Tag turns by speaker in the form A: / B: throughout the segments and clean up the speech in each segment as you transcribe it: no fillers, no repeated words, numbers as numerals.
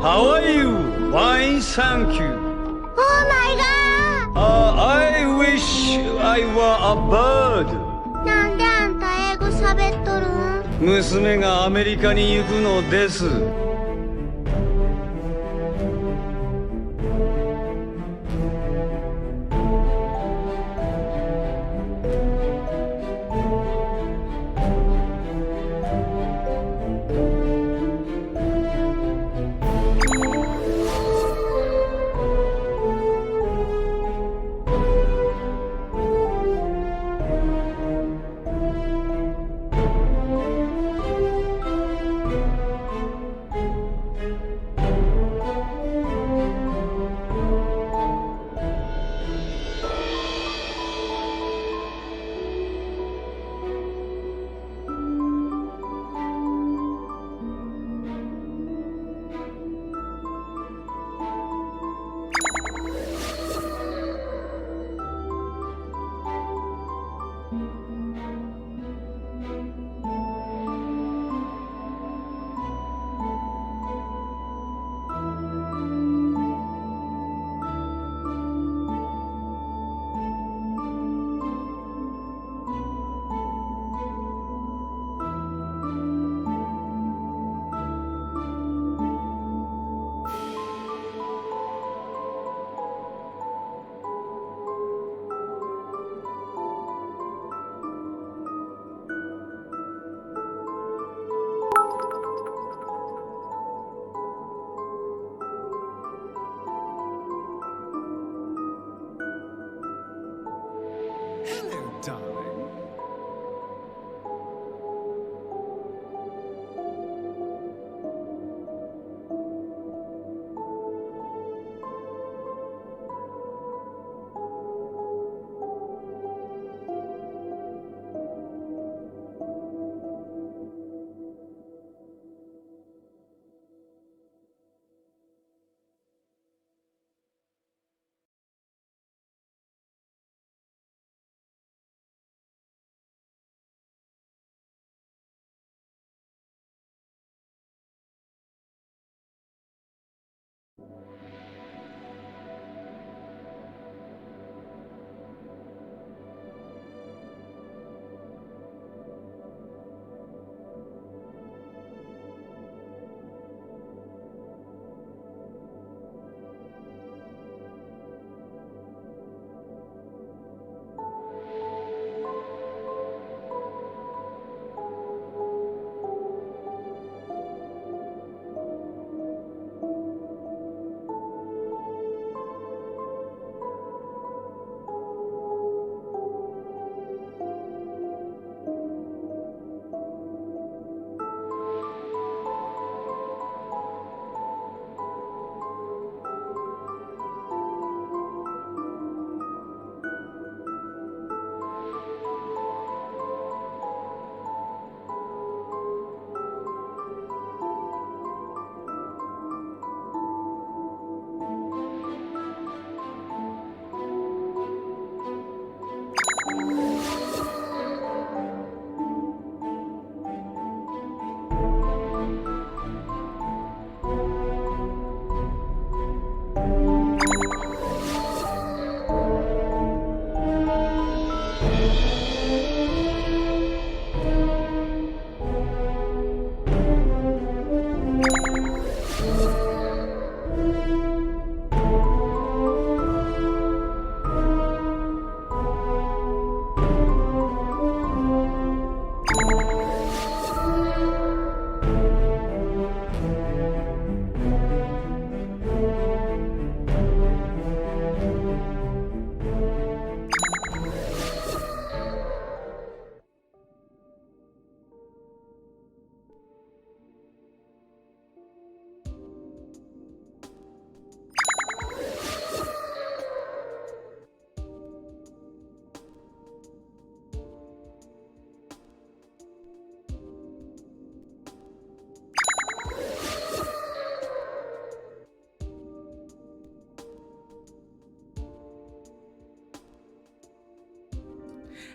A: How are you? Fine, thank you.
B: Oh my god!
A: I wish I were a bird.
B: なんであんた英語喋っとるん？
A: 娘がアメリカに行くのです。
C: Hello, darling.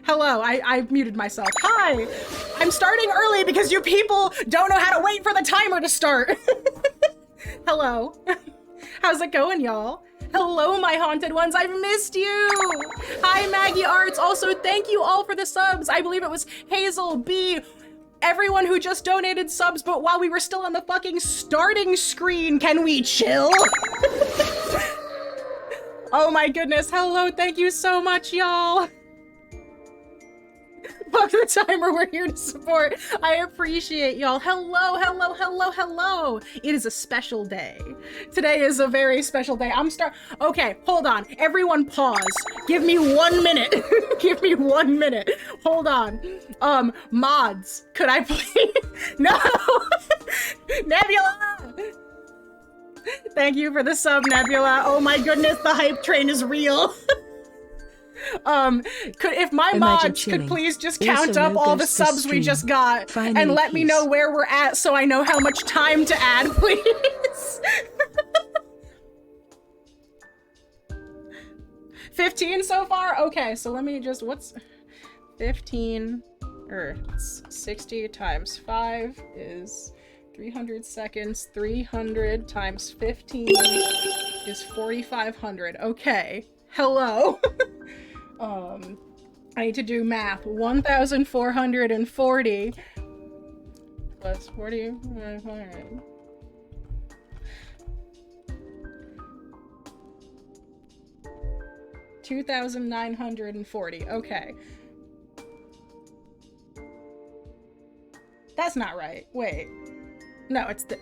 D: Hello, I've muted myself. Hi! I'm starting early because you people don't know how to wait for the timer to start. Hello. How's it going, y'all? Hello, my haunted ones. I've missed you. Hi, Maggie Arts. Also, thank you all for the subs. I believe it was Hazel, B, everyone who just donated subs, but while we were still on the fucking starting screen, can we chill? Oh my goodness. Hello. Thank you so much, y'all. Fuck the timer, we're here to support. I appreciate y'all. Hello, hello, hello, hello. It is a special day. Today is a very special day. Okay, hold on. Everyone pause. Give me 1 minute. Give me 1 minute. Hold on. Mods, could I please? No! Nebula! Thank you for the sub, Nebula. Oh my goodness, the hype train is real. If my mods could please just count up all the subs we just got and let me know where we're at so I know how much time to add, please. 15 so far? Okay, so let me just, what's 15, or 60 times 5 is 300 seconds. 300 times 15 is 4,500. Okay, hello. I need to do math. 1,440 plus 4,500. 2,940. Okay. That's not right. Wait. No, it's the...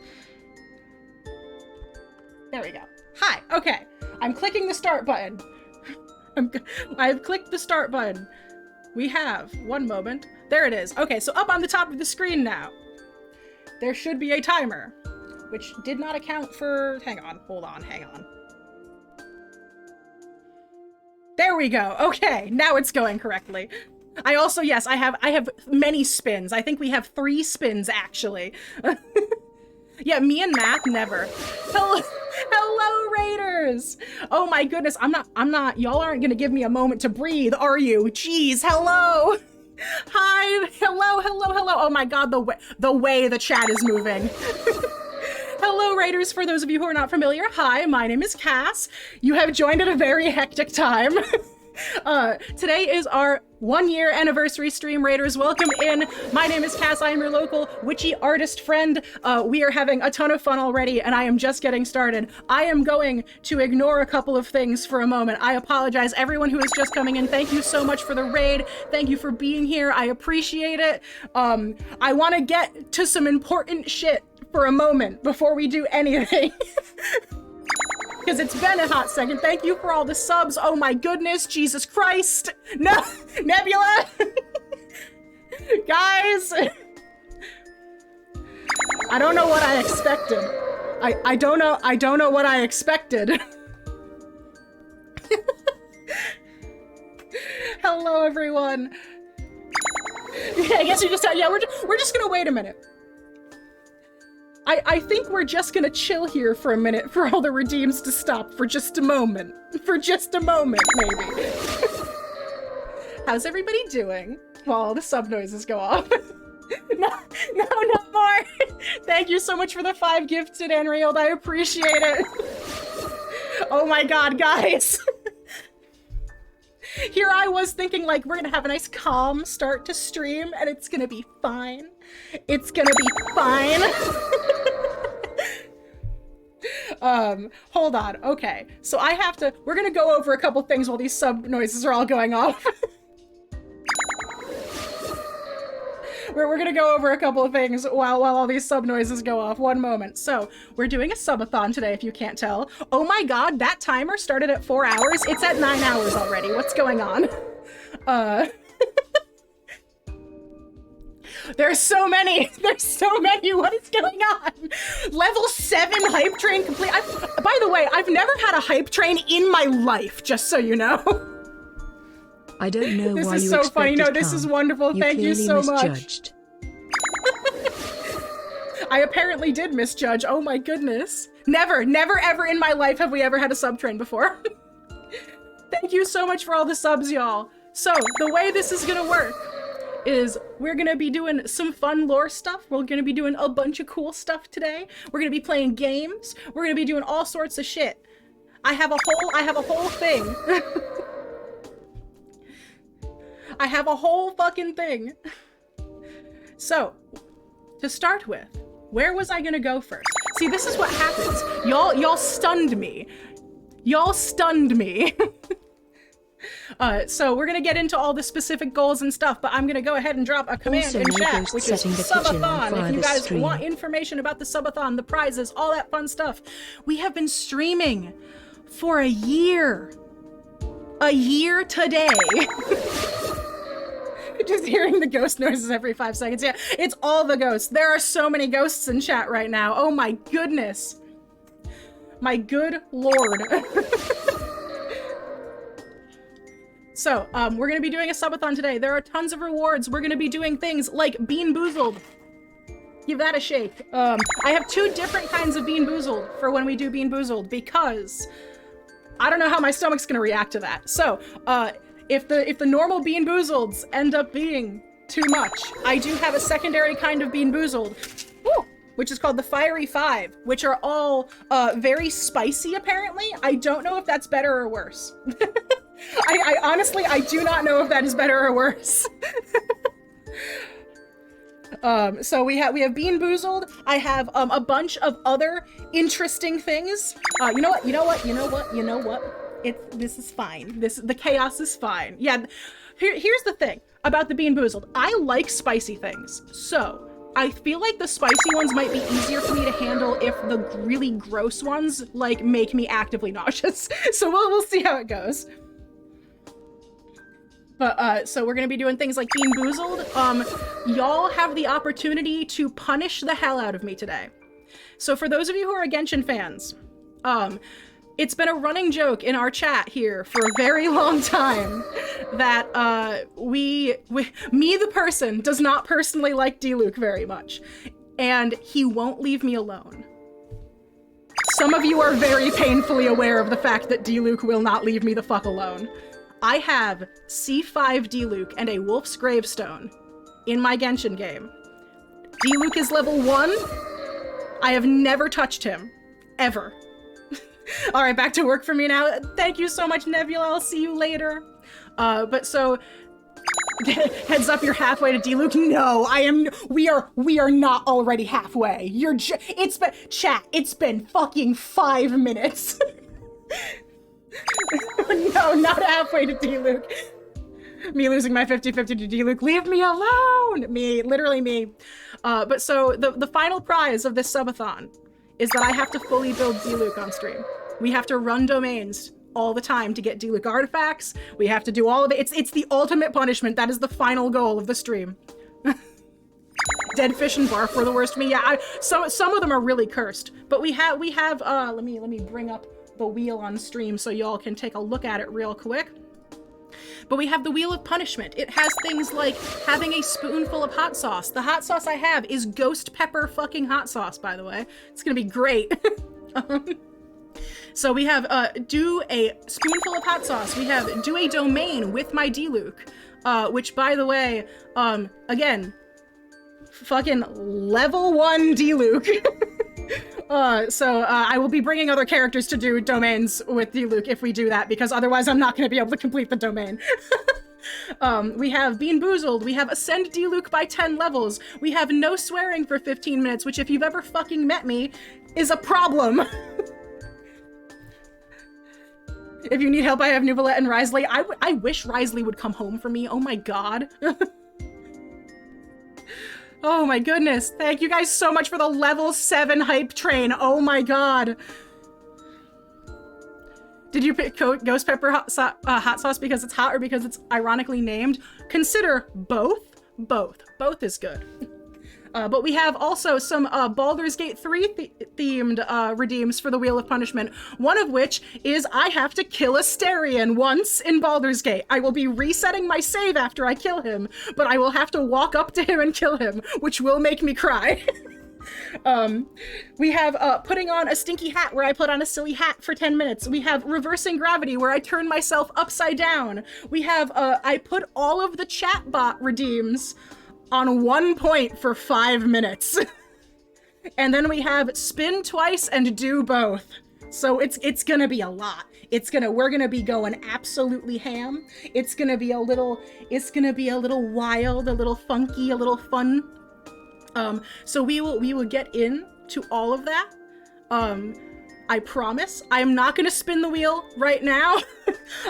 D: There we go. Hi. Okay. I'm clicking the start button. I've clicked the start button. We have, one moment. There it is. Okay, so up on the top of the screen now, there should be a timer, which did not account for, hang on, hold on, hang on. There we go. Okay, now it's going correctly. I also, yes, I have many spins. I think we have 3 spins actually. Yeah, me and math, never. Hello, Raiders! Oh my goodness, I'm not, y'all aren't gonna give me a moment to breathe, are you? Jeez, hello! Hi, hello. Oh my god, the way the chat is moving. Hello, Raiders, for those of you who are not familiar. Hi, my name is Cass. You have joined at a very hectic time. Today is our 1-year anniversary stream, Raiders. Welcome in. My name is Cass. I am your local witchy artist friend. We are having a ton of fun already, and I am just getting started. I am going to ignore a couple of things for a moment. I apologize, everyone who is just coming in. Thank you so much for the raid. Thank you for being here. I appreciate it. I want to get to some important shit for a moment before we do anything. Because it's been a hot second. Thank you for all the subs. Oh my goodness, Jesus Christ. No, Nebula. Guys. I don't know what I expected. I don't know what I expected. Hello, everyone. Yeah, I guess you just, yeah, we're just gonna wait a minute. I think we're just gonna chill here for a minute for all the redeems to stop for just a moment. For just a moment, maybe. How's everybody doing? While all the sub noises go off. No more! Thank you so much for the 5 gifted, Anrield. I appreciate it. Oh my god, guys. Here I was thinking, like, we're gonna have a nice calm start to stream, and it's gonna be fine. It's gonna be fine. Hold on. Okay. So we're gonna go over a couple things while these sub noises are all going off. We're gonna go over a couple of things while all these sub noises go off. One moment. So, we're doing a subathon today, if you can't tell. Oh my god, that timer started at 4 hours. It's at 9 hours already. What's going on? There's so many. What is going on? Level 7 hype train complete. By the way, I've never had a hype train in my life, just so you know.
C: I don't know why you expected.
D: This is so funny. No, this is wonderful. Thank you so much. I apparently did misjudge. Oh my goodness. Never ever in my life have we ever had a sub train before. Thank you so much for all the subs, y'all. So, the way this is gonna work is we're gonna be doing some fun lore stuff. We're gonna be doing a bunch of cool stuff today. We're gonna be playing games. We're gonna be doing all sorts of shit. I have a whole thing. I have a whole fucking thing. So, to start with, where was I gonna go first? See, this is what happens. Y'all stunned me. Y'all stunned me. So we're gonna get into all the specific goals and stuff, but I'm gonna go ahead and drop a command
C: Also,
D: in
C: no
D: chat,
C: ghost
D: which is
C: setting the kitchen on
D: Subathon.
C: fire
D: If you
C: this
D: guys
C: stream.
D: want information about the Subathon, the prizes, all that fun stuff. We have been streaming for a year. A year today. Just hearing the ghost noises every 5 seconds. Yeah, it's all the ghosts. There are so many ghosts in chat right now. Oh my goodness. My good lord. So, we're gonna be doing a subathon today. There are tons of rewards. We're gonna be doing things like Bean Boozled. Give that a shake. I have 2 different kinds of Bean Boozled for when we do Bean Boozled because I don't know how my stomach's gonna react to that. So, if the normal Bean Boozleds end up being too much, I do have a secondary kind of Bean Boozled, which is called the Fiery 5, which are all very spicy apparently. I don't know if that's better or worse. I honestly, I do not know if that is better or worse. So we have Bean Boozled. I have a bunch of other interesting things. You know what? This is fine. The chaos is fine. Yeah. Here's the thing about the Bean Boozled. I like spicy things, so I feel like the spicy ones might be easier for me to handle if the really gross ones like make me actively nauseous. So we'll see how it goes. But, so we're gonna be doing things like Bean Boozled. Y'all have the opportunity to punish the hell out of me today. So for those of you who are Genshin fans, it's been a running joke in our chat here for a very long time that, me the person, does not personally like D-Luke very much. And he won't leave me alone. Some of you are very painfully aware of the fact that D-Luke will not leave me the fuck alone. I have C5 D-Luke and a Wolf's Gravestone in my Genshin game. D-Luke is level 1. I have never touched him. Ever. All right, back to work for me now. Thank you so much, Nebula. I'll see you later. But so, heads up, you're halfway to D-Luke. No, we are not already halfway. It's been fucking 5 minutes. No, not halfway to D-Luke. Me losing my 50-50 to D-Luke. Leave me alone! Me, literally me. But so, the final prize of this subathon is that I have to fully build D-Luke on stream. We have to run domains all the time to get D-Luke artifacts. We have to do all of it. It's the ultimate punishment. That is the final goal of the stream. Dead fish and barf were the worst to me. Yeah, some of them are really cursed. But we have let me bring up the wheel on stream so y'all can take a look at it real quick. But we have the Wheel of Punishment. It has things like having a spoonful of hot sauce. The hot sauce I have is ghost pepper fucking hot sauce, by the way. It's gonna be great. So we have do a spoonful of hot sauce. We have do a domain with my D-Luke, which by the way, again, fucking level 1 D-Luke. So I will be bringing other characters to do domains with D-Luke if we do that, because otherwise I'm not going to be able to complete the domain. We have Bean Boozled, we have Ascend D-Luke by 10 levels, we have no swearing for 15 minutes, which if you've ever fucking met me, is a problem. If you need help, I have Nuvolette and Risley. I wish Risley would come home for me, oh my god. Oh my goodness. Thank you guys so much for the level 7 hype train. Oh my god. Did you pick Ghost Pepper hot sauce because it's hot or because it's ironically named? Consider both. Both is good. But we have also some Baldur's Gate 3 themed redeems for the Wheel of Punishment. One of which is I have to kill Asterion once in Baldur's Gate. I will be resetting my save after I kill him, but I will have to walk up to him and kill him, which will make me cry. We have putting on a stinky hat where I put on a silly hat for 10 minutes. We have reversing gravity where I turn myself upside down. We have I put all of the chatbot redeems on 1 point for 5 minutes. And then we have spin twice and do both. So it's gonna be a lot. We're gonna be going absolutely ham. It's gonna be a little wild, a little funky, a little fun. So we will get into all of that. I promise I am not gonna spin the wheel right now.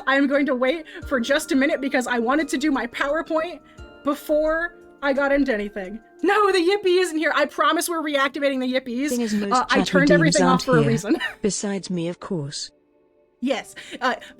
D: I am going to wait for just a minute because I wanted to do my PowerPoint before I got into anything. No, the Yippee isn't here. I promise we're reactivating the Yippies. I turned everything off for a reason.
C: Besides me, of course.
D: Yes,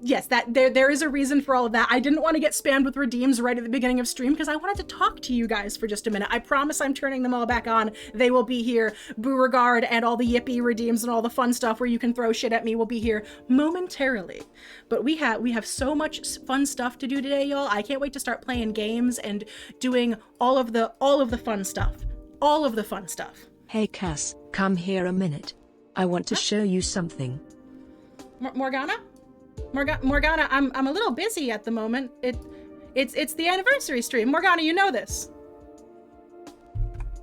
D: yes, that there is a reason for all of that. I didn't want to get spammed with redeems right at the beginning of stream because I wanted to talk to you guys for just a minute. I promise I'm turning them all back on. They will be here. Beauregard and all the Yippee redeems and all the fun stuff where you can throw shit at me will be here momentarily. But we have so much fun stuff to do today, y'all. I can't wait to start playing games and doing all of the fun stuff. All of the fun stuff.
C: Hey Cass, come here a minute. I want to show you something.
D: Morgana, I'm a little busy at the moment. It's the anniversary stream. Morgana, you know this.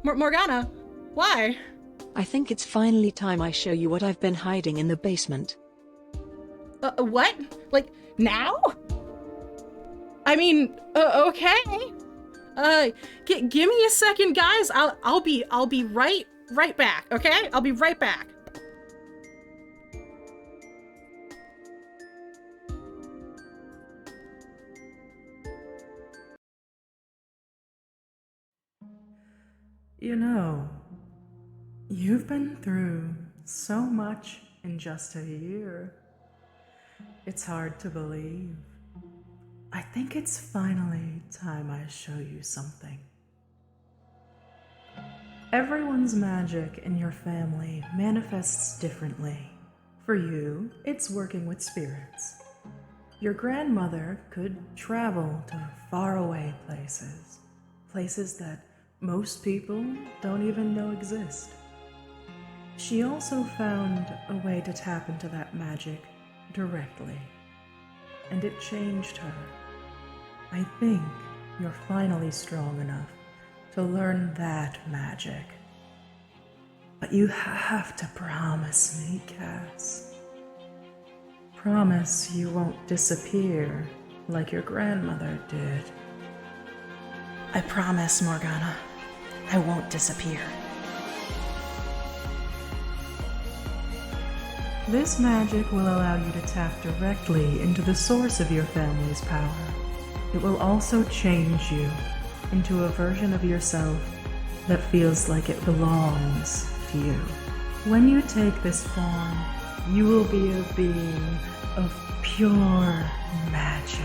D: Morgana, why?
C: I think it's finally time I show you what I've been hiding in the basement.
D: What? Like now? I mean, okay. Give me a second, guys. I'll be right back. Okay, I'll be right back.
E: You know, you've been through so much in just a year. It's hard to believe. I think it's finally time I show you something. Everyone's magic in your family manifests differently. For you, it's working with spirits. Your grandmother could travel to faraway places, places that most people don't even know exist. She also found a way to tap into that magic directly, and it changed her. I think you're finally strong enough to learn that magic. But you have to promise me, Cass. Promise you won't disappear like your grandmother did.
F: I promise, Morgana. I won't disappear.
E: This magic will allow you to tap directly into the source of your family's power. It will also change you into a version of yourself that feels like it belongs to you. When you take this form, you will be a being of pure magic.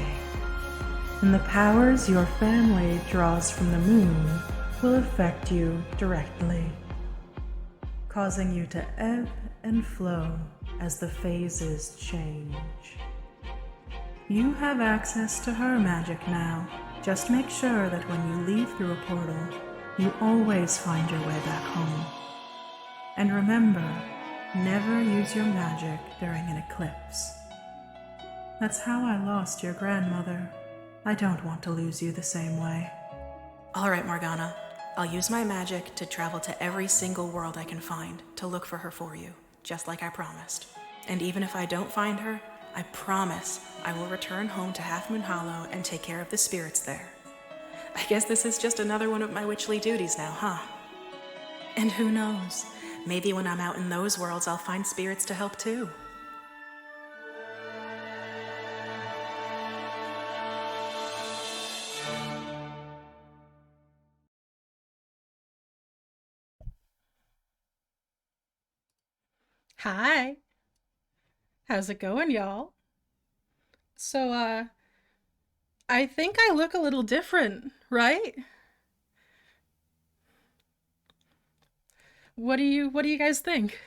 E: And the powers your family draws from the moon will affect you directly, causing you to ebb and flow as the phases change. You have access to her magic now. Just make sure that when you leave through a portal, you always find your way back home. And remember, never use your magic during an eclipse. That's how I lost your grandmother. I don't want to lose you the same way.
F: All right, Morgana. I'll use my magic to travel to every single world I can find to look for her for you, just like I promised. And even if I don't find her, I promise I will return home to Half Moon Hollow and take care of the spirits there. I guess this is just another one of my witchly duties now, huh? And who knows? Maybe when I'm out in those worlds, I'll find spirits to help too.
D: Hi. How's it going, y'all? So, I think I look a little different, right? What do you guys think?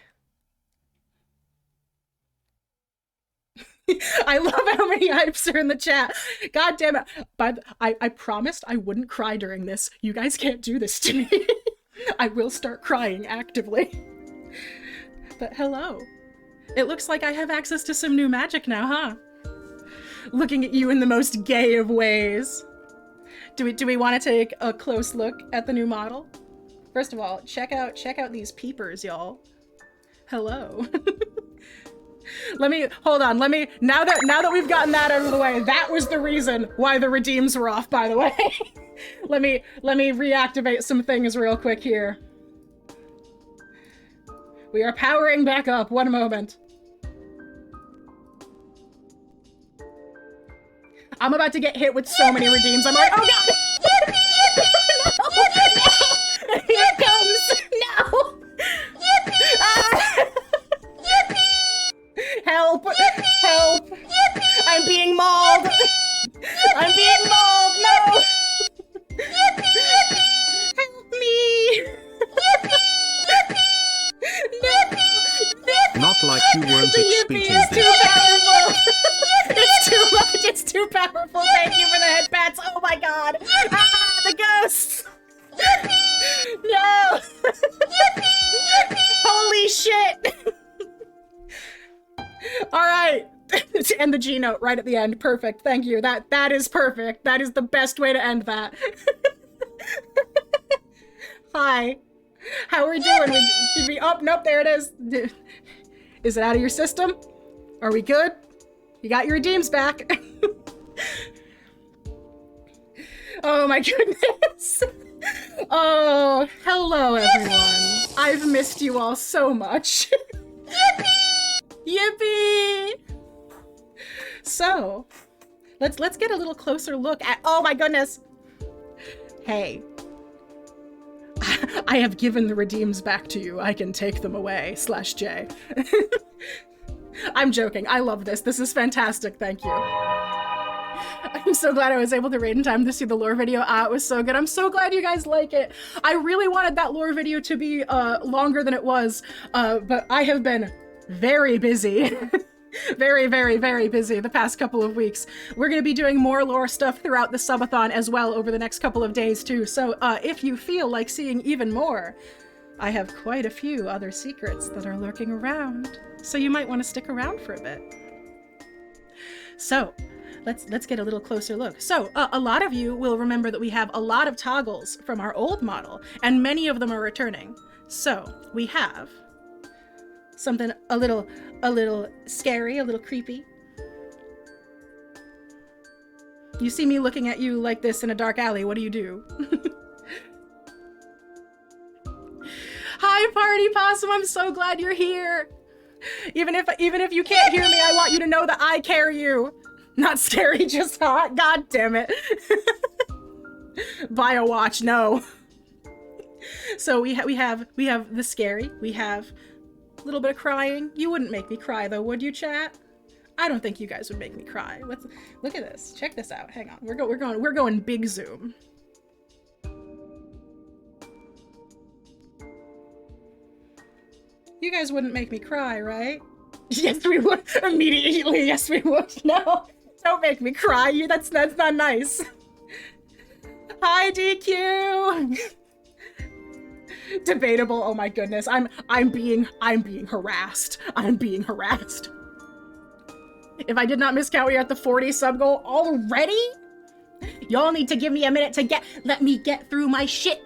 D: I love how many hypes are in the chat. God damn it. But I promised I wouldn't cry during this. You guys can't do this to me. I will start crying actively. But hello. It looks like I have access to some new magic now, huh? Looking at you in the most gay of ways. Do we want to take a close look at the new model? First of all, check out these peepers, y'all. Hello. Hold on, now that we've gotten that out of the way, that was the reason why the redeems were off, by the way. let me reactivate some things real quick here. We are powering back up, one moment. I'm about to get hit with so many redeems, I'm like, oh god! No! Here it comes! No! Help! Help! I'm being mauled! I'm being mauled! No! Help me! No!
G: Not like you weren't
D: Yippee
G: expecting
D: is too
G: this.
D: powerful! It's too much! It's too powerful! Thank you for the head pats! Oh my god! Ah! The ghosts! No! Holy shit! Alright! To end the G note right at the end. Perfect. Thank you. That is perfect. That is the best way to end that. Hi. How are we doing? Did we oh nope, there it is. Is it out of your system? Are we good? You got your redeems back. Oh my goodness. Oh, hello everyone. I've missed you all so much. Yippee! So, let's get a little closer look at, oh my goodness. Hey. I have given the redeems back to you. I can take them away, /J. I'm joking. I love this. This is fantastic. Thank you. I'm so glad I was able to raid in time to see the lore video. It was so good. I'm so glad you guys like it. I really wanted that lore video to be longer than it was, but I have been very busy. Very, very, very busy the past couple of weeks. We're going to be doing more lore stuff throughout the subathon as well over the next couple of days too. So if you feel like seeing even more, I have quite a few other secrets that are lurking around. So you might want to stick around for a bit. So let's get a little closer look. So a lot of you will remember that we have a lot of toggles from our old model, and many of them are returning. So we have something a little scary, a little creepy. You see me looking at you like this in a dark alley, what do you do? Hi, Party Possum, I'm so glad you're here. Even if you can't hear me, I want you to know that I care you. Not scary, just hot. God damn it. Buy a watch, no. So we have the scary, we have a little bit of crying. You wouldn't make me cry though, would you, chat? I don't think you guys would make me cry. Look at this. Check this out. Hang on. We're going big zoom. You guys wouldn't make me cry, right? Yes, we would. Immediately, yes, we would. No, don't make me cry. That's not nice. Hi, DQ. Debatable. Oh my goodness. I'm being harassed. I'm being harassed. If I did not miscount, we are at the 40 sub goal already? Y'all need to give me a minute to let me get through my shit.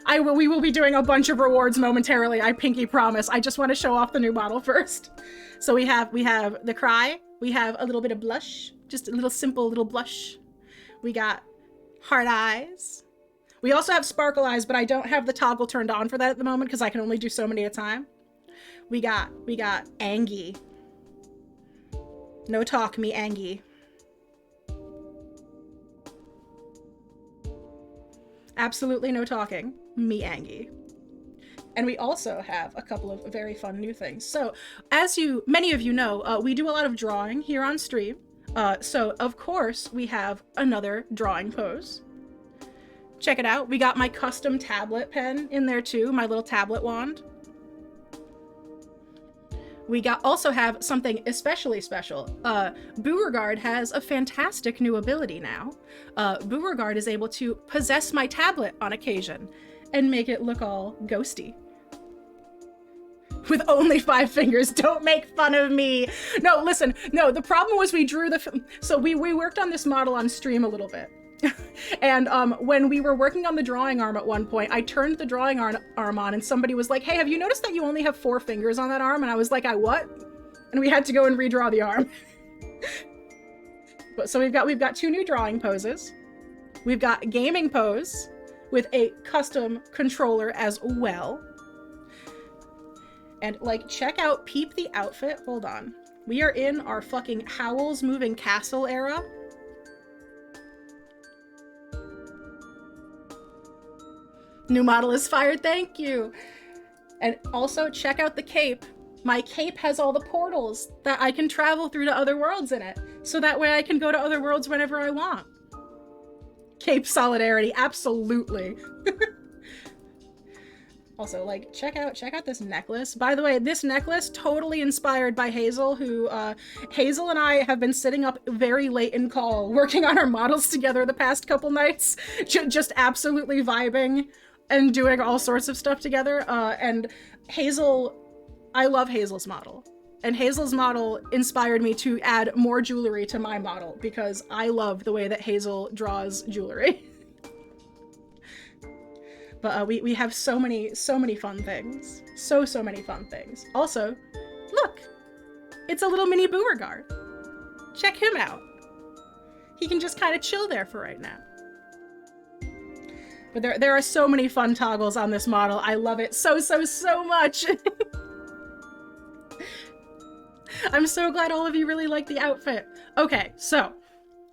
D: We will be doing a bunch of rewards momentarily. I pinky promise. I just want to show off the new model first. So we have the cry. We have a little bit of blush, just a little simple little blush. We got heart eyes. We also have sparkle eyes, but I don't have the toggle turned on for that at the moment because I can only do so many at a time. We got Angie. No talk, me Angie. Absolutely no talking, me Angie. And we also have a couple of very fun new things. So as many of you know, we do a lot of drawing here on stream. So of course we have another drawing pose. Check it out. We got my custom tablet pen in there too, my little tablet wand. We also have something especially special. Beauregard has a fantastic new ability now. Beauregard is able to possess my tablet on occasion. and make it look all ghosty. With only 5 fingers, don't make fun of me. No, listen, no, the problem was we drew so we worked on this model on stream a little bit. And when we were working on the drawing arm at one point, I turned the drawing arm on and somebody was like, hey, have you noticed that you only have 4 fingers on that arm? And I was like, I what? And we had to go and redraw the arm. But so we've got 2 new drawing poses. We've got gaming pose with a custom controller as well. And like, check out, peep the outfit. Hold on. We are in our fucking Howl's Moving Castle era. New model is fired, thank you. And also check out the cape. My cape has all the portals that I can travel through to other worlds in it. So that way I can go to other worlds whenever I want. Cape solidarity, absolutely. Also, like, check out this necklace. By the way, this necklace totally inspired by Hazel, who, Hazel and I have been sitting up very late in call, working on our models together the past couple nights, just absolutely vibing and doing all sorts of stuff together. And Hazel, I love Hazel's model. And Hazel's model inspired me to add more jewelry to my model because I love the way that Hazel draws jewelry. But we have so many fun things. So many fun things. Also, look! It's a little mini Beauregard. Check him out. He can just kind of chill there for right now. But there are so many fun toggles on this model. I love it so much! I'm so glad all of you really like the outfit. Okay, so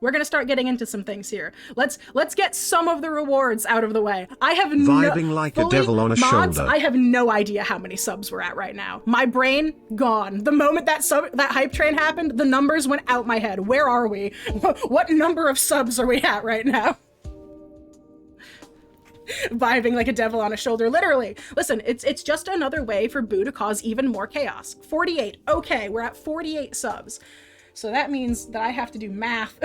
D: we're gonna start getting into some things here. Let's get some of the rewards out of the way. I have
G: Vibing like a devil on a
D: mods,
G: shoulder.
D: I have no idea how many subs we're at right now. My brain gone. The moment that hype train happened, the numbers went out my head. Where are we? What number of subs are we at right now? Vibing like a devil on a shoulder, literally. Listen, it's just another way for Boo to cause even more chaos. 48. Okay, we're at 48 subs. So that means that I have to do math.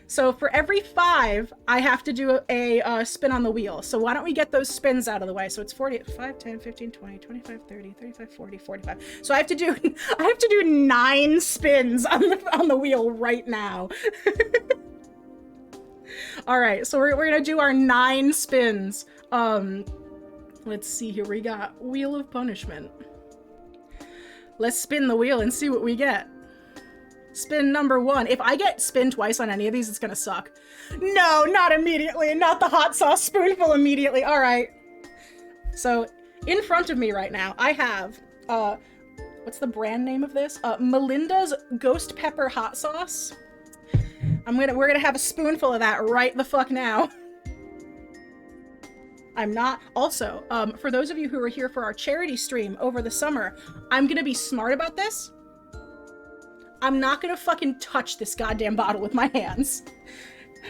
D: So for every 5, I have to do a spin on the wheel. So why don't we get those spins out of the way? So it's 5, 10, 15, 20, 25, 30, 35, 40, 45. So I have to do 9 spins on the wheel right now. All right, so we're gonna do our 9 spins. Let's see here. We got Wheel of Punishment. Let's spin the wheel and see what we get. Spin number 1. If I get spin twice on any of these, it's gonna suck. No, not immediately. Not the hot sauce spoonful immediately. All right. So in front of me right now, I have, what's the brand name of this? Melinda's Ghost Pepper Hot Sauce. We're gonna have a spoonful of that right the fuck now. I'm not. Also, for those of you who are here for our charity stream over the summer, I'm gonna be smart about this. I'm not gonna fucking touch this goddamn bottle with my hands.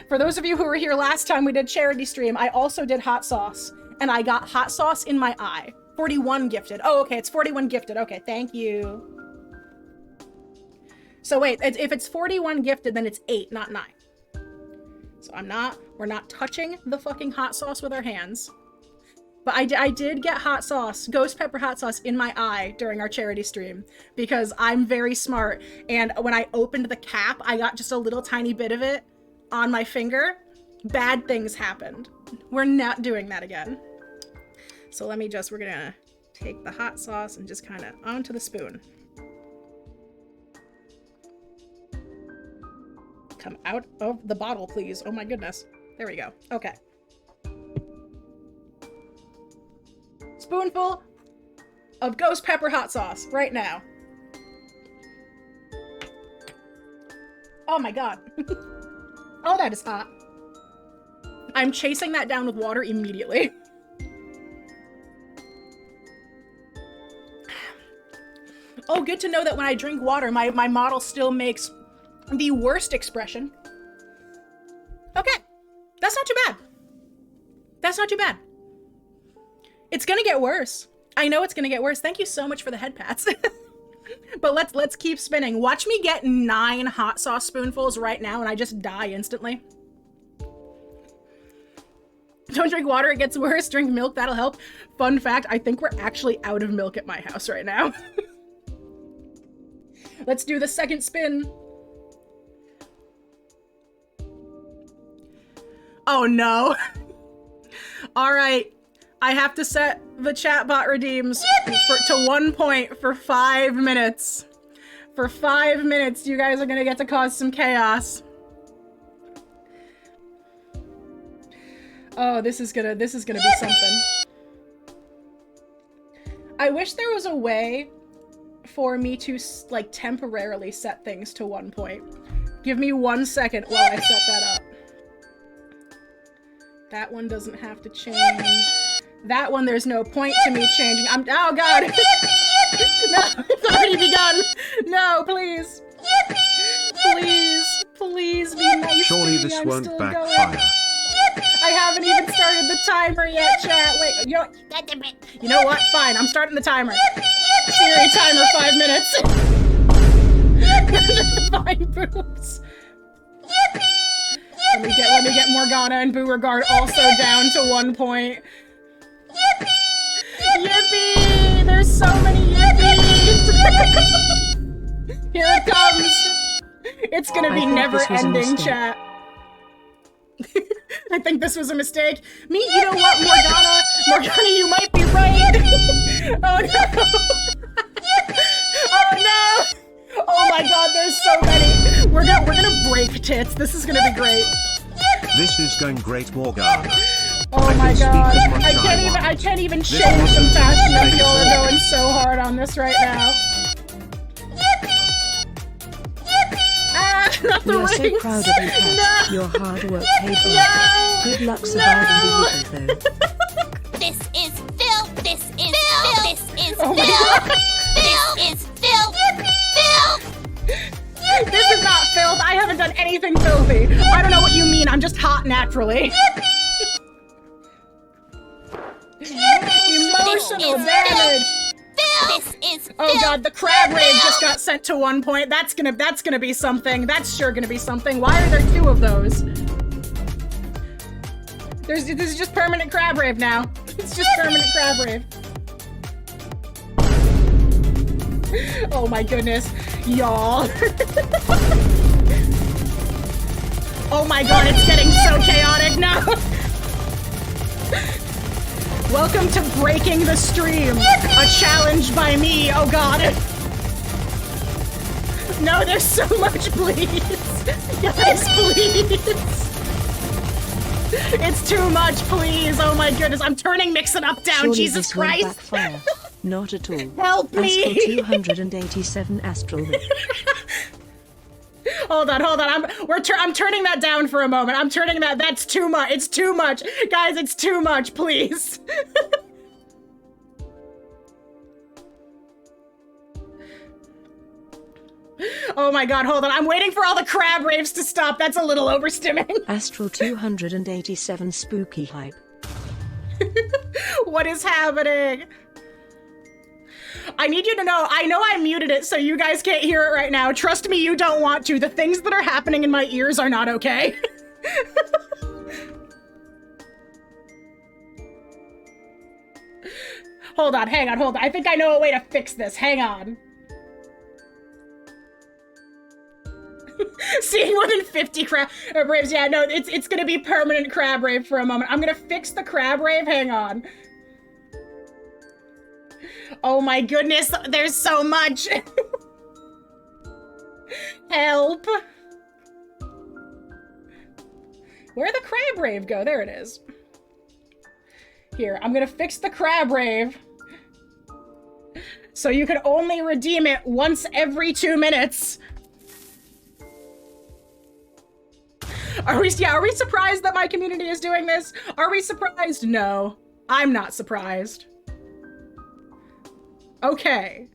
D: For those of you who were here last time we did charity stream, I also did hot sauce, and I got hot sauce in my eye. 41 gifted. Oh, okay, it's 41 gifted. Okay, thank you. So wait, if it's 41 gifted, then it's 8, not 9. So we're not touching the fucking hot sauce with our hands. But I did get hot sauce, ghost pepper hot sauce in my eye during our charity stream because I'm very smart. And when I opened the cap, I got just a little tiny bit of it on my finger. Bad things happened. We're not doing that again. So we're gonna take the hot sauce and just kind of onto the spoon. Come out of the bottle, please. Oh my goodness. There we go. Okay. Spoonful of ghost pepper hot sauce right now. Oh my god. Oh, that is hot. I'm chasing that down with water immediately. Oh, good to know that when I drink water, my model still makes the worst expression. Okay. That's not too bad. That's not too bad. It's gonna get worse. I know it's gonna get worse. Thank you so much for the head pats. But let's keep spinning. Watch me get 9 hot sauce spoonfuls right now and I just die instantly. Don't drink water, it gets worse. Drink milk, that'll help. Fun fact, I think we're actually out of milk at my house right now. Let's do the second spin. Oh no. All right, I have to set the chatbot redeems to 1 point for 5 minutes. For 5 minutes, you guys are gonna get to cause some chaos. Oh, this is gonna be something. I wish there was a way for me to like temporarily set things to 1 point. Give me 1 second while I set that up. That one doesn't have to change. That one, there's no point to me changing. Oh god! No, it's already begun! No, please! Please, please be nice
G: Surely
D: to me.
G: this
D: I'm
G: won't
D: still
G: backfire.
D: going. I haven't even started the timer yet, chat. Wait, you know what? Fine, I'm starting the timer. Siri timer, 5 minutes. Fine, boobs. Let me get Morgana and Beauregard also down to 1 point. Yippee! There's so many yippies! Here it comes! It's gonna be never-ending, chat. I think this was a mistake. You know what, Morgana, you might be right. Oh no! Oh no! Oh my god, there's so many. We're gonna break tits. This is gonna be great.
G: This is going great, Morgana.
D: Oh my god, I can't even change them fast enough. Y'all are going so hard on this right now. Not the
C: We are so
D: rings.
C: proud of you, Cat.
D: No.
C: Your hard work paid off.
D: No.
C: Good luck surviving the evil, though.
B: This is filth. This is filth. This is
D: Oh my
B: filth.
D: god.
B: This is filth. Filth.
D: This is not filth. I haven't done anything filthy. I don't know what you mean. I'm just hot naturally. Emotional damage.
B: This is
D: Oh god, the crab rave just got sent to 1 point. That's gonna be something. That's sure gonna be something. Why are there 2 of those? This is just permanent crab rave now. It's just permanent crab rave. Oh my goodness, y'all. Oh my god, it's getting so chaotic now. Welcome to Breaking the Stream, a challenge by me, oh god. No, there's so much, please. Guys, please. It's too much, please. Oh my goodness, I'm turning Mix It Up down,
C: Surely
D: Jesus
C: this won't
D: Christ.
C: backfire. Not at all.
D: Help me.
C: Astral 287 Astral.
D: Hold on. I'm turning that down for a moment. I'm turning that. That's too much. It's too much, guys. It's too much. Please. Oh my god. Hold on. I'm waiting for all the crab raves to stop. That's a little overstimming.
C: Astral 287 Spooky Hype.
D: What is happening? I need you to know, I know I muted it so you guys can't hear it right now. Trust me, you don't want to. The things that are happening in my ears are not okay. Hold on. I think I know a way to fix this. Hang on. Seeing more than 50 crab raves. Yeah, no, it's gonna be permanent crab rave for a moment. I'm gonna fix the crab rave. Hang on. Oh my goodness, there's so much. Help. Where'd the crab rave go? There it is. Here, I'm gonna fix the crab rave. So you can only redeem it once every 2 minutes. Are we surprised that my community is doing this? Are we surprised? No, I'm not surprised. Okay.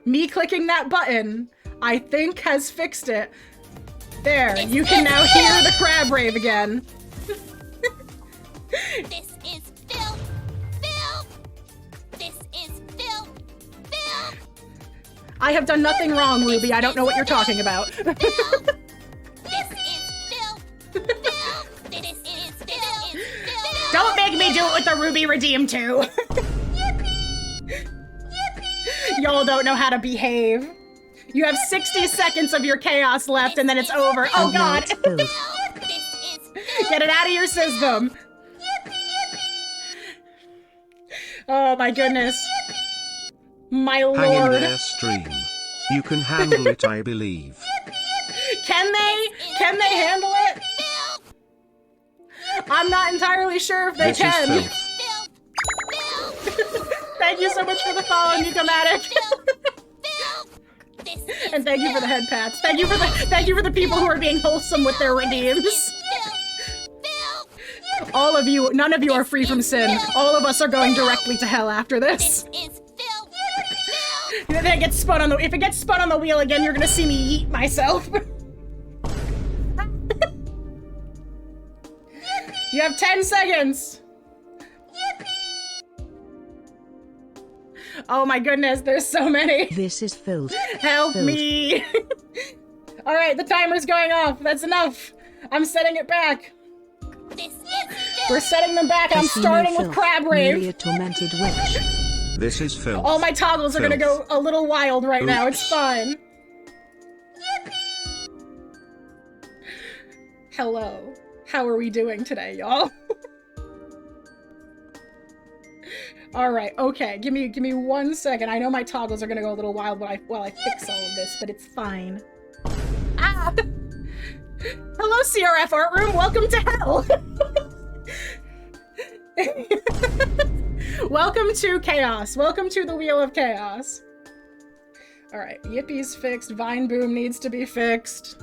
D: Me clicking that button, I think has fixed it. There, you can now hear the crab rave again.
B: This is filth. Filth. This is filth. Filth.
D: I have done nothing wrong, Ruby. I don't know what you're talking about.
B: This is filth. Filth. This is filth.
D: they do it with the Ruby Redeem too. Y'all don't know how to behave. You have 60 seconds of your chaos left and then it's over. Oh
C: And now
D: god.
C: it's filled.
B: This is Phil.
D: Get it out of your system. Oh my goodness. My
G: Hang in
D: lord.
G: there, stream. You can handle it, I believe.
D: Can they handle it? I'm not entirely sure if they
G: This is
D: can.
G: filth.
D: Thank you so much for the follow, Nicomatic.
B: This is
D: And thank you for the head pats. Thank you for the people who are being wholesome with their redeems. All of you, none of you are free from sin. All of us are going directly to hell after this.
B: This is Phil.
D: If it gets spun on the wheel again, you're gonna see me yeet myself. You have 10 seconds. Oh my goodness, there's so many.
C: This is filled.
D: Help me. All right, the timer's going off. That's enough. I'm setting it back.
B: This is Phil.
D: We're setting them back. I'm
C: Casino
D: starting with
C: filth.
D: Crab
C: Merely
D: Rave.
C: a tormented witch.
G: This is filth.
D: All my toggles are gonna go a little wild right now. It's fine. Hello. How are we doing today, y'all? All right. Okay. Give me 1 second. I know my toggles are gonna go a little wild while I fix all of this, but it's fine. Ah! Hello, CRF Art Room. Welcome to hell. Welcome to chaos. Welcome to the Wheel of Chaos. All right. Yippie's fixed. Vine Boom needs to be fixed.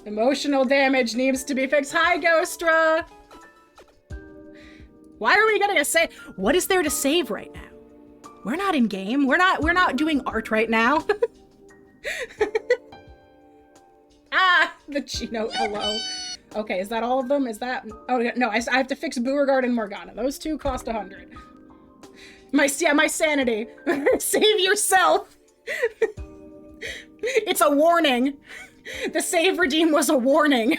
D: Emotional damage needs to be fixed. Hi, Ghostra. Why are we getting a save? What is there to save right now? We're not in game. We're not doing art right now. Ah, the Chino. Hello. Okay, is that all of them? Is that? Oh no, I have to fix Beauregard and Morgana. Those two cost 100. My sanity. Save yourself. It's a warning. The save redeem was a warning.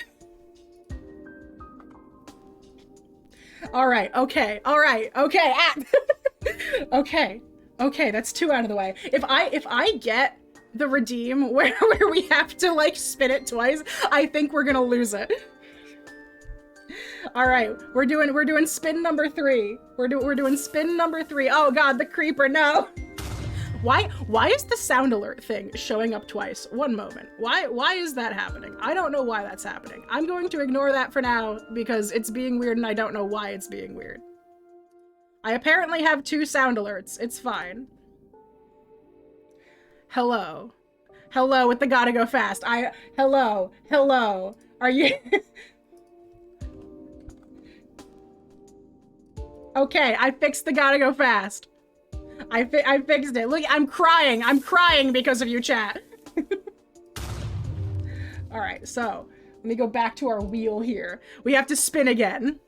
D: All right, okay, ah. okay, that's 2 out of the way. If I get the redeem where we have to like spin it twice, I think we're gonna lose it. All right, we're doing spin number 3. We're doing spin number 3. Oh god, the creeper, no. Why is the sound alert thing showing up twice? One moment. Why is that happening? I don't know why that's happening. I'm going to ignore that for now because it's being weird and I don't know why it's being weird. I apparently have 2 sound alerts. It's fine. Hello. Hello with the gotta go fast. Hello. Are you... Okay, I fixed the gotta go fast. I fixed it. Look, I'm crying because of you, chat. All right, so let me go back to our wheel here. We have to spin again.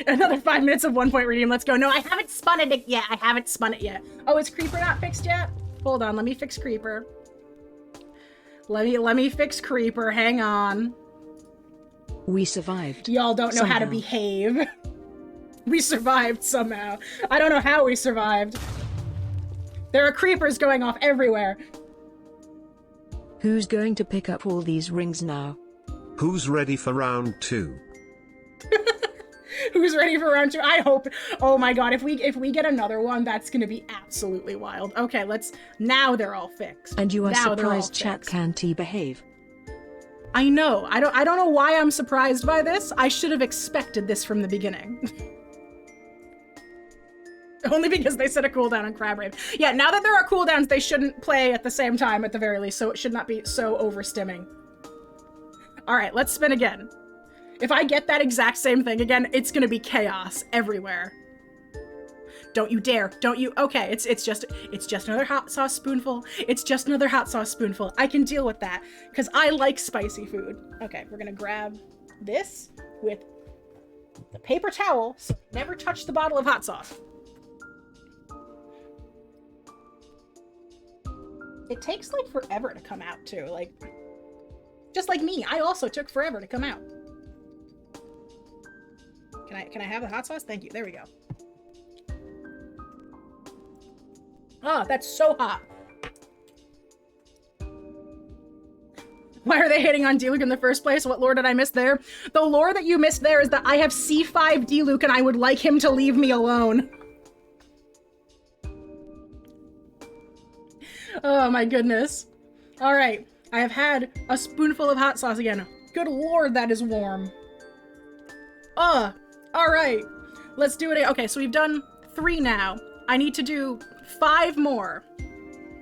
D: Another 5 minutes of 1 point redeem. Let's go. No, I haven't spun it yet. Oh, is Creeper not fixed yet? Hold on, let me fix Creeper. Let me fix Creeper. Hang on.
C: We survived.
D: Y'all don't know how to
C: Somehow.
D: behave. We survived somehow. I don't know how we survived. There are creepers going off everywhere.
C: Who's going to pick up all these rings now?
G: Who's ready for round 2?
D: Who's ready for round 2? I hope. Oh my god, if we get another one, that's gonna be absolutely wild. Okay, now they're all fixed.
C: And you are
D: Now they're all
C: surprised chat
D: fixed.
C: can't behave.
D: I know. I don't know why I'm surprised by this. I should have expected this from the beginning. Only because they set a cooldown on Crab Rave. Yeah, now that there are cooldowns, they shouldn't play at the same time at the very least, so it should not be so overstimming. Alright, let's spin again. If I get that exact same thing again, it's gonna be chaos everywhere. Don't you dare. Don't you. Okay, it's just another hot sauce spoonful. It's just another hot sauce spoonful. I can deal with that because I like spicy food. Okay, we're gonna grab this with the paper towel, so never touch the bottle of hot sauce. It takes like forever to come out too. Like, Just like me, I also took forever to come out. Can I have the hot sauce? Thank you. There we go. Oh, that's so hot. Why are they hating on D-Luke in the first place? What lore did I miss there? The lore that you missed there is that I have C5 D-Luke and I would like him to leave me alone. Oh my goodness. All right, I have had a spoonful of hot sauce again. Good lord, that is warm. All right, let's do it. Okay, so we've done 3 now. I need to do 5 more.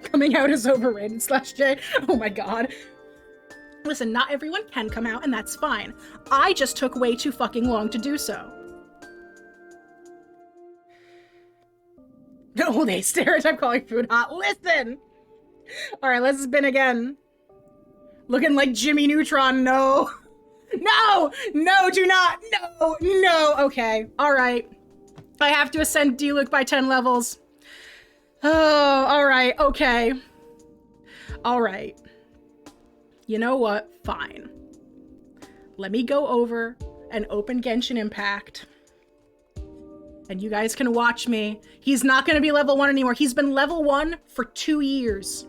D: Coming out is overrated, /J. Oh my god. Listen, not everyone can come out, and that's fine. I just took way too fucking long to do so. Oh, they stereotype calling food hot. Listen! Alright, let's spin again. Looking like Jimmy Neutron, no. No! No, do not! No! No! Okay, alright. I have to ascend D-Luke by 10 levels. Oh, alright, okay. Alright. You know what? Fine. Let me go over and open Genshin Impact. And you guys can watch me. He's not going to be level 1 anymore. He's been level 1 for 2 years.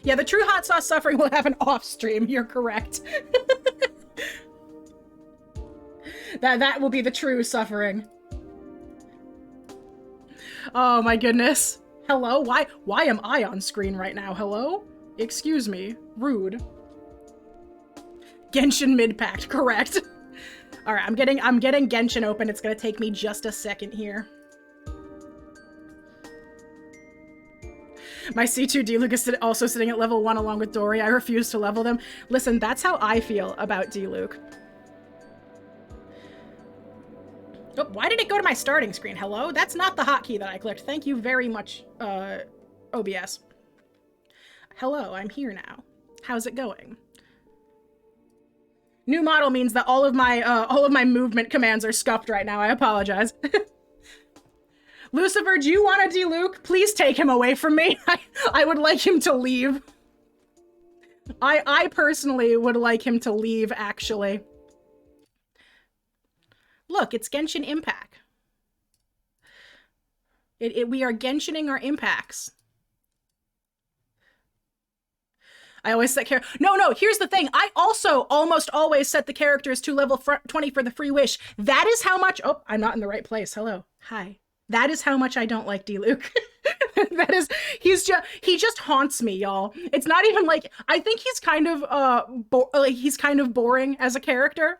D: Yeah, the true hot sauce suffering will happen off stream. You're correct. That will be the true suffering. Oh my goodness. Hello? Why am I on screen right now? Hello? Excuse me. Rude. Genshin mid-pact, correct. Alright, I'm getting Genshin open. It's gonna take me just a second here. My C2 D-Luke is also sitting at level 1 along with Dory. I refuse to level them. Listen, that's how I feel about D-Luke. Oh, why did it go to my starting screen? Hello? That's not the hotkey that I clicked. Thank you very much, OBS. Hello, I'm here now. How's it going? New model means that all of my movement commands are scuffed right now. I apologize. Lucifer, do you want a D-Luke? Please take him away from me. I would like him to leave. I personally would like him to leave, actually. Look, it's Genshin Impact. We are Genshining our impacts. I always set No, here's the thing. I also almost always set the characters to level 20 for the free wish. That is how much... Oh, I'm not in the right place. Hello. Hi. That is how much I don't like D-Luke. He just haunts me, y'all. It's not even like... I think he's kind of boring as a character.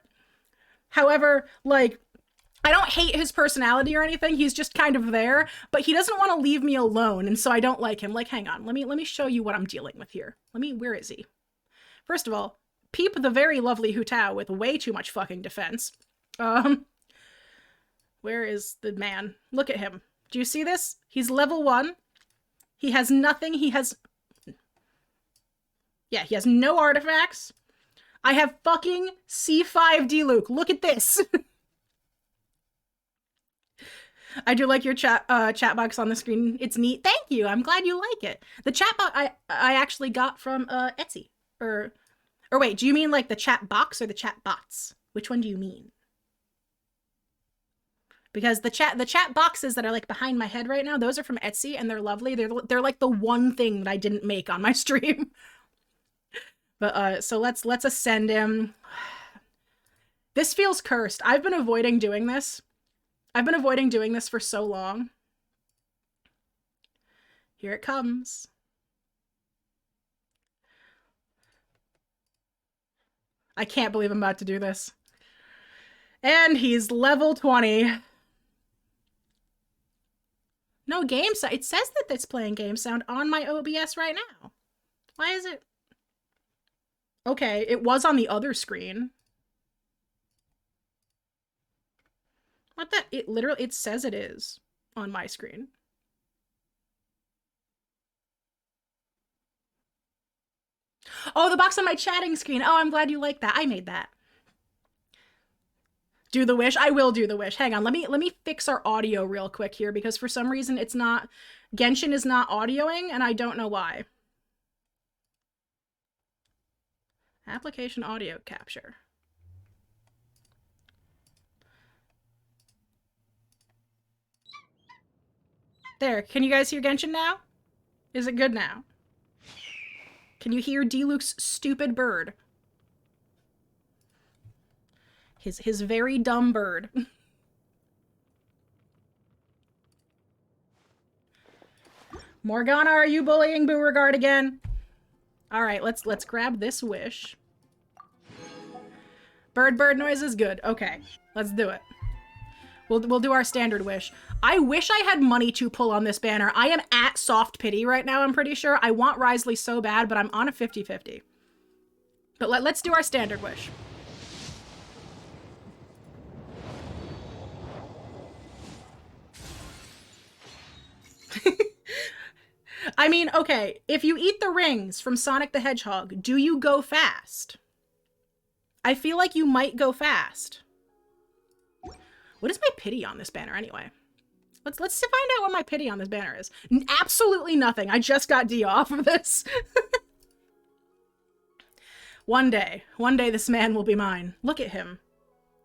D: However, like... I don't hate his personality or anything. He's just kind of there, but he doesn't want to leave me alone, and so I don't like him. Like, hang on, let me show you what I'm dealing with here. Where is he? First of all, peep the very lovely Hu Tao with way too much fucking defense. Where is the man? Look at him. Do you see this? He's level 1. He has nothing. He has no artifacts. I have fucking C5 D-Luke. Look at this. I do like your chat box on the screen. It's neat. Thank you. I'm glad you like it. The chat box I actually got from Etsy. Or wait, do you mean like the chat box or the chat bots? Which one do you mean? Because the chat boxes that are like behind my head right now, those are from Etsy and they're lovely. They're like the one thing that I didn't make on my stream. But so let's ascend him. This feels cursed. I've been avoiding doing this. For so long. Here it comes. I can't believe I'm about to do this. And he's level 20. No game sound. It says that it's playing game sound on my OBS right now. Why is it? Okay, it was on the other screen. What that? It says it is on my screen. Oh, the box on my chatting screen. Oh, I'm glad you like that. I made that. Do the wish. I will do the wish. Hang on. Let me fix our audio real quick here because for some reason it's not... Genshin is not audioing and I don't know why. Application audio capture. There, can you guys hear Genshin now? Is it good now? Can you hear D-Luke's stupid bird? His very dumb bird. Morgana, are you bullying Beauregard again? Alright, let's grab this wish. Bird noise is good. Okay, let's do it. We'll do our standard wish. I wish I had money to pull on this banner. I am at soft pity right now, I'm pretty sure. I want Risley so bad, but I'm on a 50-50. But let's do our standard wish. I mean, okay, if you eat the rings from Sonic the Hedgehog, do you go fast? I feel like you might go fast. What is my pity on this banner anyway? Let's find out what my pity on this banner is. Absolutely nothing. I just got D off of this. One day this man will be mine. Look at him.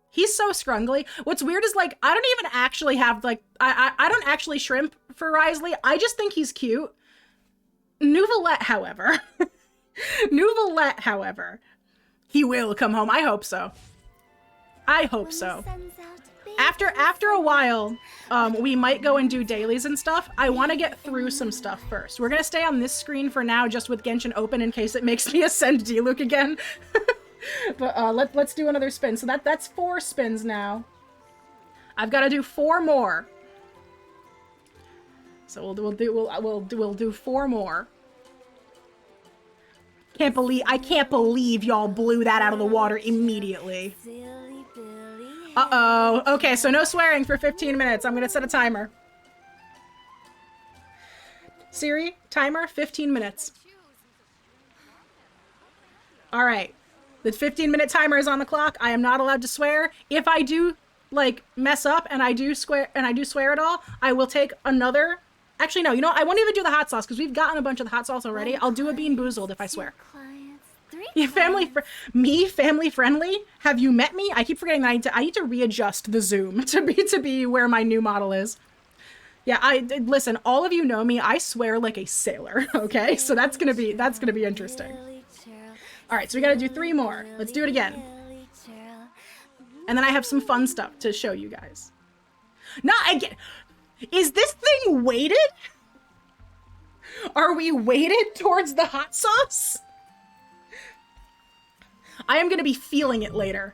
D: He's so scrungly. What's weird is, like, I don't even actually have, like, I don't actually shrimp for Risley. I just think he's cute. Nouvelette, however, he will come home. I hope so. I hope so. After a while, we might go and do dailies and stuff. I want to get through some stuff first. We're gonna stay on this screen for now, just with Genshin open in case it makes me ascend D-Luke again. But let's do another spin. So that's 4 spins now. I've got to do 4 more. So we'll do 4 more. I can't believe y'all blew that out of the water immediately. Uh-oh. Okay, so no swearing for 15 minutes. I'm gonna set a timer. Siri, timer, 15 minutes. All right. The 15-minute timer is on the clock. I am not allowed to swear. If I do, like, mess up and I do swear at all, I will take another. Actually, no, you know, I won't even do the hot sauce because we've gotten a bunch of the hot sauce already. I'll do a Bean Boozled if I swear. You family friendly? Have you met me? I keep forgetting that I need to readjust the zoom to be where my new model is. Yeah, listen, all of you know me. I swear like a sailor, okay? So that's gonna be interesting. All right, so we gotta do 3 more. Let's do it again. And then I have some fun stuff to show you guys. No, is this thing weighted? Are we weighted towards the hot sauce? I am gonna be feeling it later.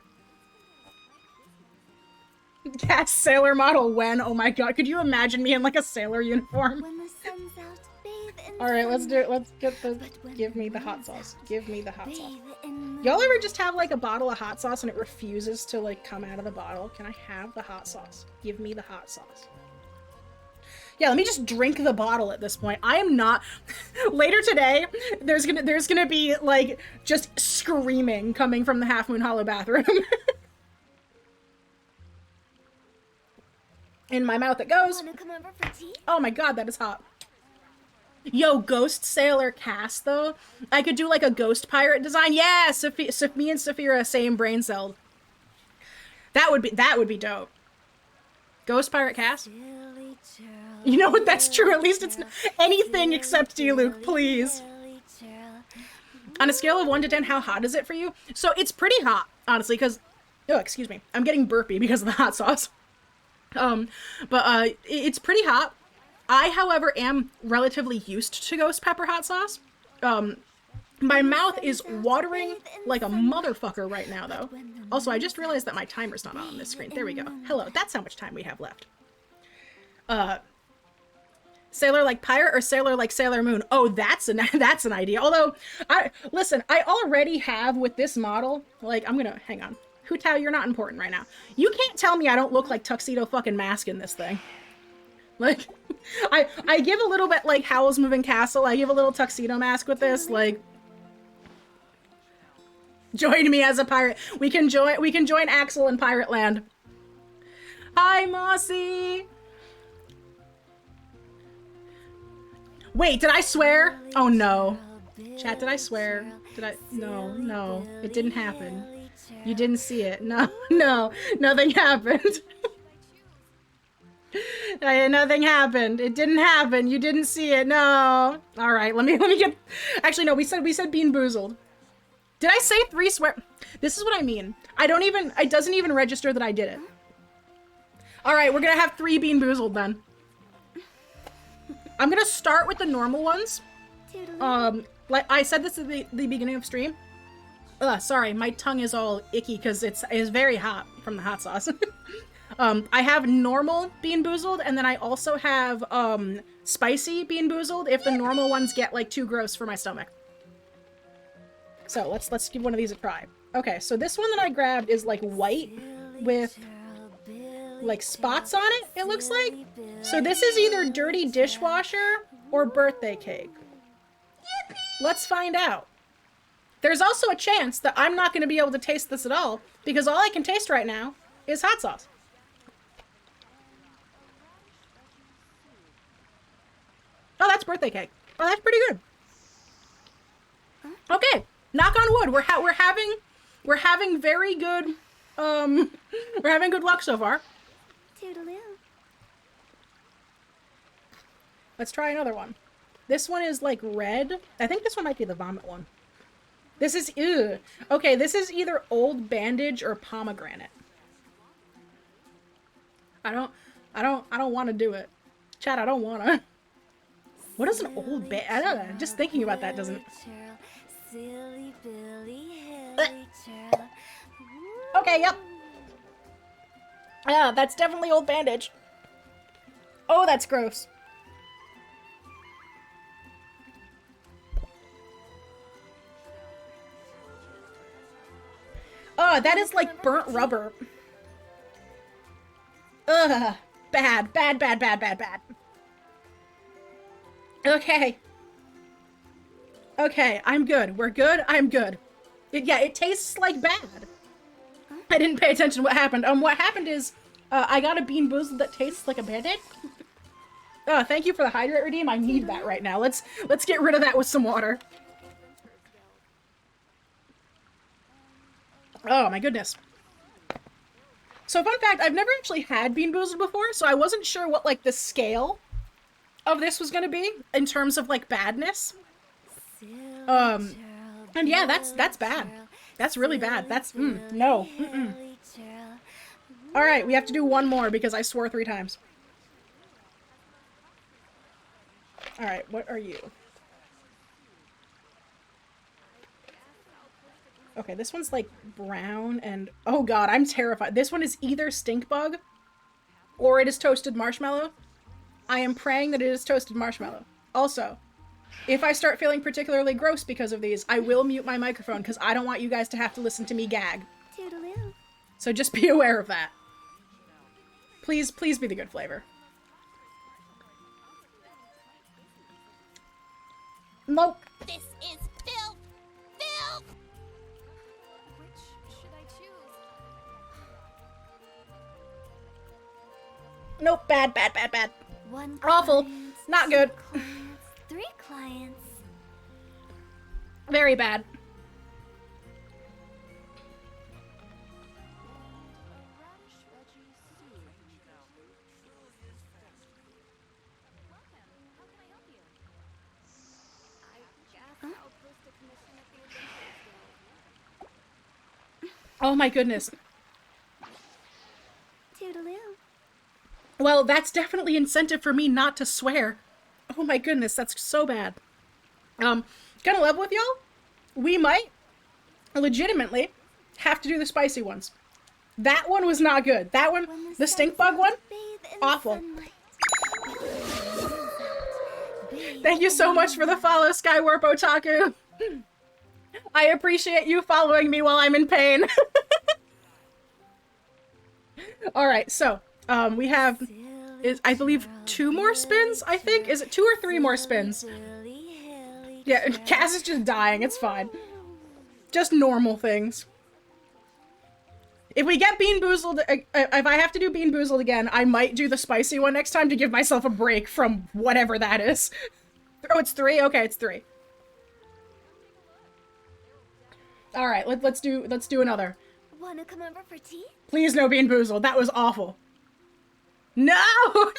D: Cast sailor model when? Oh my god, could you imagine me in like a sailor uniform? Alright, let's do it. Let's get the... Give me the hot sauce. Give me the hot sauce. Y'all ever just have like a bottle of hot sauce and it refuses to like come out of the bottle? Can I have the hot sauce? Give me the hot sauce. Yeah, let me just drink the bottle at this point. I am not... Later today, there's gonna be like just screaming coming from the Half Moon Hollow bathroom. In my mouth it goes. Oh my god, that is hot. Yo, Ghost Sailor cast though. I could do like a ghost pirate design. Yeah, me and Saphira same brain cell. That would be dope. Ghost pirate cast. You know what? That's true. At least it's anything except D-Luke, please. On a scale of 1 to 10, how hot is it for you? So it's pretty hot, honestly, because... Oh, excuse me. I'm getting burpy because of the hot sauce. It's pretty hot. I, however, am relatively used to ghost pepper hot sauce. My mouth is watering like a motherfucker right now, though. Also, I just realized that my timer's not on this screen. There we go. Hello, that's how much time we have left. Sailor like pirate or sailor like Sailor Moon? Oh, that's an idea. Although, I already have with this model, like, hang on. Hu Tao, you're not important right now. You can't tell me I don't look like Tuxedo fucking Mask in this thing. Like, I give a little bit like Howl's Moving Castle. I give a little Tuxedo Mask with this, like... Join me as a pirate. We can join Axel in Pirate Land. Hi, Mossy! Wait, did I swear? Oh no. Chat, did I swear? Did I? No, no, it didn't happen. You didn't see it. No, no, nothing happened. Nothing happened. It didn't happen. You didn't see it. No. All right, let me get. Actually, no. We said Bean Boozled. Did I say 3 swear? This is what I mean. I don't even. It doesn't even register that I did it. All right, we're gonna have 3 Bean Boozled then. I'm gonna start with the normal ones. Like I said this at the beginning of stream. Sorry, my tongue is all icky because it's very hot from the hot sauce. I have normal Bean Boozled, and then I also have spicy Bean Boozled if the normal ones get like too gross for my stomach. So let's give one of these a try. Okay, so this one that I grabbed is like white with like spots on it, it looks like. So this is either dirty dishwasher or birthday cake. Let's find out. There's also a chance that I'm not going to be able to taste this at all because all I can taste right now is hot sauce. Oh, that's birthday cake. Oh, that's pretty good. Okay, knock on wood. We're having very good we're having good luck so far.
B: Toodaloo.
D: Let's try another one. This one is like red. I think this one might be the vomit one. This is ew. Okay, this is either old bandage or pomegranate. I don't want to do it. Chat, I don't want to. What is an old band? I don't know. Just thinking about that doesn't. Okay, yep. Yeah, that's definitely old bandage. Oh, that's gross. Oh, that is like burnt rubber. Ugh. Bad, bad, bad, bad, bad, bad. Okay. Okay, I'm good. We're good. I'm good. Yeah, it tastes like bad. I didn't pay attention to what happened. What happened is, I got a Bean Boozled that tastes like a Band-Aid. Oh, thank you for the hydrate redeem. I need that right now. Let's get rid of that with some water. Oh my goodness. So fun fact, I've never actually had Bean Boozled before, so I wasn't sure what like the scale of this was gonna be in terms of like badness. And yeah, that's bad. That's really bad. That's no. All right, we have to do one more because I swore 3 times. All right, what are you? Okay, this one's like brown and oh god, I'm terrified. This one is either stink bug or it is toasted marshmallow. I am praying that it is toasted marshmallow. Also, if I start feeling particularly gross because of these, I will mute my microphone because I don't want you guys to have to listen to me gag.
B: Toodaloo.
D: So just be aware of that. Please, please be the good flavor. Nope.
B: This is filth. Filth. Which should I choose?
D: Nope, bad, bad, bad, bad.
B: One
D: Awful.
B: client,
D: Not
B: two
D: good.
B: clients, 3 clients.
D: Very bad. Oh my goodness.
B: Toodaloo.
D: Well, that's definitely incentive for me not to swear. Oh my goodness, that's so bad. Gonna level with y'all? We might legitimately have to do the spicy ones. That one was not good. That one, the stink bug one, awful. Thank you so much for the follow, Skywarp Otaku. I appreciate you following me while I'm in pain. Alright, so, we have, I believe, 2 more spins, I think? Is it 2 or 3 more spins? Yeah, Cass is just dying, it's fine. Just normal things. If we get Bean Boozled, if I have to do Bean Boozled again, I might do the spicy one next time to give myself a break from whatever that is. Oh, it's 3? Okay, it's 3. All right, let's do another.
B: Wanna come over for tea?
D: Please no Bean Boozled. That was awful. No,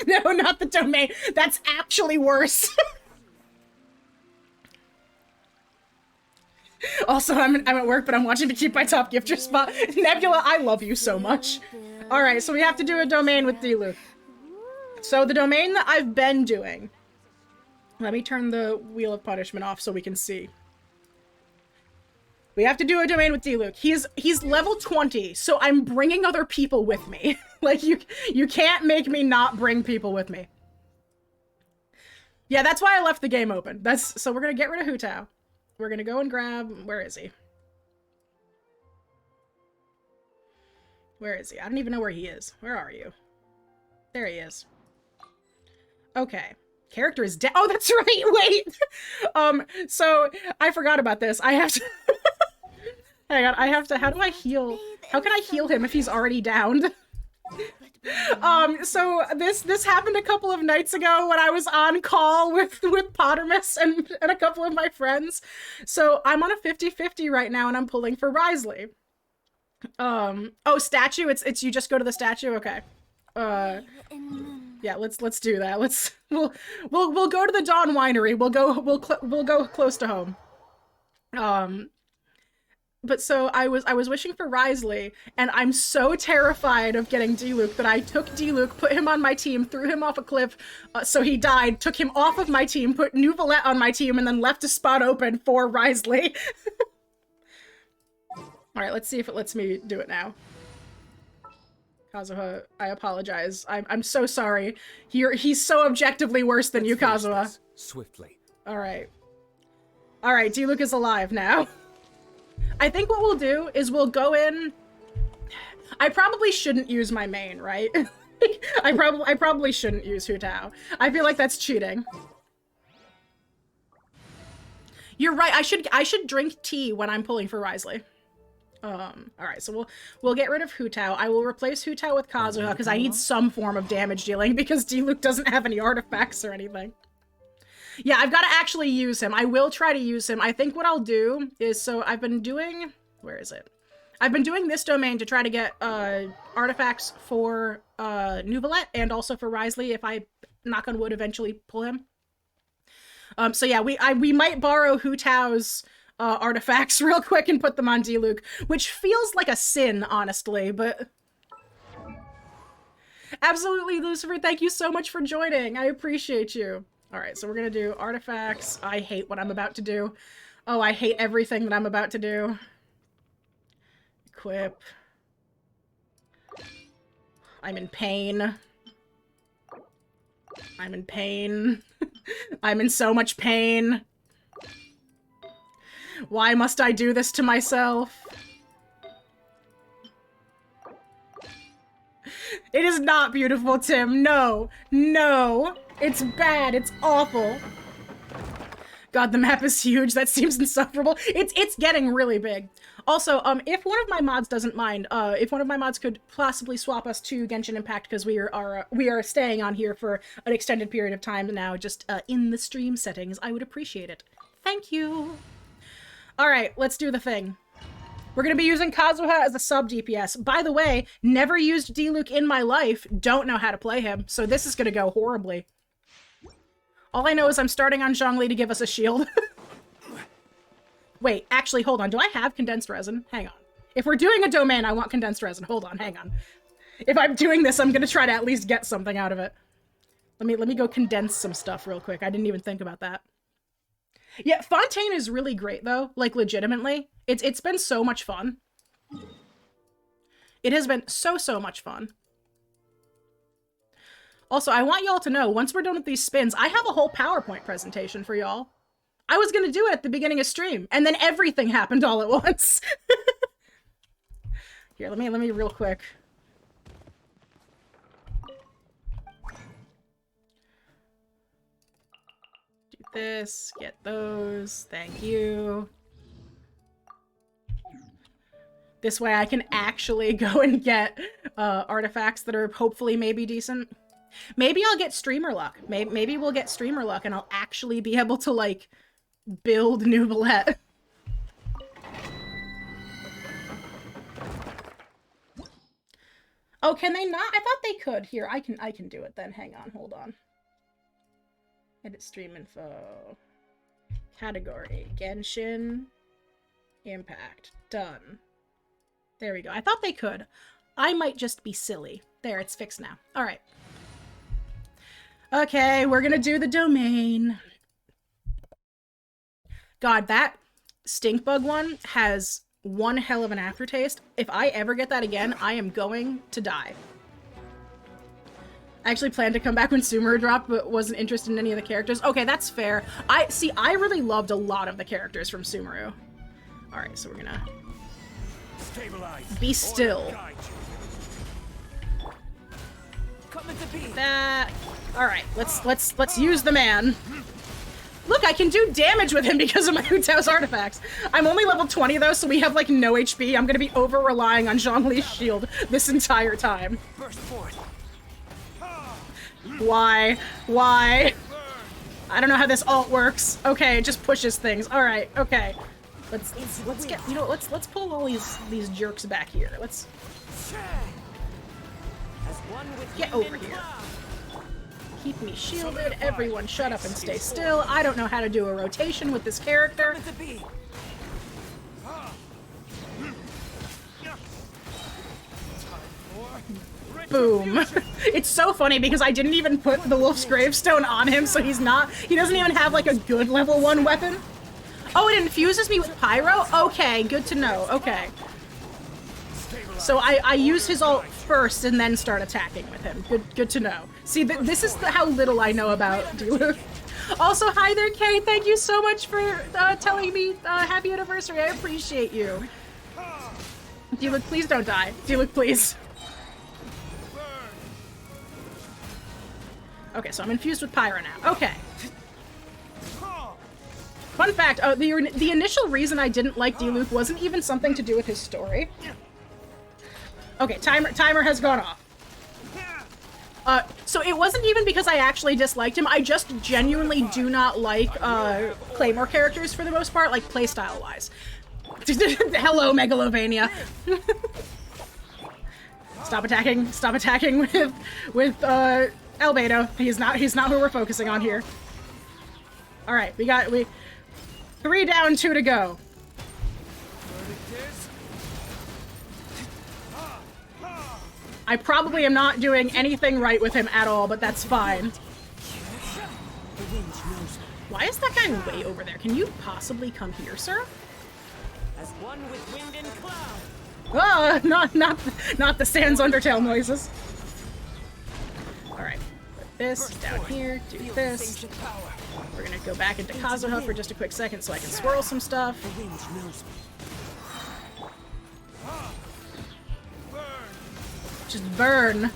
D: no, not the domain. That's actually worse. Also, I'm at work, but I'm watching to keep my top gifter spot. Nebula, I love you so much. All right, so we have to do a domain with D-Luke. So the domain that I've been doing. Let me turn the Wheel of Punishment off so we can see. We have to do a domain with D-Luke. He's level 20, so I'm bringing other people with me. Like, you can't make me not bring people with me. Yeah, that's why I left the game open. So we're gonna get rid of Hu Tao. We're gonna go and grab... Where is he? Where is he? I don't even know where he is. Where are you? There he is. Okay. Character is dead. Oh, that's right! Wait! So, I forgot about this. I have to... Hang on, I have to... How do I heal? How can I heal him if he's already downed? So this happened a couple of nights ago when I was on call with Pottermus and a couple of my friends. So I'm on a 50-50 right now and I'm pulling for Risley. Oh, statue, it's you just go to the statue? Okay. Yeah, let's do that. We'll go to the Dawn Winery. We'll go close to home. But so I was wishing for Risley, and I'm so terrified of getting D-Luke that I took D-Luke, put him on my team, threw him off a cliff, so he died, took him off of my team, put Nouvelette on my team, and then left a spot open for Risley. Alright, let's see if it lets me do it now. Kazuha, I apologize. I'm so sorry. He's so objectively worse than you, Kazuha.
A: Swiftly.
D: Alright. Alright, D-Luke is alive now. I think what we'll do is we'll go in... I probably shouldn't use my main, right? I probably shouldn't use Hu Tao. I feel like that's cheating. You're right, I should drink tea when I'm pulling for Risley. Alright, so we'll get rid of Hu Tao. I will replace Hu Tao with Kazuha because I need some form of damage dealing because D-Luke doesn't have any artifacts or anything. Yeah, I've got to actually use him. I will try to use him. I think what I'll do is, so I've been doing... Where is it? I've been doing this domain to try to get artifacts for Nouvelette and also for Risley if I, knock on wood, eventually pull him. So yeah, we might borrow Hu Tao's artifacts real quick and put them on D-Luke, which feels like a sin, honestly, but... Absolutely, Lucifer, thank you so much for joining. I appreciate you. Alright, so we're gonna do artifacts. I hate what I'm about to do. Oh, I hate everything that I'm about to do. Equip. I'm in pain. I'm in pain. I'm in so much pain. Why must I do this to myself? It is not beautiful, Tim. No. No. It's bad. It's awful. God, the map is huge. That seems insufferable. It's getting really big. Also, if one of my mods doesn't mind, if one of my mods could possibly swap us to Genshin Impact, because we are staying on here for an extended period of time now, just in the stream settings, I would appreciate it. Thank you. All right, let's do the thing. We're going to be using Kazuha as a sub DPS. By the way, never used D-Luke in my life, don't know how to play him, so this is going to go horribly. All I know is I'm starting on Zhongli to give us a shield. Wait, actually, hold on. Do I have condensed resin? Hang on. If we're doing a domain, I want condensed resin. Hold on, hang on. If I'm doing this, I'm going to try to at least get something out of it. Let me go condense some stuff real quick. I didn't even think about that. Yeah, Fontaine is really great, though. Like, legitimately. It's been so much fun. It has been so much fun. Also, I want y'all to know, once we're done with these spins, I have a whole PowerPoint presentation for y'all. I was gonna do it at the beginning of stream, and then everything happened all at once. Here, let me real quick. Do this, get those, thank you. This way I can actually go and get artifacts that are hopefully maybe decent. Maybe I'll get streamer luck. Maybe we'll get streamer luck and I'll actually be able to, like, build Nouvelette. Oh, can they not? I thought they could. Here, I can do it then. Hang on, hold on. Edit stream info. Category. Genshin. Impact. Done. There we go. I thought they could. I might just be silly. There, it's fixed now. Alright. Okay, we're gonna do the domain. God, that stink bug one has one hell of an aftertaste. If I ever get that again, I am going to die. I actually planned to come back when Sumeru dropped, but wasn't interested in any of the characters. Okay, that's fair. I really loved a lot of the characters from Sumeru. Alright, so we're gonna... Be still. That... Alright, let's use the man. Look, I can do damage with him because of my Hu Tao's artifacts. I'm only level 20 though, so we have like no HP. I'm gonna be over-relying on Zhongli's shield this entire time. Why? Why? I don't know how this alt works. Okay, it just pushes things. Alright, okay. Let's get, you know, let's pull all these jerks back here. Let's get over here. Keep me shielded. Everyone shut up and stay still. I don't know how to do a rotation with this character. Boom. It's so funny because I didn't even put the Wolf's Gravestone on him, so he doesn't even have like a good level 1 weapon. Oh, it infuses me with Pyro? Okay, good to know. Okay. So I use his ult first and then start attacking with him. Good to know. See, this is how little I know about Diluc. Also, hi there, Kay. Thank you so much for telling me happy anniversary. I appreciate you. Diluc, please don't die. Diluc, please. Okay, so I'm infused with Pyro now. Okay. Fun fact, the initial reason I didn't like Diluc wasn't even something to do with his story. Okay, timer has gone off. So it wasn't even because I actually disliked him, I just genuinely do not like Claymore characters for the most part, like playstyle-wise. Hello, Megalovania. Stop attacking with Albedo. He's not who we're focusing on here. Alright, we 3 down, 2 to go. I probably am not doing anything right with him at all, but that's fine. Why is that guy way over there? Can you possibly come here, sir?
A: As one with wind and cloud.
D: Not the Sans Undertale noises. Alright, put this down here, do this. We're gonna go back into Kazuha for just a quick second so I can swirl some stuff. Just burn.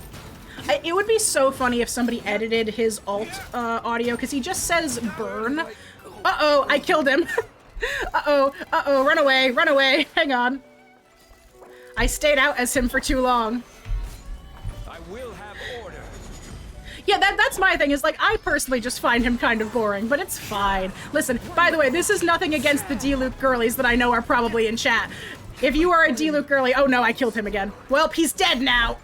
D: It would be so funny if somebody edited his alt audio, because he just says burn. Uh-oh, I killed him. Uh-oh, run away, hang on. I stayed out as him for too long.
A: I will have order.
D: Yeah, that's my thing, is like, I personally just find him kind of boring, but it's fine. Listen, by the way, this is nothing against the Diluc girlies that I know are probably in chat. If you are a Diluc girly, oh no, I killed him again. Well, he's dead now.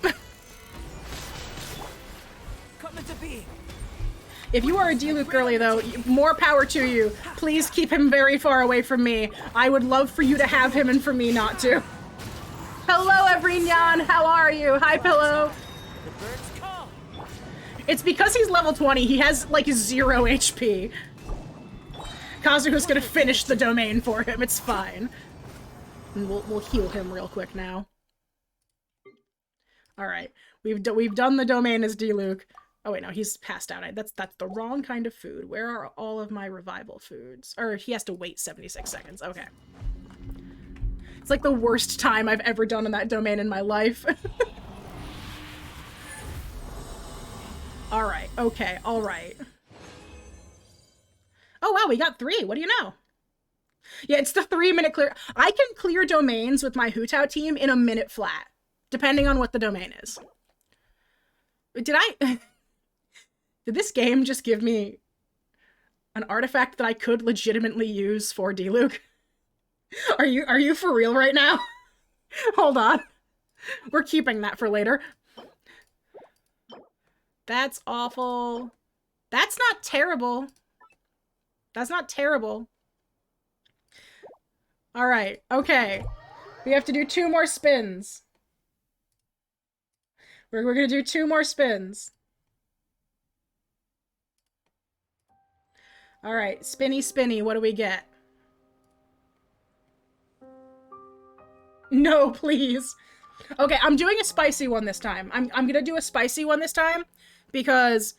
D: If you are a Diluc girly, though, more power to you. Please keep him very far away from me. I would love for you to have him and for me not to. Hello, Evrignan. How are you? Hi, Pillow. It's because he's level 20. He has, like, 0 HP. Kazuha's gonna finish the domain for him. It's fine. And we'll heal him real quick now. Alright. We've done the domain as Diluc. Oh wait, no, he's passed out. That's the wrong kind of food. Where are all of my revival foods? Or he has to wait 76 seconds. Okay. It's like the worst time I've ever done in that domain in my life. Alright, okay, alright. Oh wow, we got 3. What do you know? Yeah, it's the 3-minute clear. I can clear domains with my Hu Tao team in a minute flat, depending on what the domain is. Did this game just give me an artifact that I could legitimately use for Diluc? Are you for real right now? Hold on. We're keeping that for later. That's awful. That's not terrible. That's not terrible. All right. Okay. We have to do 2 more spins. We're going to do 2 more spins. All right. Spinny, spinny. What do we get? No, please. Okay, I'm doing a spicy one this time. I'm gonna do a spicy one this time because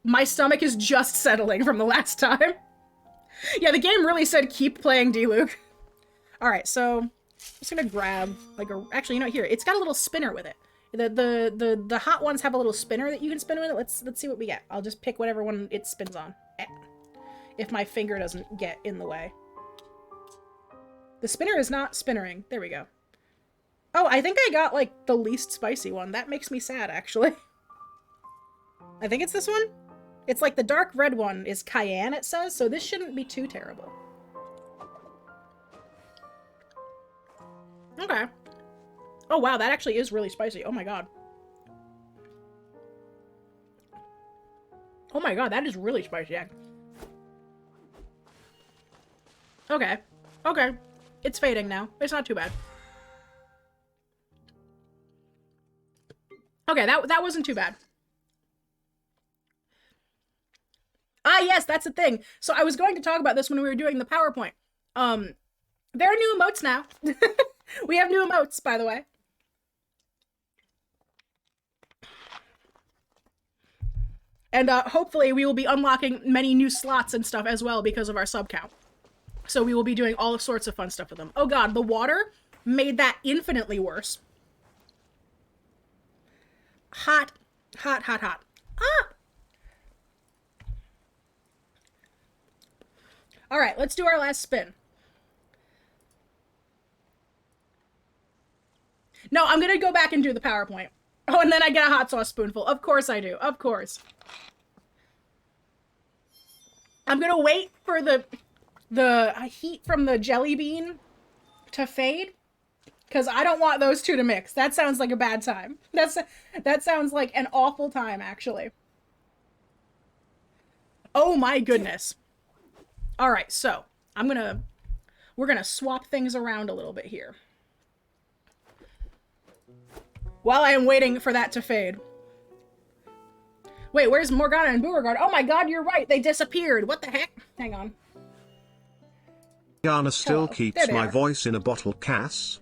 D: my stomach is just settling from the last time. Yeah, the game really said keep playing D-Luke. All right, so I'm just gonna grab like a. Actually, you know, here it's got a little spinner with it. The hot ones have a little spinner that you can spin with it. Let's see what we get. I'll just pick whatever one it spins on. If my finger doesn't get in the way. The spinner is not spinnering. There we go. Oh, I think I got, like, the least spicy one. That makes me sad, actually. I think it's this one? It's like the dark red one is cayenne, it says, so this shouldn't be too terrible. Okay. Oh, wow, that actually is really spicy. Oh, my God. Oh, my God, that is really spicy. Yeah. Okay. Okay. It's fading now. It's not too bad. Okay, that wasn't too bad. Ah, yes, that's the thing. So I was going to talk about this when we were doing the PowerPoint. There are new emotes now. We have new emotes, by the way. And hopefully we will be unlocking many new slots and stuff as well because of our sub count. So we will be doing all sorts of fun stuff with them. Oh god, the water made that infinitely worse. Hot, hot, hot, hot. Ah! All right, let's do our last spin. No, I'm gonna go back and do the PowerPoint. Oh, and then I get a hot sauce spoonful. Of course I do. Of course. I'm gonna wait for the heat from the jelly bean to fade. Because I don't want those two to mix. That sounds like a bad time. That sounds like an awful time, actually. Oh my goodness. All right, so we're gonna swap things around a little bit here. While I am waiting for that to fade. Wait, where's Morgana and Beauregard? Oh my god, you're right. They disappeared. What the heck? Hang on.
G: Morgana still
D: Hello.
G: keeps
D: There
G: my
D: they are.
G: voice in a bottle, Cass.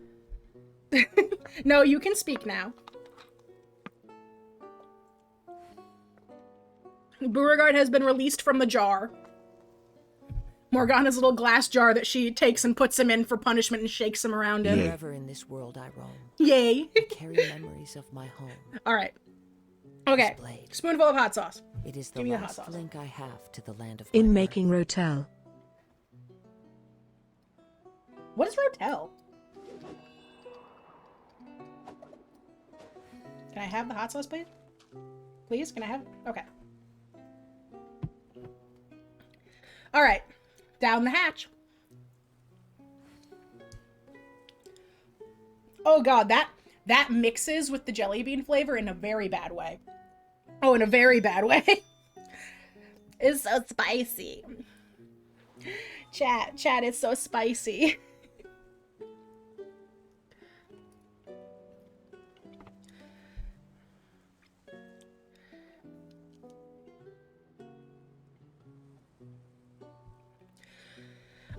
D: No, you can speak now. Beauregard has been released from the jar. Morgana's little glass jar that she takes and puts him in for punishment and shakes him around in.
G: Yeah.
H: Wherever in this world I roam,
D: Yay.
H: I carry memories of my home.
D: All right. Okay.
H: This blade.
D: Spoonful of hot sauce.
H: It is the
D: Give me the hot
H: last
D: sauce.
H: link I have to the land of
C: In
H: my
C: making Rotel.
D: What is Rotel? Can I have the hot sauce, please? Please, can I have it? Okay. All right. Down the hatch. Oh god, that mixes with the jelly bean flavor in a very bad way. Oh, in a very bad way. It's so spicy. Chat, it's so spicy.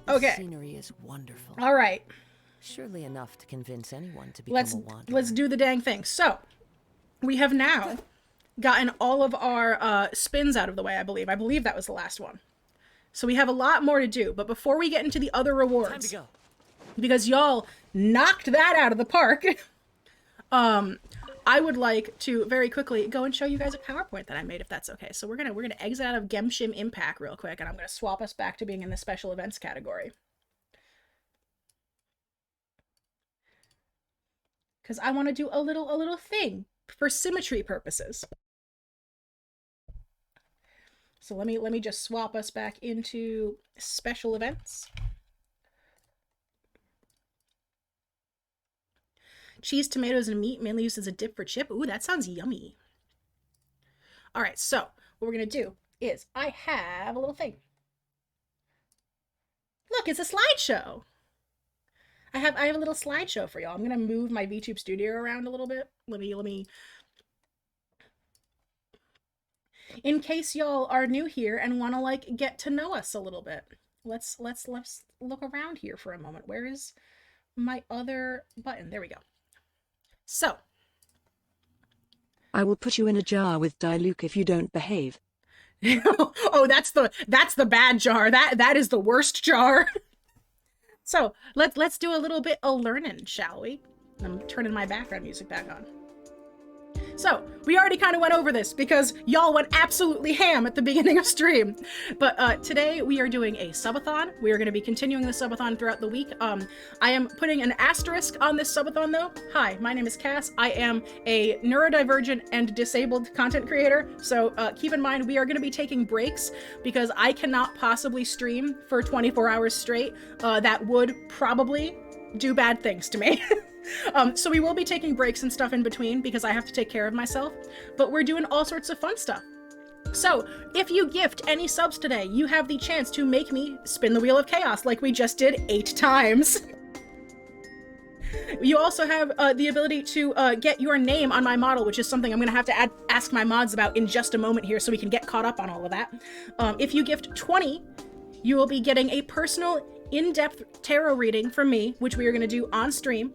D: Okay.
H: The scenery is wonderful.
D: All right.
H: Surely enough to convince anyone to become
D: Let's
H: a wanderer.
D: let's do the dang thing. So, we have now gotten all of our spins out of the way, I believe. I believe that was the last one. So we have a lot more to do, but before we get into the other rewards,
H: Time to go.
D: because y'all knocked that out of the park, I would like to very quickly go and show you guys a PowerPoint that I made, if that's okay. So we're gonna exit out of Genshin Impact real quick, and I'm gonna swap us back to being in the special events category. Because I want to do a little thing for symmetry purposes. So let me just swap us back into special events. Cheese, tomatoes, and meat mainly used as a dip for chip. Ooh, that sounds yummy. All right, so what we're gonna do is I have a little thing. Look, it's a slideshow. I have a little slideshow for y'all. I'm gonna move my VTube Studio around a little bit. Let me. In case y'all are new here and want to like get to know us a little bit, let's look around here for a moment. Where is my other button? There we go. So
C: I will put you in a jar with Diluc if you don't behave.
D: oh, that's the bad jar. That is the worst jar. So let's do a little bit of learning, shall we? I'm turning my background music back on. So, we already kind of went over this because y'all went absolutely ham at the beginning of stream. But today we are doing a subathon. We are going to be continuing the subathon throughout the week. I am putting an asterisk on this subathon though. Hi, my name is Cass. I am a neurodivergent and disabled content creator. So keep in mind we are going to be taking breaks because I cannot possibly stream for 24 hours straight. That would probably do bad things to me. So we will be taking breaks and stuff in between because I have to take care of myself, but we're doing all sorts of fun stuff. So if you gift any subs today, you have the chance to make me spin the wheel of chaos like we just did 8 times. You also have the ability to get your name on my model, which is something I'm going to have to ask my mods about in just a moment here so we can get caught up on all of that. If you gift 20, you will be getting a personal in-depth tarot reading from me, which we are going to do on stream,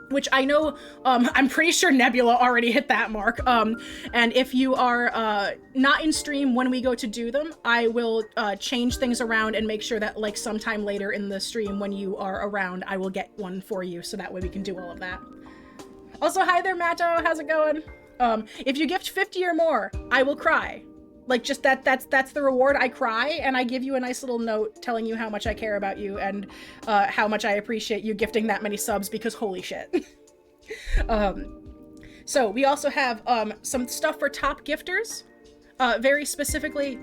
D: which I know, I'm pretty sure Nebula already hit that mark. And if you are not in stream when we go to do them, I will change things around and make sure that like sometime later in the stream when you are around, I will get one for you so that way we can do all of that. Also, hi there, Matto, how's it going? If you gift 50 or more, I will cry. Like, just that's the reward. I cry, and I give you a nice little note telling you how much I care about you and how much I appreciate you gifting that many subs, because holy shit. So we also have some stuff for top gifters. Very specifically,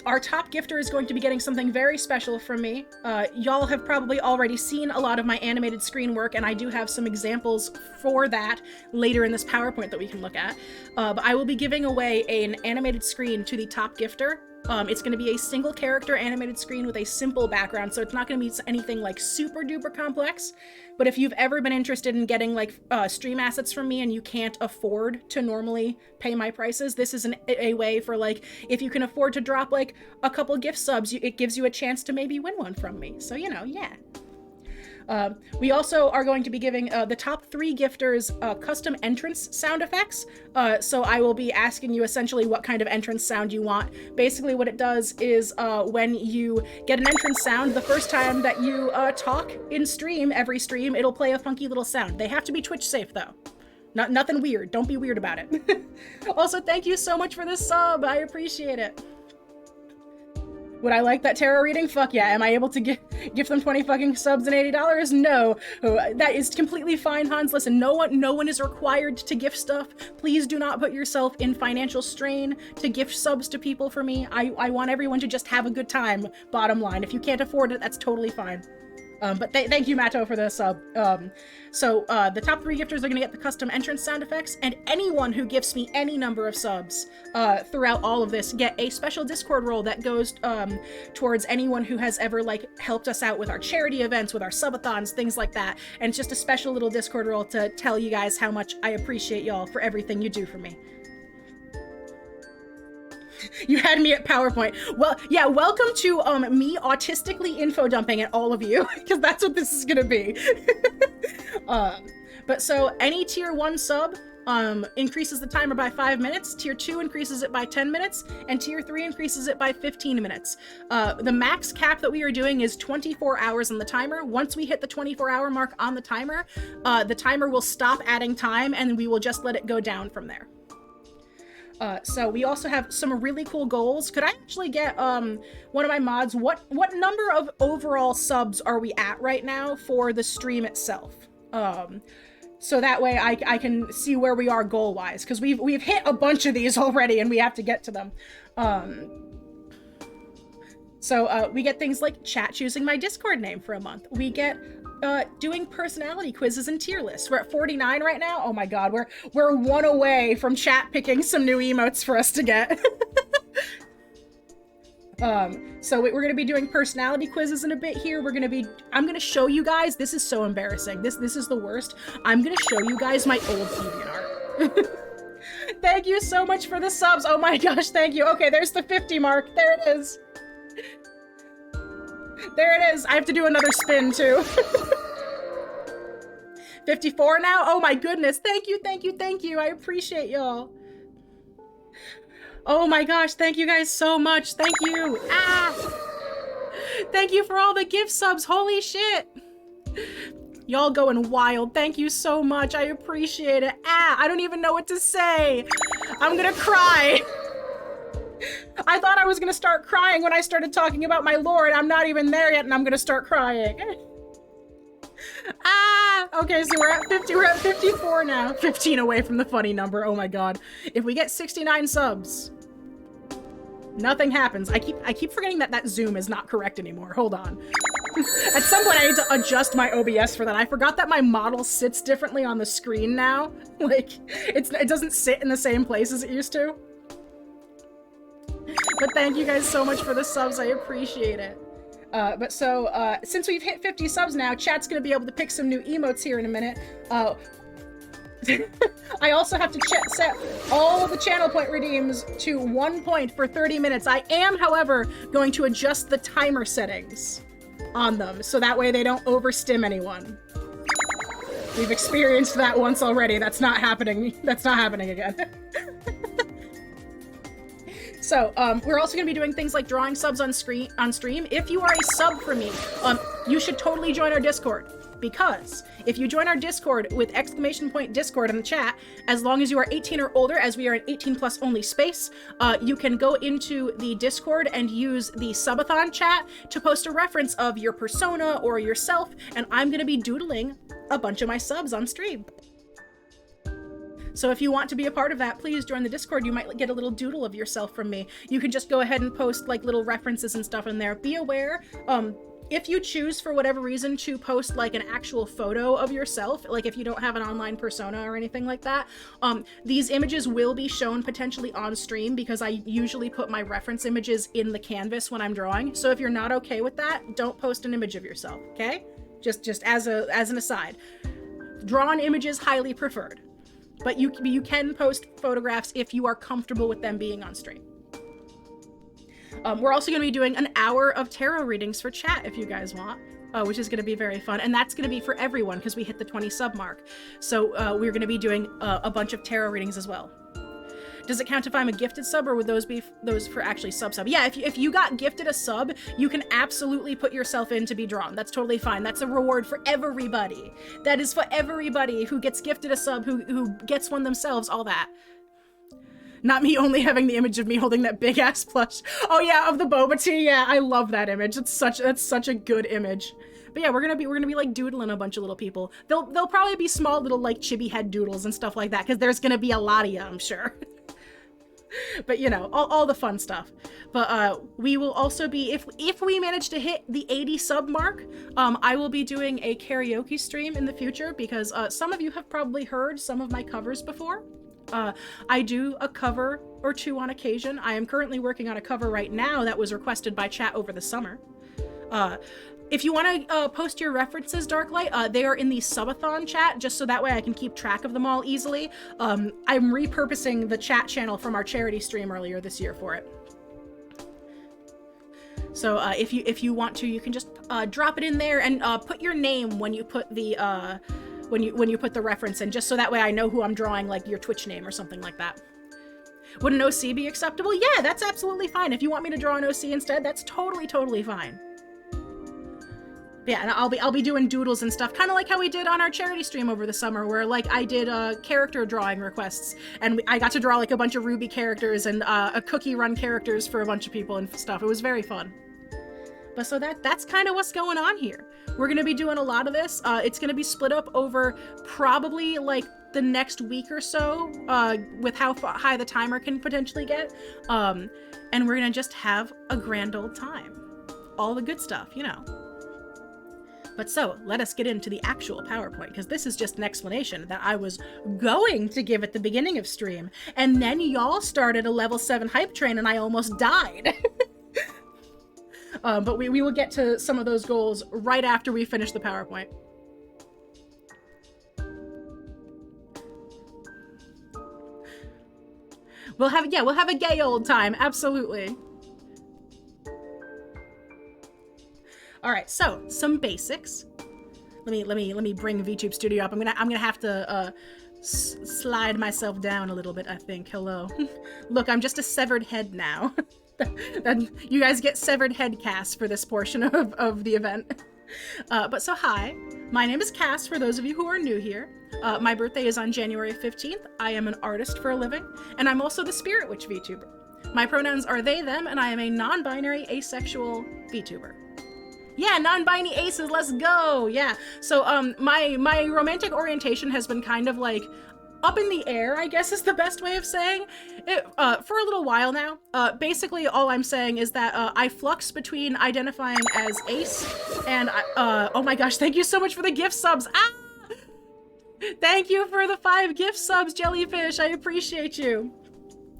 D: our top gifter is going to be getting something very special from me. Y'all have probably already seen a lot of my animated screen work, and I do have some examples for that later in this PowerPoint that we can look at. But I will be giving away an animated screen to the top gifter. It's going to be a single character animated screen with a simple background, so it's not going to be anything like super duper complex. But if you've ever been interested in getting like stream assets from me and you can't afford to normally pay my prices, this is a way for like, if you can afford to drop like a couple gift subs, it gives you a chance to maybe win one from me. So, you know, yeah. We also are going to be giving the top 3 gifters custom entrance sound effects. So I will be asking you essentially what kind of entrance sound you want. Basically what it does is when you get an entrance sound, the first time that you talk in stream, every stream, it'll play a funky little sound. They have to be Twitch safe though. Nothing weird. Don't be weird about it. Also, thank you so much for this sub. I appreciate it. Would I like that tarot reading? Fuck yeah. Am I able to give them 20 fucking subs and $80? No. That is completely fine, Hans. Listen, no one is required to gift stuff. Please do not put yourself in financial strain to gift subs to people for me. I want everyone to just have a good time, bottom line. If you can't afford it, that's totally fine. But thank you, Matto, for the sub. So the top 3 gifters are going to get the custom entrance sound effects, and anyone who gifts me any number of subs throughout all of this get a special Discord role that goes towards anyone who has ever like helped us out with our charity events, with our subathons, things like that. And it's just a special little Discord role to tell you guys how much I appreciate y'all for everything you do for me. You had me at PowerPoint. Well, yeah, welcome to me autistically info dumping at all of you, because that's what this is gonna be. But so any tier 1 sub increases the timer by 5 minutes, tier 2 increases it by 10 minutes, and tier 3 increases it by 15 minutes. The max cap that we are doing is 24 hours on the timer. Once we hit the 24-hour mark on the timer will stop adding time, and we will just let it go down from there. So we also have some really cool goals. Could I actually get one of my mods, what number of overall subs are we at right now for the stream itself? So that way I can see where we are goal-wise, because we've hit a bunch of these already and we have to get to them. So we get things like chat choosing my Discord name for a month. We get doing personality quizzes and tier lists. We're at 49 right now. Oh my god, we're one away from chat picking some new emotes for us to get. So we're gonna be doing personality quizzes in a bit here. I'm gonna show you guys, this is so embarrassing. This is the worst. I'm gonna show you guys my old DeviantArt. Thank you so much for the subs. Oh my gosh, thank you. Okay, there's the 50 mark. There it is. There it is. I have to do another spin too. 54 now? Oh my goodness. Thank you, thank you, thank you. I appreciate y'all. Oh my gosh, thank you guys so much. Thank you. Ah! Thank you for all the gift subs. Holy shit. Y'all going wild. Thank you so much. I appreciate it. Ah, I don't even know what to say. I'm gonna cry. I thought I was gonna start crying when I started talking about my lore, and I'm not even there yet, and I'm gonna start crying. Ah! Okay, so we're at 54 now. 15 away from the funny number. Oh my god. If we get 69 subs, nothing happens. I keep forgetting that zoom is not correct anymore. Hold on. At some point I need to adjust my OBS for that. I forgot that my model sits differently on the screen now. Like, it doesn't sit in the same place as it used to. But thank you guys so much for the subs. I appreciate it. Since we've hit 50 subs now, chat's gonna be able to pick some new emotes here in a minute. I also have to set all of the channel point redeems to 1 point for 30 minutes. I am, however, going to adjust the timer settings on them, so that way they don't overstim anyone. We've experienced that once already. That's not happening. That's not happening again. So, we're also going to be doing things like drawing subs on stream. If you are a sub for me, you should totally join our Discord. Because if you join our Discord with !Discord in the chat, as long as you are 18 or older, as we are an 18 plus only space, you can go into the Discord and use the Subathon chat to post a reference of your persona or yourself, and I'm going to be doodling a bunch of my subs on stream. So if you want to be a part of that, please join the Discord. You might get a little doodle of yourself from me. You can just go ahead and post like little references and stuff in there. Be aware, if you choose for whatever reason to post like an actual photo of yourself, like if you don't have an online persona or anything like that, these images will be shown potentially on stream because I usually put my reference images in the canvas when I'm drawing. So if you're not okay with that, don't post an image of yourself, okay? Just as an aside. Drawn images highly preferred. But you can post photographs if you are comfortable with them being on stream. We're also going to be doing an hour of tarot readings for chat if you guys want, which is going to be very fun. And that's going to be for everyone because we hit the 20 sub mark. So we're going to be doing a bunch of tarot readings as well. Does it count if I'm a gifted sub, or would those be those for actually sub? Yeah, if you got gifted a sub, you can absolutely put yourself in to be drawn. That's totally fine. That's a reward for everybody. That is for everybody who gets gifted a sub, who gets one themselves, all that. Not me only having the image of me holding that big ass plush. Oh yeah, of the boba tea. Yeah, I love that image. That's such a good image. But yeah, we're gonna be like doodling a bunch of little people. They'll probably be small little like chibi head doodles and stuff like that, because there's gonna be a lot of you, I'm sure. But you know, all the fun stuff. But we will also be, if we manage to hit the 80 sub mark, I will be doing a karaoke stream in the future, because some of you have probably heard some of my covers before. I do a cover or two on occasion. I am currently working on a cover right now that was requested by chat over the summer. If you want to post your references, Darklight, they are in the Subathon chat, just so that way I can keep track of them all easily. I'm repurposing the chat channel from our charity stream earlier this year for it. So if you want to, you can just drop it in there and put your name when you put the when you put the reference in, just so that way I know who I'm drawing, like your Twitch name or something like that. Would an OC be acceptable? Yeah, that's absolutely fine. If you want me to draw an OC instead, that's totally fine. Yeah, and I'll be doing doodles and stuff, kind of like how we did on our charity stream over the summer, where like I did character drawing requests, and I got to draw like a bunch of Ruby characters and a cookie run characters for a bunch of people and stuff. It was very fun. But so that's kind of what's going on here. We're gonna be doing a lot of this. It's gonna be split up over probably like the next week or so, with how high the timer can potentially get. And we're gonna just have a grand old time. all the good stuff, you know. But so, let us get into the actual PowerPoint, because this is just an explanation that I was going to give at the beginning of stream, and then y'all started a level 7 hype train and I almost died. But we will get to some of those goals right after we finish the PowerPoint. We'll have a gay old time, absolutely. All right, so some basics. Let me bring VTube Studio up. I'm gonna have to slide myself down a little bit, I think. Hello. Look, I'm just a severed head now. You guys get severed head Cass for this portion of the event. But so hi, my name is Cass for those of you who are new here. My birthday is on January 15th. I am an artist for a living, and I'm also the Spirit Witch VTuber. My pronouns are they, them, and I am a non-binary asexual VTuber. Yeah, non-binary aces, let's go! Yeah, so my romantic orientation has been kind of like up in the air, I guess is the best way of saying it, for a little while now. Basically, all I'm saying is that I flux between identifying as ace and, oh my gosh, thank you so much for the gift subs! Ah! Thank you for the 5 gift subs, Jellyfish, I appreciate you.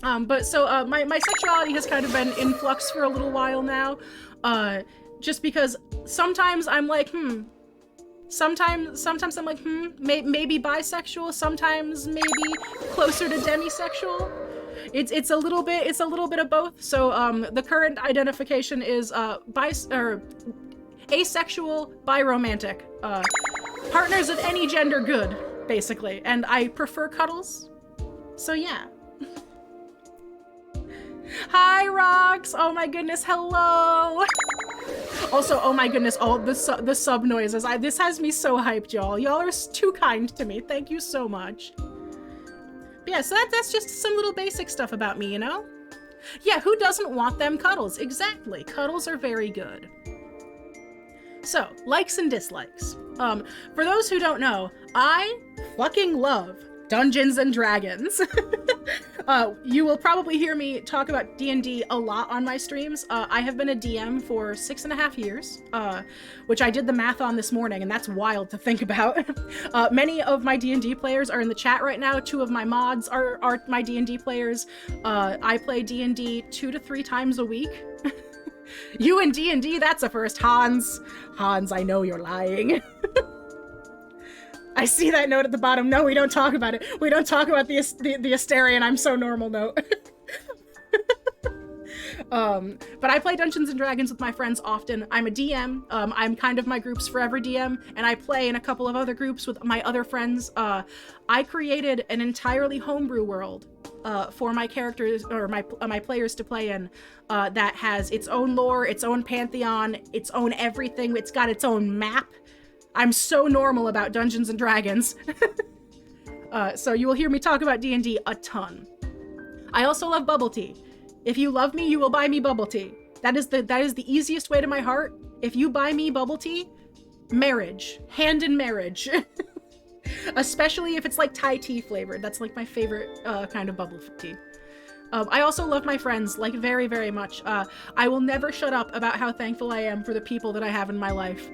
D: But so my sexuality has kind of been in flux for a little while now, just because sometimes I'm like, sometimes I'm like, maybe bisexual, sometimes maybe closer to demisexual. It's a little bit of both. So the current identification is asexual, biromantic, partners of any gender good, basically, and I prefer cuddles. So yeah. Hi, Rox! Oh my goodness, hello! Also, oh my goodness, all the sub noises. This has me so hyped, y'all. Y'all are too kind to me. Thank you so much. But yeah, so that's just some little basic stuff about me, you know? Yeah, who doesn't want them cuddles? Exactly. Cuddles are very good. So, likes and dislikes. For those who don't know, I fucking love Dungeons and Dragons. You will probably hear me talk about D&D a lot on my streams. I have been a DM for 6.5 years, which I did the math on this morning, and that's wild to think about. Many of my D&D players are in the chat right now. 2 of my mods are my D&D players. I play D&D 2 to 3 times a week. You and D&D, that's a first. Hans, I know you're lying. I see that note at the bottom. No, we don't talk about it. We don't talk about the Asterian I'm so normal note. But I play Dungeons and Dragons with my friends often. I'm a DM. I'm kind of my group's forever DM, and I play in a couple of other groups with my other friends. I created an entirely homebrew world for my characters, or my players to play in, that has its own lore, its own pantheon, its own everything. It's got its own map. I'm so normal about Dungeons and Dragons. So you will hear me talk about D&D a ton. I also love bubble tea. If you love me, you will buy me bubble tea. That is the easiest way to my heart. If you buy me bubble tea, marriage. Hand in marriage. Especially if it's like Thai tea flavored. That's like my favorite kind of bubble tea. I also love my friends, like, very, very much. I will never shut up about how thankful I am for the people that I have in my life.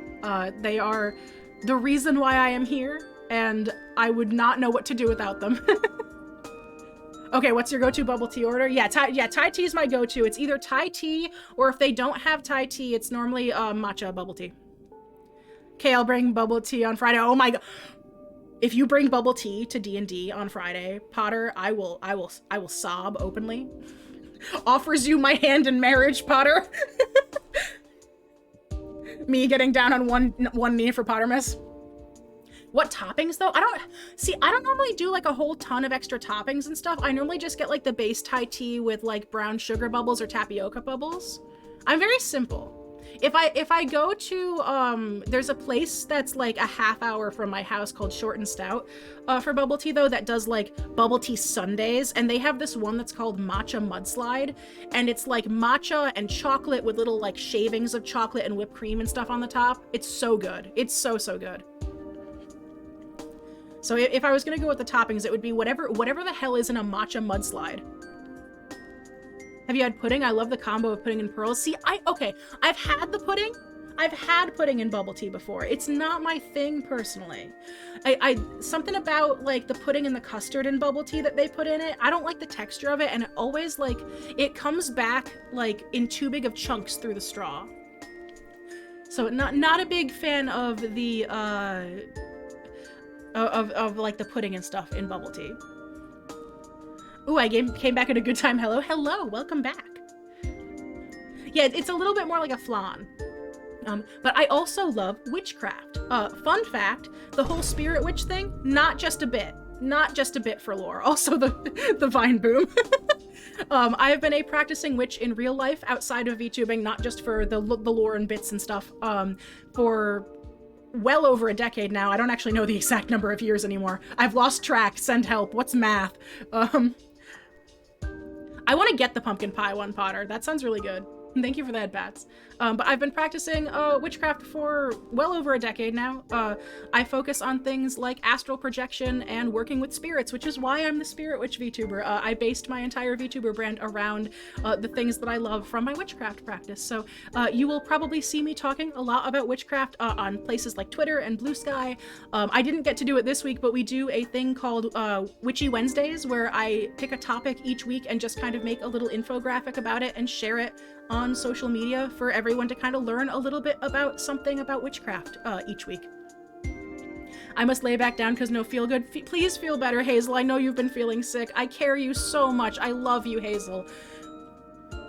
D: They are the reason why I am here, and I would not know what to do without them. Okay, what's your go-to bubble tea order? Yeah, Thai tea is my go-to. It's either Thai tea, or if they don't have Thai tea, it's normally matcha bubble tea. Okay, I'll bring bubble tea on Friday. Oh my god. If you bring bubble tea to D&D on Friday, Potter, I will sob openly. Offers you my hand in marriage, Potter. Me getting down on one knee for Pottermas. What toppings though? I don't normally do like a whole ton of extra toppings and stuff. I normally just get like the base Thai tea with like brown sugar bubbles or tapioca bubbles. I'm very simple. If I go to, there's a place that's like a half hour from my house called Short and Stout for bubble tea though, that does like bubble tea Sundays, and they have this one that's called Matcha Mudslide, and it's like matcha and chocolate with little like shavings of chocolate and whipped cream and stuff on the top. It's so good. It's so good. So if I was gonna go with the toppings, it would be whatever the hell is in a matcha mudslide. Have you had pudding? I love the combo of pudding and pearls. See, I've had the pudding. I've had pudding and bubble tea before. It's not my thing personally. Something about like the pudding and the custard and bubble tea that they put in it, I don't like the texture of it, and it always like, it comes back like in too big of chunks through the straw. So not a big fan of the, of like the pudding and stuff in bubble tea. Ooh, I came back at a good time. Hello, welcome back. Yeah, it's a little bit more like a flan. But I also love witchcraft. Fun fact, the whole spirit witch thing, not just a bit for lore, also the Vine boom. I've been a practicing witch in real life outside of VTubing, not just for the lore and bits and stuff, for well over a decade now. I don't actually know the exact number of years anymore. I've lost track, send help, what's math? I want to get the pumpkin pie one, Potter. That sounds really good. Thank you for that, Bats. But I've been practicing witchcraft for well over a decade now. I focus on things like astral projection and working with spirits, which is why I'm the Spirit Witch VTuber. I based my entire VTuber brand around the things that I love from my witchcraft practice. So you will probably see me talking a lot about witchcraft on places like Twitter and Blue Sky. I didn't get to do it this week, but we do a thing called Witchy Wednesdays, where I pick a topic each week and just kind of make a little infographic about it and share it on social media for everyone to kind of learn a little bit about something about witchcraft each week. I must lay back down because no feel good. Please feel better, Hazel. I know you've been feeling sick. I care you so much. I love you, Hazel.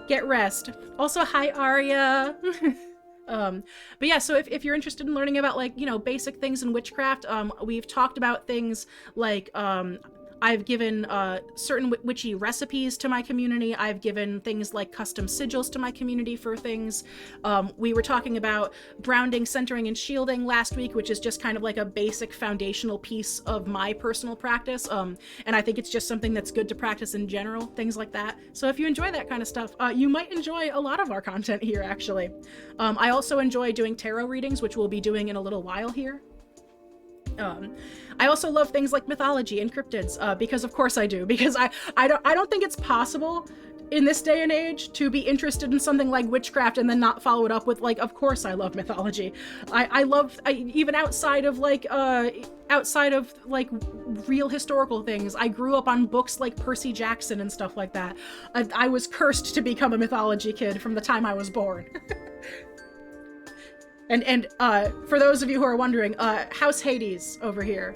D: Get rest. Also, hi, Arya. But yeah, so if you're interested in learning about, like, you know, basic things in witchcraft, we've talked about things like, I've given certain witchy recipes to my community. I've given things like custom sigils to my community for things. We were talking about grounding, centering, and shielding last week, which is just kind of like a basic foundational piece of my personal practice. And I think it's just something that's good to practice in general, things like that. So if you enjoy that kind of stuff, you might enjoy a lot of our content here, actually. I also enjoy doing tarot readings, which we'll be doing in a little while here. I also love things like mythology and cryptids, because of course I do, because I don't think it's possible in this day and age to be interested in something like witchcraft and then not follow it up with, like, of course I love mythology. I love, even outside of like real historical things. I grew up on books like Percy Jackson and stuff like that. I was cursed to become a mythology kid from the time I was born. And for those of you who are wondering, House Hades over here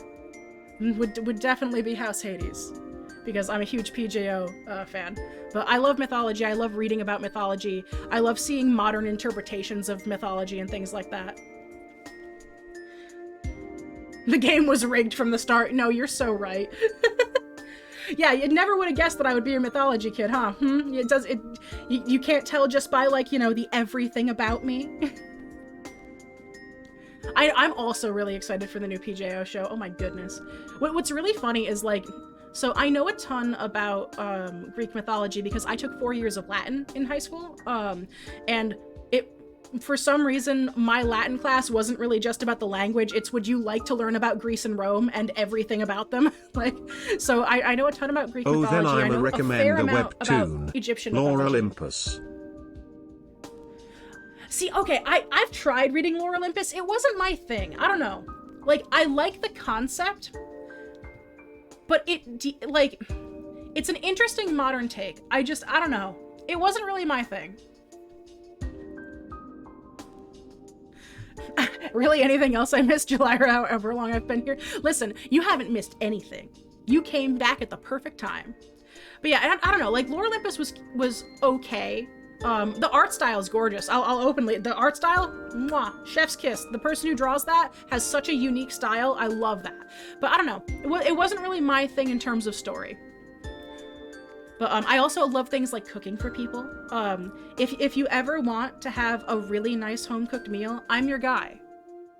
D: would definitely be House Hades, because I'm a huge PJO fan. But I love mythology. I love reading about mythology. I love seeing modern interpretations of mythology and things like that. The game was rigged from the start. No, you're so right. Yeah, you never would have guessed that I would be a mythology kid, huh? You can't tell just by, like, you know, the everything about me. I'm also really excited for the new PJO show. Oh my goodness. What's really funny is, like, so I know a ton about Greek mythology because I took 4 years of Latin in high school. And for some reason, my Latin class wasn't really just about the language. It's, would you like to learn about Greece and Rome and everything about them? Like, so I know a ton about Greek mythology.
G: Then I
D: know
G: recommend
D: a fair
G: a
D: amount
G: webtoon,
D: about Egyptian
G: Lore
D: mythology.
G: Olympus.
D: See, okay, I've tried reading Lore Olympus. It wasn't my thing. I don't know. Like, I like the concept, but it's an interesting modern take. I don't know. It wasn't really my thing. Really, anything else I missed, July, or however long I've been here? Listen, you haven't missed anything. You came back at the perfect time. But yeah, I don't know, like, Lore Olympus was okay. The art style is gorgeous. I'll openly, the art style, mwah, chef's kiss. The person who draws that has such a unique style. I love that. But I don't know, it wasn't really my thing in terms of story. But I also love things like cooking for people. If you ever want to have a really nice home-cooked meal, I'm your guy.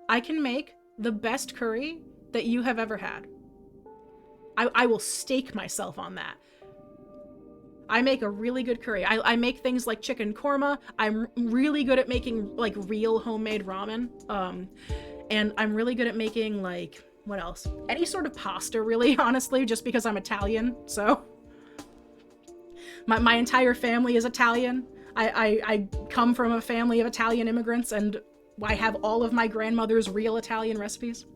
D: I can make the best curry that you have ever had. I will stake myself on that. I make a really good curry. I make things like chicken korma. I'm really good at making, like, real homemade ramen. And I'm really good at making, like, what else? Any sort of pasta, really, honestly, just because I'm Italian, so. My entire family is Italian. I come from a family of Italian immigrants, and I have all of my grandmother's real Italian recipes.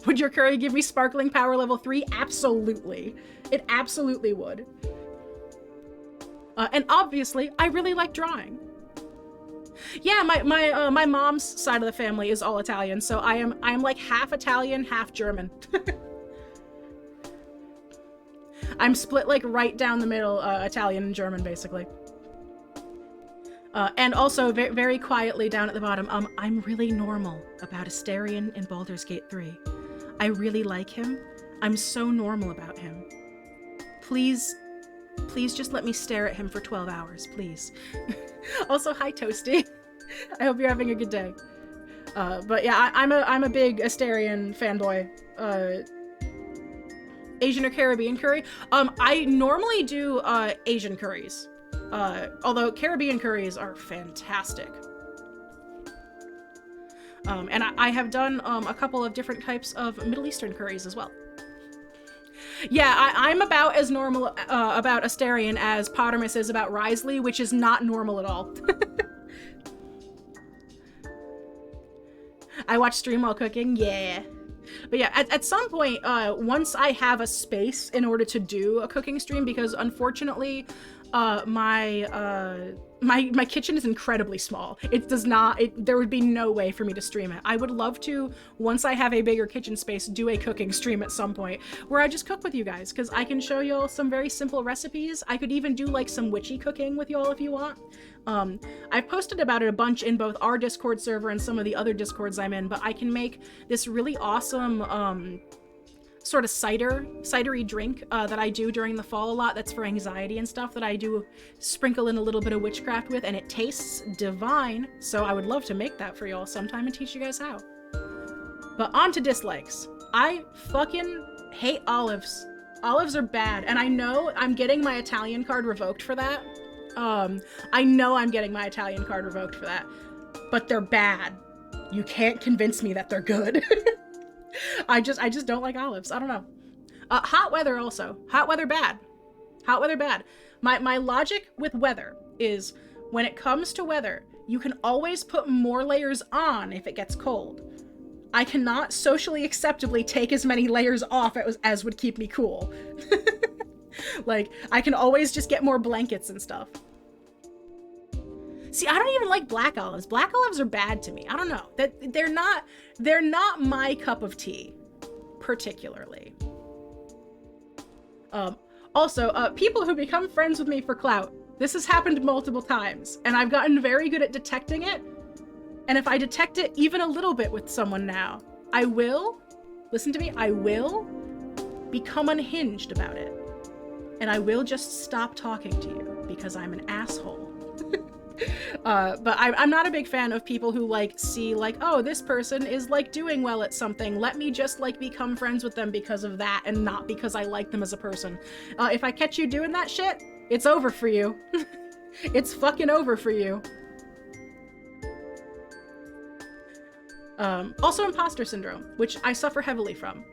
D: Would your curry give me sparkling power level 3? Absolutely. It absolutely would. And obviously, I really like drawing. Yeah, my mom's side of the family is all Italian, so I am like half Italian, half German. I'm split like right down the middle, Italian and German, basically. And also, very quietly down at the bottom, I'm really normal about Asterion in Baldur's Gate 3. I really like him. I'm so normal about him. Please just let me stare at him for 12 hours, please. Also, hi, Toasty. I hope you're having a good day. But yeah, I'm a big Asterion fanboy. Asian or Caribbean curry? I normally do Asian curries. Although Caribbean curries are fantastic. And I have done a couple of different types of Middle Eastern curries as well. Yeah, I'm about as normal about Asterion as Pottermus is about Risley, which is not normal at all. I watch stream while cooking, yeah. But yeah, at some point, once I have a space in order to do a cooking stream, because unfortunately, my kitchen is incredibly small. It does not, there would be no way for me to stream it. I would love to, once I have a bigger kitchen space, do a cooking stream at some point where I just cook with you guys, because I can show you all some very simple recipes. I could even do like some witchy cooking with you all if you want. I've posted about it a bunch in both our Discord server and some of the other Discords I'm in, but I can make this really awesome, sort of cidery drink that I do during the fall a lot, that's for anxiety and stuff, that I do sprinkle in a little bit of witchcraft with, and it tastes divine, so I would love to make that for y'all sometime and teach you guys how. But on to dislikes. I fucking hate olives. Olives are bad, and I know I'm getting my Italian card revoked for that. I know I'm getting my Italian card revoked for that, but they're bad. You can't convince me that they're good. I just don't like olives. I don't know. Hot weather also. Hot weather bad. Hot weather bad. My logic with weather is when it comes to weather, you can always put more layers on if it gets cold. I cannot socially acceptably take as many layers off as would keep me cool. Like, I can always just get more blankets and stuff. See, I don't even like black olives. Black olives are bad to me. I don't know. They're not my cup of tea, particularly. Also, people who become friends with me for clout. This has happened multiple times, and I've gotten very good at detecting it. And if I detect it even a little bit with someone now, I will, listen to me, I will become unhinged about it. And I will just stop talking to you because I'm an asshole. But I'm not a big fan of people who like see like, oh, this person is like doing well at something. Let me just like become friends with them because of that and not because I like them as a person. If I catch you doing that shit, it's over for you. It's fucking over for you. Also imposter syndrome, which I suffer heavily from.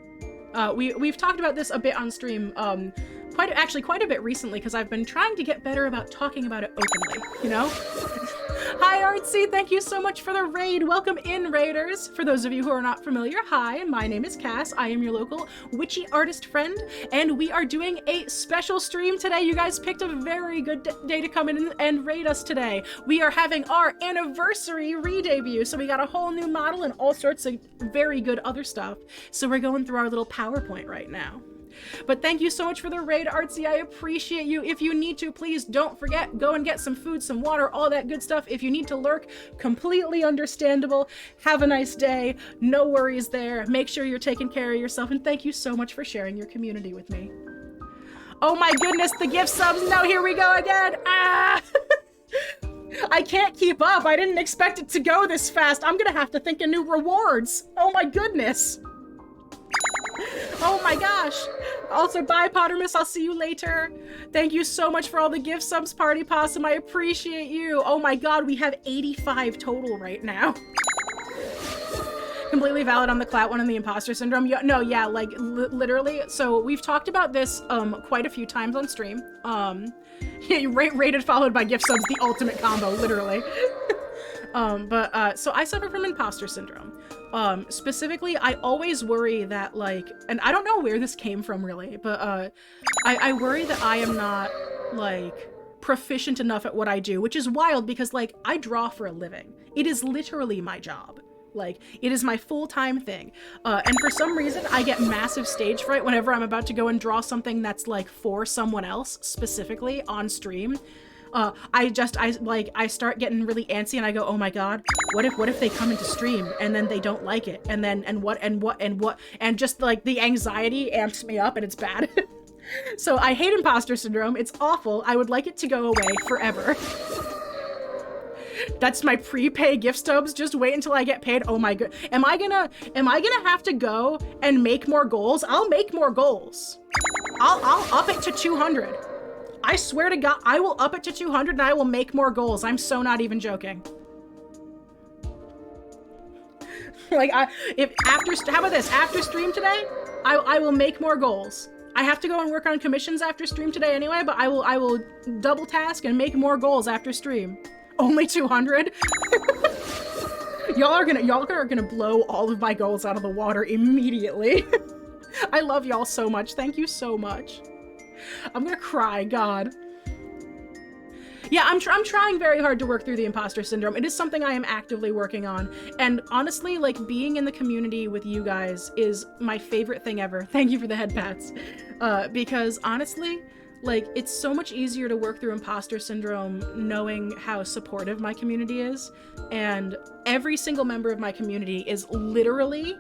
D: We've talked about this a bit on stream, quite a bit recently, because I've been trying to get better about talking about it openly, you know? Hi, Artsy, thank you so much for the raid. Welcome in, raiders. For those of you who are not familiar, hi, my name is Cass. I am your local witchy artist friend, and we are doing a special stream today. You guys picked a very good day to come in and raid us today. We are having our anniversary re-debut, so we got a whole new model and all sorts of very good other stuff. So we're going through our little PowerPoint right now. But thank you so much for the raid, Artsy. I appreciate you. If you need to, please don't forget, go and get some food, some water, all that good stuff. If you need to lurk, completely understandable. Have a nice day. No worries there. Make sure you're taking care of yourself, and thank you so much for sharing your community with me. Oh my goodness, the gift subs. No, here we go again. Ah! I can't keep up. I didn't expect it to go this fast. I'm gonna have to think of new rewards. Oh my goodness. Oh my gosh. Also, bye, Pottermus. I'll see you later. Thank you so much for all the gift subs, Party Possum. I appreciate you. Oh my god, we have 85 total right now. Completely valid on the clout one and the imposter syndrome. No, yeah, like literally. So we've talked about this quite a few times on stream. Rated followed by gift subs, the ultimate combo, literally. So I suffer from imposter syndrome. Specifically, I always worry that, like, and I don't know where this came from really, but I worry that I am not, like, proficient enough at what I do, which is wild because, like, I draw for a living. It is literally my job. Like, it is my full-time thing. And for some reason, I get massive stage fright whenever I'm about to go and draw something that's, like, for someone else, specifically, on stream. I start getting really antsy and I go, oh my god, what if they come into stream and then they don't like it? And just, like, the anxiety amps me up and it's bad. So I hate imposter syndrome. It's awful. I would like it to go away forever. That's my prepay gift stubs. Just wait until I get paid. Oh my god. Am I gonna have to go and make more goals? I'll make more goals. I'll up it to 200. I swear to god, I will up it to 200 and I will make more goals. I'm so not even joking. Like, how about this? After stream today, I will make more goals. I have to go and work on commissions after stream today anyway, but I will double task and make more goals after stream. Only 200? Y'all are gonna blow all of my goals out of the water immediately. I love y'all so much. Thank you so much. I'm gonna cry, God. Yeah, I'm trying very hard to work through the imposter syndrome. It is something I am actively working on. And honestly, like, being in the community with you guys is my favorite thing ever. Thank you for the head pats. Because honestly, like, it's so much easier to work through imposter syndrome knowing how supportive my community is. And every single member of my community is literally,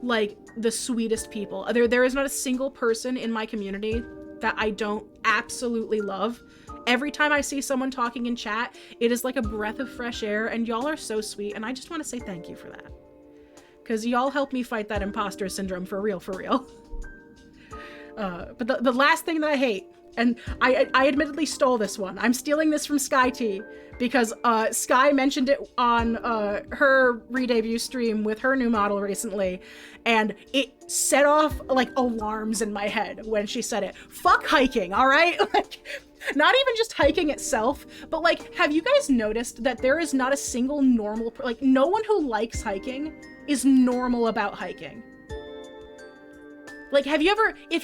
D: like, the sweetest people. There is not a single person in my community that I don't absolutely love. Every time I see someone talking in chat, it is like a breath of fresh air, and y'all are so sweet, and I just want to say thank you for that. Because y'all helped me fight that imposter syndrome for real, for real. But the last thing that I hate, and I admittedly stole this one. I'm stealing this from Sky T, because Sky mentioned it on her Redebut stream with her new model recently, and it set off, like, alarms in my head when she said it. Fuck hiking, all right? Like, not even just hiking itself, but, like, have you guys noticed that there is not a single normal, like, no one who likes hiking is normal about hiking? Like, if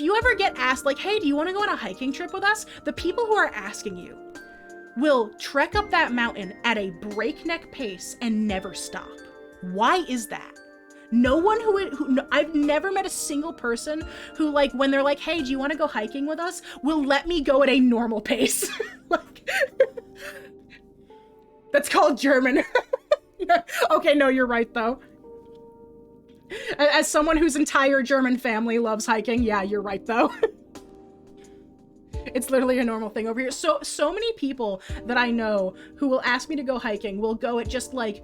D: you ever get asked, like, hey, do you want to go on a hiking trip with us? The people who are asking you will trek up that mountain at a breakneck pace and never stop. Why is that? No one I've never met a single person who, like, when they're like, hey, do you want to go hiking with us, will let me go at a normal pace. Like, that's called German. Okay, no, you're right, though. As someone whose entire German family loves hiking, yeah, you're right, though. It's literally a normal thing over here. So many people that I know who will ask me to go hiking will go at just, like,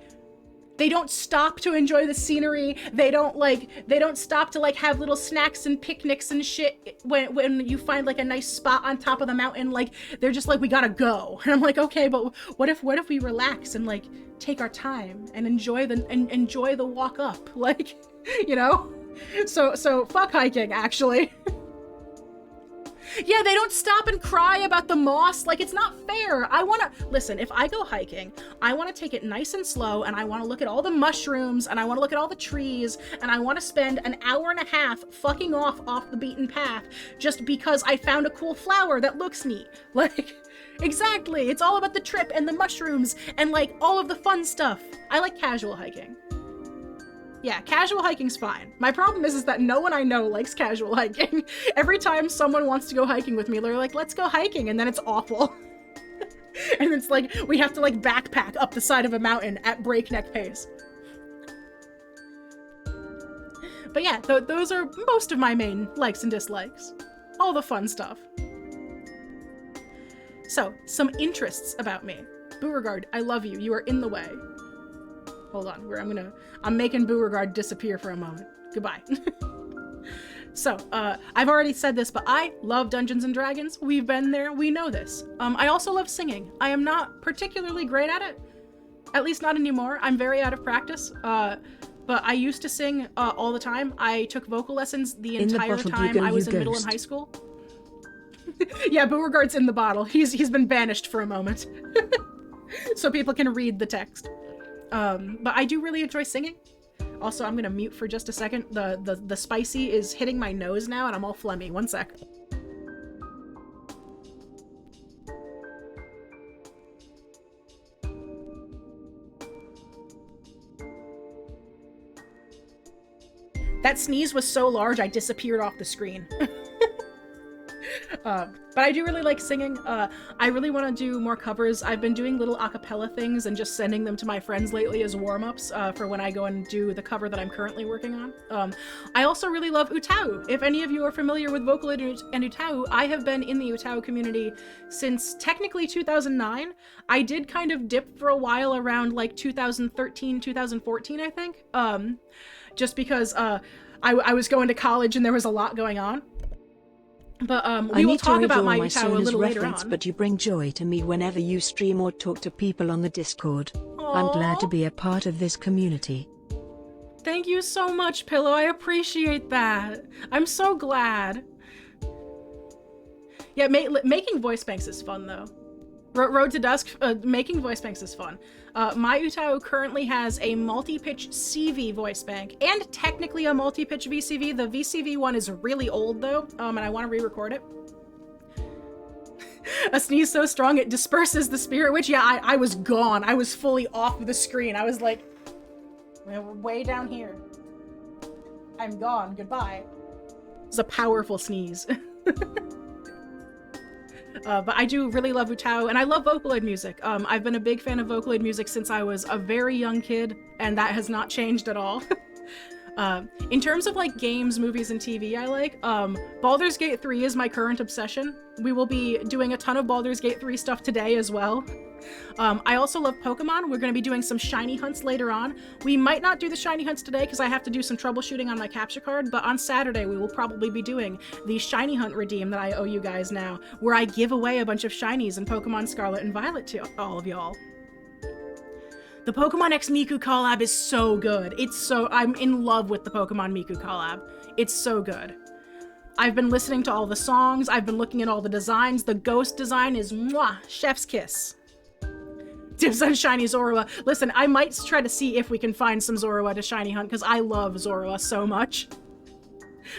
D: they don't stop to enjoy the scenery. They don't stop to, like, have little snacks and picnics and shit when you find, like, a nice spot on top of the mountain. Like, they're just like, we gotta go. And I'm like, okay, but what if we relax and, like, take our time and enjoy the walk up? Like, you know? So fuck hiking, actually. Yeah, they don't stop and cry about the moss. Like, it's not fair. Listen, if I go hiking, I want to take it nice and slow, and I want to look at all the mushrooms, and I want to look at all the trees, and I want to spend an hour and a half fucking off the beaten path just because I found a cool flower that looks neat. Like, exactly. It's all about the trip and the mushrooms and, like, all of the fun stuff. I like casual hiking. Yeah, casual hiking's fine. My problem is that no one I know likes casual hiking. Every time someone wants to go hiking with me, they're like, let's go hiking, and then it's awful. And it's like, we have to, like, backpack up the side of a mountain at breakneck pace. But yeah, those are most of my main likes and dislikes. All the fun stuff. So, some interests about me. Beauregard, I love you. You are in the way. Hold on, I'm making Beauregard disappear for a moment. Goodbye. So, I've already said this, but I love Dungeons and Dragons. We've been there, we know this. I also love singing. I am not particularly great at it. At least not anymore. I'm very out of practice. but I used to sing all the time. I took vocal lessons the
C: In the
D: entire
C: bottle you
D: time
C: go,
D: I was
C: you
D: in middle and
C: ghost.
D: high school. Yeah, Beauregard's in the bottle. He's been banished for a moment. So people can read the text. But I do really enjoy singing. Also, I'm gonna mute for just a second. The spicy is hitting my nose now and I'm all phlegmy. One sec. That sneeze was so large I disappeared off the screen. But I do really like singing. I really want to do more covers. I've been doing little acapella things and just sending them to my friends lately as warm-ups for when I go and do the cover that I'm currently working on. I also really love Utau. If any of you are familiar with Vocaloid and Utau, I have been in the Utau community since technically 2009. I did kind of dip for a while around like 2013, 2014, I think. Just because I was going to college and there was a lot going on. But we will talk about my Utau a little later on.
C: But you bring joy to me whenever you stream or talk to people on the Discord. I'm glad to be a part of this community.
D: Thank you so much, Pillow. I appreciate that. I'm so glad. Yeah, making voice banks is fun, though. Road to Dusk, making voice banks is fun. My Utau currently has a multi-pitch CV voice bank, and technically a multi-pitch VCV. The VCV one is really old, though, and I want to re-record it. A sneeze so strong it disperses the spirit witch. Yeah, I was gone. I was fully off of the screen. I was like, we're way down here. I'm gone. Goodbye. It was a powerful sneeze. But I do really love Utau, and I love Vocaloid music. I've been a big fan of Vocaloid music since I was a very young kid, and that has not changed at all. In terms of like games, movies, and TV I like, Baldur's Gate 3 is my current obsession. We will be doing a ton of Baldur's Gate 3 stuff today as well. I also love Pokemon. We're going to be doing some shiny hunts later on. We might not do the shiny hunts today because I have to do some troubleshooting on my capture card, but on Saturday we will probably be doing the shiny hunt redeem that I owe you guys now, where I give away a bunch of shinies in Pokemon Scarlet and Violet to all of y'all. The Pokemon X Miku collab is so good. I'm in love with the Pokemon Miku collab. It's so good. I've been listening to all the songs. I've been looking at all the designs. The ghost design is mwah, chef's kiss. Dibs on shiny Zorua. Listen, I might try to see if we can find some Zorua to shiny hunt because I love Zorua so much.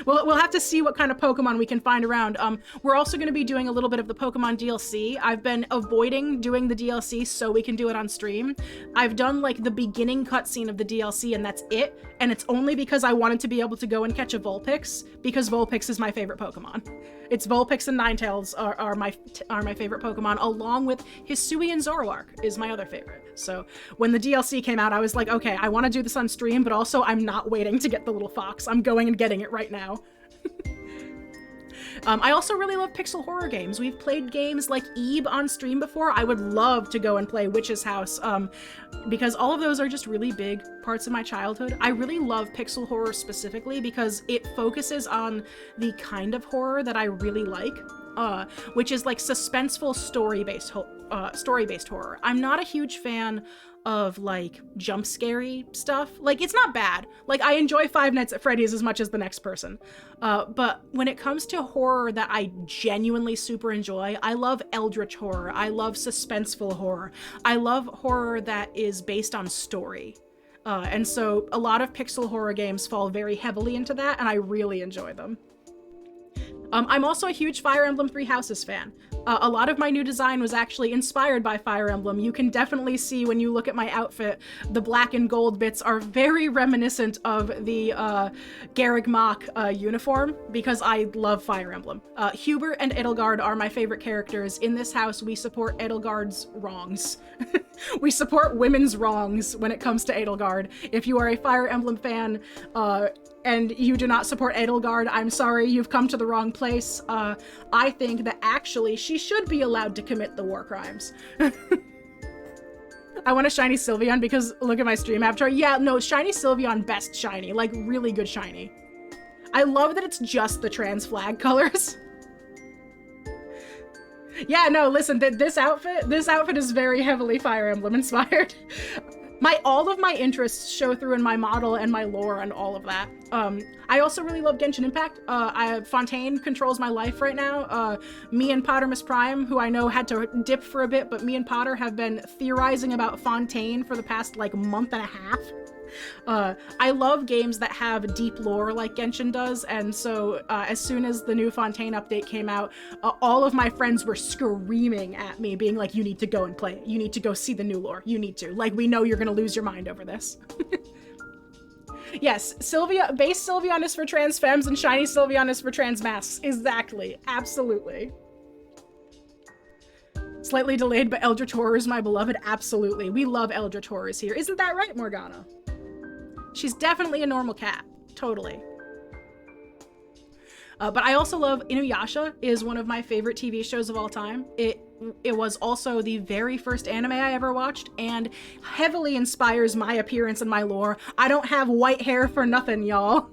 D: We'll have to see what kind of Pokemon we can find around. We're also going to be doing a little bit of the Pokemon DLC. I've been avoiding doing the DLC so we can do it on stream. I've done like the beginning cutscene of the DLC and that's it. And it's only because I wanted to be able to go and catch a Vulpix because Vulpix is my favorite Pokemon. It's Vulpix and Ninetales are my favorite Pokemon, along with Hisui and Zoroark is my other favorite. So when the DLC came out, I was like, okay, I want to do this on stream, but also I'm not waiting to get the little fox. I'm going and getting it right now. I also really love pixel horror games. We've played games like Eve on stream before. I would love to go and play Witch's House because all of those are just really big parts of my childhood. I really love pixel horror specifically because it focuses on the kind of horror that I really like, which is like suspenseful story-based horror. I'm not a huge fan of like jump scary stuff. Like it's not bad. Like I enjoy Five Nights at Freddy's as much as the next person. But when it comes to horror that I genuinely super enjoy, I love eldritch horror. I love suspenseful horror. I love horror that is based on story. And so a lot of pixel horror games fall very heavily into that, and I really enjoy them. I'm also a huge Fire Emblem Three Houses fan. A lot of my new design was actually inspired by Fire Emblem. You can definitely see when you look at my outfit, the black and gold bits are very reminiscent of the Garreg Mach uniform because I love Fire Emblem. Hubert and Edelgard are my favorite characters. In this house, we support Edelgard's wrongs. We support women's wrongs when it comes to Edelgard. If you are a Fire Emblem fan, and you do not support Edelgard, I'm sorry, you've come to the wrong place. I think that actually she should be allowed to commit the war crimes. I want a shiny Sylveon because look at my stream avatar. Yeah, no, shiny Sylveon, best shiny, like really good shiny. I love that it's just the trans flag colors. Yeah, no, listen, this outfit is very heavily Fire Emblem inspired. All of my interests show through in my model and my lore and all of that. I also really love Genshin Impact. Fontaine controls my life right now. Me and Pottermus Prime, who I know had to dip for a bit, but me and Potter have been theorizing about Fontaine for the past like month and a half. I love games that have deep lore like Genshin does, and so as soon as the new Fontaine update came out, all of my friends were screaming at me, being like, you need to go and play it. You need to go see the new lore. You need to. Like, we know you're gonna lose your mind over this. Yes, base Sylveon is for trans femmes and shiny Sylveon is for trans masks. Exactly. Absolutely. Slightly delayed, but Eldritch Horrors, my beloved. Absolutely. We love Eldritch Horrors here. Isn't that right, Morgana? She's definitely a normal cat. Totally. But I also love Inuyasha, is one of my favorite TV shows of all time. It was also the very first anime I ever watched and heavily inspires my appearance and my lore. I don't have white hair for nothing, y'all.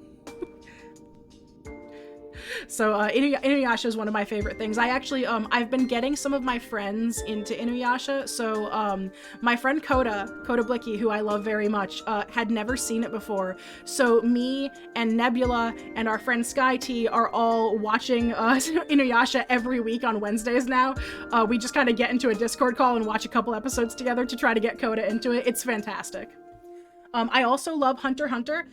D: So Inuyasha is one of my favorite things. I actually, I've been getting some of my friends into Inuyasha. So my friend Coda Blicky, who I love very much, had never seen it before. So me and Nebula and our friend Sky T are all watching Inuyasha every week on Wednesdays now. We just kind of get into a Discord call and watch a couple episodes together to try to get Coda into it. It's fantastic. I also love Hunter x Hunter.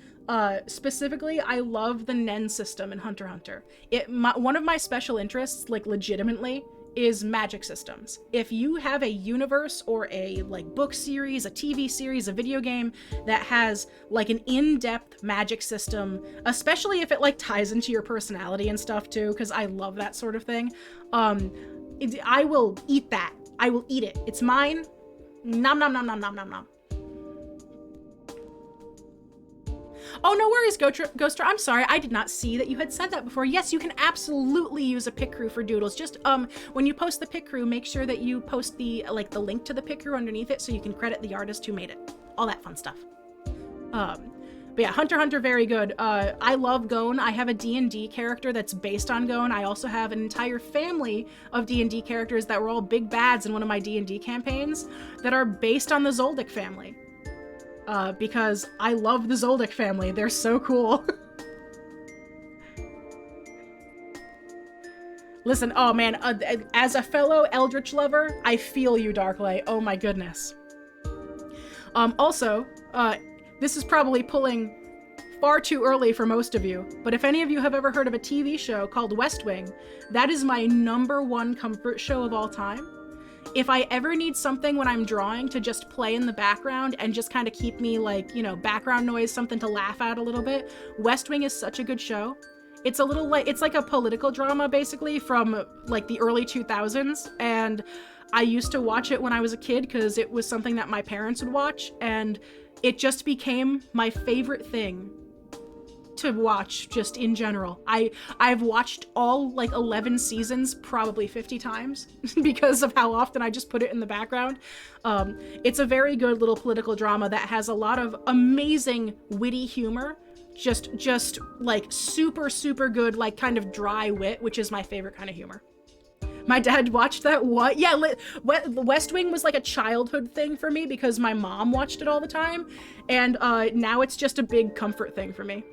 D: Specifically, I love the Nen system in Hunter x Hunter. One of my special interests, like legitimately, is magic systems. If you have a universe or a like book series, a TV series, a video game that has like an in-depth magic system, especially if it like ties into your personality and stuff too, because I love that sort of thing, I will eat that. I will eat it. It's mine. Nom nom nom nom nom nom nom. Oh, no worries, Ghoster. I'm sorry, I did not see that you had said that before. Yes, you can absolutely use a pick crew for doodles. Just when you post the pick crew, make sure that you post the link to the pick crew underneath it so you can credit the artist who made it. All that fun stuff. But yeah, Hunter x Hunter, very good. I love Gon. I have a D&D character that's based on Gon. I also have an entire family of D&D characters that were all big bads in one of my D&D campaigns that are based on the Zoldyck family. Because I love the Zoldyck family. They're so cool. Listen, oh man, as a fellow Eldritch lover, I feel you, Darklay. Oh my goodness. Also, this is probably pulling far too early for most of you, but if any of you have ever heard of a TV show called West Wing, that is my #1 comfort show of all time. If I ever need something when I'm drawing to just play in the background and just kind of keep me like, you know, background noise, something to laugh at a little bit, West Wing is such a good show. It's a little like, it's like a political drama basically from like the early 2000s. And I used to watch it when I was a kid because it was something that my parents would watch. And it just became my favorite thing to watch just in general. I've watched all like 11 seasons probably 50 times because of how often I just put it in the background. It's a very good little political drama that has a lot of amazing witty humor, just like super good like kind of dry wit, which is my favorite kind of humor. My dad watched that. What? Yeah, West Wing was like a childhood thing for me because my mom watched it all the time, and now it's just a big comfort thing for me.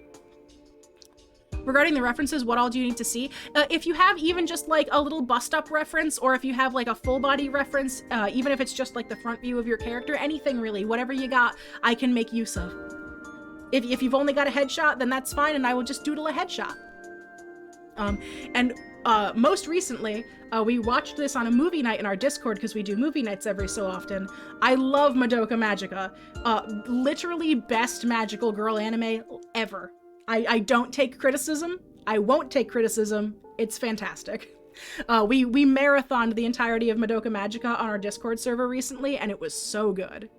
D: Regarding the references, what all do you need to see? If you have even just like a little bust-up reference, or if you have like a full-body reference, even if it's just like the front view of your character, anything really, whatever you got, I can make use of. If you've only got a headshot, then that's fine, and I will just doodle a headshot. Most recently, we watched this on a movie night in our Discord because we do movie nights every so often. I love Madoka Magica. Literally best magical girl anime ever. I don't take criticism. I won't take criticism. It's fantastic. We marathoned the entirety of Madoka Magica on our Discord server recently, and it was so good.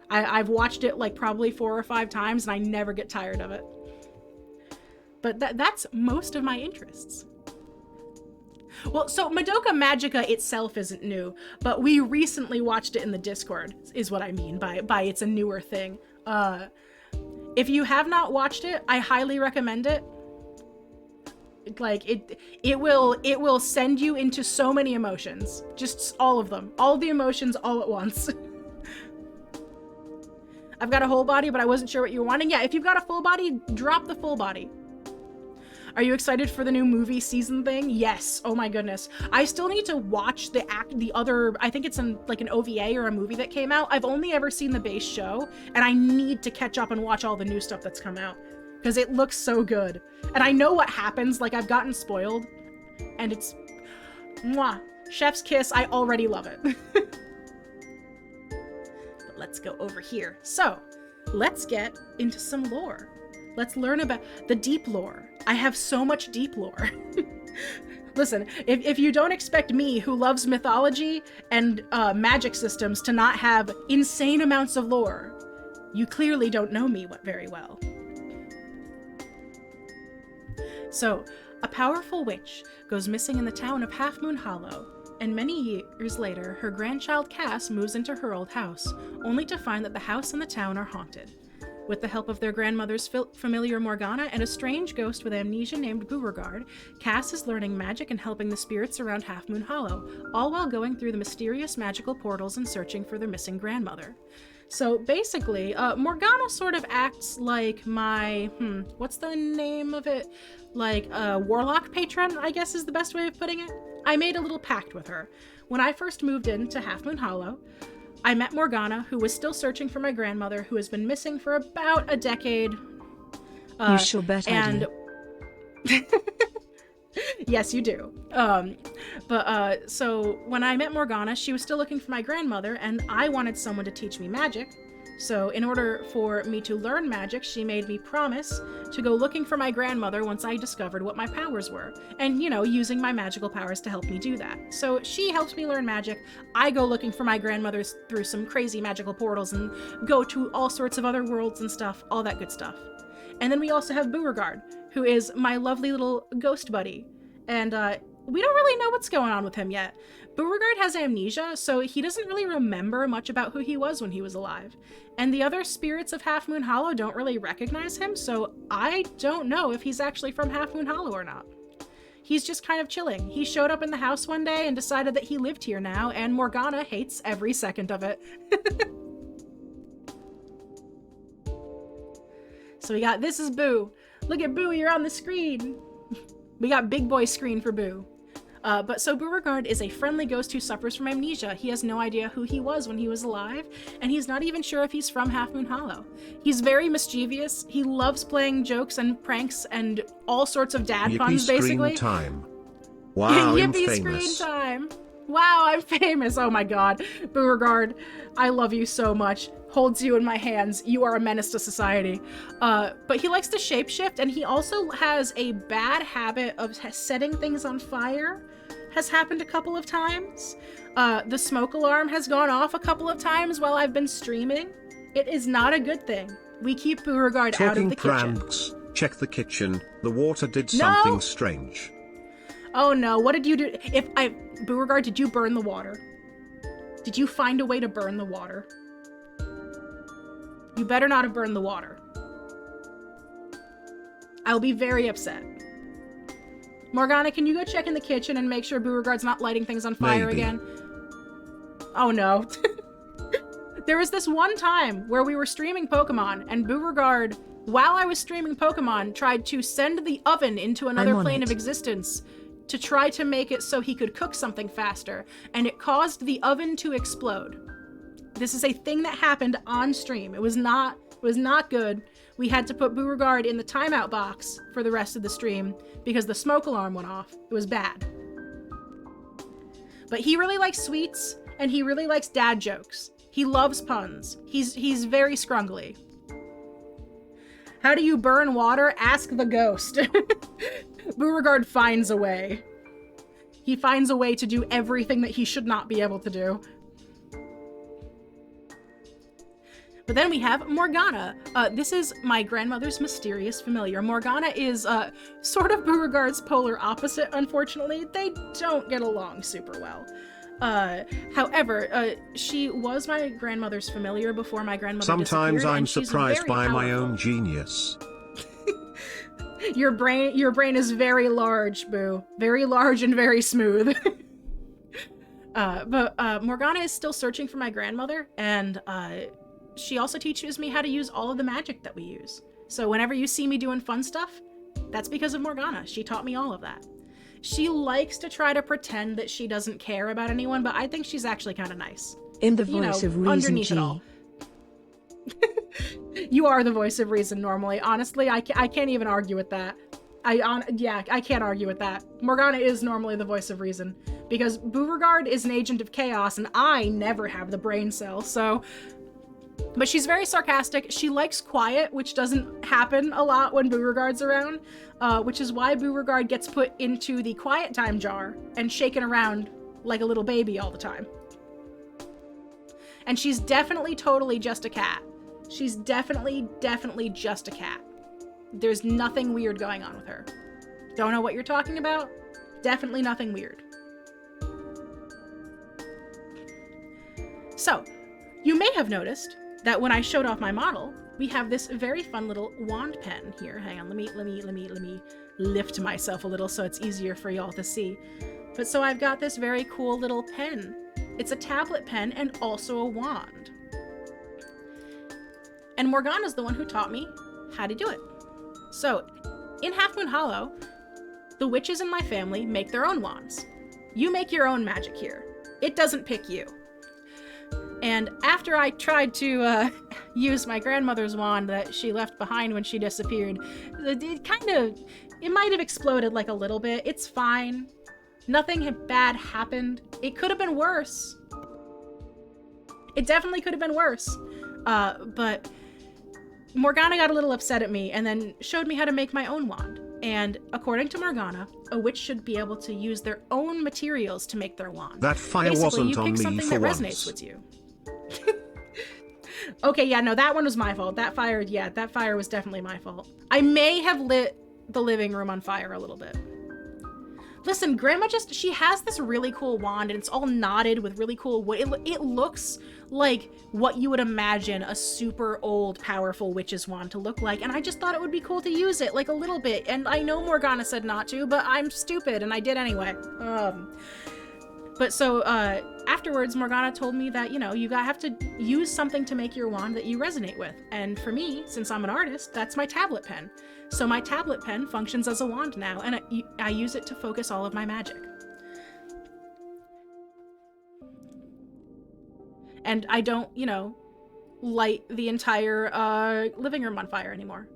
D: I've watched it like probably 4 or 5 times, and I never get tired of it. But that's most of my interests. Well, so Madoka Magica itself isn't new, but we recently watched it in the Discord, is what I mean by it's a newer thing. If you have not watched it, I highly recommend it. Like it will send you into so many emotions, just all of them, all the emotions all at once. I've got a whole body, but I wasn't sure what you were wanting. Yeah, if you've got a full body, drop the full body. Are you excited for the new movie season thing? Yes. Oh my goodness. I still need to watch the other, I think it's like an OVA or a movie that came out. I've only ever seen the base show, and I need to catch up and watch all the new stuff that's come out because it looks so good. And I know what happens. Like, I've gotten spoiled, and it's mwah. Chef's kiss. I already love it. But let's go over here. So let's get into some lore. Let's learn about the deep lore. I have so much deep lore. Listen, if you don't expect me, who loves mythology and magic systems, to not have insane amounts of lore, you clearly don't know me very well. So, a powerful witch goes missing in the town of Half Moon Hollow, and many years later, her grandchild Cass moves into her old house, only to find that the house and the town are haunted. With the help of their grandmother's familiar Morgana and a strange ghost with amnesia named Beauregard, Cass is learning magic and helping the spirits around Half Moon Hollow, all while going through the mysterious magical portals and searching for their missing grandmother. So basically, Morgana sort of acts like my, what's the name of it? Like a warlock patron, I guess is the best way of putting it. I made a little pact with her. When I first moved into Half Moon Hollow, I met Morgana, who was still searching for my grandmother, who has been missing for about a decade.
C: You sure bet I do.
D: Yes, you do. So when I met Morgana, she was still looking for my grandmother, and I wanted someone to teach me magic. So in order for me to learn magic, she made me promise to go looking for my grandmother once I discovered what my powers were. And, you know, using my magical powers to help me do that. So she helps me learn magic. I go looking for my grandmother's through some crazy magical portals and go to all sorts of other worlds and stuff, all that good stuff. And then we also have Beauregard, who is my lovely little ghost buddy. And we don't really know what's going on with him yet. Beauregard has amnesia, so he doesn't really remember much about who he was when he was alive. And the other spirits of Half Moon Hollow don't really recognize him, so I don't know if he's actually from Half Moon Hollow or not. He's just kind of chilling. He showed up in the house one day and decided that he lived here now, and Morgana hates every second of it. So we got, this is Boo. Look at Boo, you're on the screen. We got big boy screen for Boo. But so Beauregard is a friendly ghost who suffers from amnesia. He has no idea who he was when he was alive, and he's not even sure if he's from Half Moon Hollow. He's very mischievous. He loves playing jokes and pranks and all sorts of dad puns, basically.
G: Yippee screen time. Wow, I'm
D: Yippee
G: famous.
D: screen time. Wow, I'm famous. Oh my god. Beauregard, I love you so much. Holds you in my hands. You are a menace to society. But he likes to shapeshift, and he also has a bad habit of setting things on fire. Has happened a couple of times. The smoke alarm has gone off a couple of times while I've been streaming. It is not a good thing. We keep Beauregard out of the kitchen.
G: Pranks, check the kitchen. The water did something strange.
D: Oh no, what did you do? Beauregard, did you burn the water? Did you find a way to burn the water? You better not have burned the water. I'll be very upset. Morgana, can you go check in the kitchen and make sure Beauregard's not lighting things on fire again? Oh no. There was this one time where we were streaming Pokemon, and Beauregard, while I was streaming Pokemon, tried to send the oven into another plane of existence to try to make it so he could cook something faster, and it caused the oven to explode. This is a thing that happened on stream. It was not good. We had to put Beauregard in the timeout box for the rest of the stream because the smoke alarm went off. It was bad. But he really likes sweets, and he really likes dad jokes. He loves puns. He's very scrungly. How do you burn water? Ask the ghost. Beauregard finds a way. He finds a way to do everything that he should not be able to do. But then we have Morgana. This is my grandmother's mysterious familiar. Morgana is sort of Beauregard's polar opposite, unfortunately. They don't get along super well. However, she was my grandmother's familiar before my grandmother
G: Sometimes I'm surprised by my
D: powerful.
G: own genius.
D: Your brain is very large, Boo. Very large and very smooth. But Morgana is still searching for my grandmother, and she also teaches me how to use all of the magic that we use. So whenever you see me doing fun stuff, that's because of Morgana. She taught me all of that. She likes to try to pretend that she doesn't care about anyone, but I think she's actually kind of nice.
C: In the voice of reason,
D: underneath
C: G.
D: it all. You are the voice of reason normally. Honestly, I can't even argue with that. I can't argue with that. Morgana is normally the voice of reason because Beauregard is an agent of chaos and I never have the brain cell, so... But she's very sarcastic. She likes quiet, which doesn't happen a lot when Beauregard's around, which is why Beauregard gets put into the quiet time jar and shaken around like a little baby all the time. And she's definitely totally just a cat. She's definitely just a cat. There's nothing weird going on with her. Don't know what you're talking about? Definitely nothing weird. So, you may have noticed that when I showed off my model, we have this very fun little wand pen here. Hang on, let me lift myself a little so it's easier for y'all to see. But so I've got this very cool little pen. It's a tablet pen and also a wand. And Morgana's the one who taught me how to do it. So, in Half Moon Hollow, the witches in my family make their own wands. You make your own magic here. It doesn't pick you. And after I tried to use my grandmother's wand that she left behind when she disappeared, it might have exploded like a little bit. It's fine. Nothing bad happened. It could have been worse. It definitely could have been worse. But Morgana got a little upset at me and then showed me how to make my own wand. And according to Morgana, a witch should be able to use their own materials to make their wand.
G: That fire
D: Basically,
G: wasn't
D: you
G: on
D: pick
G: me
D: something
G: for
D: that
G: once.
D: resonates with you. Okay, yeah, no, that one was my fault. That fire was definitely my fault. I may have lit the living room on fire a little bit. Listen, Grandma she has this really cool wand and it's all knotted with really cool wood. It looks like what you would imagine a super old, powerful witch's wand to look like. And I just thought it would be cool to use it, like a little bit. And I know Morgana said not to, but I'm stupid and I did anyway. But so afterwards, Morgana told me that, you know, you have to use something to make your wand that you resonate with. And for me, since I'm an artist, that's my tablet pen. So my tablet pen functions as a wand now, and I use it to focus all of my magic. And I don't, you know, light the entire living room on fire anymore.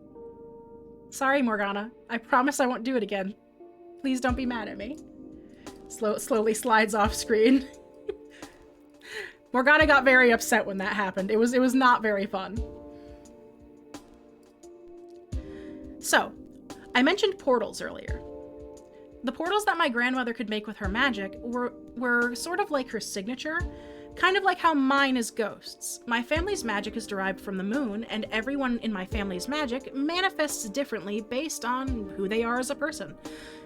D: Sorry, Morgana. I promise I won't do it again. Please don't be mad at me. Slowly slides off screen. Morgana got very upset when that happened. It was not very fun. So, I mentioned portals earlier. The portals that my grandmother could make with her magic were sort of like her signature, kind of like how mine is ghosts. My family's magic is derived from the moon, and everyone in my family's magic manifests differently based on who they are as a person.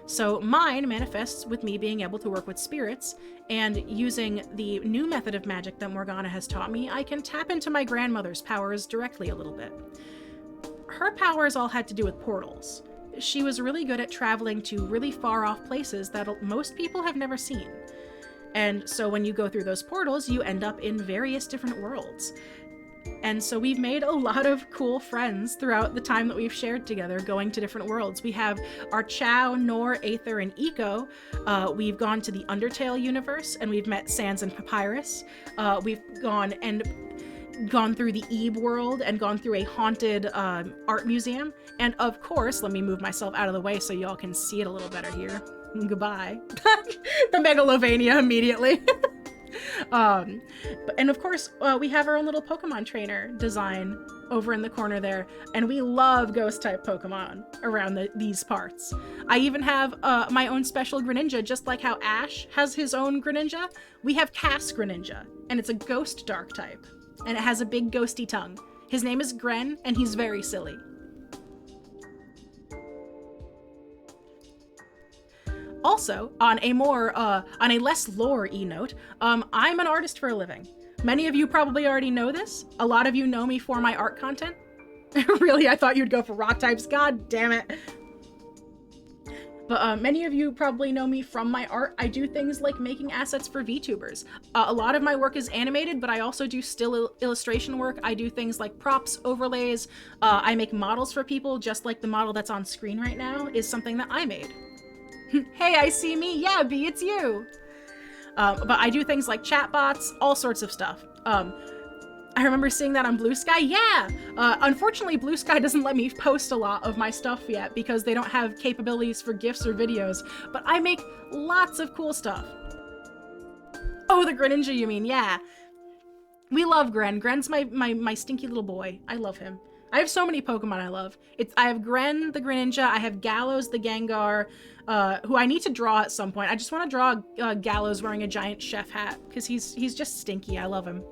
D: So mine manifests with me being able to work with spirits, and using the new method of magic that Morgana has taught me, I can tap into my grandmother's powers directly a little bit. Her powers all had to do with portals. She was really good at traveling to really far off places that most people have never seen. And so when you go through those portals, you end up in various different worlds. And so we've made a lot of cool friends throughout the time that we've shared together going to different worlds. We have our Chow, Nor, Aether, and Eco. We've gone to the Undertale universe and we've met Sans and Papyrus. We've gone through the Ebe world and gone through a haunted art museum. And of course, let me move myself out of the way so y'all can see it a little better here. Goodbye. The Megalovania immediately. And of course, we have our own little Pokemon trainer design over in the corner there, and we love ghost-type Pokemon around these parts. I even have my own special Greninja, just like how Ash has his own Greninja. We have Cass Greninja, and it's a ghost dark type, and it has a big ghosty tongue. His name is Gren, and he's very silly. Also, on a less lore-y note, I'm an artist for a living. Many of you probably already know this. A lot of you know me for my art content. Really, I thought you'd go for rock types. God damn it. But many of you probably know me from my art. I do things like making assets for VTubers. A lot of my work is animated, but I also do still illustration work. I do things like props, overlays. I make models for people, just like the model that's on screen right now is something that I made. Hey, I see me. Yeah, B, it's you. But I do things like chatbots, all sorts of stuff. I remember seeing that on Blue Sky. Yeah! Unfortunately, Blue Sky doesn't let me post a lot of my stuff yet because they don't have capabilities for GIFs or videos, but I make lots of cool stuff. Oh, the Greninja, you mean? Yeah. We love Gren. Gren's my stinky little boy. I love him. I have so many Pokemon I love. I have Gren, the Greninja. I have Gallows, the Gengar, who I need to draw at some point. I just want to draw Gallows wearing a giant chef hat because he's just stinky. I love him.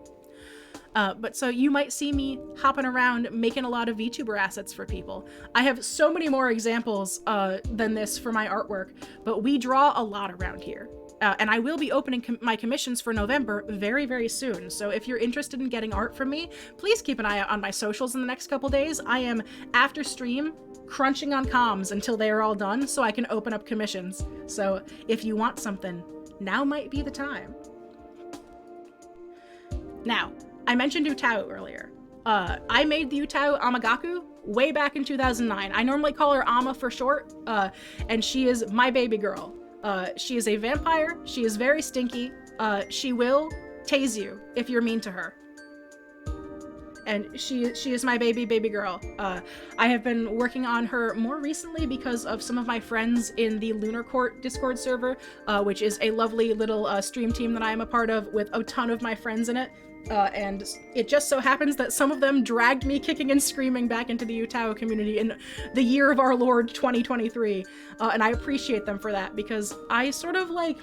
D: But so you might see me hopping around making a lot of VTuber assets for people. I have so many more examples than this for my artwork, but we draw a lot around here. And I will be opening my commissions for November very, very soon. So if you're interested in getting art from me, please keep an eye out on my socials in the next couple days. I am, after stream, crunching on comms until they are all done so I can open up commissions. So if you want something, now might be the time. Now, I mentioned Utao earlier. I made the Utao Amagaku way back in 2009. I normally call her Ama for short, and she is my baby girl. She is a vampire. She is very stinky. She will tase you if you're mean to her. And she is my baby girl. I have been working on her more recently because of some of my friends in the Lunar Court Discord server, which is a lovely little stream team that I am a part of with a ton of my friends in it. And it just so happens that some of them dragged me kicking and screaming back into the Utao community in the year of our Lord 2023. And I appreciate them for that because I sort of like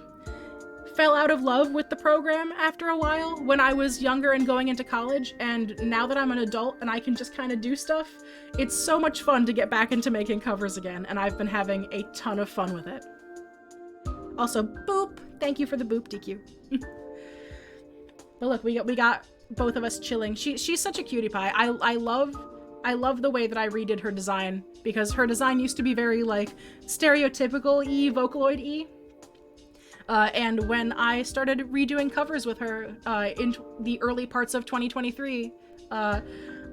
D: fell out of love with the program after a while when I was younger and going into college. And now that I'm an adult and I can just kind of do stuff, it's so much fun to get back into making covers again. And I've been having a ton of fun with it. Also, boop. Thank you for the boop, DQ. But look, we got both of us chilling. She's such a cutie pie. I love the way that I redid her design because her design used to be very like stereotypical-y, Vocaloid-y. And when I started redoing covers with her in the early parts of 2023, I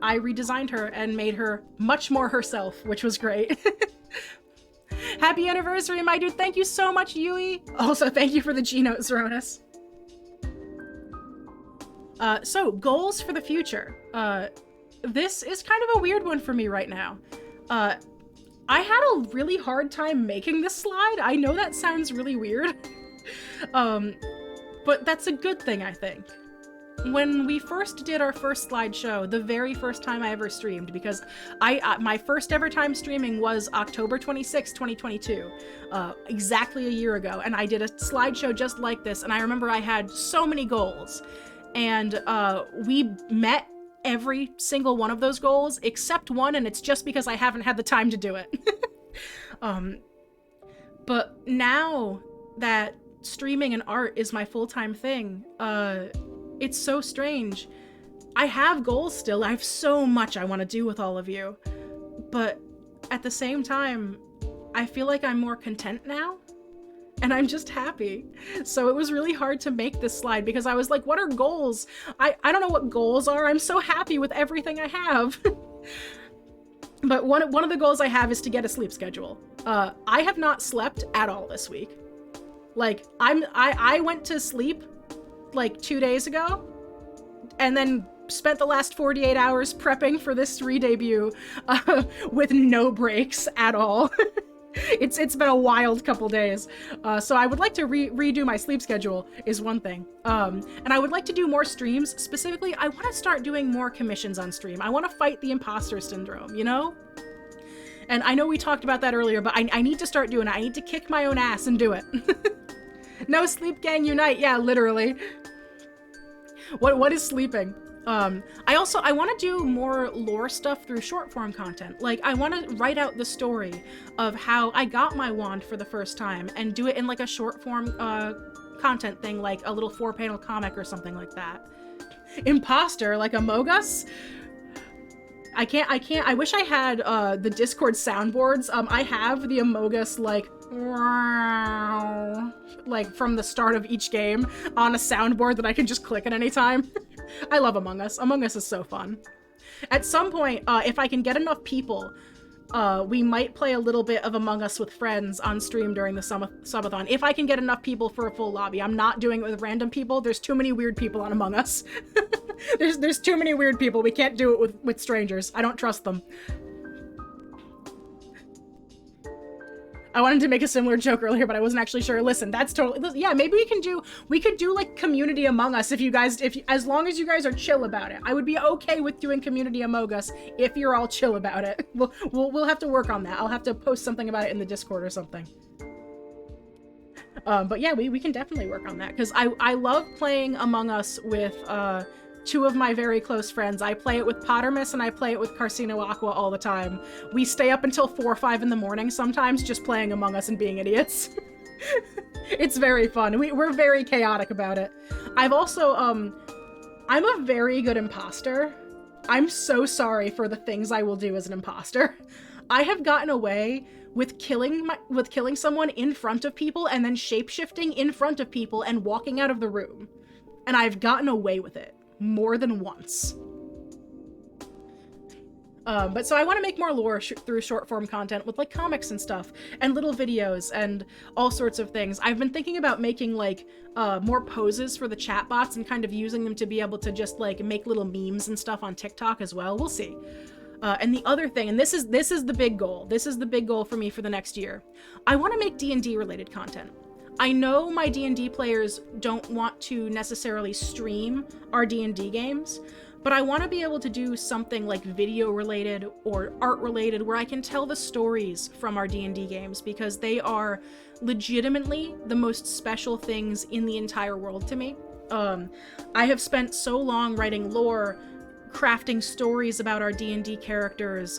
D: redesigned her and made her much more herself, which was great. Happy anniversary, my dude. Thank you so much, Yui. Also, thank you for the G-Note, Zeronis. So, goals for the future. This is kind of a weird one for me right now. I had a really hard time making this slide. I know that sounds really weird. But that's a good thing, I think. When we first did our first slideshow, the very first time I ever streamed, because my first ever time streaming was October 26, 2022, exactly a year ago, and I did a slideshow just like this, and I remember I had so many goals. And we met every single one of those goals except one, and it's just because I haven't had the time to do it. But now that streaming and art is my full-time thing, it's so strange. I have goals still. I have so much I want to do with all of you. But at the same time, I feel like I'm more content now. And I'm just happy. So it was really hard to make this slide because I was like, what are goals? I don't know what goals are. I'm so happy with everything I have. But one of the goals I have is to get a sleep schedule. I have not slept at all this week. Like, I went to sleep like 2 days ago and then spent the last 48 hours prepping for this re-debut with no breaks at all. It's been a wild couple days. So I would like to redo my sleep schedule is one thing. And I would like to do more streams. Specifically, I want to start doing more commissions on stream. I want to fight the imposter syndrome, you know? And I know we talked about that earlier, but I need to start doing it. I need to kick my own ass and do it. No sleep gang unite. Yeah, literally. What is sleeping? I want to do more lore stuff through short form content. Like, I want to write out the story of how I got my wand for the first time and do it in like a short form content thing, like a little 4-panel comic or something like that. Imposter, like Among Us? I can't, I wish I had the Discord soundboards. I have the Among Us like like from the start of each game on a soundboard that I can just click at any time. I love Among Us. Among Us is so fun. At some point, if I can get enough people, we might play a little bit of Among Us with friends on stream during the subathon. If I can get enough people for a full lobby. I'm not doing it with random people. There's too many weird people on Among Us. there's too many weird people. We can't do it with strangers. I don't trust them. I wanted to make a similar joke earlier, but I wasn't actually sure. Listen, that's totally, yeah, maybe we could do like community Among Us as long as you guys are chill about it. I would be okay with doing community Among Us if you're all chill about it. We'll have to work on that. I'll have to post something about it in the Discord or something. But yeah, we can definitely work on that because I love playing Among Us with, two of my very close friends. I play it with Pottermus and I play it with Carcino Aqua all the time. We stay up until 4 or 5 in the morning sometimes just playing Among Us and being idiots. It's very fun. We're very chaotic about it. I've also, I'm a very good imposter. I'm so sorry for the things I will do as an imposter. I have gotten away with killing someone in front of people and then shapeshifting in front of people and walking out of the room. And I've gotten away with it. More than once. But so I want to make more lore through short form content with like comics and stuff and little videos and all sorts of things. I've been thinking about making like more poses for the chatbots and kind of using them to be able to just like make little memes and stuff on TikTok as well. We'll see. And the other thing, and this is the big goal. This is the big goal for me for the next year. I want to make D&D related content. I know my D&D players don't want to necessarily stream our D&D games, but I want to be able to do something like video related or art related where I can tell the stories from our D&D games because they are legitimately the most special things in the entire world to me. I have spent so long writing lore, crafting stories about our D&D characters,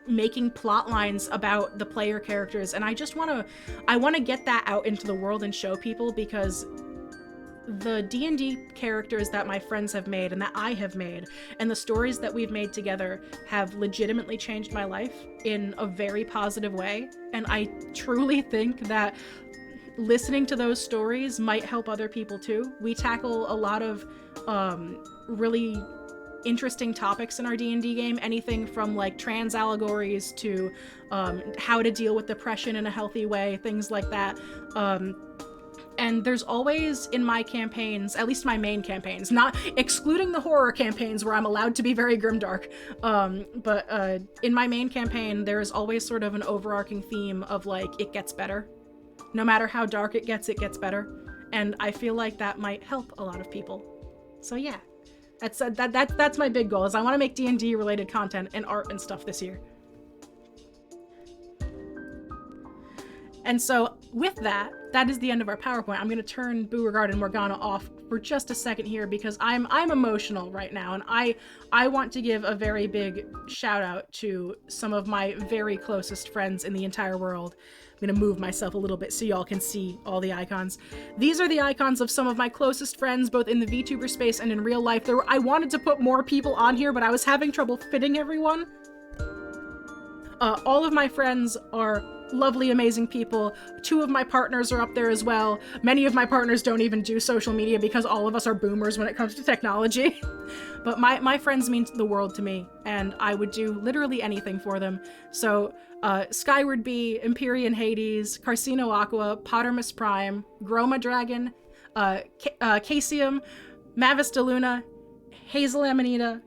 D: making plot lines about the player characters, and I want to get that out into the world and show people because the D&D characters that my friends have made and that I have made and the stories that we've made together have legitimately changed my life in a very positive way, and I truly think that listening to those stories might help other people too. We tackle a lot of really interesting topics in our D&D game, anything from like trans allegories to how to deal with depression in a healthy way, things like that. And there's always in my campaigns, at least my main campaigns, not excluding the horror campaigns where I'm allowed to be very grimdark, but in my main campaign, there's always sort of an overarching theme of like, it gets better. No matter how dark it gets better. And I feel like that might help a lot of people. So yeah. That's my big goal, is I want to make D&D related content and art and stuff this year. And so with that is the end of our PowerPoint. I'm going to turn Beauregard and Morgana off for just a second here because I'm emotional right now, and I want to give a very big shout out to some of my very closest friends in the entire world. I'm going to move myself a little bit so y'all can see all the icons. These are the icons of some of my closest friends, both in the VTuber space and in real life. I wanted to put more people on here, but I was having trouble fitting everyone. All of my friends are lovely, amazing people. 2 of my partners are up there as well. Many of my partners don't even do social media because all of us are boomers when it comes to technology. But my friends mean the world to me, and I would do literally anything for them. So Skyward Bee, Empyrean Hades, Carcino Aqua, Pottermus Prime, Groma Dragon, Casium, Mavis DeLuna, Hazel Amanita,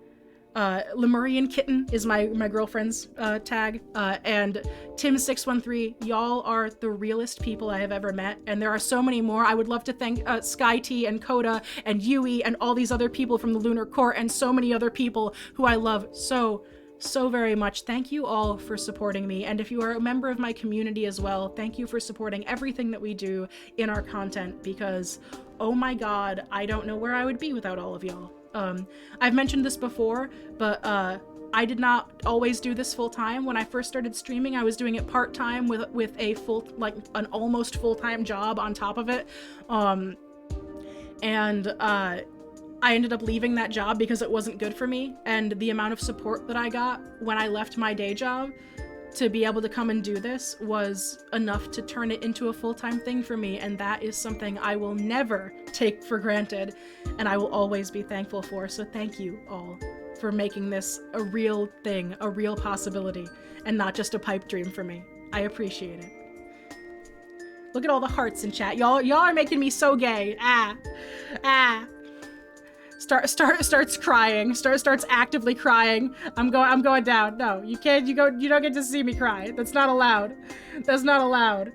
D: Lemurian Kitten is my girlfriend's tag, and Tim613. Y'all are the realest people I have ever met, and there are so many more. I would love to thank Sky T and Coda and Yui and all these other people from the Lunar Court and so many other people who I love so very much. Thank you all for supporting me, and if you are a member of my community as well, thank you for supporting everything that we do in our content, because oh my god, I don't know where I would be without all of y'all. I've mentioned this before, but I did not always do this full time. When I first started streaming, I was doing it part time with a an almost full-time job on top of it. And I ended up leaving that job because it wasn't good for me, and the amount of support that I got when I left my day job to be able to come and do this was enough to turn it into a full-time thing for me, and that is something I will never take for granted, and I will always be thankful for. So thank you all for making this a real thing, a real possibility, and not just a pipe dream for me. I appreciate it. Look at all the hearts in chat. Y'all are making me so gay. Starts crying. Starts actively crying. I'm going down. No, you can't. You don't get to see me cry. That's not allowed. That's not allowed.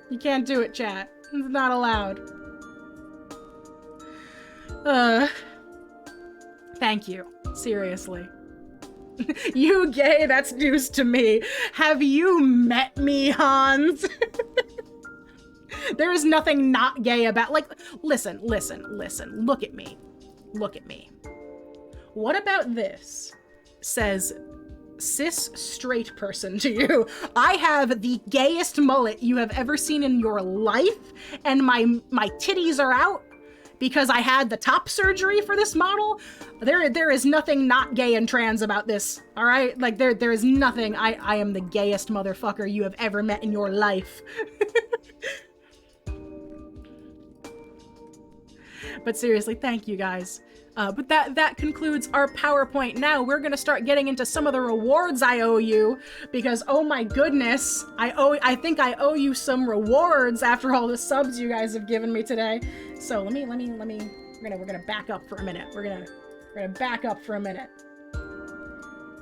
D: You can't do it, chat. It's not allowed. Thank you. Seriously. You gay? That's news to me. Have you met me, Hans? There is nothing not gay about, like, listen. Look at me. Look at me. What about this? Says cis straight person to you. I have the gayest mullet you have ever seen in your life, and my titties are out because I had the top surgery for this model. There is nothing not gay and trans about this, all right? Like, there is nothing. I am the gayest motherfucker you have ever met in your life. But seriously, thank you guys. But that concludes our PowerPoint. Now we're gonna start getting into some of the rewards I owe you, because oh my goodness, I think I owe you some rewards after all the subs you guys have given me today. So let me we're gonna back up for a minute. We're gonna back up for a minute.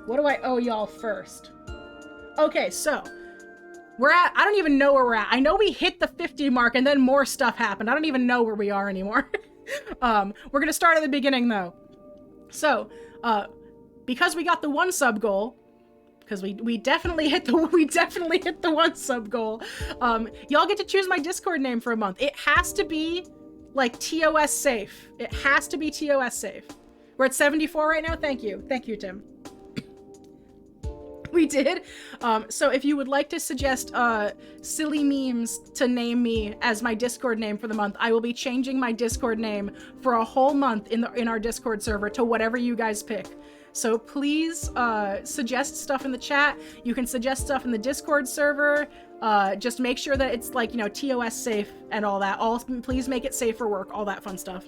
D: What do I owe y'all first? Okay, so I don't even know where we're at. I know we hit the 50 mark and then more stuff happened. I don't even know where we are anymore. We're gonna start at the beginning though. So, because we got the 1 sub goal, because we definitely hit the 1 sub goal, y'all get to choose my Discord name for a month. It has to be like TOS safe. It has to be TOS safe. We're at 74 right now. Thank you, Tim. We did. So if you would like to suggest silly memes to name me as my Discord name for the month, I will be changing my Discord name for a whole month in our Discord server to whatever you guys pick. So please suggest stuff in the chat. You can suggest stuff in the Discord server. Just make sure that it's like, you know, TOS safe and all that. Please make it safe for work, all that fun stuff.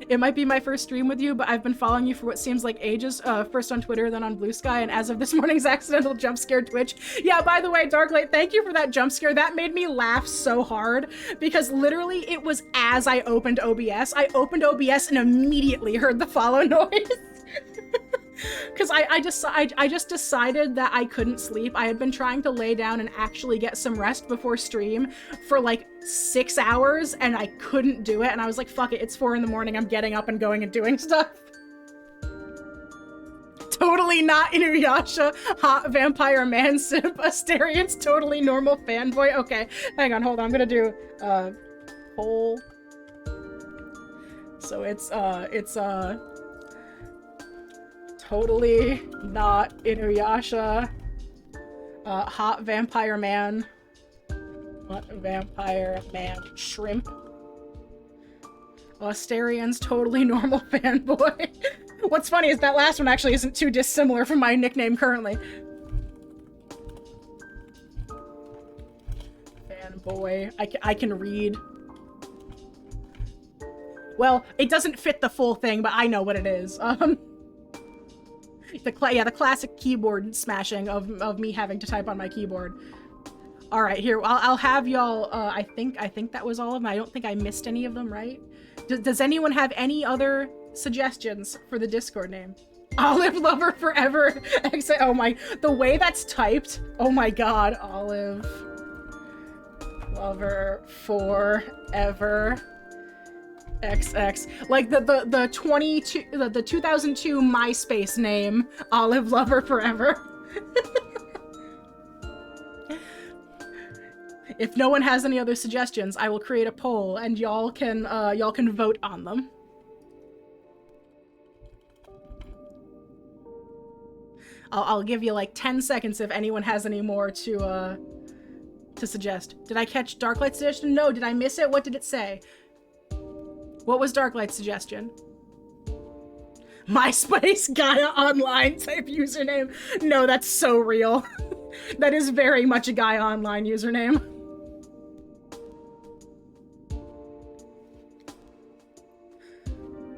D: It might be my first stream with you, but I've been following you for what seems like ages, first on Twitter, then on Blue Sky, and as of this morning's accidental jump scare Twitch. Yeah, by the way, Darklight, thank you for that jump scare. That made me laugh so hard, because literally it was as I opened OBS. I opened OBS and immediately heard the follow noise. Because I just decided that I couldn't sleep. I had been trying to lay down and actually get some rest before stream for like 6 hours, and I couldn't do it, and I was like, fuck it, it's 4 in the morning, I'm getting up and going and doing stuff. Totally not Inuyasha, hot vampire man simp, Asterian's totally normal fanboy. Okay, hang on, hold on, I'm gonna do, poll. So it's totally not Inuyasha, hot vampire man. What vampire man shrimp? Asterian's totally normal fanboy. What's funny is that last one actually isn't too dissimilar from my nickname currently. Fanboy. I can read. Well, it doesn't fit the full thing, but I know what it is. The classic keyboard smashing of me having to type on my keyboard. All right, here, I'll have y'all, I think that was all of them. I don't think I missed any of them, right? Does anyone have any other suggestions for the Discord name? Olive Lover Forever. Oh my, the way that's typed, oh my god. Olive Lover Forever. XX, like the 2002 MySpace name, Olive Lover Forever. If no one has any other suggestions, I will create a poll and y'all can vote on them. I'll give you like 10 seconds if anyone has any more to suggest. Did I catch Darklight's suggestion? No. Did I miss it? What did it say? What was Darklight's suggestion? MySpace Gaia Online type username. No, that's so real. That is very much a Gaia Online username.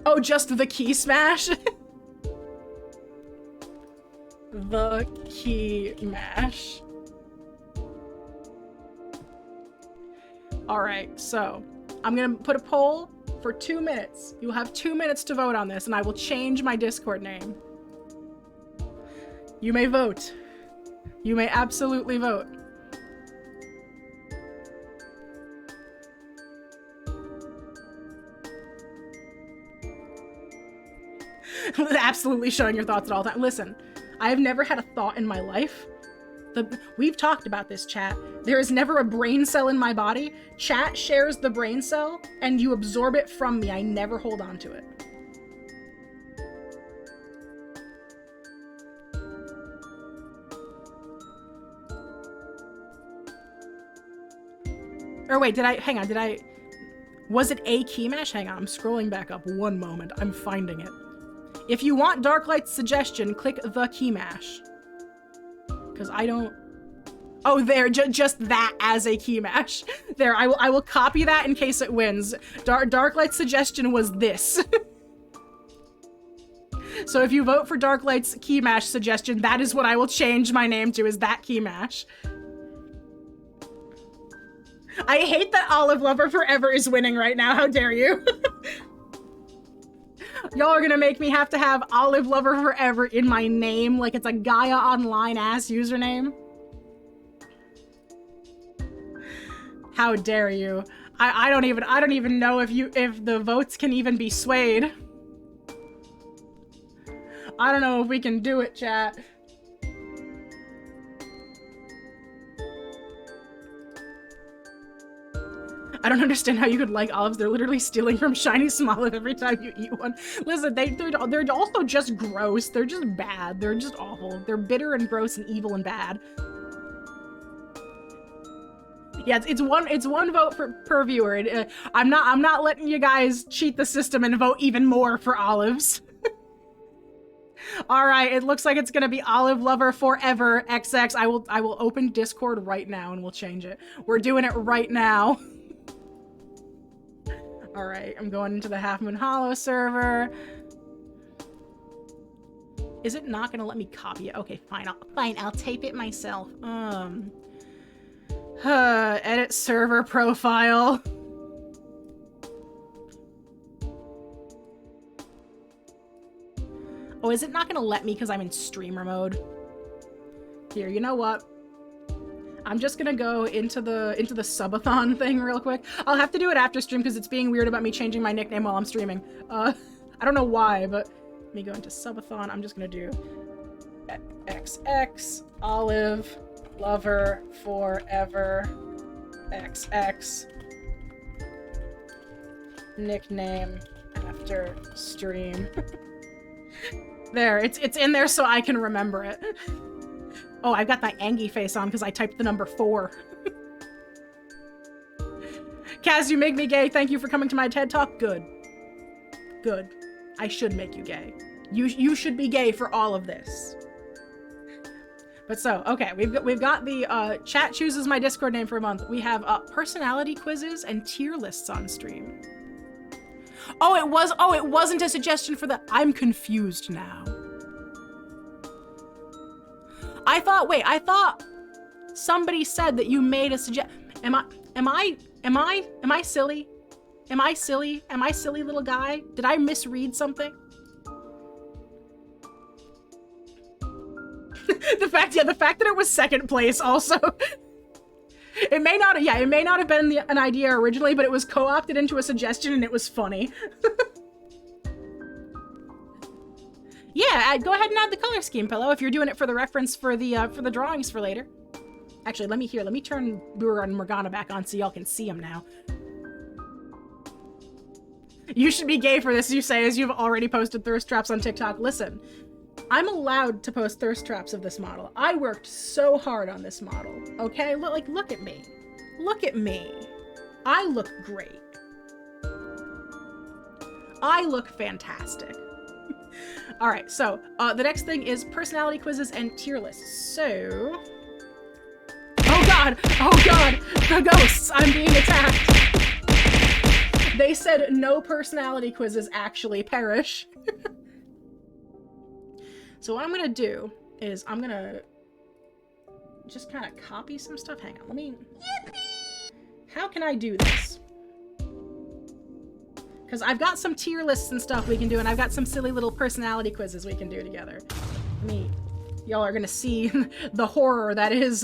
D: Oh, just the key smash? The key mash. Alright, so I'm gonna put a poll for 2 minutes. You'll have 2 minutes to vote on this, and I will change my Discord name. You may vote. You may absolutely vote. Absolutely showing your thoughts at all times. Listen, I have never had a thought in my life. We've talked about this, chat. There is never a brain cell in my body. Chat shares the brain cell, and you absorb it from me. I never hold on to it. Or wait, hang on, was it a key mash? Hang on, I'm scrolling back up. One moment, I'm finding it. If you want Darklight's suggestion, click the key mash. Because I don't... Oh, there, just that as a key mash. There, I will copy that in case it wins. Darklight's suggestion was this. So if you vote for Darklight's key mash suggestion, that is what I will change my name to, is that key mash. I hate that Olive Lover Forever is winning right now. How dare you? Y'all are gonna make me have to have Olive Lover Forever in my name like it's a Gaia Online ass username. How dare you? I don't even know if the votes can even be swayed. I don't know if we can do it, chat. I don't understand how you could like olives. They're literally stealing from Shiny Smoliv every time you eat one. Listen, they're also just gross. They're just bad. They're just awful. They're bitter and gross and evil and bad. Yeah, it's one vote per viewer. I'm not letting you guys cheat the system and vote even more for olives. All right, it looks like it's gonna be Olive Lover Forever XX. I will open Discord right now and we'll change it. We're doing it right now. All right, I'm going into the Half Moon Hollow server. Is it not gonna let me copy it? Okay, fine. I'll tape it myself. Edit server profile. Oh, is it not gonna let me because I'm in streamer mode? Here, you know what? I'm just gonna go into the subathon thing real quick. I'll have to do it after stream because it's being weird about me changing my nickname while I'm streaming. I don't know why, but let me go into subathon. I'm just gonna do XX Olive Lover Forever XX nickname after stream. There, it's in there so I can remember it. Oh, I've got my Angie face on because I typed the number 4. Kaz, you make me gay. Thank you for coming to my TED Talk. Good. Good. I should make you gay. You should be gay for all of this. But so, okay, we've got the chat chooses my Discord name for a month. We have personality quizzes and tier lists on stream. Oh, it wasn't a suggestion for the... I'm confused now. I thought somebody said that you made a am I silly? Am I silly little guy? Did I misread something? the fact that it was second place also. It may not have been an idea originally, but it was co-opted into a suggestion and it was funny. Yeah, go ahead and add the color scheme, Pillow, if you're doing it for the reference for the drawings for later. Actually, let me turn Brewer and Morgana back on so y'all can see them now. You should be gay for this, you say, as you've already posted thirst traps on TikTok. Listen, I'm allowed to post thirst traps of this model. I worked so hard on this model, okay? Look at me. Look at me. I look great. I look fantastic. All right, so the next thing is personality quizzes and tier lists. So, oh god, the ghosts! I'm being attacked. They said no personality quizzes actually perish. So what I'm gonna do is I'm gonna just kind of copy some stuff. Hang on, let me. How can I do this? Because I've got some tier lists and stuff we can do, and I've got some silly little personality quizzes we can do together. Y'all are gonna see the horror that is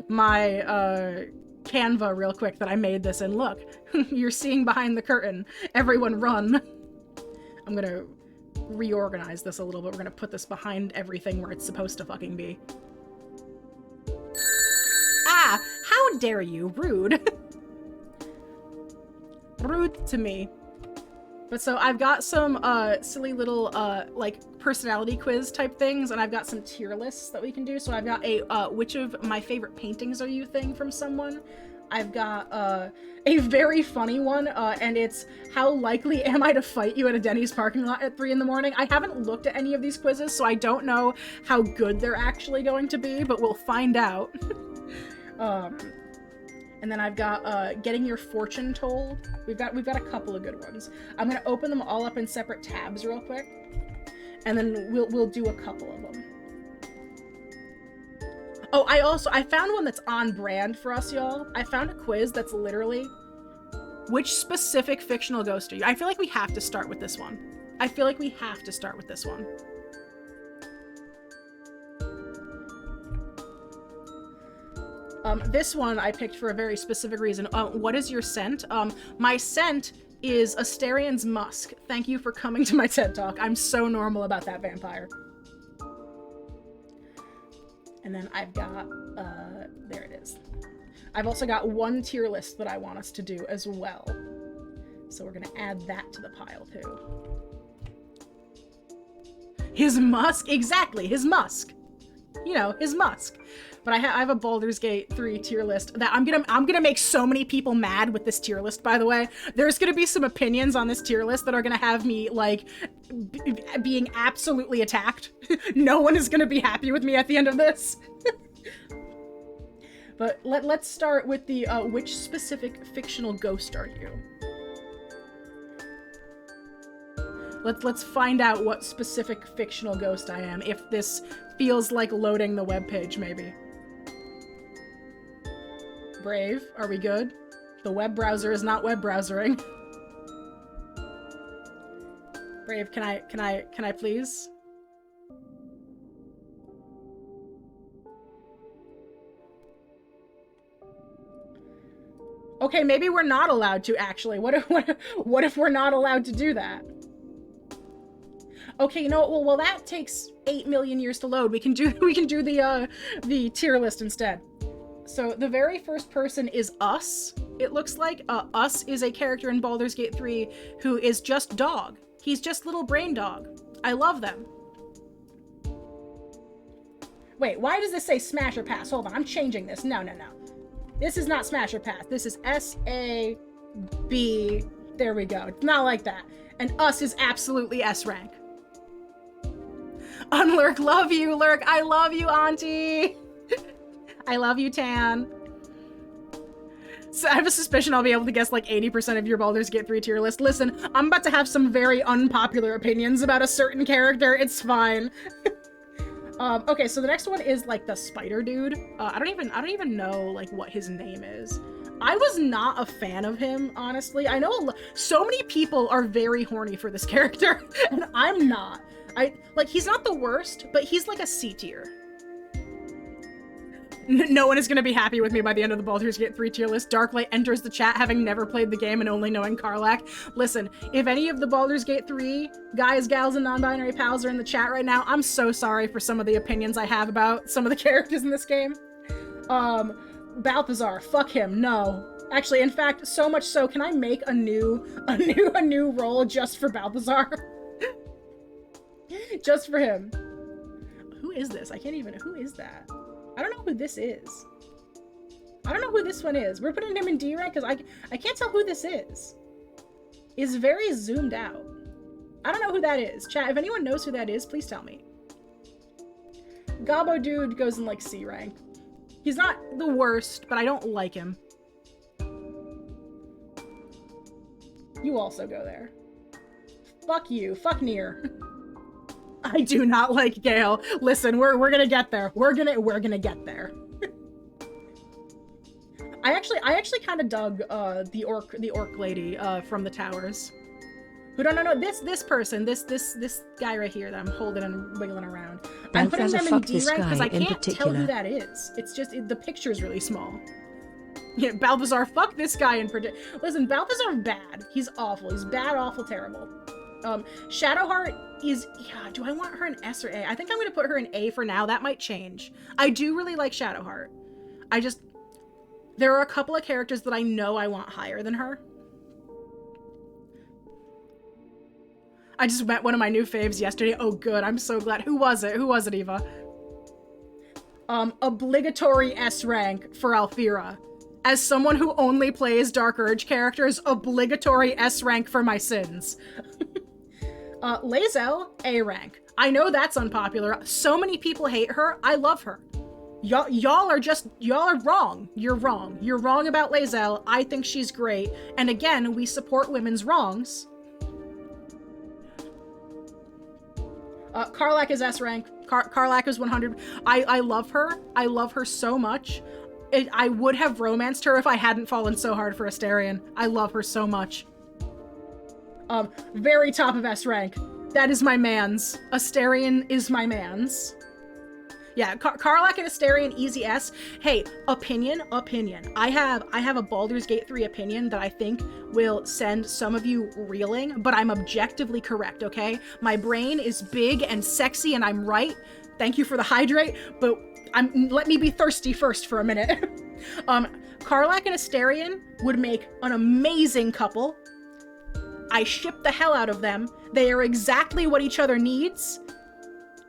D: my Canva real quick that I made this in. Look, you're seeing behind the curtain. Everyone run. I'm gonna reorganize this a little bit. We're gonna put this behind everything where it's supposed to fucking be. Ah! How dare you? Rude. Rude to me. But so I've got some silly little like personality quiz type things, and I've got some tier lists that we can do. So I've got a which of my favorite paintings are you thing from someone. I've got a very funny one, and it's how likely am I to fight you at a Denny's parking lot at 3 in the morning? I haven't looked at any of these quizzes, so I don't know how good they're actually going to be, but we'll find out. And then I've got getting your fortune told. We've got a couple of good ones. I'm gonna open them all up in separate tabs real quick, and then we'll do a couple of them. Oh, I found one that's on brand for us, y'all. I found a quiz that's literally which specific fictional ghost are you? I feel like we have to start with this one. This one I picked for a very specific reason. What is your scent? My scent is Asterian's musk. Thank you for coming to my TED Talk. I'm so normal about that vampire. And then I've got, there it is. I've also got one tier list that I want us to do as well. So we're gonna add that to the pile too. His musk? Exactly, his musk. You know, his musk. But I have a Baldur's Gate 3 tier list that I'm gonna make so many people mad with this tier list, by the way. There's gonna be some opinions on this tier list that are gonna have me, like, being absolutely attacked. No one is gonna be happy with me at the end of this. But let's start with the, which specific fictional ghost are you? Let's find out what specific fictional ghost I am, if this feels like loading the webpage, maybe. Brave, are we good? The web browser is not web browsering. Brave, can I please? Okay, maybe we're not allowed to actually. What if we're not allowed to do that? Okay, you know what? Well, that takes 8 million years to load. We can do the tier list instead. So the very first person is Us. It looks like Us is a character in Baldur's Gate 3 who is just dog. He's just little brain dog. I love them. Wait, why does this say smash or pass? Hold on, I'm changing this. No. This is not smash or pass. This is S-A-B. There we go. It's not like that. And Us is absolutely S rank. Unlurk, love you, Lurk. I love you, Auntie. I love you, Tan. So I have a suspicion I'll be able to guess like 80% of your Baldur's Gate 3 tier list. Listen, I'm about to have some very unpopular opinions about a certain character. It's fine. Okay, so the next one is like the spider dude. I don't even know like what his name is. I was not a fan of him, honestly. I know so many people are very horny for this character, and I'm not. He's not the worst, but he's like a C tier. No one is going to be happy with me by the end of the Baldur's Gate 3 tier list. Darklight enters the chat having never played the game and only knowing Karlach. Listen, if any of the Baldur's Gate 3 guys, gals, and non-binary pals are in the chat right now, I'm so sorry for some of the opinions I have about some of the characters in this game. Balthazar, fuck him, no. Actually, in fact, so much so, can I make a new role just for Balthazar? Just for him. Who is this? Who is that? I don't know who this is. I don't know who this one is. We're putting him in D rank because I can't tell who this is. It's very zoomed out. I don't know who that is. Chat, if anyone knows who that is, please tell me. Gabo dude goes in like C rank. He's not the worst, but I don't like him. You also go there. Fuck you. Fuck Nier. I do not like Gale. Listen, we're gonna get there. We're gonna get there. I actually kind of dug the orc lady from the towers. Who don't know this person, this guy right here that I'm holding and wiggling around. I'm putting them in D rank because I can't tell who that is. It's just the picture is really small. Yeah, Balthazar, fuck this guy in particular. Listen, Balthazar bad. He's awful. He's bad, awful, terrible. Shadowheart is, yeah, do I want her in S or A? I think I'm gonna put her in A for now. That might change. I do really like Shadowheart. There are a couple of characters that I know I want higher than her. I just met one of my new faves yesterday. Oh, good. I'm so glad. Who was it? Who was it, Eva? Obligatory S rank for Alfira. As someone who only plays Dark Urge characters, obligatory S rank for my sins. Lae'zel, A rank. I know that's unpopular. So many people hate her. I love her. Y'all are wrong. You're wrong. You're wrong about Lae'zel. I think she's great. And again, we support women's wrongs. Karlach is S rank. Karlach is 100. I love her. I love her so much. I would have romanced her if I hadn't fallen so hard for Astarion. I love her so much. Very top of S rank. That is my mans. Astarion is my mans. Yeah, Karlach and Astarion, easy S. Hey, opinion. I have a Baldur's Gate 3 opinion that I think will send some of you reeling, but I'm objectively correct, okay? My brain is big and sexy and I'm right. Thank you for the hydrate, but let me be thirsty first for a minute. Karlach and Astarion would make an amazing couple. I ship the hell out of them. They are exactly what each other needs.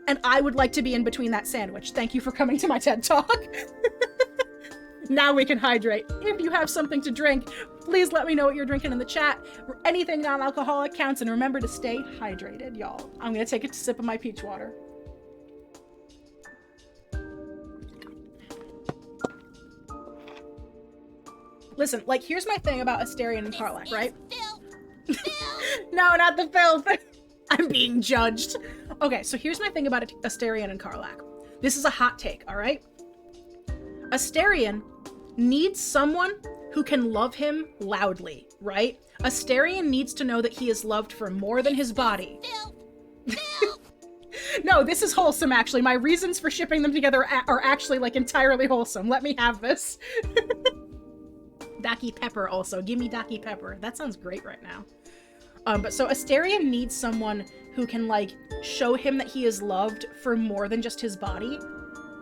D: And I would like to be in between that sandwich. Thank you for coming to my TED Talk. Now we can hydrate. If you have something to drink, please let me know what you're drinking in the chat. Anything non-alcoholic counts, and remember to stay hydrated, y'all. I'm gonna take a sip of my peach water. Listen, like, here's my thing about Astarion and Karlach, right? No, not the filth. I'm being judged. Okay, so here's my thing about Astarion and Karlach. This is a hot take, all right? Astarion needs someone who can love him loudly, right? Astarion needs to know that he is loved for more than his body. No, this is wholesome, actually. My reasons for shipping them together are actually, like, entirely wholesome. Let me have this. Daki Pepper also. Give me Daki Pepper. That sounds great right now. But so Astarion needs someone who can, like, show him that he is loved for more than just his body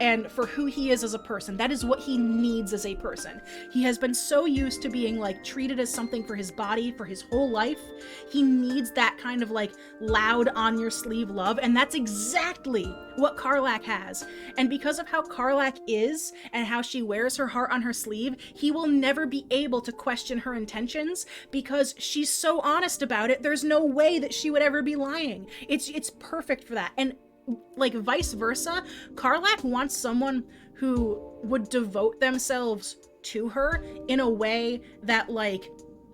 D: and for who he is as a person. That is what he needs as a person. He has been so used to being, like, treated as something for his body for his whole life. He needs that kind of, like, loud on your sleeve love, and that's exactly what Karlach has. And because of how Karlach is and how she wears her heart on her sleeve, he will never be able to question her intentions because she's so honest about it. There's no way that she would ever be lying. It's perfect for that. And like vice versa, Karlach wants someone who would devote themselves to her in a way that, like,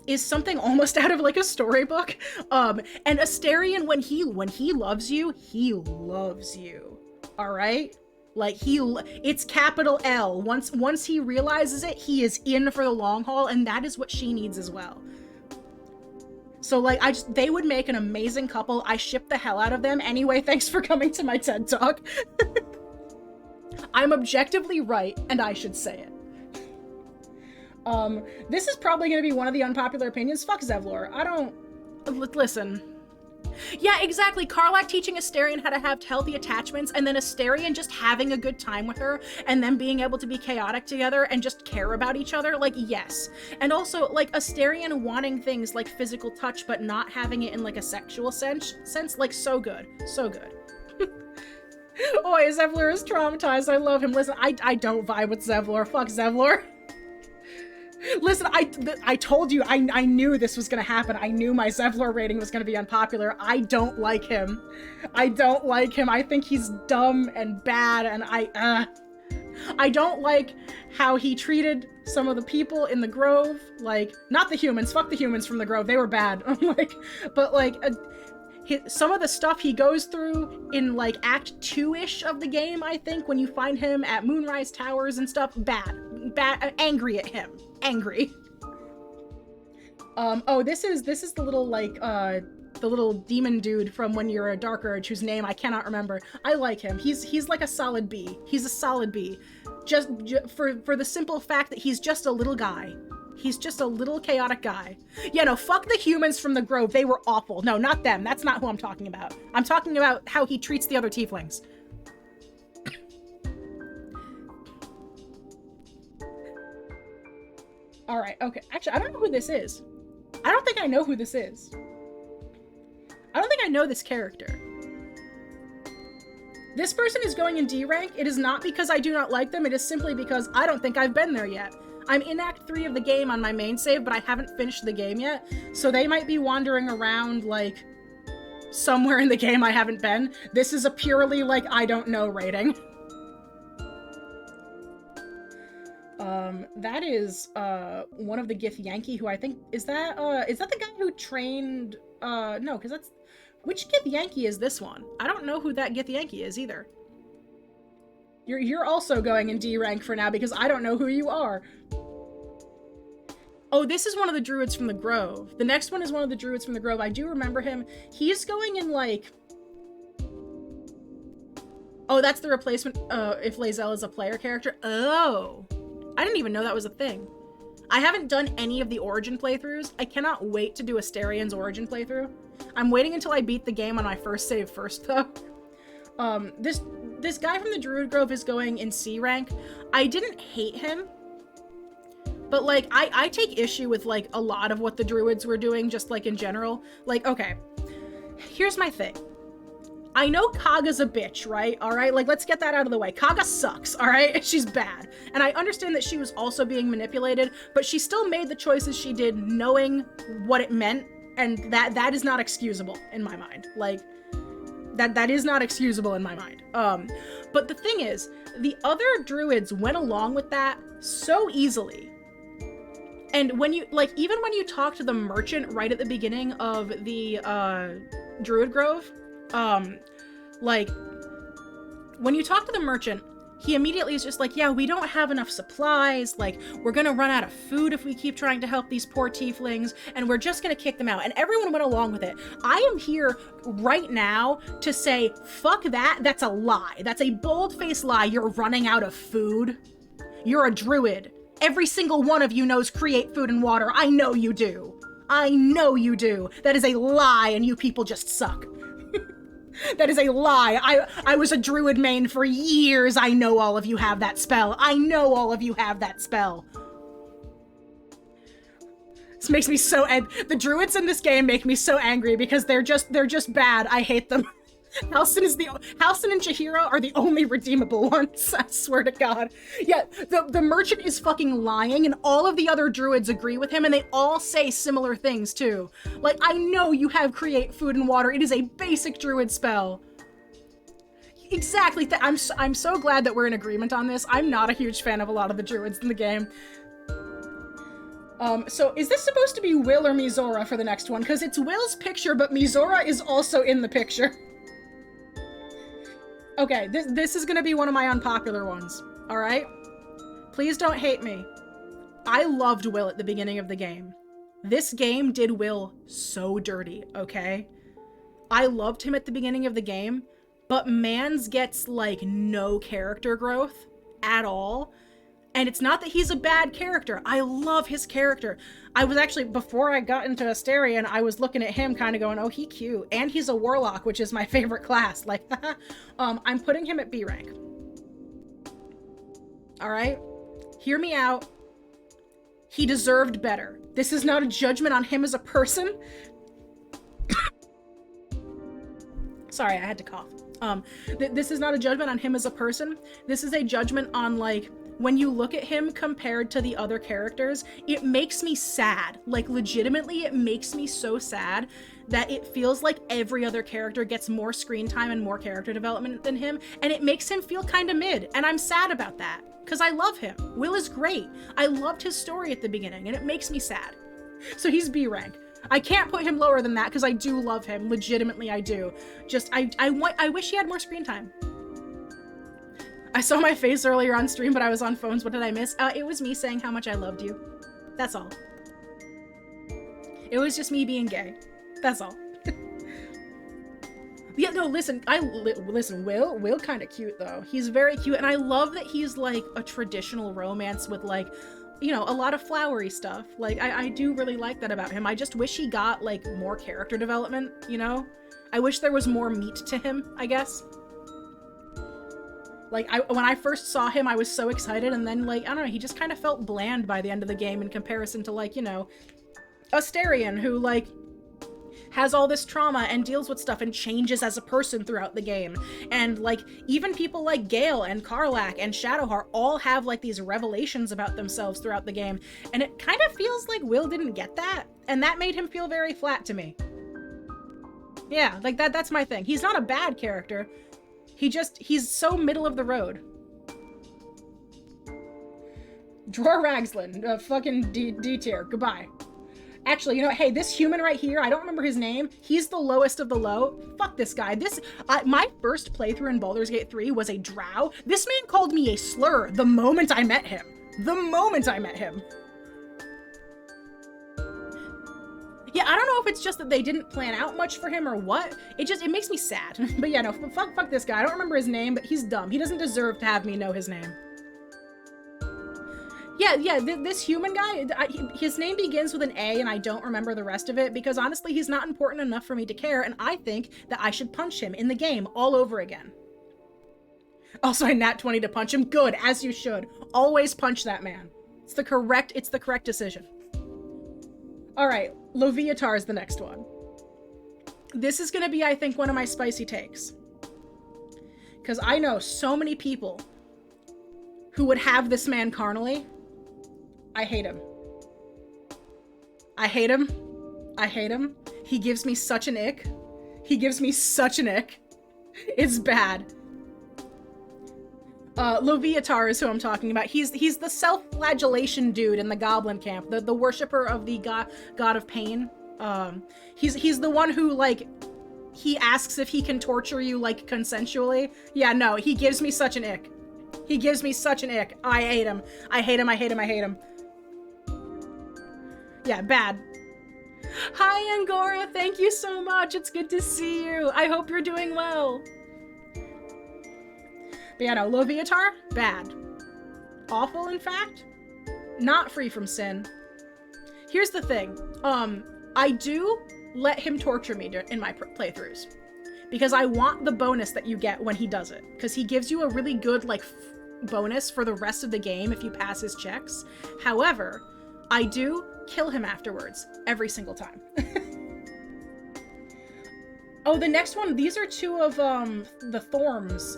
D: is something almost out of, like, a storybook. And Astarion, when he loves you, he loves you. All right? Like, it's capital L. Once he realizes it, he is in for the long haul, and that is what she needs as well. So, like, they would make an amazing couple. I ship the hell out of them. Anyway, thanks for coming to my TED Talk. I'm objectively right, and I should say it. This is probably going to be one of the unpopular opinions. Fuck Zevlor. Listen. Yeah, exactly. Karlach teaching Astarion how to have healthy attachments, and then Astarion just having a good time with her, and then being able to be chaotic together and just care about each other. Like, yes. And also, like, Astarion wanting things like physical touch, but not having it in, like, a sexual sense. Like, so good. So good. Oi, Zevlor is traumatized. I love him. Listen, I don't vibe with Zevlor. Fuck Zevlor. Listen, I told you, I knew this was gonna happen. I knew my Zevlor rating was gonna be unpopular. I don't like him. I don't like him. I think he's dumb and bad, and I don't like how he treated some of the people in the Grove. Like, not the humans. Fuck the humans from the Grove. They were bad. Some of the stuff he goes through in, like, Act 2-ish of the game, I think, when you find him at Moonrise Towers and stuff, bad. Angry at him. Angry. Oh, this is the little, like, the little demon dude from When You're a Dark Urge, whose name I cannot remember. I like him. He's like a solid B. He's a solid B. Just for the simple fact that he's just a little guy. He's just a little chaotic guy. Yeah, no, fuck the humans from the Grove. They were awful. No, not them. That's not who I'm talking about. I'm talking about how he treats the other tieflings. All right, okay. Actually, I don't know who this is. I don't think I know who this is. I don't think I know this character. This person is going in D rank. It is not because I do not like them. It is simply because I don't think I've been there yet. I'm in Act 3 of the game on my main save, but I haven't finished the game yet, so they might be wandering around, like, somewhere in the game I haven't been. This is a purely, like, I don't know rating. That is, one of the Githyanki, who I think, is that the guy who trained, no, because that's, which Githyanki is this one? I don't know who that Githyanki is, either. You're also going in D rank for now because I don't know who you are. Oh, this is one of the druids from the Grove. The next one is one of the druids from the Grove. I do remember him. He's going in, like... Oh, that's the replacement if Lae'zel is a player character. Oh. I didn't even know that was a thing. I haven't done any of the Origin playthroughs. I cannot wait to do Astarion's Origin playthrough. I'm waiting until I beat the game on my first save first, though. This guy from the Druid Grove is going in C rank. I didn't hate him, but, like, I take issue with, like, a lot of what the Druids were doing, just, like, in general. Like, okay, here's my thing. I know Kaga's a bitch, right? All right, like, let's get that out of the way. Kaga sucks, all right? She's bad. And I understand that she was also being manipulated, but she still made the choices she did knowing what it meant, and that is not excusable in my mind. Like, that is not excusable in my mind. But the thing is, the other druids went along with that so easily. And when you, like, even when you talk to the merchant right at the beginning of the Druid Grove, like, when you talk to the merchant, he immediately is just like, yeah, we don't have enough supplies, like, we're gonna run out of food if we keep trying to help these poor tieflings, and we're just gonna kick them out. And everyone went along with it. I am here right now to say, fuck that, that's a lie. That's a bold-faced lie. You're running out of food. You're a druid. Every single one of you knows create food and water. I know you do. I know you do. That is a lie, and you people just suck. That is a lie. I was a druid main for years. I know all of you have that spell. I know all of you have that spell. This makes me so the druids in this game make me so angry because they're just bad. I hate them. Halsin and Chihiro are the only redeemable ones. I swear to God. Yeah, the merchant is fucking lying, and all of the other druids agree with him, and they all say similar things too. Like, I know you have create food and water. It is a basic druid spell. Exactly. I'm so glad that we're in agreement on this. I'm not a huge fan of a lot of the druids in the game. So is this supposed to be Will or Mizora for the next one? Because it's Will's picture, but Mizora is also in the picture. Okay, this is gonna be one of my unpopular ones, alright? Please don't hate me. I loved Will at the beginning of the game. This game did Will so dirty, okay? I loved him at the beginning of the game, but Mans gets, like, no character growth at all. And it's not that he's a bad character. I love his character. I was actually, before I got into Astarion, I was looking at him kind of going, oh, he cute. And he's a warlock, which is my favorite class. Like, I'm putting him at B rank. All right? Hear me out. He deserved better. This is not a judgment on him as a person. Sorry, I had to cough. This is not a judgment on him as a person. This is a judgment on, like, when you look at him compared to the other characters, it makes me sad. Like, legitimately, it makes me so sad that it feels like every other character gets more screen time and more character development than him, and it makes him feel kind of mid, and I'm sad about that, because I love him. Will is great. I loved his story at the beginning, and it makes me sad. So he's B rank. I can't put him lower than that, because I do love him. Legitimately, I do. Just, I wish he had more screen time. I saw my face earlier on stream, but I was on phones. What did I miss? It was me saying how much I loved you. That's all. It was just me being gay. That's all. Yeah, no, listen, listen, Will kind of cute, though. He's very cute, and I love that he's, like, a traditional romance with, like, you know, a lot of flowery stuff. Like, I do really like that about him. I just wish he got, like, more character development, you know? I wish there was more meat to him, I guess. Like, when I first saw him, I was so excited, and then, like, I don't know, he just kind of felt bland by the end of the game in comparison to, like, you know, Asterion, who, like, has all this trauma and deals with stuff and changes as a person throughout the game. And, like, even people like Gale and Karlach and Shadowheart all have, like, these revelations about themselves throughout the game. And it kind of feels like Will didn't get that, and that made him feel very flat to me. Yeah, like, that's my thing. He's not a bad character. He's so middle of the road. Dror Ragsland, fucking D tier, goodbye. Actually, you know what? Hey, this human right here, I don't remember his name. He's the lowest of the low. Fuck this guy. My first playthrough in Baldur's Gate 3 was a drow. This man called me a slur the moment I met him. The moment I met him. Yeah, I don't know if it's just that they didn't plan out much for him or what. It makes me sad. But yeah, no, fuck this guy. I don't remember his name, but he's dumb. He doesn't deserve to have me know his name. Yeah, this human guy, his name begins with an A, and I don't remember the rest of it, because honestly, he's not important enough for me to care, and I think that I should punch him in the game all over again. Also, I nat 20 to punch him. Good, as you should. Always punch that man. It's the correct decision. Alright, Loviatar is the next one. This is gonna be, I think, one of my spicy takes. Because I know so many people who would have this man carnally. I hate him. I hate him. I hate him. He gives me such an ick. He gives me such an ick. It's bad. Loviatar is who I'm talking about. He's the self-flagellation dude in the goblin camp, the worshipper of the god of pain. He's the one who, like, he asks if he can torture you, like, consensually. Yeah, no, he gives me such an ick. He gives me such an ick. I hate him. I hate him. I hate him. I hate him. Yeah, bad. Hi, Angora. Thank you so much. It's good to see you. I hope you're doing well. But yeah, no, Loviatar, bad. Awful, in fact. Not free from sin. Here's the thing. I do let him torture me in my playthroughs, because I want the bonus that you get when he does it, because he gives you a really good, like, bonus for the rest of the game if you pass his checks. However, I do kill him afterwards every single time. Oh, the next one, these are two of the Thorms.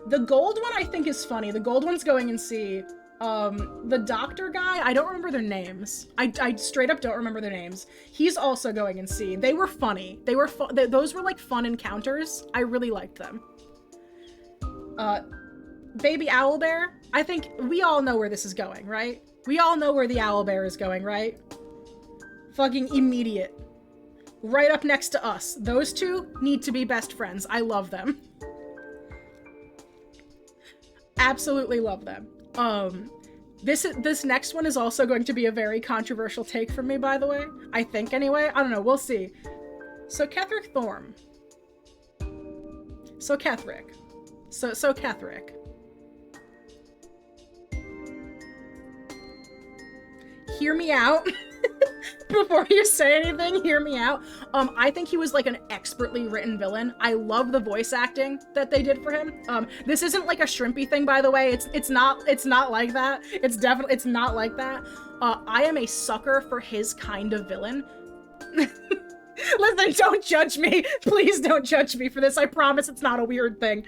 D: The gold one I think is funny. The gold one's going in C. The doctor guy, I don't remember their names. I straight up don't remember their names. He's also going in C. They were funny. They were those were like fun encounters. I really liked them. Baby Owlbear, I think we all know where this is going, right? We all know where the Owlbear is going, right? Fucking immediate. Right up next to us. Those two need to be best friends. I love them. Absolutely love them. This next one is also going to be a very controversial take from me, by the way. I think, anyway. I don't know. We'll see. So, Ketheric Thorm. So, Ketheric. So Ketheric. Hear me out. Before you say anything, hear me out. I think he was like an expertly written villain. I love the voice acting that they did for him. This isn't like a shrimpy thing, by the way. It's not like that. It's not like that. I am a sucker for his kind of villain. Listen, don't judge me. Please don't judge me for this. I promise it's not a weird thing.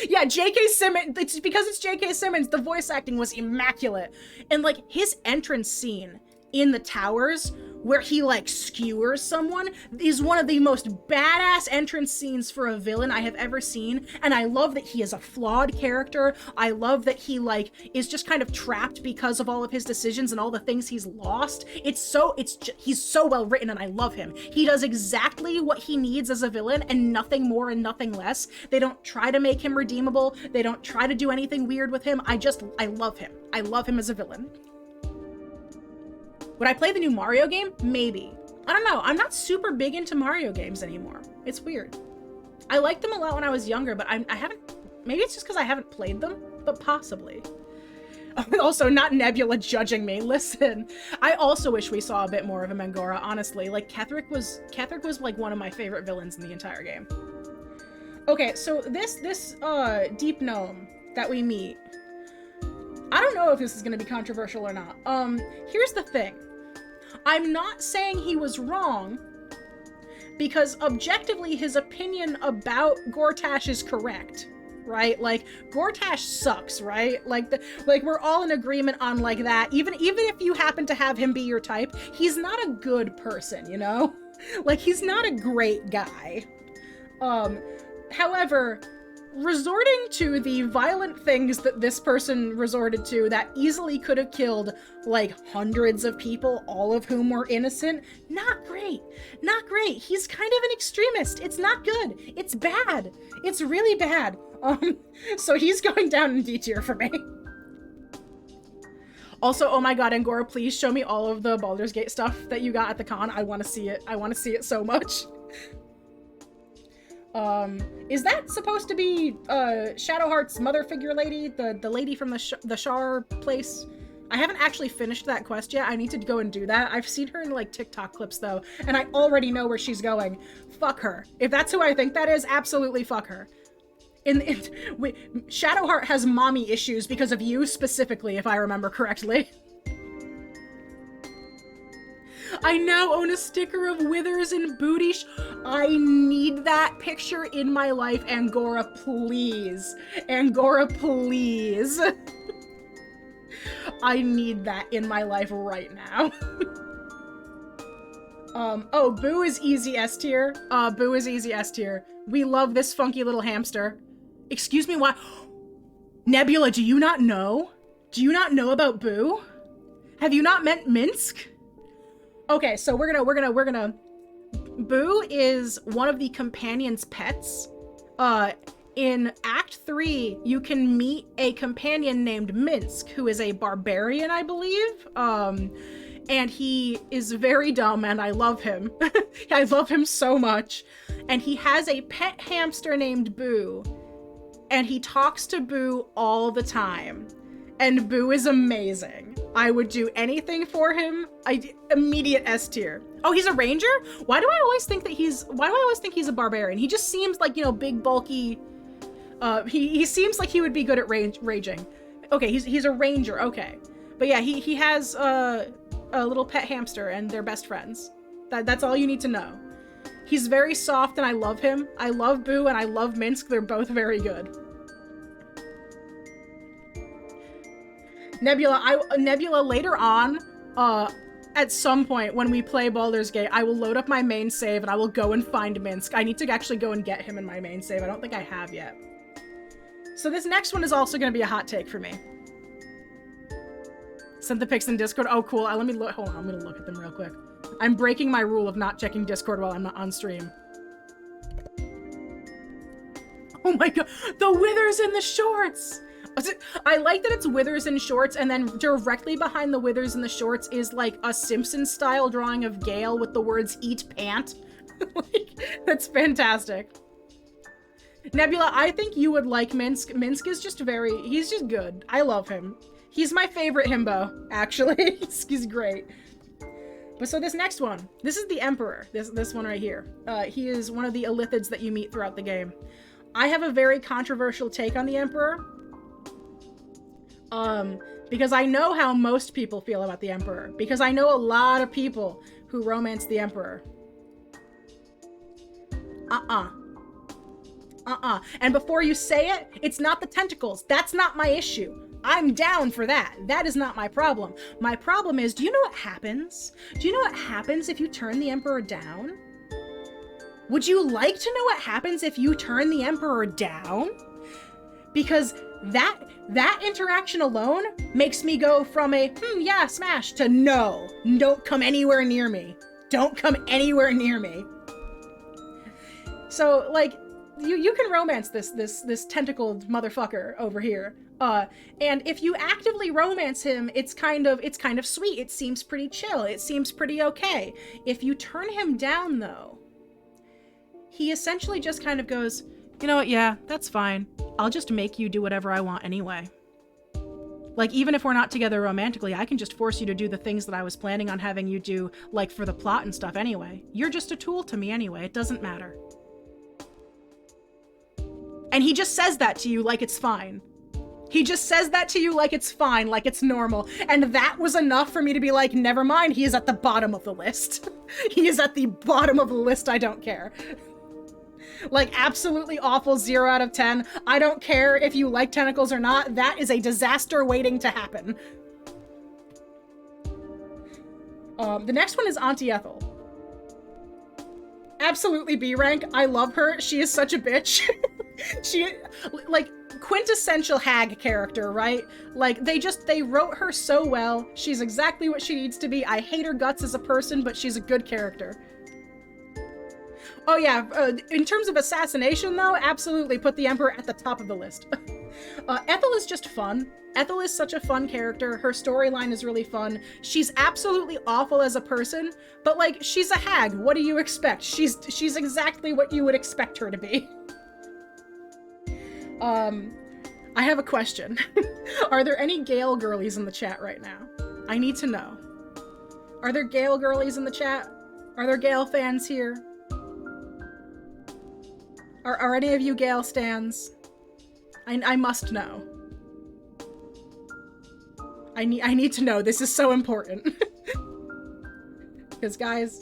D: Yeah, J.K. Simmons, it's because it's J.K. Simmons, the voice acting was immaculate. And like his entrance scene in the towers where he like skewers someone is one of the most badass entrance scenes for a villain I have ever seen. And I love that he is a flawed character. I love that he like is just kind of trapped because of all of his decisions and all the things he's lost. He's so well written and I love him. He does exactly what he needs as a villain and nothing more and nothing less. They don't try to make him redeemable. They don't try to do anything weird with him. I love him. I love him as a villain. Would I play the new Mario game? Maybe. I don't know. I'm not super big into Mario games anymore. It's weird. I liked them a lot when I was younger, but I haven't... Maybe it's just because I haven't played them, but possibly. Also, not Nebula judging me. Listen, I also wish we saw a bit more of him, Angora, honestly. Like, Ketherick was like one of my favorite villains in the entire game. Okay, so this deep gnome that we meet, I don't know if this is going to be controversial or not. Here's the thing. I'm not saying he was wrong, because objectively his opinion about Gortash is correct, right? Like, Gortash sucks, right? Like, we're all in agreement on like that. Even if you happen to have him be your type, he's not a good person, you know? Like, he's not a great guy. However, resorting to the violent things that this person resorted to that easily could have killed like hundreds of people, all of whom were innocent, not great. Not great. He's kind of an extremist. It's not good. It's bad. It's really bad. So he's going down in D tier for me. Also, oh my god, Angora, please show me all of the Baldur's Gate stuff that you got at the con. I want to see it. I want to see it so much. Is that supposed to be, Shadowheart's mother figure lady? The lady from the Shar place? I haven't actually finished that quest yet. I need to go and do that. I've seen her in, like, TikTok clips, though, and I already know where she's going. Fuck her. If that's who I think that is, absolutely fuck her. Shadowheart has mommy issues because of you specifically, if I remember correctly. I now own a sticker of Withers and Booty. I need that picture in my life, Angora, please. Angora, please. I need that in my life right now. Oh, Boo is easy S tier. Boo is easy S tier. We love this funky little hamster. Excuse me, why? Nebula, do you not know? Do you not know about Boo? Have you not met Minsk? Okay, so we're gonna... Boo is one of the companion's pets. In Act 3, you can meet a companion named Minsk, who is a barbarian, I believe. And he is very dumb, and I love him. I love him so much. And he has a pet hamster named Boo. And he talks to Boo all the time. And Boo is amazing. I would do anything for him. Immediate S tier. Oh, he's a ranger? Why do I always think he's a barbarian? He just seems like, you know, big, bulky. He seems like he would be good at raging. Okay, he's a ranger, okay. But yeah, he has a little pet hamster and they're best friends. That's all you need to know. He's very soft and I love him. I love Boo and I love Minsk. They're both very good. Nebula, later on, at some point when we play Baldur's Gate, I will load up my main save and I will go and find Minsk. I need to actually go and get him in my main save. I don't think I have yet. So this next one is also going to be a hot take for me. Sent the pics in Discord. Oh, cool. Let me look. Hold on. I'm going to look at them real quick. I'm breaking my rule of not checking Discord while I'm not on stream. Oh my god. The Withers in the shorts! I like that it's Withers in shorts, and then directly behind the Withers in the shorts is like a Simpsons-style drawing of Gale with the words "eat pant." Like, that's fantastic. Nebula, I think you would like Minsk. Minsk is just he's just good. I love him. He's my favorite himbo, actually. He's great. But so this next one, this is the Emperor. This one right here. He is one of the Illithids that you meet throughout the game. I have a very controversial take on the Emperor. Because I know how most people feel about the Emperor. Because I know a lot of people who romance the Emperor. And before you say it, it's not the tentacles. That's not my issue. I'm down for that. That is not my problem. My problem is, do you know what happens? Do you know what happens if you turn the Emperor down? Would you like to know what happens if you turn the Emperor down? Because that interaction alone makes me go from a, yeah, smash, to no, don't come anywhere near me. Don't come anywhere near me. So, like, you can romance this tentacled motherfucker over here. And if you actively romance him, it's kind of sweet. It seems pretty chill. It seems pretty okay. If you turn him down, though, he essentially just kind of goes, you know what, yeah, that's fine. I'll just make you do whatever I want anyway. Like, even if we're not together romantically, I can just force you to do the things that I was planning on having you do, like, for the plot and stuff anyway. You're just a tool to me anyway. It doesn't matter. And he just says that to you like it's fine. He just says that to you like it's fine, like it's normal. And that was enough for me to be like, never mind, he is at the bottom of the list. He is at the bottom of the list, I don't care. Like, absolutely awful, 0 out of 10. I don't care if you like tentacles or not. That is a disaster waiting to happen. The next one is Auntie Ethel. Absolutely B rank. I love her. She is such a bitch. She, like, quintessential hag character, right? Like, they wrote her so well. She's exactly what she needs to be. I hate her guts as a person, but she's a good character. Oh yeah, in terms of assassination though, absolutely put the Emperor at the top of the list. Ethel is just fun. Ethel is such a fun character. Her storyline is really fun. She's absolutely awful as a person, but like, she's a hag. What do you expect? She's exactly what you would expect her to be. I have a question. Are there any Gale girlies in the chat right now? I need to know. Are there Gale girlies in the chat? Are there Gale fans here? Are any of you Gale stans? I must know. I need to know. This is so important. Because guys,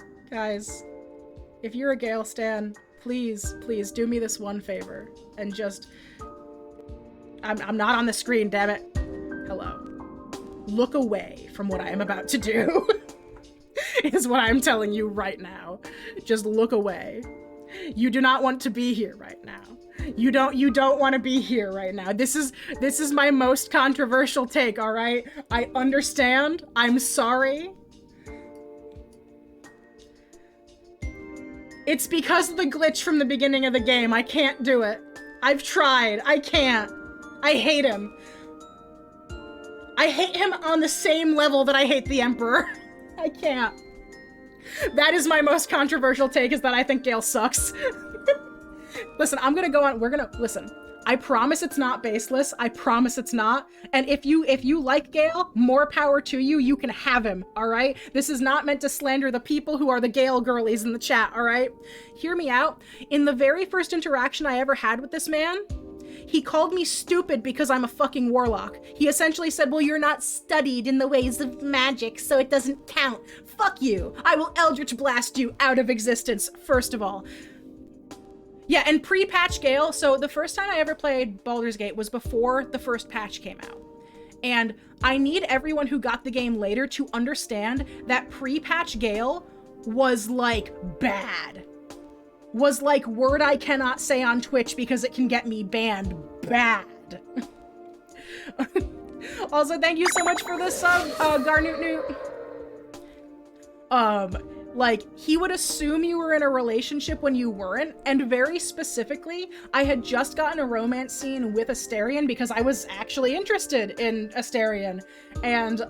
D: if you're a Gale stan, please do me this one favor and just... I'm not on the screen, damn it. Hello. Look away from what I am about to do. Is what I'm telling you right now. Just look away. You do not want to be here right now. You don't want to be here right now. This is my most controversial take, all right? I understand. I'm sorry. It's because of the glitch from the beginning of the game. I can't do it. I've tried. I can't. I hate him. I hate him on the same level that I hate the Emperor. I can't. That is my most controversial take, is that I think Gale sucks. Listen, I'm gonna go on, listen, I promise it's not baseless, I promise it's not, and if you like Gale, more power to you, you can have him, alright? This is not meant to slander the people who are the Gale girlies in the chat, alright? Hear me out. In the very first interaction I ever had with this man, he called me stupid because I'm a fucking warlock. He essentially said, well, you're not studied in the ways of magic, so it doesn't count. Fuck you. I will Eldritch Blast you out of existence, first of all. Yeah, and pre-patch Gale, so the first time I ever played Baldur's Gate was before the first patch came out. And I need everyone who got the game later to understand that pre-patch Gale was, like, bad. Was like word I cannot say on Twitch because it can get me banned. Bad. Also, thank you so much for the sub, Garnoot Newt. Like, he would assume you were in a relationship when you weren't, and very specifically, I had just gotten a romance scene with Astarion because I was actually interested in Astarion, and,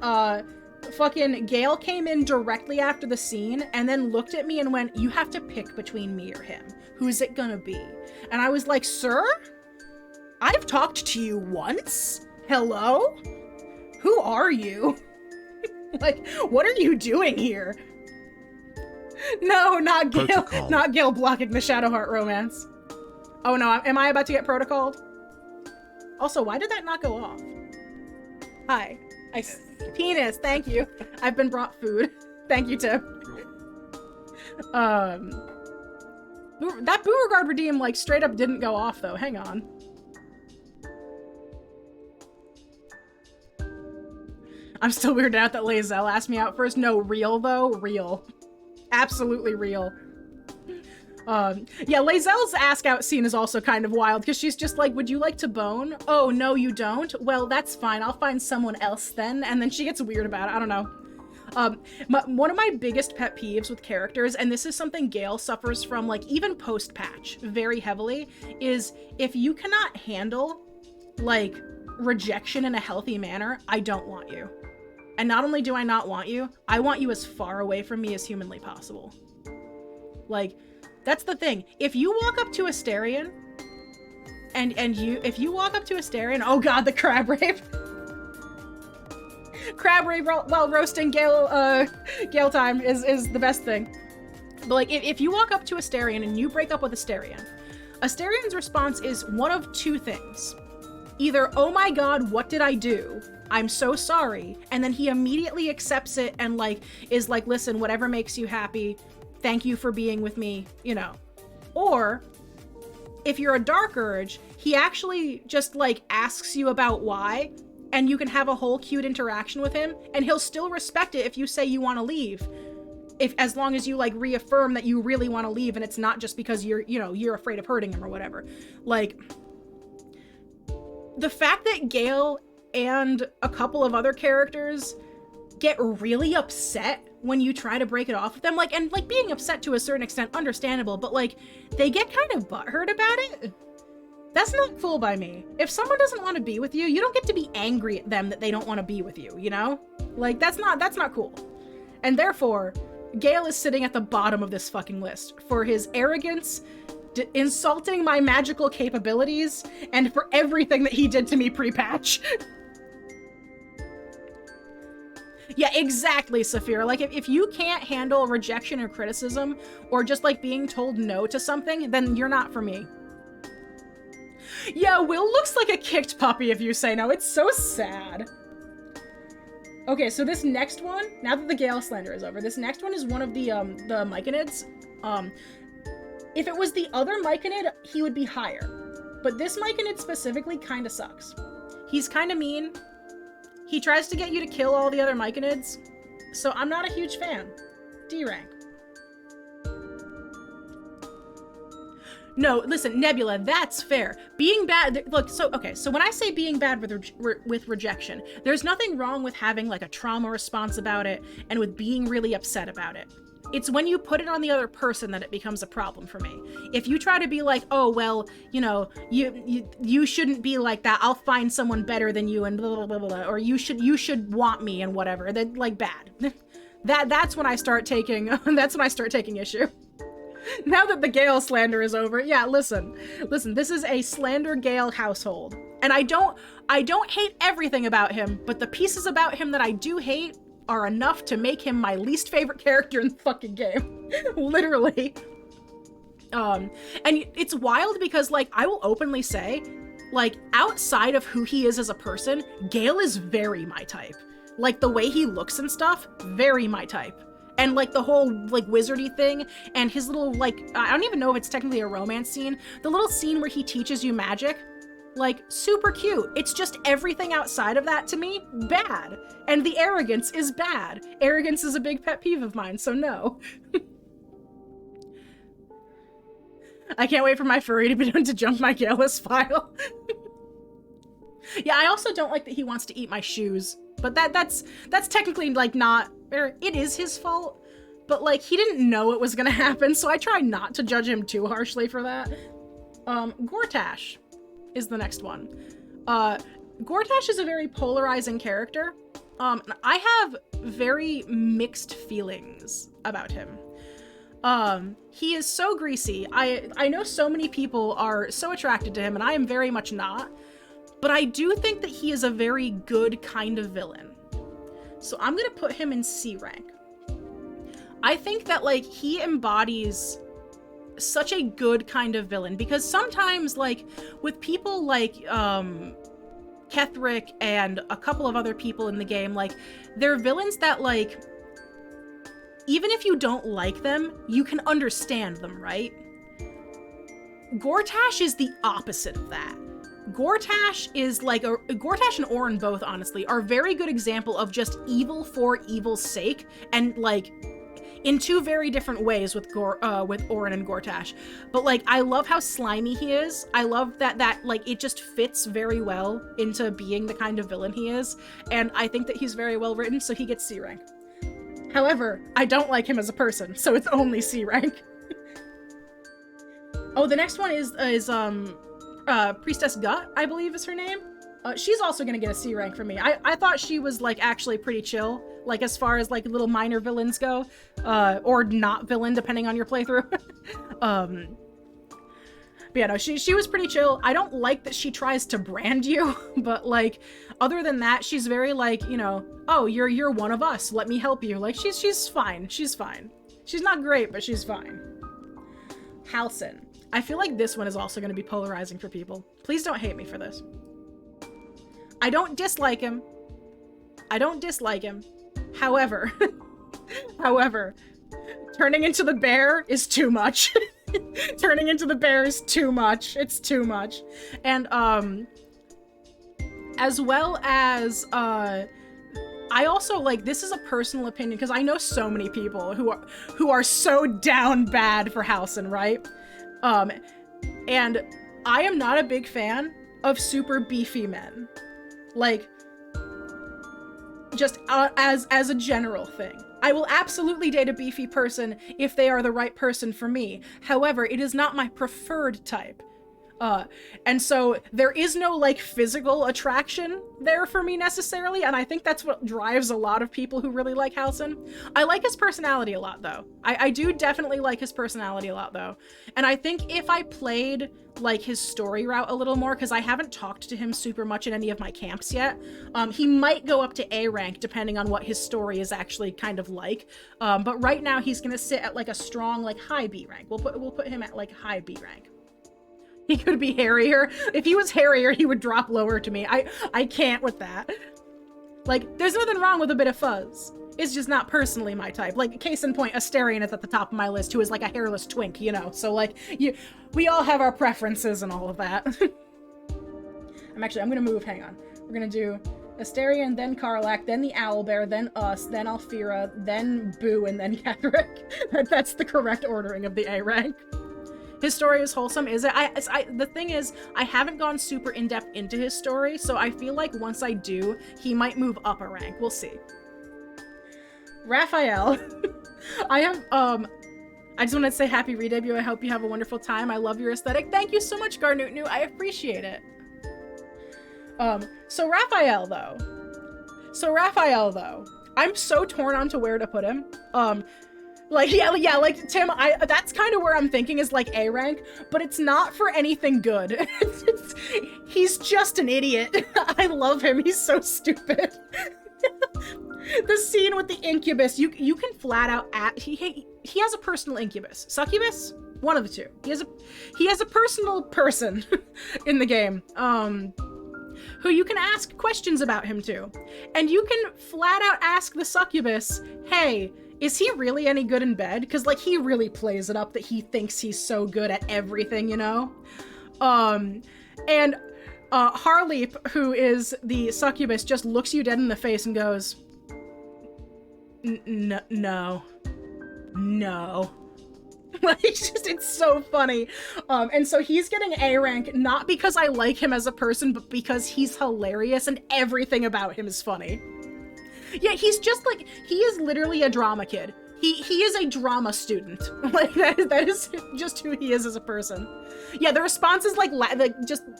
D: fucking Gale came in directly after the scene and then looked at me and went, you have to pick between me or him. Who's it gonna be? And I was like, sir? I've talked to you once? Hello? Who are you? Like, what are you doing here? No, not Gale.
G: Protocol. Not
D: Gale blocking the Shadowheart romance. Oh no, am I about to get protocoled? Also, why did that not go off? Hi. Penis, thank you. I've been brought food. Thank you, Tim. That Beauregard redeem, like, straight up didn't go off, though. Hang on. I'm still weirded out that Lae'zel asked me out first. No, real, though. Real. Absolutely real. Yeah, Lae'zel's ask out scene is also kind of wild, because she's just like, would you like to bone? Oh, no, you don't? Well, that's fine. I'll find someone else then. And then she gets weird about it. I don't know. One of my biggest pet peeves with characters, and this is something Gale suffers from, like, even post-patch very heavily, is if you cannot handle, like, rejection in a healthy manner, I don't want you. And not only do I not want you, I want you as far away from me as humanly possible. Like, that's the thing. If you walk up to Asterion, if you walk up to Asterion, oh god, the crab rape. Crab rape while roasting Gale time is the best thing. But like, if you walk up to Asterion and you break up with Asterion's response is one of two things. Either, oh my god, what did I do? I'm so sorry. And then he immediately accepts it and like, is like, listen, whatever makes you happy, thank you for being with me, you know. Or, if you're a Dark Urge, he actually just like asks you about why, and you can have a whole cute interaction with him, and he'll still respect it if you say you want to leave. As long as you like reaffirm that you really want to leave and it's not just because you're afraid of hurting him or whatever. Like, the fact that Gale and a couple of other characters get really upset when you try to break it off with them, like, and like being upset to a certain extent, understandable, but like they get kind of butthurt about it. That's not cool by me. If someone doesn't want to be with you, you don't get to be angry at them that they don't want to be with you, you know? Like, that's not cool. And therefore, Gale is sitting at the bottom of this fucking list for his arrogance, insulting my magical capabilities, and for everything that he did to me pre-patch. Yeah, exactly, Saphira. Like, if you can't handle rejection or criticism, or just, like, being told no to something, then you're not for me. Yeah, Will looks like a kicked puppy if you say no. It's so sad. Okay, so this next one, now that the Gale slander is over, this next one is one of the Myconids. If it was the other Myconid, he would be higher. But this Myconid specifically kinda sucks. He's kinda mean. He tries to get you to kill all the other Myconids, so I'm not a huge fan. D rank. No, listen, Nebula, that's fair. Being bad, look, so when I say being bad with rejection, there's nothing wrong with having like a trauma response about it and with being really upset about it. It's when you put it on the other person that it becomes a problem for me. If you try to be like, oh, well, you know, you shouldn't be like that, I'll find someone better than you and blah, blah, blah, blah, or you should want me and whatever, then like bad. That's when I start taking, issue. Now that the Gale slander is over, yeah, listen, this is a slander Gale household. And I don't hate everything about him, but the pieces about him that I do hate are enough to make him my least favorite character in the fucking game. Literally. And it's wild because, like, I will openly say, like, outside of who he is as a person, Gale is very my type. Like, the way he looks and stuff, very my type. And, like, the whole, like, wizardy thing, and his little, like, I don't even know if it's technically a romance scene. The little scene where he teaches you magic, like, super cute. It's just everything outside of that, to me, bad. And the arrogance is bad. Arrogance is a big pet peeve of mine, so no. I can't wait for my furry to be done to jump my Galus file. Yeah, I also don't like that he wants to eat my shoes. But that's technically, like, not, or it is his fault, but, like, he didn't know it was gonna happen, so I try not to judge him too harshly for that. Gortash is the next one. Gortash is a very polarizing character. I have very mixed feelings about him. He is so greasy. I know so many people are so attracted to him, and I am very much not. But I do think that he is a very good kind of villain. So I'm gonna put him in C rank. I think that, like, he embodies such a good kind of villain, because sometimes, like, with people like Ketherick and a couple of other people in the game, like, they're villains that, like, even if you don't like them, you can understand them, right? Gortash is the opposite of that. Gortash is like Gortash and Orin both, honestly, are very good example of just evil for evil's sake, and like in two very different ways with Orin and Gortash. But like, I love how slimy he is. I love that like it just fits very well into being the kind of villain he is, and I think that he's very well written, so he gets C rank. However, I don't like him as a person, so it's only C rank. Oh, the next one is Priestess Gut, I believe is her name. She's also gonna get a C rank for me. I thought she was like actually pretty chill, like as far as like little minor villains go, or not villain depending on your playthrough. But yeah, no, she was pretty chill. I don't like that she tries to brand you, but like other than that, she's very like, you know, oh, you're one of us. Let me help you. Like she's fine. She's fine. She's not great, but she's fine. Halsin. I feel like this one is also going to be polarizing for people. Please don't hate me for this. I don't dislike him. I don't dislike him. However, turning into the bear is too much. Turning into the bear is too much. It's too much. And, as well as, I also, like, this is a personal opinion, because I know so many people who are so down bad for Halsin, right? And I am not a big fan of super beefy men. Like, just as a general thing. I will absolutely date a beefy person if they are the right person for me. However, it is not my preferred type. And so there is no like physical attraction there for me necessarily, and I think that's what drives a lot of people who really like Halsin. I like his personality a lot though. I do definitely like his personality a lot though. And I think if I played like his story route a little more, because I haven't talked to him super much in any of my camps yet, he might go up to A rank depending on what his story is actually kind of like. But right now he's gonna sit at like a strong like high B rank. We'll put him at like high B rank. He could be hairier. If he was hairier, he would drop lower to me. I can't with that. Like, there's nothing wrong with a bit of fuzz. It's just not personally my type. Like, case in point, Asterion is at the top of my list, who is like a hairless twink, you know? So like, we all have our preferences and all of that. I'm gonna move, hang on. We're gonna do Asterion, then Karlach, then the Owlbear, then us, then Alfira, then Boo, and then Ketheric. That's the correct ordering of the A rank. His story is wholesome, is it? The thing is, I haven't gone super in-depth into his story, so I feel like once I do, he might move up a rank. We'll see. Raphael. I just want to say happy Redebut. I hope you have a wonderful time. I love your aesthetic. Thank you so much, Garnutnu. I appreciate it. So Raphael, though. I'm so torn on to where to put him. Like, yeah, like, Tim, that's kind of where I'm thinking is, like, A rank, but it's not for anything good. He's just an idiot. I love him. He's so stupid. The scene with the incubus, you can flat out he has a personal incubus. Succubus? One of the two. He has a personal person in the game, who you can ask questions about him to. And you can flat out ask the succubus, hey, is he really any good in bed? Because, like, he really plays it up that he thinks he's so good at everything, you know? And Harleap, who is the succubus, just looks you dead in the face and goes, no. Like, it's so funny. And so he's getting A rank, not because I like him as a person, but because he's hilarious and everything about him is funny. Yeah, he's just like, he is literally a drama kid. He is a drama student. Like, that is just who he is as a person. Yeah, the response is like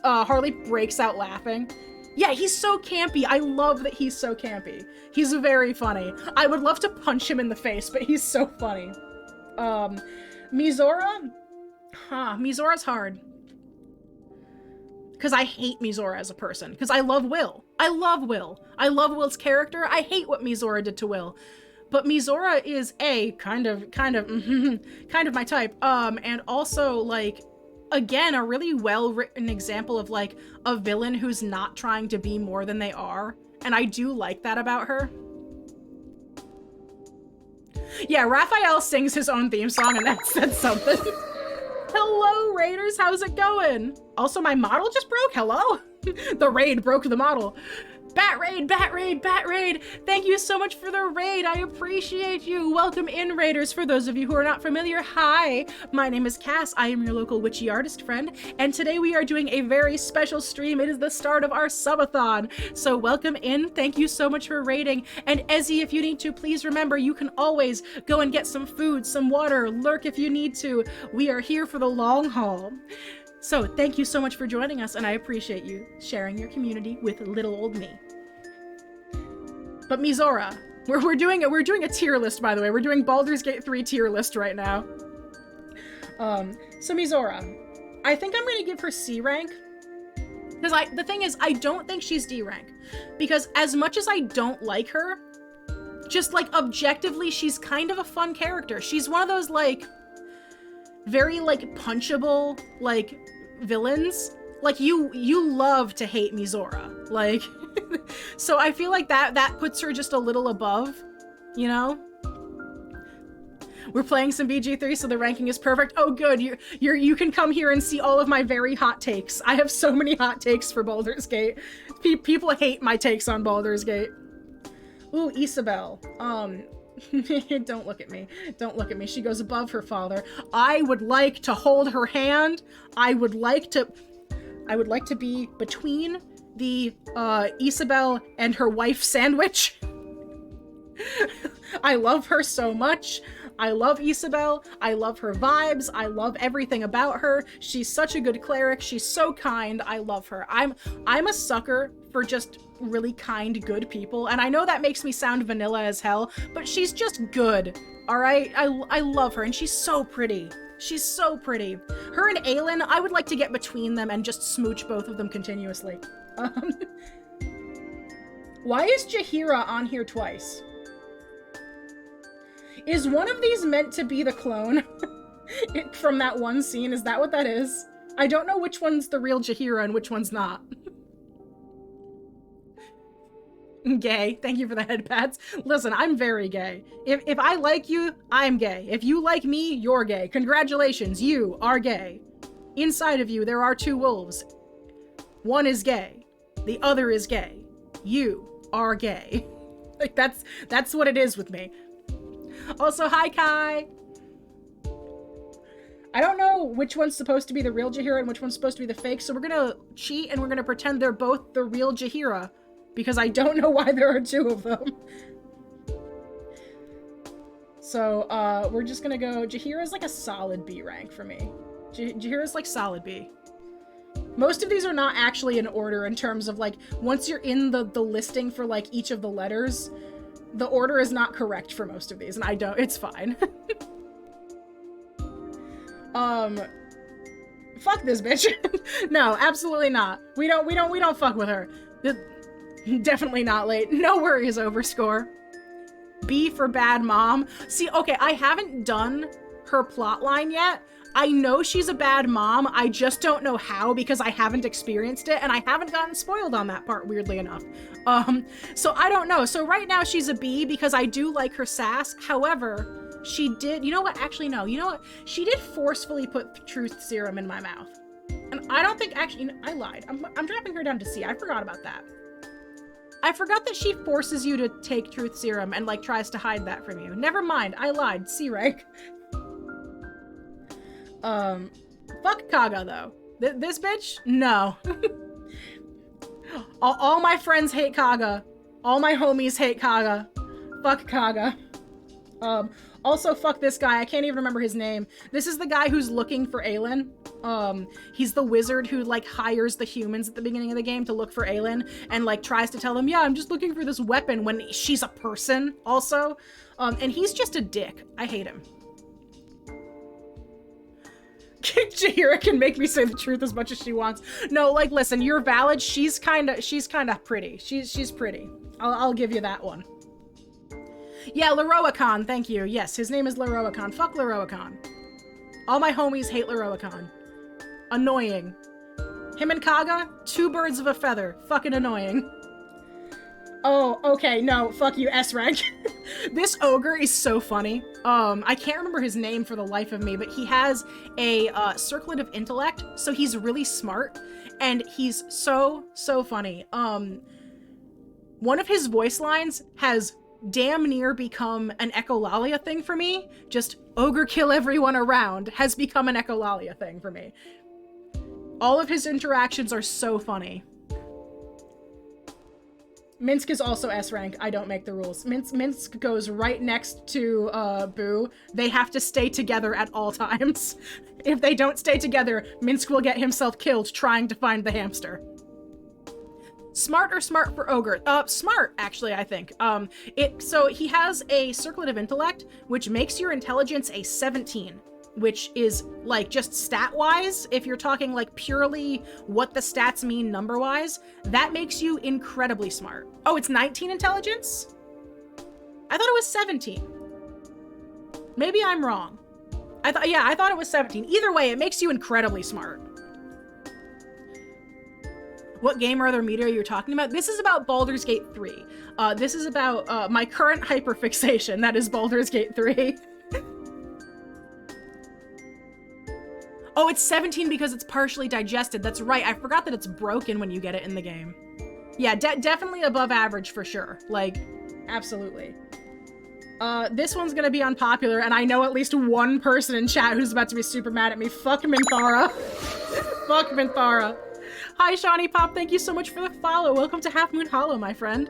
D: Harley breaks out laughing. Yeah, he's so campy. I love that he's so campy. He's very funny. I would love to punch him in the face, but he's so funny. Mizora? Mizora's hard. Because I hate Mizora as a person. Because I love Will. I love Will's character. I hate what Mizora did to Will. But Mizora is kind of my type. And also, like, again, a really well-written example of, like, a villain who's not trying to be more than they are. And I do like that about her. Yeah, Raphael sings his own theme song, and that's something. Hello, Raiders. How's it going? Also, my model just broke. Hello? The raid broke the model. Bat raid, bat raid, bat raid. Thank you so much for the raid. I appreciate you. Welcome in, Raiders. For those of you who are not familiar, hi, my name is Cass. I am your local witchy artist friend, and today we are doing a very special stream. It is the start of our subathon. So welcome in. Thank you so much for raiding. And Ezzy, if you need to, please remember you can always go and get some food, some water, lurk if you need to. We are here for the long haul. So thank you so much for joining us, and I appreciate you sharing your community with little old me. But Mizora, we're doing a tier list, by the way. We're doing Baldur's Gate 3 tier list right now. So Mizora, I think I'm gonna give her C rank. Because the thing is, I don't think she's D rank. Because as much as I don't like her, just like objectively, she's kind of a fun character. She's one of those like very like punchable like villains. Like you love to hate Mizora. Like so I feel like that puts her just a little above, you know? We're playing some BG3, so the ranking is perfect. Oh good, you can come here and see all of my very hot takes. I have so many hot takes for Baldur's Gate. People hate my takes on Baldur's Gate. Ooh, Isabel. Don't look at me. Don't look at me. She goes above her father. I would like to hold her hand. I would like to be between the Isabel and her wife sandwich. I love her so much. I love Isabel. I love her vibes. I love everything about her. She's such a good cleric. She's so kind. I love her. I'm a sucker for just really kind, good people. And I know that makes me sound vanilla as hell, but she's just good. All right? I love her, and she's so pretty. She's so pretty. Her and Aelin, I would like to get between them and just smooch both of them continuously. Why is Jaheira on here twice? Is one of these meant to be the clone from that one scene? Is that what that is? I don't know which one's the real Jaheira and which one's not. Gay. Thank you for the head pats. Listen, I'm very gay. If I like you, I'm gay. If you like me, you're gay. Congratulations, you are gay. Inside of you, there are two wolves. One is gay. The other is gay. You are gay. Like, that's what it is with me. Also, hi, Kai. I don't know which one's supposed to be the real Jaheira and which one's supposed to be the fake, so we're gonna cheat and we're gonna pretend they're both the real Jaheira, because I don't know why there are two of them. So, we're just gonna go, Jaheira's like a solid B rank for me. Jaheira's like solid B. Most of these are not actually in order in terms of like, once you're in the listing for like each of the letters, the order is not correct for most of these, and it's fine. Fuck this bitch. No, absolutely not. We don't fuck with her. Definitely not late. No worries, overscore. B for bad mom. See, okay, I haven't done her plotline yet. I know she's a bad mom, I just don't know how because I haven't experienced it, and I haven't gotten spoiled on that part, weirdly enough. So I don't know. So right now she's a B because I do like her sass. However, she did, you know what, actually no, you know what? She did forcefully put truth serum in my mouth. And I don't think, actually, I lied. I'm dropping her down to C. I forgot about that. I forgot that she forces you to take truth serum and like tries to hide that from you. Never mind, I lied. C rank. Fuck Kaga, though. This bitch? No. all my friends hate Kaga. All my homies hate Kaga. Fuck Kaga. Also, fuck this guy. I can't even remember his name. This is the guy who's looking for Aelin. He's the wizard who, like, hires the humans at the beginning of the game to look for Aelin and, like, tries to tell them, yeah, I'm just looking for this weapon when she's a person, also. And he's just a dick. I hate him. Jaheira can make me say the truth as much as she wants. No, like, listen, you're valid. She's kind of pretty. She's pretty. I'll give you that one. Yeah, Leroicon, thank you. Yes, his name is Leroicon. Fuck Leroicon. All my homies hate Leroicon. Annoying. Him and Kaga, two birds of a feather. Fucking annoying. Oh, okay, no, fuck you, S rank. This ogre is so funny. I can't remember his name for the life of me, but he has a circlet of intellect, so he's really smart, and he's so funny. One of his voice lines has damn near become an echolalia thing for me. Just ogre kill everyone around has become an echolalia thing for me. All of his interactions are so funny. Minsk is also S rank. I don't make the rules. Minsk goes right next to Boo. They have to stay together at all times. If they don't stay together, Minsk will get himself killed trying to find the hamster. Smart or smart for ogre? Smart, actually, I think. So he has a circlet of intellect, which makes your intelligence a 17. Which is, like, just stat-wise, if you're talking, like, purely what the stats mean number-wise, that makes you incredibly smart. Oh, it's 19 intelligence? I thought it was 17. Maybe I'm wrong. I thought it was 17. Either way, it makes you incredibly smart. What game or other media you're talking about? This is about Baldur's Gate 3. This is about my current hyperfixation, that is Baldur's Gate 3. Oh, it's 17 because it's partially digested. That's right. I forgot that it's broken when you get it in the game. Yeah, definitely above average for sure. Like, absolutely. This one's gonna be unpopular, and I know at least one person in chat who's about to be super mad at me. Fuck Minthara. Fuck Minthara. Hi, Shawnee Pop. Thank you so much for the follow. Welcome to Half Moon Hollow, my friend.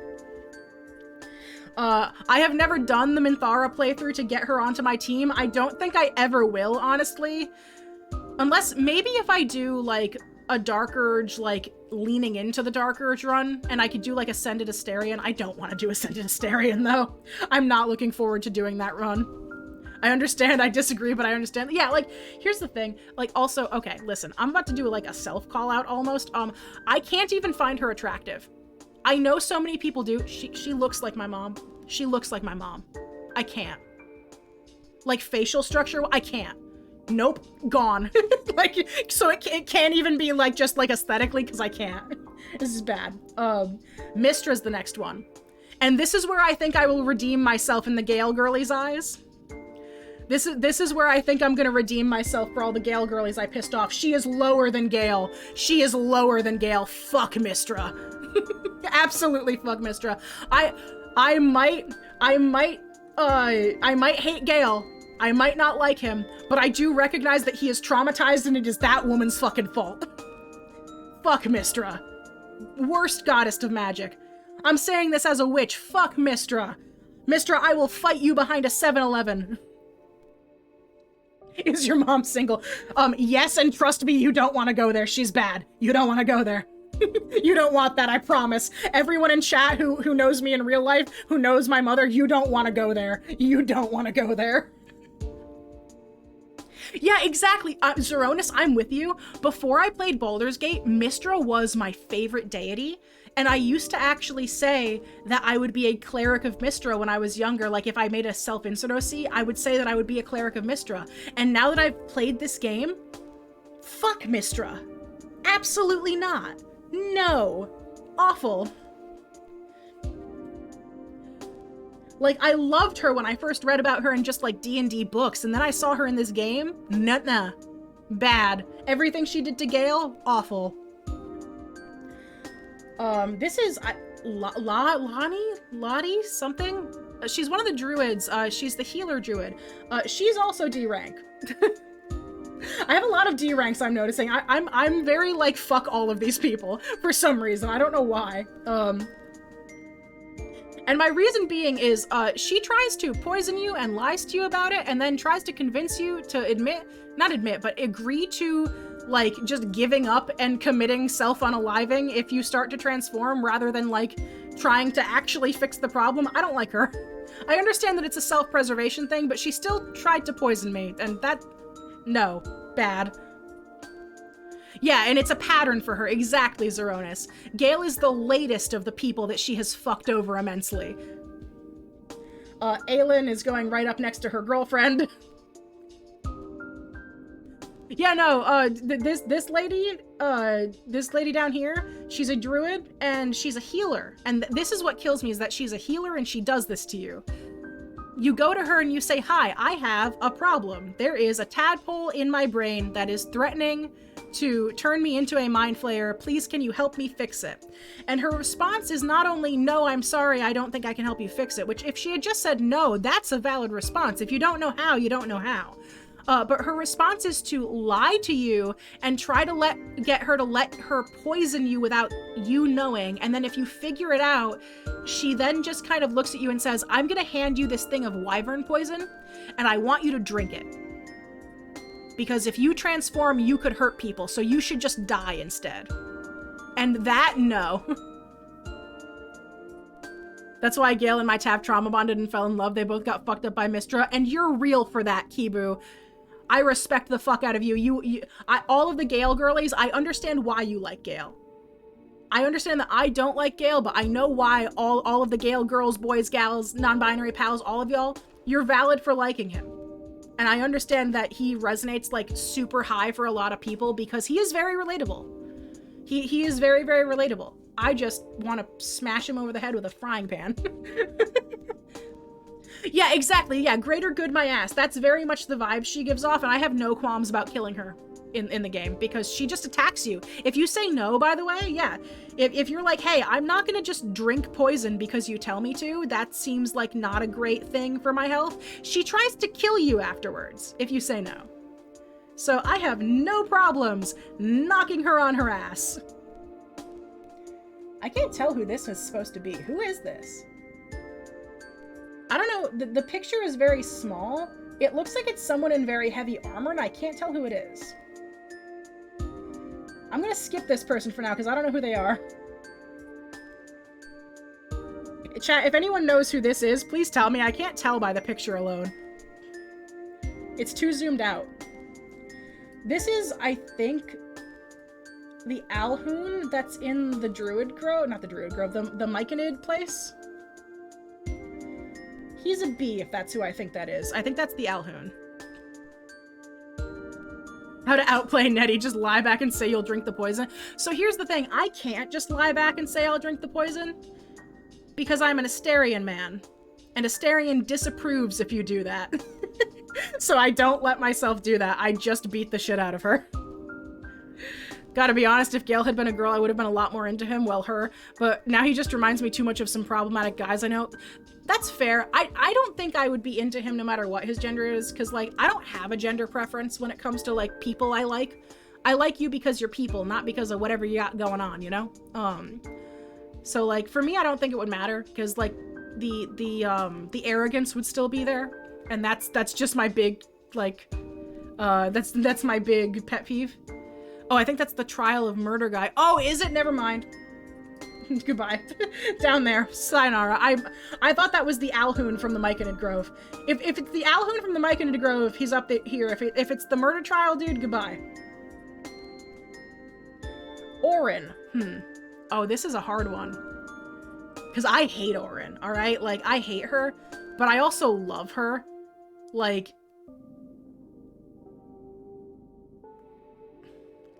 D: I have never done the Minthara playthrough to get her onto my team. I don't think I ever will, honestly. Unless, maybe if I do, like, a Dark Urge, like, leaning into the Dark Urge run, and I could do, like, Ascended Asterion. I don't want to do Ascended Asterion, though. I'm not looking forward to doing that run. I understand, I disagree, but I understand. Yeah, like, here's the thing. Like, also, okay, listen, I'm about to do, like, a self-call-out, almost. I can't even find her attractive. I know so many people do. She looks like my mom. She looks like my mom. I can't. Like, facial structure, I can't. Nope, gone. Like, so it can't even be like just like aesthetically because I can't. This is bad. Mistra's the next one. And this is where I think I will redeem myself in the Gale girlies' eyes. This is where I think I'm gonna redeem myself for all the Gale girlies I pissed off. She is lower than Gale. She is lower than Gale. Fuck Mistra. Absolutely fuck Mistra. I might hate Gale. I might not like him, but I do recognize that he is traumatized and it is that woman's fucking fault. Fuck Mistra. Worst goddess of magic. I'm saying this as a witch. Fuck Mistra. Mistra, I will fight you behind a 7-Eleven. Is your mom single? Yes, and trust me, you don't want to go there. She's bad. You don't want to go there. You don't want that, I promise. Everyone in chat who knows me in real life, who knows my mother, you don't want to go there. You don't want to go there. Yeah, exactly. Zeronis, I'm with you. Before I played Baldur's Gate, Mistra was my favorite deity, and I used to actually say that I would be a cleric of Mistra when I was younger. Like, if I made a self-insert OC, I would say that I would be a cleric of Mistra. And now that I've played this game, fuck Mistra. Absolutely not. No. Awful. Like, I loved her when I first read about her in just, like, D&D books, and then I saw her in this game. Nah. Bad. Everything she did to Gale, awful. This is, Lottie something? She's one of the druids. She's the healer druid. She's also D rank. I have a lot of D ranks I'm noticing. I'm very, like, fuck all of these people for some reason. I don't know why. And my reason being is, she tries to poison you and lies to you about it, and then tries to convince you to agree to, like, just giving up and committing self-unaliving if you start to transform, rather than, like, trying to actually fix the problem. I don't like her. I understand that it's a self-preservation thing, but she still tried to poison me, and that... no. Bad. Yeah, and it's a pattern for her. Exactly, Zeronis. Gale is the latest of the people that she has fucked over immensely. Aelin is going right up next to her girlfriend. Yeah, no, this lady down here, she's a druid, and she's a healer. And this is what kills me, is that she's a healer and she does this to you. You go to her and you say, hi, I have a problem. There is a tadpole in my brain that is threatening to turn me into a mind flayer. Please, can you help me fix it? And her response is not only, no, I'm sorry, I don't think I can help you fix it, which if she had just said no, that's a valid response. If you don't know how, you don't know how. But her response is to lie to you and try to get her to let her poison you without you knowing. And then if you figure it out, she then just kind of looks at you and says, I'm gonna hand you this thing of wyvern poison and I want you to drink it. Because if you transform, you could hurt people, so you should just die instead. And that, no. That's why Gale and my Tav trauma bonded and fell in love. They both got fucked up by Mistra, and you're real for that, Kibu. I respect the fuck out of you. All of the Gale girlies, I understand why you like Gale. I understand that I don't like Gale, but I know why all of the Gale girls, boys, gals, non-binary pals, all of y'all, you're valid for liking him. And I understand that he resonates like super high for a lot of people because he is very relatable. He is very, very relatable. I just want to smash him over the head with a frying pan. Yeah, exactly. Yeah, greater good my ass. That's very much the vibe she gives off, and I have no qualms about killing her in the game because she just attacks you. If you say no, by the way, yeah. If you're like, hey, I'm not gonna just drink poison because you tell me to, that seems like not a great thing for my health, she tries to kill you afterwards if you say no. So I have no problems knocking her on her ass. I can't tell who this is supposed to be. Who is this? I don't know, the picture is very small. It looks like it's someone in very heavy armor, and I can't tell who it is. I'm gonna skip this person for now, because I don't know who they are. Chat, if anyone knows who this is, please tell me. I can't tell by the picture alone. It's too zoomed out. This is, I think, the Alhoon that's in the Druid Grove, not the Druid Grove, the Myconid place. He's a bee, if that's who I think that is. I think that's the Alhoon. How to outplay Nettie, just lie back and say you'll drink the poison. So here's the thing, I can't just lie back and say I'll drink the poison because I'm an Asterian man. And Asterian disapproves if you do that. So I don't let myself do that. I just beat the shit out of her. Gotta be honest, if Gale had been a girl, I would have been a lot more into him, well, her. But now he just reminds me too much of some problematic guys I know. That's fair. I don't think I would be into him no matter what his gender is, because, like, I don't have a gender preference when it comes to, like, people I like. I like you because you're people, not because of whatever you got going on, you know? So, like, for me, I don't think it would matter, because, like, the arrogance would still be there, and that's just my big, like, that's my big pet peeve. Oh, I think that's the Trial of Murder guy. Oh, is it? Never mind. Goodbye. Down there. Sayonara. I thought that was the Alhoon from the Myconid Grove. If it's the Alhoon from the Myconid Grove, he's up here. If it's the murder trial dude, goodbye. Orin. Oh, this is a hard one. Because I hate Orin, alright? Like, I hate her, but I also love her. Like,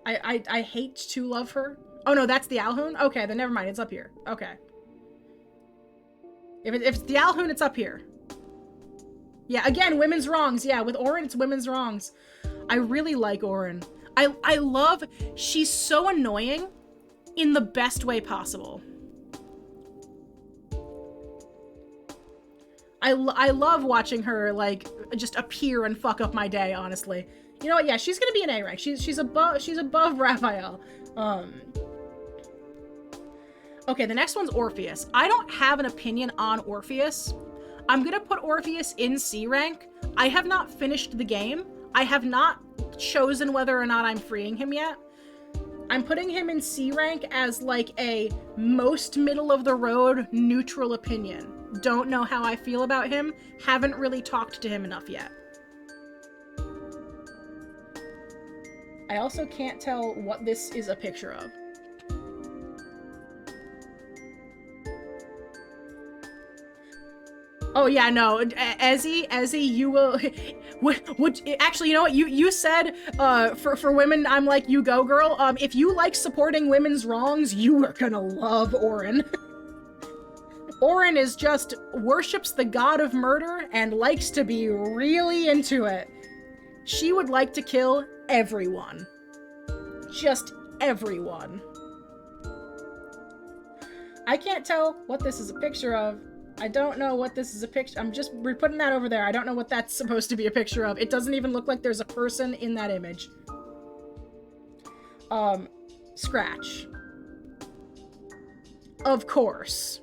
D: I hate to love her. Oh no, that's the Alhoon? Okay, then never mind, it's up here. Okay. If it's the Alhoon, it's up here. Yeah, again, women's wrongs. Yeah, with Orin, it's women's wrongs. I really like Orin. I love, she's so annoying in the best way possible. I love watching her, like, just appear and fuck up my day, honestly. You know what? Yeah, she's gonna be an A rank. She's above Raphael. Okay, the next one's Orpheus. I don't have an opinion on Orpheus. I'm gonna put Orpheus in C rank. I have not finished the game. I have not chosen whether or not I'm freeing him yet. I'm putting him in C rank as like a most middle of the road neutral opinion. Don't know how I feel about him. Haven't really talked to him enough yet. I also can't tell what this is a picture of. Oh yeah, no, Ezzy, you will. Would actually, you know what? You said for women, I'm like, you go, girl. If you like supporting women's wrongs, you are gonna love Orin. Orin is just worships the god of murder and likes to be really into it. She would like to kill everyone. Just everyone. I can't tell what this is a picture of. I don't know what this is a picture. We're putting that over there. I don't know what that's supposed to be a picture of. It doesn't even look like there's a person in that image. Scratch. Of course.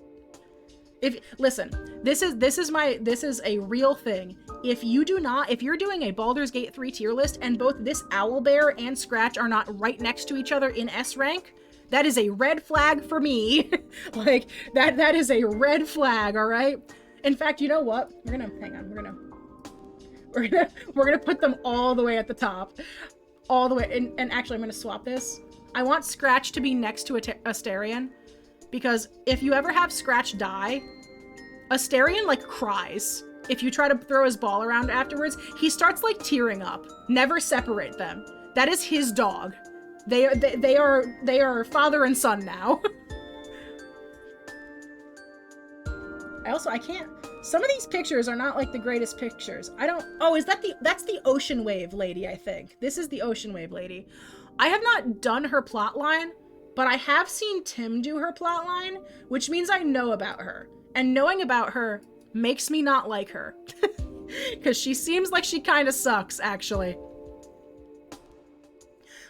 D: Listen, this is a real thing. If you're doing a Baldur's Gate 3 tier list and both this Owlbear and Scratch are not right next to each other in S rank, that is a red flag for me. Like, that is a red flag, all right? In fact, you know what? We're gonna put them all the way at the top. All the way, and actually I'm gonna swap this. I want Scratch to be next to Asterion, because if you ever have Scratch die, Asterion, like, cries. If you try to throw his ball around afterwards, he starts, like, tearing up. Never separate them. That is his dog. They are father and son now. I can't, some of these pictures are not like the greatest pictures. That's the Ocean Wave lady, I think. This is the Ocean Wave lady. I have not done her plotline, but I have seen Tim do her plotline, which means I know about her. And knowing about her makes me not like her. Because she seems like she kind of sucks, actually.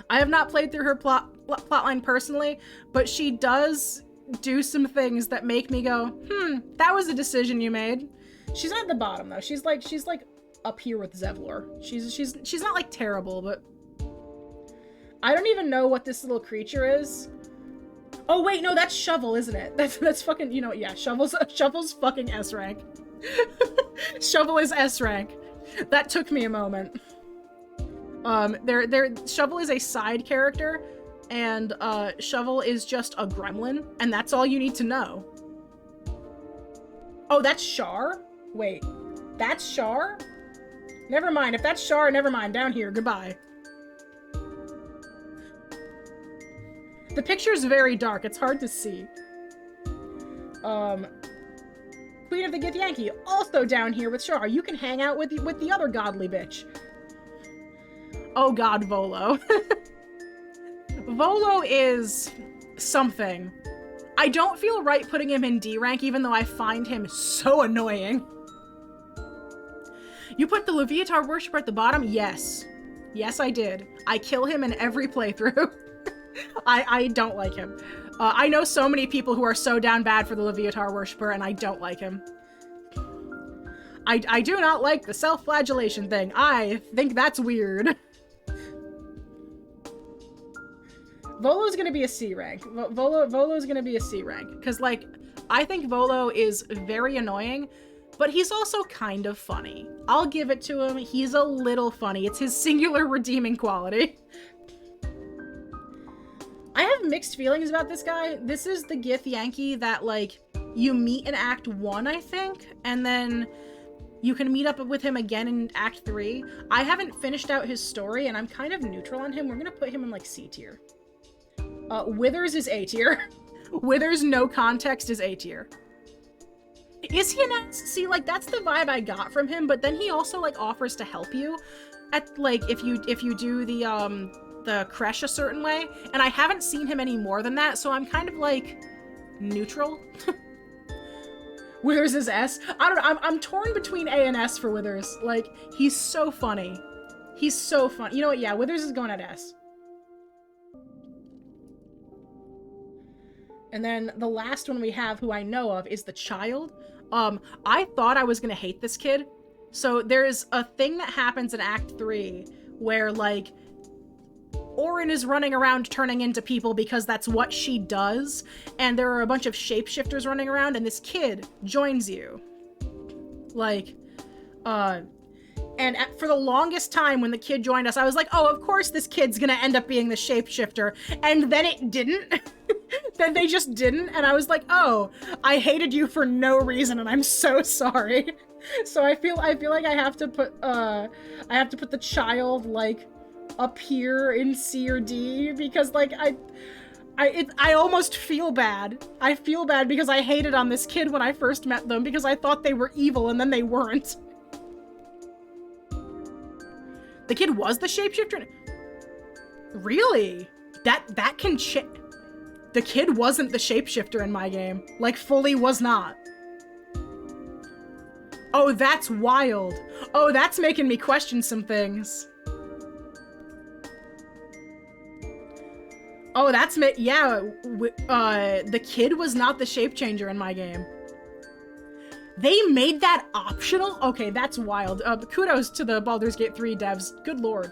D: I have not played through her plotline personally, but she does do some things that make me go, that was a decision you made. She's not at the bottom though. She's like up here with Zevlor. She's not like terrible, but I don't even know what this little creature is. Oh wait, no, that's Shovel, isn't it? That's fucking, you know, yeah, Shovel's fucking S rank. Shovel is S rank. That took me a moment. Shovel is a side character, and Shovel is just a gremlin, and that's all you need to know. Oh, that's Shar? Wait, that's Shar? Never mind, if that's Shar, never mind, down here, goodbye. The picture's very dark, it's hard to see. Queen of the Githyanki, also down here with Shar. You can hang out with the other godly bitch. Oh god, Volo. Volo is something. I don't feel right putting him in D rank, even though I find him so annoying. You put the Leviatar Worshipper at the bottom? Yes. Yes, I did. I kill him in every playthrough. I don't like him. I know so many people who are so down bad for the Leviatar Worshipper, and I don't like him. I do not like the self-flagellation thing. I think that's weird. Volo's gonna be a C rank. Volo's gonna be a C rank. Because, like, I think Volo is very annoying, but he's also kind of funny. I'll give it to him. He's a little funny. It's his singular redeeming quality. I have mixed feelings about this guy. This is the Githyanki that, like, you meet in Act 1, I think, and then you can meet up with him again in Act 3. I haven't finished out his story, and I'm kind of neutral on him. We're gonna put him in, like, C tier. Withers is A tier. Withers, no context, is A tier. Is he an ass? See, like, that's the vibe I got from him, but then he also, like, offers to help you at, like, if you do the creche a certain way, and I haven't seen him any more than that, so I'm kind of, like, neutral. Withers is S. I don't know, I'm torn between A and S for Withers. Like, he's so funny. He's so fun. You know what, yeah, Withers is going at S. And then the last one we have, who I know of, is the child. I thought I was gonna hate this kid. So there's a thing that happens in Act 3 where, like, Orin is running around turning into people because that's what she does, and there are a bunch of shapeshifters running around, and this kid joins you. Like, for the longest time when the kid joined us, I was like, oh, of course this kid's gonna end up being the shapeshifter, and then it didn't. Then they just didn't, and I was like, oh, I hated you for no reason, and I'm so sorry. So I feel like I have to put the child, like, up here in C or D, because, like, I almost feel bad. I feel bad because I hated on this kid when I first met them because I thought they were evil and then they weren't. The kid was the shapeshifter? Really? That can the kid wasn't the shapeshifter in my game. Like, fully was not. Oh, that's wild. Oh, that's making me question some things. Oh, that's yeah, the kid was not the shape changer in my game. They made that optional? Okay, that's wild. Kudos to the Baldur's Gate 3 devs. Good lord.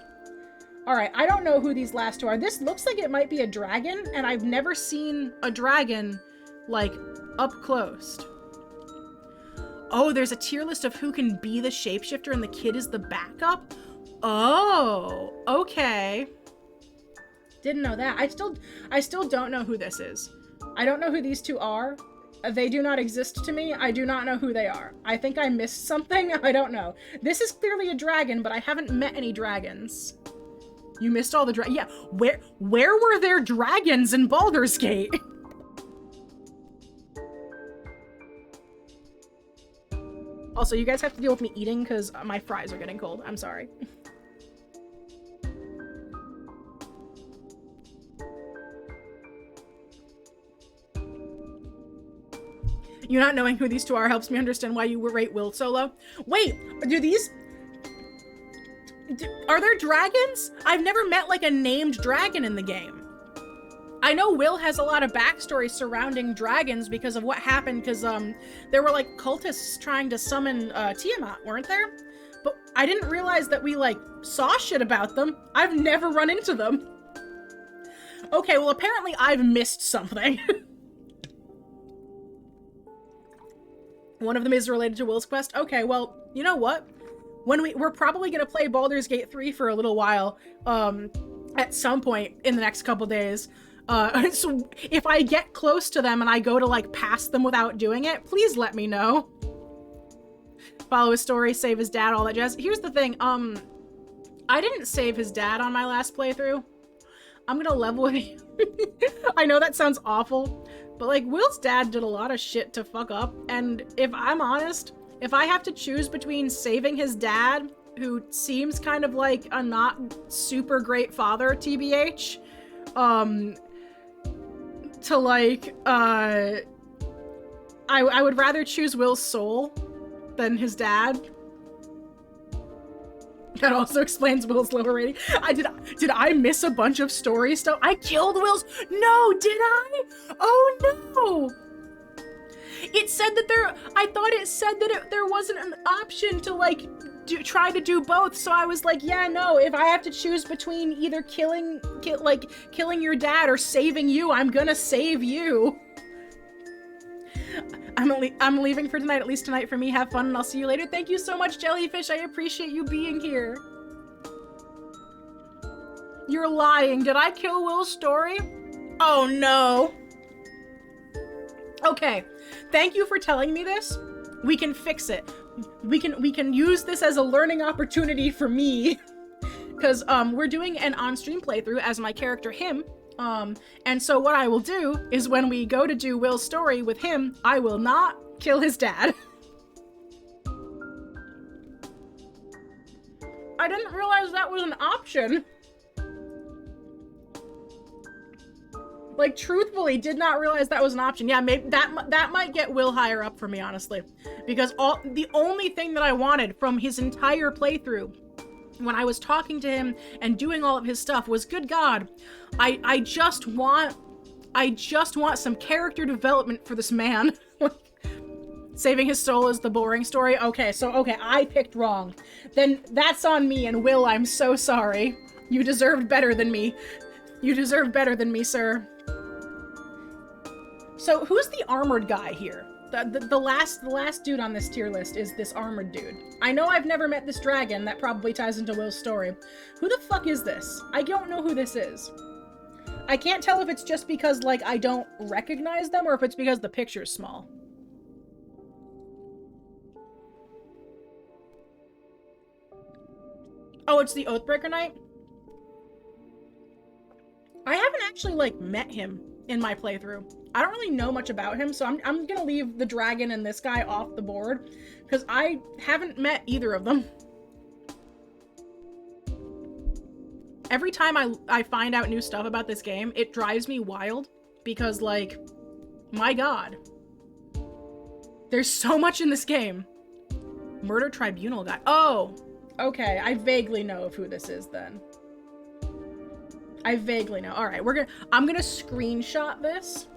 D: Alright, I don't know who these last two are. This looks like it might be a dragon, and I've never seen a dragon, like, up close. Oh, there's a tier list of who can be the shapeshifter and the kid is the backup? Oh, okay. Didn't know that. I still don't know who this is. I don't know who these two are. They do not exist to me. I do not know who they are. I think I missed something. I don't know. This is clearly a dragon, but I haven't met any dragons. You missed all the yeah. Where were there dragons in Baldur's Gate? Also, you guys have to deal with me eating because my fries are getting cold. I'm sorry. You not knowing who these two are helps me understand why you would rate Will so low. Wait, are there dragons? I've never met like a named dragon in the game. I know Will has a lot of backstory surrounding dragons because of what happened, because there were like cultists trying to summon Tiamat, weren't there? But I didn't realize that we like saw shit about them. I've never run into them. Okay, well apparently I've missed something. One of them is related to Will's quest. Okay, well, you know what? When we're probably gonna play Baldur's Gate 3 for a little while, at some point in the next couple days. So if I get close to them and I go to like pass them without doing it, please let me know. Follow his story, save his dad, all that jazz. Here's the thing, I didn't save his dad on my last playthrough. I'm gonna level with you. I know that sounds awful, but like Will's dad did a lot of shit to fuck up, and if I'm honest, if I have to choose between saving his dad, who seems kind of like a not super great father, TBH, to like, I would rather choose Will's soul than his dad. That also explains Will's lower rating. Did I miss a bunch of story stuff? I killed Will's. No, did I? Oh no! It said that I thought it said that there wasn't an option to like try to do both. So I was like, yeah, no. If I have to choose between either killing your dad or saving you, I'm gonna save you. I'm leaving for tonight, at least tonight for me. Have fun and I'll see you later. Thank you so much, Jellyfish. I appreciate you being here. You're lying. Did I kill Will's story? Oh no. Okay. Thank you for telling me this. We can fix it. We can use this as a learning opportunity for me. Because we're doing an on-stream playthrough as my character him. And so what I will do is when we go to do Will's story with him, I will not kill his dad. I didn't realize that was an option. Like, truthfully, did not realize that was an option. Yeah, maybe that might get Will higher up for me, honestly. Because the only thing that I wanted from his entire playthrough when I was talking to him and doing all of his stuff was, good God, I just want some character development for this man. Saving his soul is the boring story. Okay, I picked wrong. Then that's on me, and Will, I'm so sorry. You deserved better than me. You deserve better than me, sir. So who's the armored guy here? The last dude on this tier list is this armored dude. I know I've never met this dragon. That probably ties into Will's story. Who the fuck is this? I don't know who this is. I can't tell if it's just because, like, I don't recognize them or if it's because the picture's small. Oh, it's the Oathbreaker Knight? I haven't actually, like, met him in my playthrough. I don't really know much about him, so I'm gonna leave the dragon and this guy off the board because I haven't met either of them. Every time I find out new stuff about this game, it drives me wild because, like, my god. There's so much in this game. Murder Tribunal guy. Oh, okay. I vaguely know of who this is then. I vaguely know. All right, I'm gonna screenshot this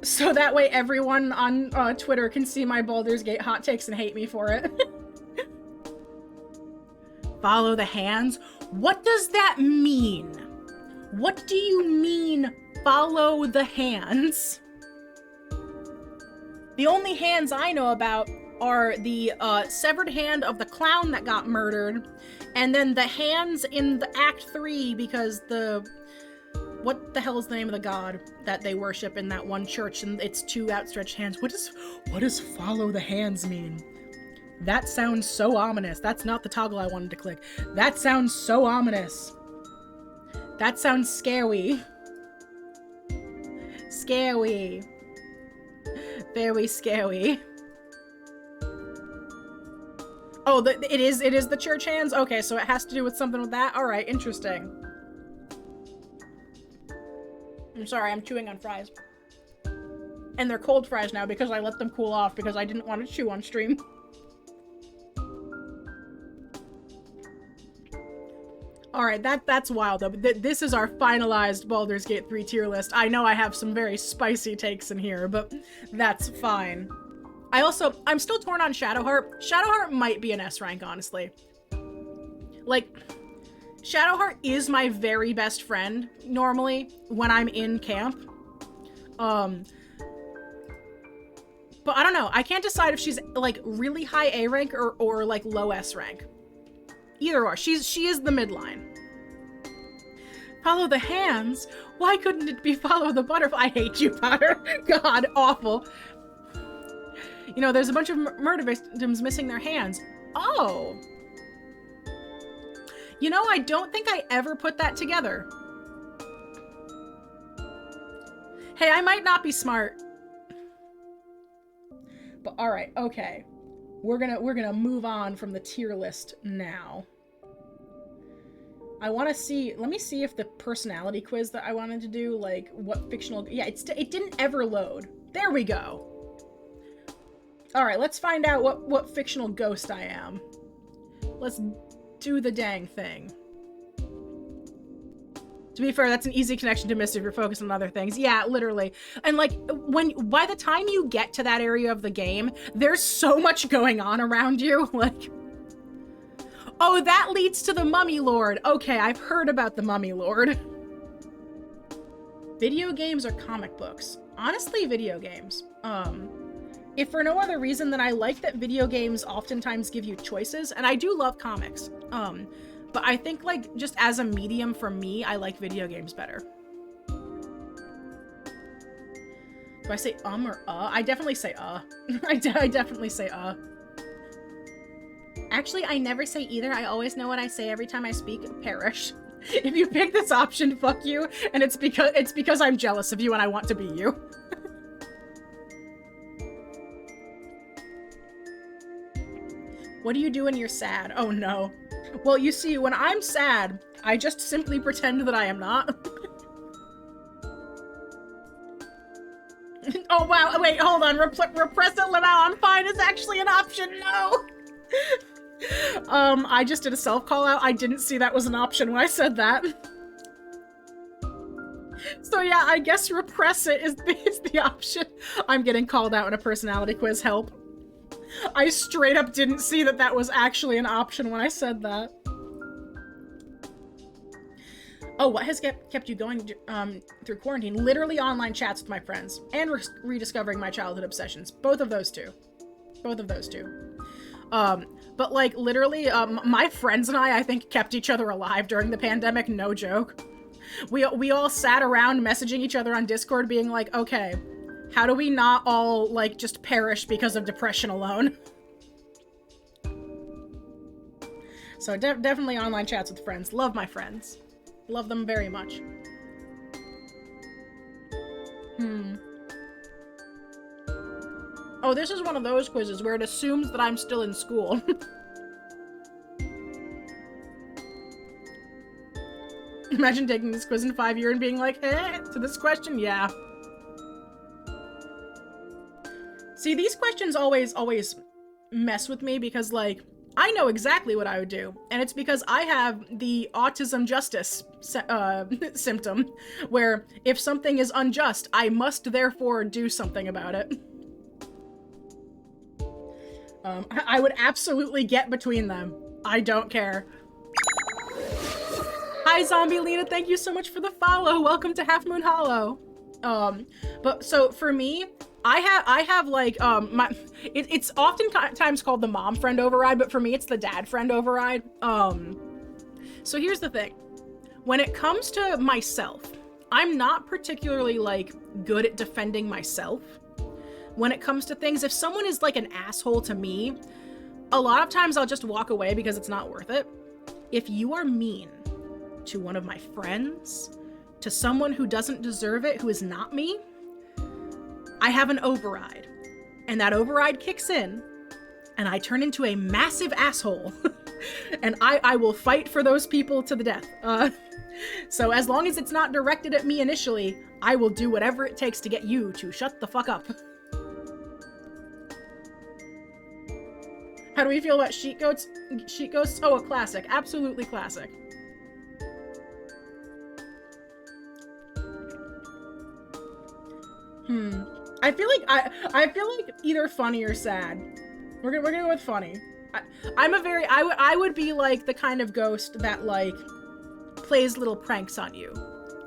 D: so that way everyone on Twitter can see my Baldur's Gate hot takes and hate me for it. Follow the hands? What does that mean? What do you mean, follow the hands? The only hands I know about are the severed hand of the clown that got murdered, and then the hands in the Act 3 because what the hell is the name of the god that they worship in that one church, and it's two outstretched hands. What does follow the hands mean? That sounds so ominous. That's not the toggle I wanted to click. That sounds so ominous. That sounds scary. Scary. Very scary. Oh, it is the church hands? Okay, so it has to do with something with that? Alright, interesting. I'm sorry, I'm chewing on fries. And they're cold fries now because I let them cool off because I didn't want to chew on stream. Alright, that's wild though. This is our finalized Baldur's Gate 3 tier list. I know I have some very spicy takes in here, but that's fine. I'm still torn on Shadowheart. Shadowheart might be an S rank, honestly. Like, Shadowheart is my very best friend, normally, when I'm in camp. But I don't know. I can't decide if she's, like, really high A rank or like, low S rank. Either or. She is the midline. Follow the hands? Why couldn't it be follow the butterfly? I hate you, Potter. God, awful. You know, there's a bunch of murder victims missing their hands. Oh. You know, I don't think I ever put that together. Hey, I might not be smart. But alright, okay. We're gonna move on from the tier list now. I want to see, let me see if the personality quiz that I wanted to do, like, what fictional, yeah, it didn't ever load. There we go. Alright, let's find out what fictional ghost I am. Let's do the dang thing. To be fair, that's an easy connection to miss if you're focused on other things. Yeah, literally. And like, by the time you get to that area of the game, there's so much going on around you. Like, oh, that leads to the Mummy Lord. Okay, I've heard about the Mummy Lord. Video games or comic books? Honestly, video games. If for no other reason than I like that video games oftentimes give you choices, and I do love comics. But I think, like, just as a medium for me, I like video games better. Do I say or I definitely say I definitely say Actually, I never say either. I always know what I say every time I speak. Perish. If you pick this option, fuck you. And it's because I'm jealous of you and I want to be you. What do you do when you're sad? Oh no. Well, you see, when I'm sad, I just simply pretend that I am not. Oh wow, wait, hold on. Repress it, Lamau. I'm fine. It's actually an option. No. I just did a self call out. I didn't see that was an option when I said that. So yeah, I guess repress it is the option. I'm getting called out in a personality quiz. Help. I straight up didn't see that was actually an option when I said that. Oh, what has kept you going through quarantine? Literally online chats with my friends and rediscovering my childhood obsessions. Both of those two. Both of those two. But like literally, my friends and I think kept each other alive during the pandemic. No joke. We all sat around messaging each other on Discord being like, okay, how do we not all, like, just perish because of depression alone? So definitely online chats with friends. Love my friends. Love them very much. Oh, this is one of those quizzes where it assumes that I'm still in school. Imagine taking this quiz in 5 years and being like, eh, to this question, yeah. See, these questions always mess with me because, like, I know exactly what I would do, and it's because I have the autism justice symptom, where if something is unjust, I must therefore do something about it. I would absolutely get between them. I don't care. Hi, Zombie Lena. Thank you so much for the follow. Welcome to Half Moon Hollow. But so for me, I have like, it's oftentimes called the mom friend override, but for me, it's the dad friend override. So here's the thing. When it comes to myself, I'm not particularly like good at defending myself. When it comes to things, if someone is like an asshole to me, a lot of times I'll just walk away because it's not worth it. If you are mean to one of my friends, to someone who doesn't deserve it, who is not me, I have an override. And that override kicks in, and I turn into a massive asshole. And I will fight for those people to the death. So as long as it's not directed at me initially, I will do whatever it takes to get you to shut the fuck up. How do we feel about Sheet Ghosts? Sheet Ghosts? Oh, a classic. Absolutely classic. I feel like either funny or sad. We're gonna go with funny. I would be like the kind of ghost that like plays little pranks on you.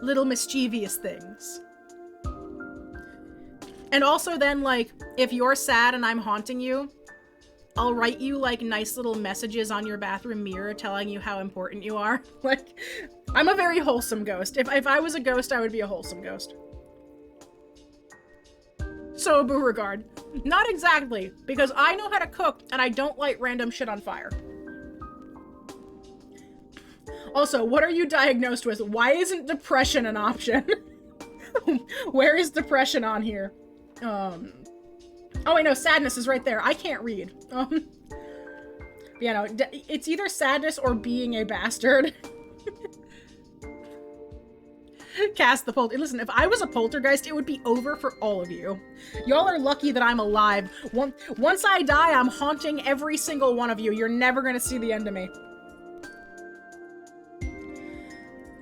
D: Little mischievous things. And also then like if you're sad and I'm haunting you, I'll write you like nice little messages on your bathroom mirror telling you how important you are. Like, I'm a very wholesome ghost. If I was a ghost, I would be a wholesome ghost. So, Beauregard. Not exactly, because I know how to cook and I don't light random shit on fire. Also, what are you diagnosed with? Why isn't depression an option? Where is depression on here? Oh wait, no, sadness is right there. I can't read. You know, it's either sadness or being a bastard. Cast the poltergeist. Listen, if I was a poltergeist, it would be over for all of you. Y'all are lucky that I'm alive. Once I die, I'm haunting every single one of you. You're never gonna see the end of me.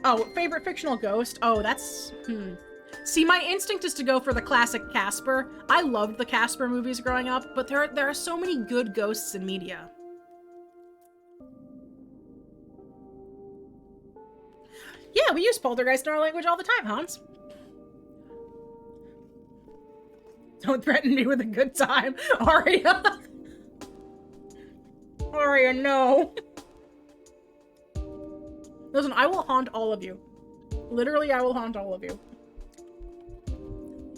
D: Oh, favorite fictional ghost? Oh, that's... See, my instinct is to go for the classic Casper. I loved the Casper movies growing up, but there are so many good ghosts in media. Yeah, we use poltergeist in our language all the time, Hans. Don't threaten me with a good time, Aria. Aria, no. Listen, I will haunt all of you. Literally, I will haunt all of you.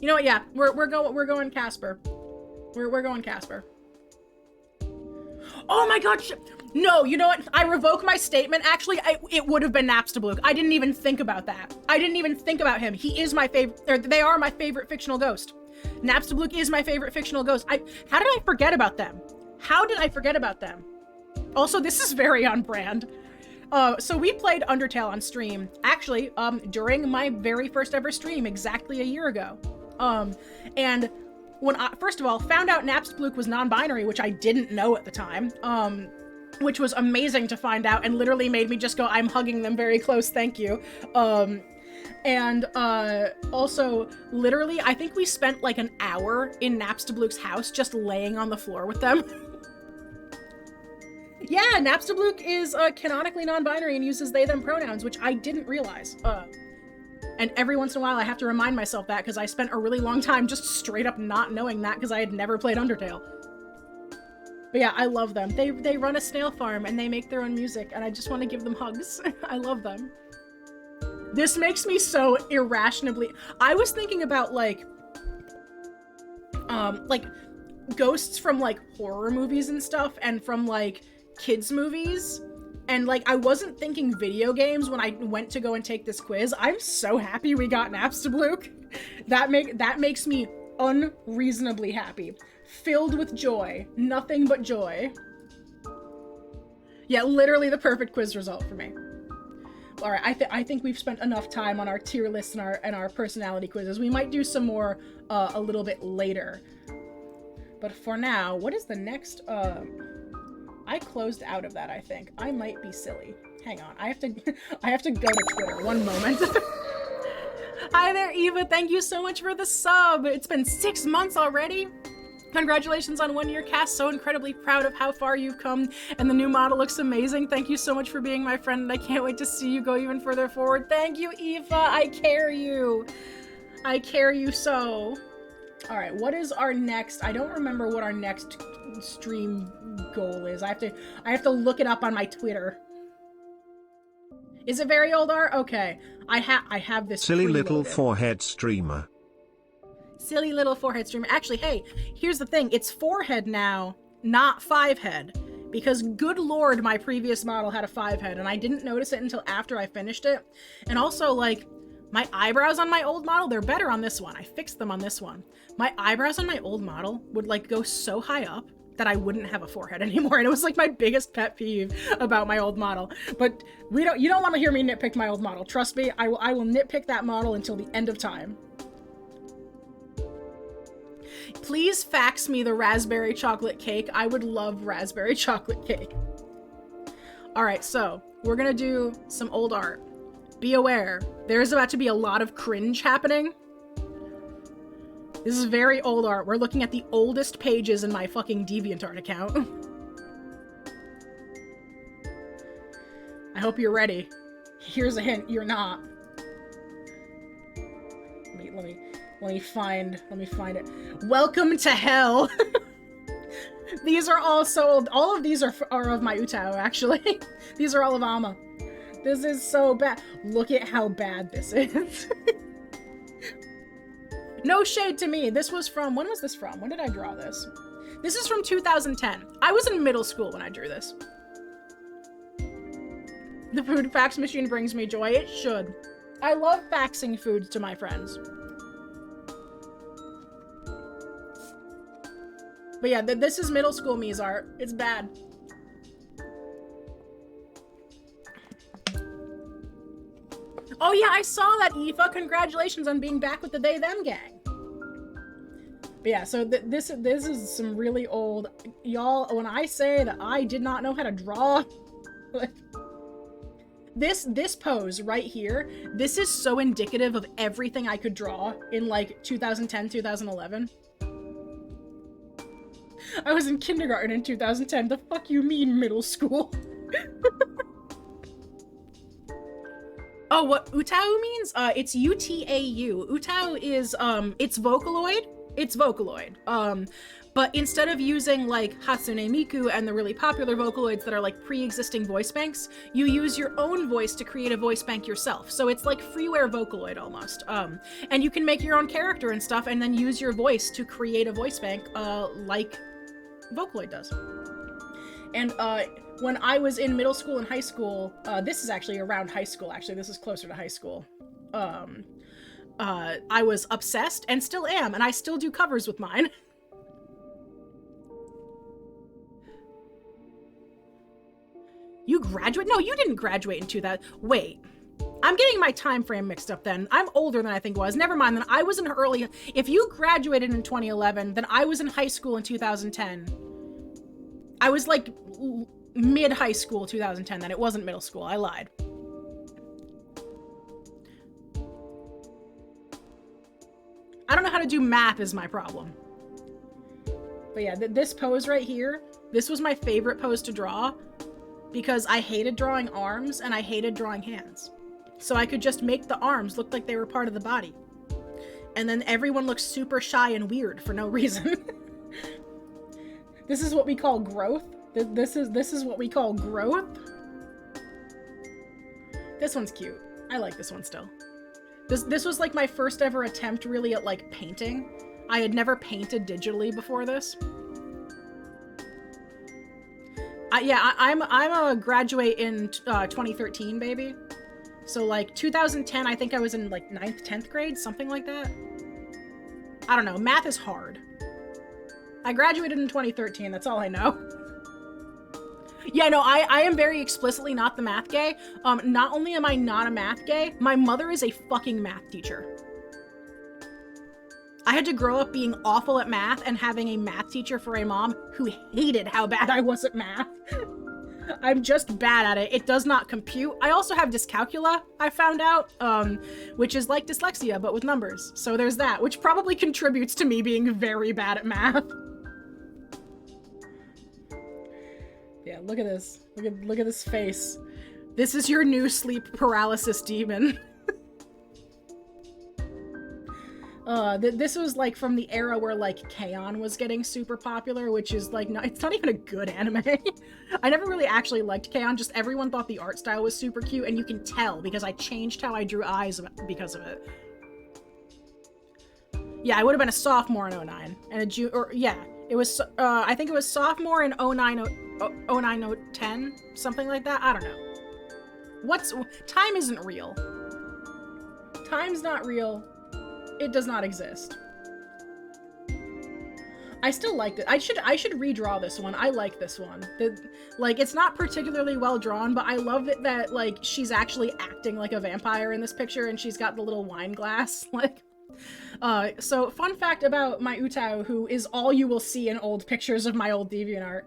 D: You know what? Yeah, we're going Casper. We're going Casper. Oh my god! No, you know what? I revoke my statement. Actually, it would have been Napstablook. I didn't even think about that. I didn't even think about him. He is my favorite. Or they are my favorite fictional ghost. Napstablook is my favorite fictional ghost. How did I forget about them? How did I forget about them? Also, this is very on brand. So we played Undertale on stream. Actually, during my very first ever stream, exactly a year ago. And when I, first of all, found out Napstablook was non-binary, which I didn't know at the time, which was amazing to find out and literally made me just go, I'm hugging them very close, thank you. And also, literally, I think we spent like an hour in Napstablook's house just laying on the floor with them. Yeah, Napstablook is canonically non-binary and uses they, them pronouns, which I didn't realize. And every once in a while I have to remind myself that because I spent a really long time just straight up not knowing that because I had never played Undertale. But yeah, I love them. They run a snail farm and they make their own music and I just want to give them hugs. I love them. This makes me so irrationally... I was thinking about like ghosts from like horror movies and stuff and from like kids movies. And like, I wasn't thinking video games when I went to go and take this quiz. I'm so happy we got Napstablook. That makes me unreasonably happy. Filled with joy. Nothing but joy. Yeah, literally the perfect quiz result for me. All right, I think we've spent enough time on our tier lists and our personality quizzes. We might do some more a little bit later. But for now, what is the next? I closed out of that, I think. I might be silly. Hang on, I have to go to Twitter. One moment. Hi there, Eva. Thank you so much for the sub. It's been 6 months already. Congratulations on 1 year cast. So incredibly proud of how far you've come, and the new model looks amazing. Thank you so much for being my friend, and I can't wait to see you go even further forward. Thank you, Eva. I carry you. I carry you so. All right, what is our next? I don't remember what our next stream goal is. I have to look it up on my Twitter. Is it very old art? Okay. I have this
G: Silly little
D: preloaded.
G: forehead streamer.
D: Silly little forehead streamer. Actually, hey, here's the thing. It's 4-head now, not 5-head. Because good lord, my previous model had a 5-head, and I didn't notice it until after I finished it. And also, like, my eyebrows on my old model, they're better on this one. I fixed them on this one. My eyebrows on my old model would, like, go so high up that I wouldn't have a forehead anymore. And it was, like, my biggest pet peeve about my old model. But you don't want to hear me nitpick my old model. Trust me, I will nitpick that model until the end of time. Please fax me the raspberry chocolate cake. I would love raspberry chocolate cake. All right, so we're gonna do some old art. Be aware, there's about to be a lot of cringe happening. This is very old art. We're looking at the oldest pages in my fucking DeviantArt account. I hope you're ready. Here's a hint, you're not. Let me find it. Welcome to hell. These are all so old. All of these are of my Utao, actually. These are all of Amma. This is so bad. Look at how bad this is. No shade to me. This was from, when was this from? When did I draw this? This is from 2010. I was in middle school when I drew this. The food fax machine brings me joy. It should. I love faxing foods to my friends. But yeah, this is middle school me's art. It's bad. Oh yeah, I saw that, Aoife. Congratulations on being back with the They Them gang. But yeah, so this is some really old, y'all. When I say that I did not know how to draw, like this pose right here, this is so indicative of everything I could draw in like 2010, 2011. I was in kindergarten in 2010. The fuck you mean middle school? Oh, what Utau means? It's U-T-A-U. Utau is, it's Vocaloid. It's Vocaloid. But instead of using like Hatsune Miku and the really popular Vocaloids that are like pre-existing voice banks, you use your own voice to create a voice bank yourself. So it's like freeware Vocaloid almost. And you can make your own character and stuff and then use your voice to create a voice bank, like Vocaloid does. And when I was in middle school and high school, this is actually around high school, actually, this is closer to high school. I was obsessed and still am, and I still do covers with mine. You graduate? No, you didn't graduate in 2000. Wait. I'm getting my time frame mixed up then. I'm older than I think I was. Never mind, then I was in early... If you graduated in 2011, then I was in high school in 2010. I was like mid-high school 2010 then. It wasn't middle school. I lied. I don't know how to do math is my problem. But yeah, this pose right here, this was my favorite pose to draw because I hated drawing arms and I hated drawing hands. So I could just make the arms look like they were part of the body. And then everyone looks super shy and weird for no reason. This is what we call growth. This is what we call growth. This one's cute. I like this one still. This was like my first ever attempt really at like painting. I had never painted digitally before this. I'm a graduate in 2013, baby. So like 2010, I think I was in like 9th, 10th grade, something like that. I don't know. Math is hard. I graduated in 2013. That's all I know. Yeah, no, I am very explicitly not the math gay. Not only am I not a math gay, my mother is a fucking math teacher. I had to grow up being awful at math and having a math teacher for a mom who hated how bad I was at math. I'm just bad at it. It does not compute. I also have dyscalculia, I found out, which is like dyslexia, but with numbers. So there's that, which probably contributes to me being very bad at math. Yeah, look at this. Look at this face. This is your new sleep paralysis demon. This was like from the era where like K-On! Was getting super popular, which is like, it's not even a good anime. I never really actually liked K-On!, just everyone thought the art style was super cute, and you can tell because I changed how I drew eyes because of it. Yeah, I would have been a sophomore in 09, and it was, I think it was sophomore in 09, 10, something like that, I don't know. Time isn't real. Time's not real. It does not exist. I still liked it. I should redraw this one. I like this one. Like, it's not particularly well drawn, but I love it that, like, she's actually acting like a vampire in this picture, and she's got the little wine glass, like. So, fun fact about my Utao, who is all you will see in old pictures of my old DeviantArt.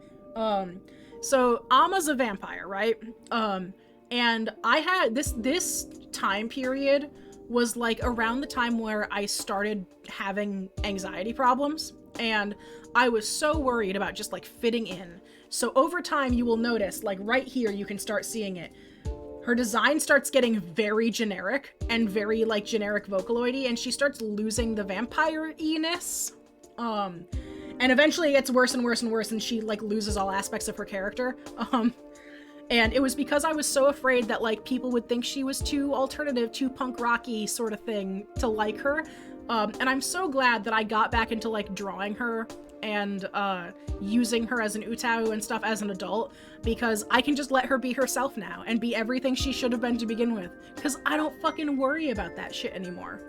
D: So, Amma's a vampire, right? And I had this time period was like around the time where I started having anxiety problems, and I was so worried about just like fitting in. So over time you will notice, like right here you can start seeing it. Her design starts getting very generic and very like generic Vocaloid-y, and she starts losing the vampire-y-ness. And eventually it gets worse and worse and worse, and she like loses all aspects of her character. And it was because I was so afraid that, like, people would think she was too alternative, too punk rocky sort of thing to like her. And I'm so glad that I got back into, like, drawing her and using her as an Utao and stuff as an adult, because I can just let her be herself now and be everything she should have been to begin with, because I don't fucking worry about that shit anymore.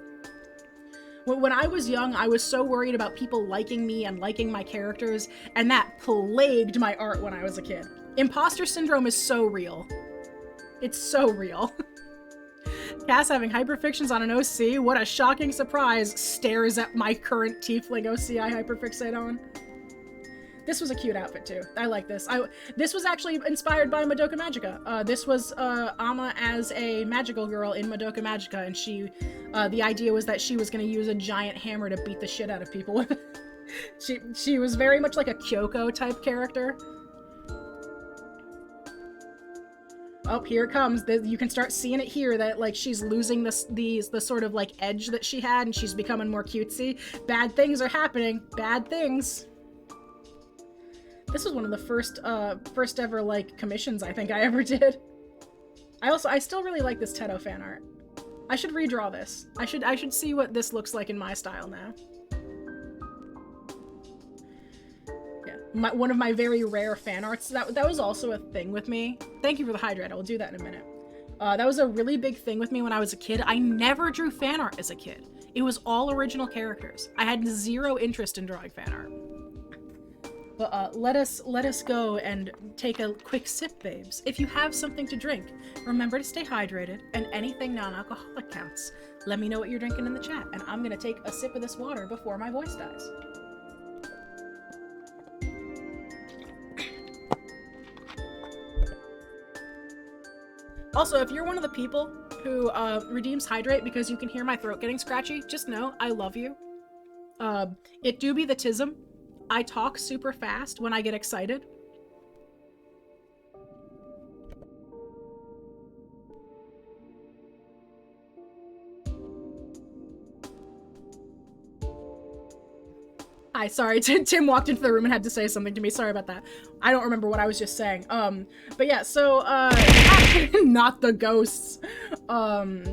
D: When I was young, I was so worried about people liking me and liking my characters, and that plagued my art when I was a kid. Imposter syndrome is so real. It's so real. Cass having hyperfictions on an OC? What a shocking surprise. Stares at my current tiefling OC I hyperfixate on. This was a cute outfit too. I like this. This was actually inspired by Madoka Magica. This was Amma as a magical girl in Madoka Magica, and she, the idea was that she was going to use a giant hammer to beat the shit out of people with. She was very much like a Kyoko type character. Oh, here it comes. You can start seeing it here that, like, she's losing the sort of, like, edge that she had, and she's becoming more cutesy. Bad things are happening. Bad things. This was one of the first ever, like, commissions I think I ever did. I still really like this Teto fan art. I should redraw this. I should see what this looks like in my style now. One of my very rare fan arts. That was also a thing with me. Thank you for the hydrate. I will do that in a minute. That was a really big thing with me when I was a kid. I never drew fan art as a kid. It was all original characters. I had zero interest in drawing fan art. But let us go and take a quick sip, babes. If you have something to drink, remember to stay hydrated, and anything non-alcoholic counts. Let me know what you're drinking in the chat, and I'm gonna take a sip of this water before my voice dies. Also, if you're one of the people who redeems hydrate because you can hear my throat getting scratchy, just know I love you. It do be the tism. I talk super fast when I get excited. Hi, sorry, Tim walked into the room and had to say something to me. Sorry about that. I don't remember what I was just saying. But yeah, so, not the ghosts. But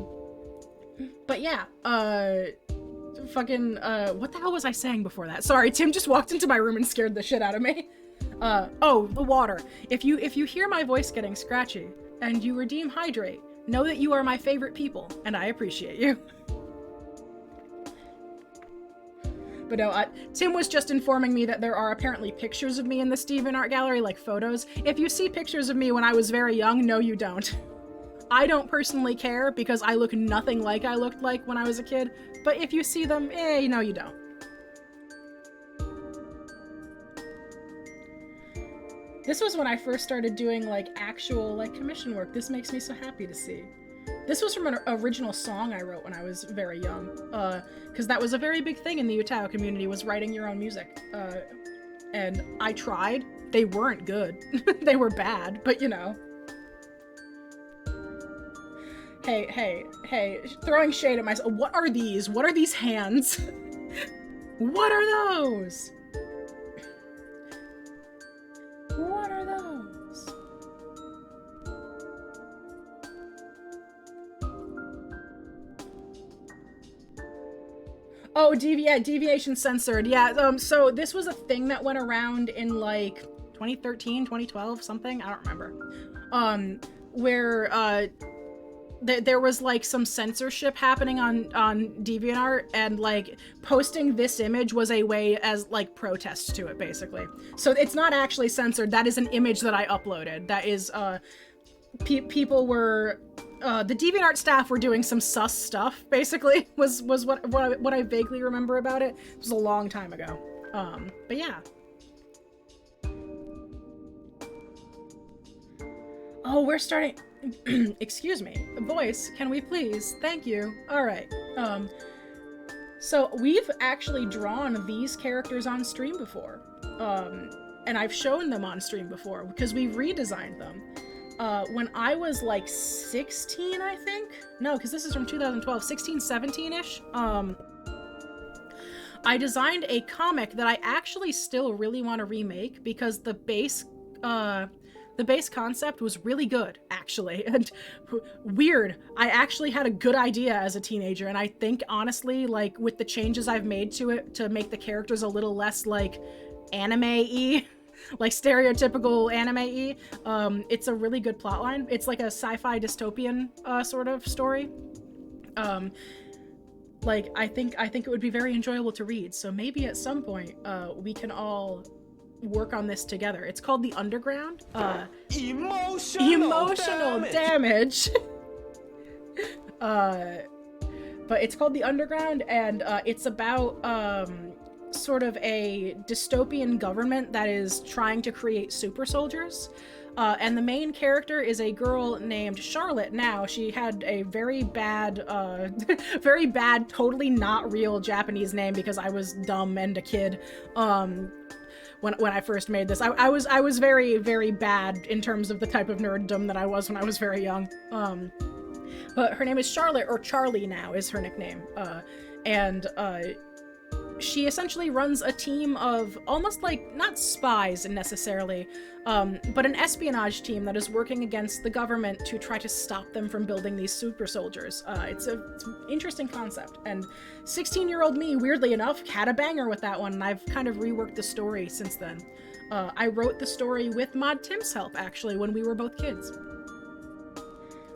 D: yeah, what the hell was I saying before that? Sorry, Tim just walked into my room and scared the shit out of me. Oh, the water. If you hear my voice getting scratchy and you redeem hydrate, know that you are my favorite people and I appreciate you. But no, Tim was just informing me that there are apparently pictures of me in the DeviantArt gallery, like photos. If you see pictures of me when I was very young, no you don't. I don't personally care because I look nothing like I looked like when I was a kid, but if you see them, no you don't. This was when I first started doing like actual like commission work. This makes me so happy to see. This was from an original song I wrote when I was very young, because that was a very big thing in the Utah community, was writing your own music. And I tried. They weren't good. They were bad, but you know. Hey, throwing shade at myself. What are these? What are these hands? What are those? What are those? Oh, deviation censored. Yeah, so this was a thing that went around in like 2013, 2012, something, I don't remember. Where there was like some censorship happening on DeviantArt, and like posting this image was a way as like protest to it, basically. So it's not actually censored. That is an image that I uploaded. That is people were the DeviantArt staff were doing some sus stuff, basically, was what I vaguely remember about it. It was a long time ago. But yeah. Oh, we're starting. Excuse me. Voice, can we please? Thank you. All right. So we've actually drawn these characters on stream before. And I've shown them on stream before because we've redesigned them. When I was like 16, I think? No, because this is from 2012, 16, 17-ish. I designed a comic that I actually still really want to remake because the base concept was really good, actually. And weird, I actually had a good idea as a teenager, and I think, honestly, like, with the changes I've made to it to make the characters a little less, like, anime-y, like stereotypical anime-y, it's a really good plotline. It's like a sci-fi dystopian sort of story. Like, I think it would be very enjoyable to read, so maybe at some point we can all work on this together. It's called The Underground. Emotional damage. But it's called The Underground, and it's about sort of a dystopian government that is trying to create super soldiers. And the main character is a girl named Charlotte. Now, she had a very bad, totally not real Japanese name because I was dumb and a kid. When I first made this, I was very, very bad in terms of the type of nerddom that I was when I was very young. But her name is Charlotte, or Charlie now is her nickname. And she essentially runs a team of almost like, not spies necessarily, but an espionage team that is working against the government to try to stop them from building these super soldiers. It's an interesting concept, and 16-year-old me, weirdly enough, had a banger with that one, and I've kind of reworked the story since then. I wrote the story with Mod Tim's help, actually, when we were both kids.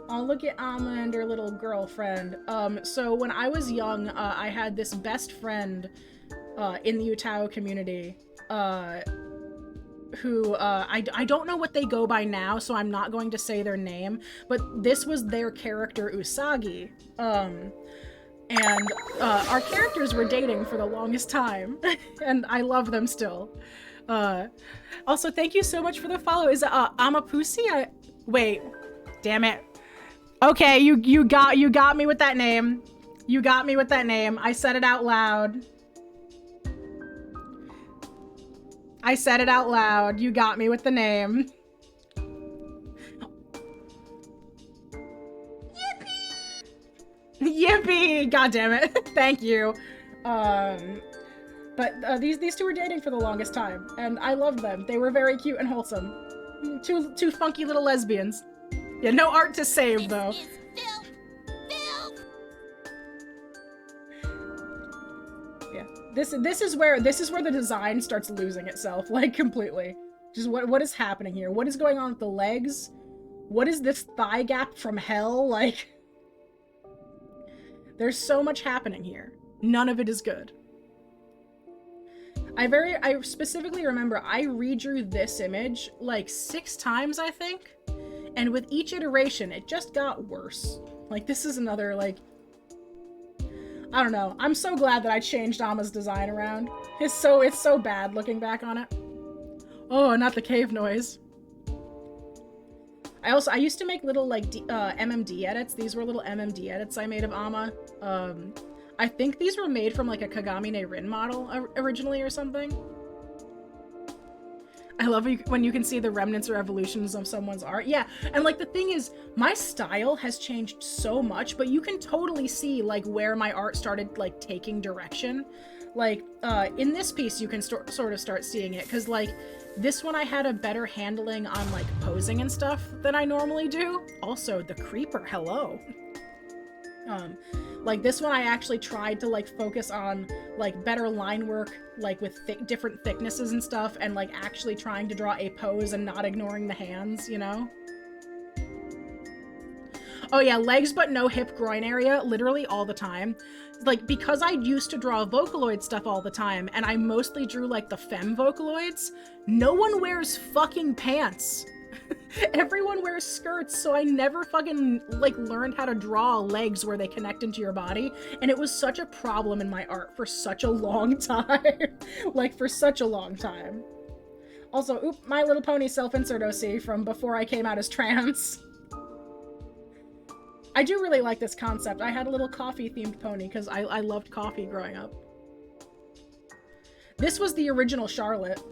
D: Oh, look at Amma and her little girlfriend. So when I was young, I had this best friend in the Utah community, who, I don't know what they go by now, so I'm not going to say their name, but this was their character, Usagi. And our characters were dating for the longest time, and I love them still. Also, thank you so much for the follow. Is it, Amapusi? Wait, damn it. Okay, you got me with that name. You got me with that name. I said it out loud. I said it out loud. You got me with the name. Yippee! Yippee! God damn it. Thank you. But these two were dating for the longest time, and I loved them. They were very cute and wholesome. Two funky little lesbians. Yeah, no art to save, though. Yeah, this is where the design starts losing itself, like, completely. Just what is happening here? What is going on with the legs? What is this thigh gap from hell? Like, there's so much happening here. None of it is good. I specifically remember I redrew this image like 6 times, I think. And with each iteration, it just got worse. Like, this is another, like, I don't know. I'm so glad that I changed Ama's design around. It's so bad looking back on it. Oh, not the cave noise. I used to make little, like, MMD edits. These were little MMD edits I made of Ama. I think these were made from, like, a Kagami Rin model originally or something. I love when you can see the remnants or evolutions of someone's art. Yeah, and, like, the thing is, my style has changed so much, but you can totally see, like, where my art started, like, taking direction. Like, in this piece, you can sort of start seeing it, because, like, this one I had a better handling on, like, posing and stuff than I normally do. Also, the creeper, hello. Like, this one I actually tried to, like, focus on, like, better line work, like, with different thicknesses and stuff, and, like, actually trying to draw a pose and not ignoring the hands, you know? Oh yeah, legs but no hip groin area, literally all the time. Like, because I used to draw Vocaloid stuff all the time, and I mostly drew, like, the femme Vocaloids, no one wears fucking pants. Everyone wears skirts, so I never fucking, like, learned how to draw legs where they connect into your body, and it was such a problem in my art for such a long time. Like, for such a long time. Also, oop, My Little Pony self-insert OC from before I came out as trans. I do really like this concept. I had a little coffee-themed pony because I loved coffee growing up. This was the original Charlotte.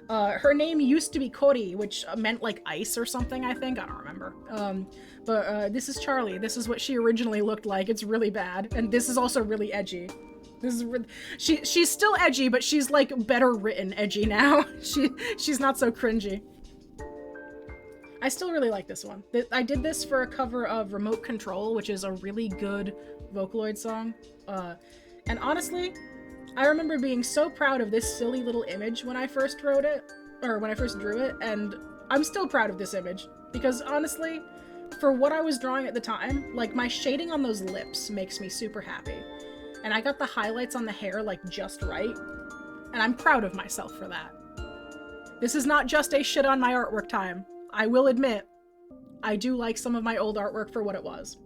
D: Her name used to be Kori, which meant, like, ice or something, I think. I don't remember. But this is Charlie. This is what she originally looked like. It's really bad. And this is also really edgy. This is she's still edgy, but she's, like, better written edgy now. She's not so cringy. I still really like this one. I did this for a cover of Remote Control, which is a really good Vocaloid song. And honestly, I remember being so proud of this silly little image when I first wrote it, or when I first drew it, and I'm still proud of this image. Because honestly, for what I was drawing at the time, like, my shading on those lips makes me super happy. And I got the highlights on the hair, like, just right. And I'm proud of myself for that. This is not just a shit on my artwork time. I will admit, I do like some of my old artwork for what it was.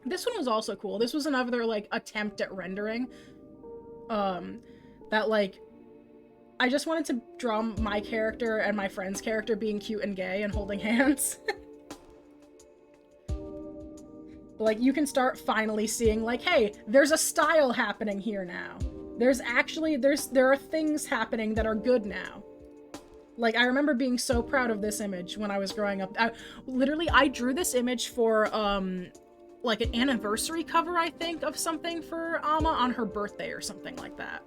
D: This one was also cool. This was another, like, attempt at rendering. That, like, I just wanted to draw my character and my friend's character being cute and gay and holding hands. Like, you can start finally seeing, like, hey, there's a style happening here now. There's actually, there are things happening that are good now. Like, I remember being so proud of this image when I was growing up. I drew this image for, like, an anniversary cover, I think, of something for Ama on her birthday or something like that.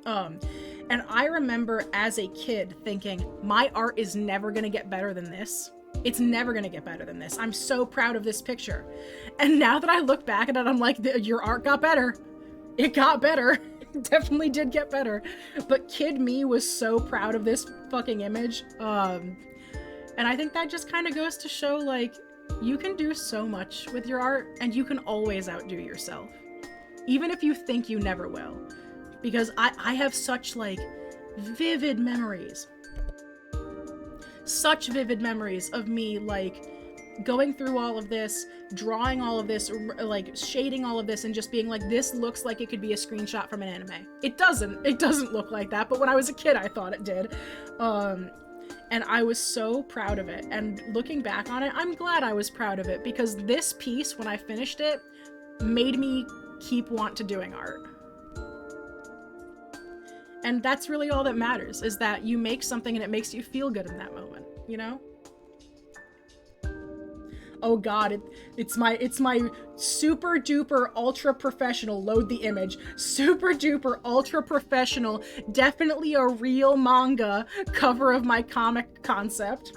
D: And I remember as a kid thinking, my art is never gonna get better than this. It's never gonna get better than this. I'm so proud of this picture. And now that I look back at it, I'm like, your art got better. It got better. It definitely did get better. But kid me was so proud of this fucking image. And I think that just kind of goes to show, like, you can do so much with your art, and you can always outdo yourself. Even if you think you never will. Because I have such, like, vivid memories. Such vivid memories of me, like, going through all of this, drawing all of this, like, shading all of this, and just being like, this looks like it could be a screenshot from an anime. It doesn't look like that, but when I was a kid, I thought it did. And I was so proud of it. And looking back on it, I'm glad I was proud of it, because this piece, when I finished it, made me want to doing art. And that's really all that matters, is that you make something and it makes you feel good in that moment, you know? Oh god, it's my super duper ultra professional, load the image, super duper ultra professional, definitely a real manga cover of my comic concept.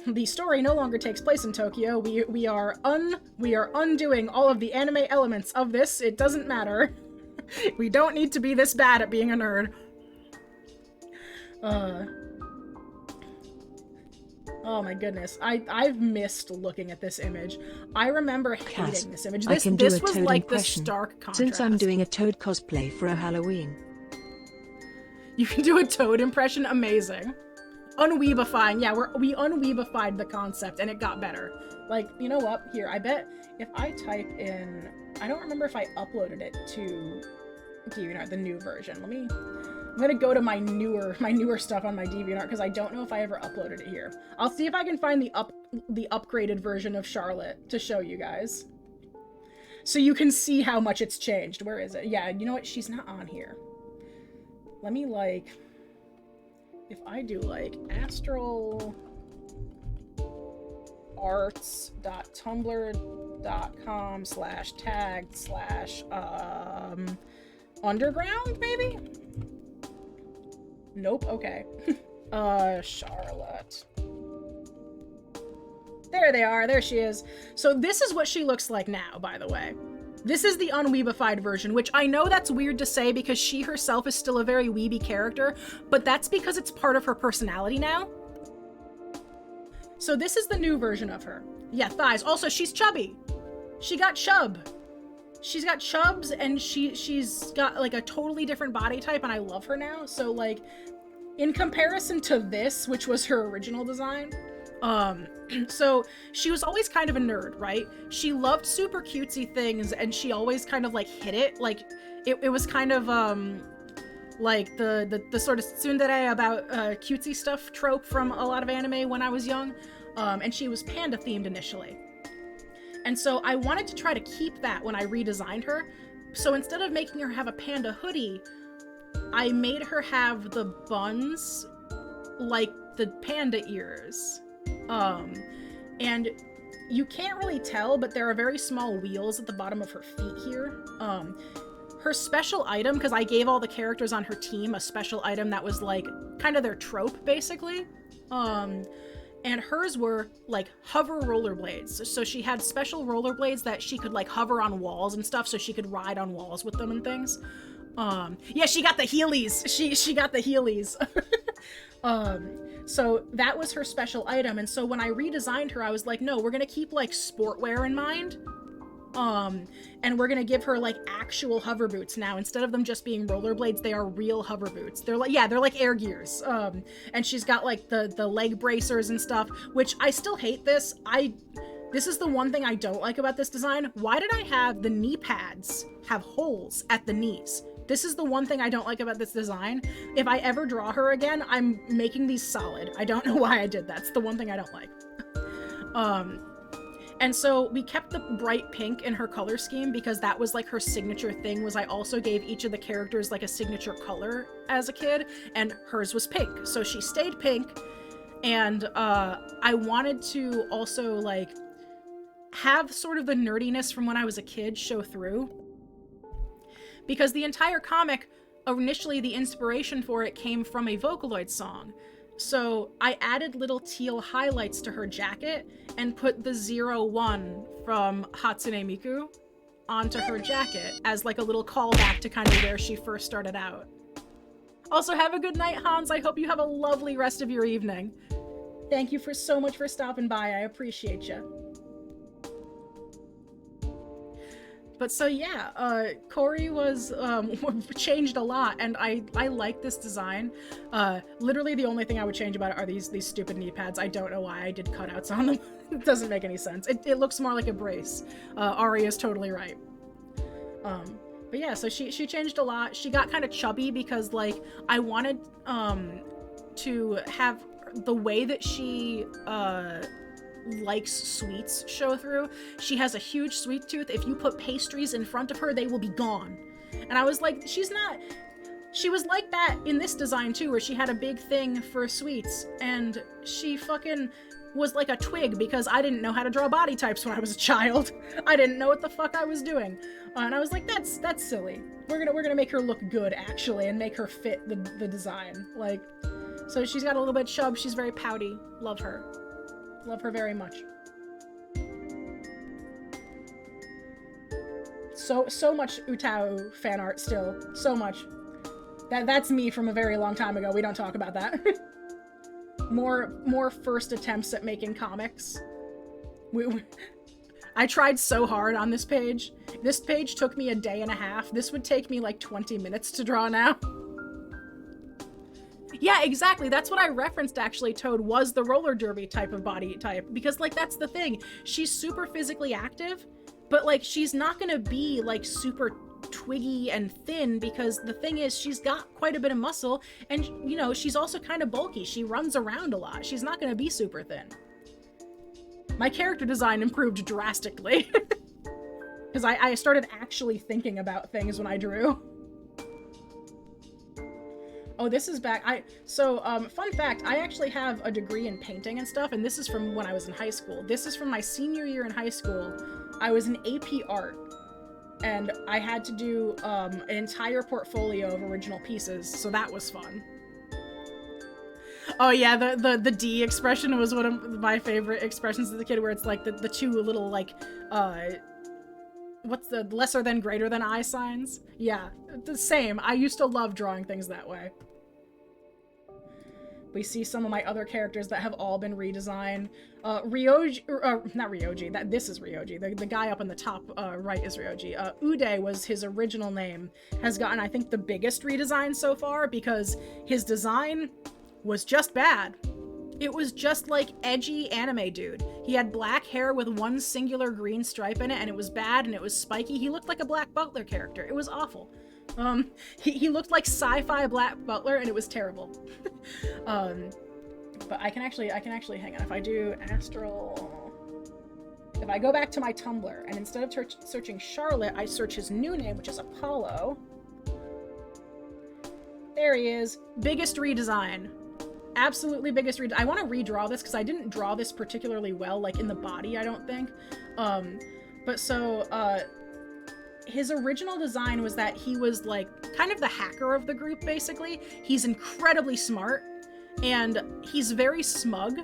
D: The story no longer takes place in Tokyo. We are undoing all of the anime elements of this. It doesn't matter. We don't need to be this bad at being a nerd. Oh my goodness. I've missed looking at this image. I remember
C: Cass,
D: hating this image.
C: I
D: This
C: can do a
D: was
C: Toad
D: like the
C: impression.
D: stark contrast.
C: Since I'm doing a Toad cosplay for a Halloween.
D: You can do a Toad impression? Amazing. Unweebifying. Yeah, we unweebified the concept and it got better. Like, you know what? Here, I bet if I type in... I don't remember if I uploaded it to DeviantArt, the new version. I'm gonna go to my newer stuff on my DeviantArt because I don't know if I ever uploaded it here. I'll see if I can find the upgraded version of Charlotte to show you guys. So you can see how much it's changed. Where is it? Yeah, you know what? She's not on here. Let me, like... If I do, like, astralarts.tumblr.com/tagged/underground, maybe? Nope, okay. Charlotte. There they are, there she is. So this is what she looks like now, by the way. This is the unweebified version, which I know that's weird to say because she herself is still a very weeby character, but that's because it's part of her personality now. So this is the new version of her. Yeah, thighs. Also, she's chubby. She got chub. She's got chubs and she's got like a totally different body type and I love her now. So like in comparison to this, which was her original design, so she was always kind of a nerd, right? She loved super cutesy things and she always kind of like hit it. Like it was kind of like the sort of tsundere about cutesy stuff trope from a lot of anime when I was young. And she was panda themed initially. And so I wanted to try to keep that when I redesigned her. So instead of making her have a panda hoodie, I made her have the buns like the panda ears. And you can't really tell, but there are very small wheels at the bottom of her feet here. Her special item, because I gave all the characters on her team a special item that was like kind of their trope, basically. And hers were like hover rollerblades. So she had special rollerblades that she could like hover on walls and stuff, so she could ride on walls with them and things. Yeah, she got the Heelys. She got the Heelys. So that was her special item. And so when I redesigned her, I was like, no, we're gonna keep like sportwear in mind. And we're gonna give her like actual hover boots now. Instead of them just being rollerblades, they are real hover boots. They're like, yeah, they're like air gears. And she's got like the leg bracers and stuff, which I still hate this. This is the one thing I don't like about this design. Why did I have the knee pads have holes at the knees? This is the one thing I don't like about this design. If I ever draw her again, I'm making these solid. I don't know why I did that. It's the one thing I don't like. And so we kept the bright pink in her color scheme because that was like her signature thing. Was I also gave each of the characters like a signature color as a kid, and hers was pink. So she stayed pink, and I wanted to also like have sort of the nerdiness from when I was a kid show through. Because the entire comic, initially the inspiration for it came from a Vocaloid song. So I added little teal highlights to her jacket and put the 01 from Hatsune Miku onto her jacket as like a little callback to kind of where she first started out. Also, have a good night, Hans. I hope you have a lovely rest of your evening. Thank you so much for stopping by. I appreciate you. But so yeah, Corey was changed a lot, and I like this design. Literally the only thing I would change about it are these stupid knee pads. I don't know why I did cutouts on them. It doesn't make any sense. It looks more like a brace. Ari is totally right. But yeah, so she changed a lot. She got kind of chubby because like I wanted to have the way that she likes sweets show through. She has a huge sweet tooth. If you put pastries in front of her, they will be gone. And I was like, she was like that in this design too, where she had a big thing for sweets, and she fucking was like a twig because I didn't know how to draw body types when I was a child. I didn't know what the fuck I was doing. And I was like, that's silly. We're gonna make her look good actually and make her fit the design. Like, so she's got a little bit of chub, she's very pouty. Love her. Love her very much. So much Utao fan art still. So much. That's me from a very long time ago. We don't talk about that. More first attempts at making comics. I tried so hard on this page. This page took me a day and a half. This would take me like 20 minutes to draw now. Yeah, exactly. That's what I referenced, actually. Toad was the roller derby type of body type, because like that's the thing. She's super physically active, but like she's not gonna be like super twiggy and thin, because the thing is she's got quite a bit of muscle, and you know, she's also kind of bulky. She runs around a lot. She's not gonna be super thin. My character design improved drastically because I started actually thinking about things when I drew. Oh, this is back. Fun fact, I actually have a degree in painting and stuff, and this is from when I was in high school. This is from my senior year in high school. I was in AP art, and I had to do an entire portfolio of original pieces, so that was fun. Oh yeah, the D expression was one of my favorite expressions as a kid, where it's like the two little like, what's the lesser than greater than I signs? Yeah, the same. I used to love drawing things that way. We see some of my other characters that have all been redesigned. Ryoji, not Ryoji, this is Ryoji. The guy up in the top right is Ryoji. Ude was his original name, has gotten, I think, the biggest redesign so far, because his design was just bad. It was just like edgy anime dude. He had black hair with one singular green stripe in it, and it was bad, and it was spiky. He looked like a Black Butler character. It was awful. He looked like sci-fi Black Butler, and it was terrible. But I can actually hang on. If I do astral, if I go back to my Tumblr, and instead of searching Charlotte, I search his new name, which is Apollo. There he is. Biggest redesign. Absolutely biggest redesign. I want to redraw this because I didn't draw this particularly well, like in the body, I don't think. His original design was that he was like kind of the hacker of the group, basically. He's incredibly smart and he's very smug.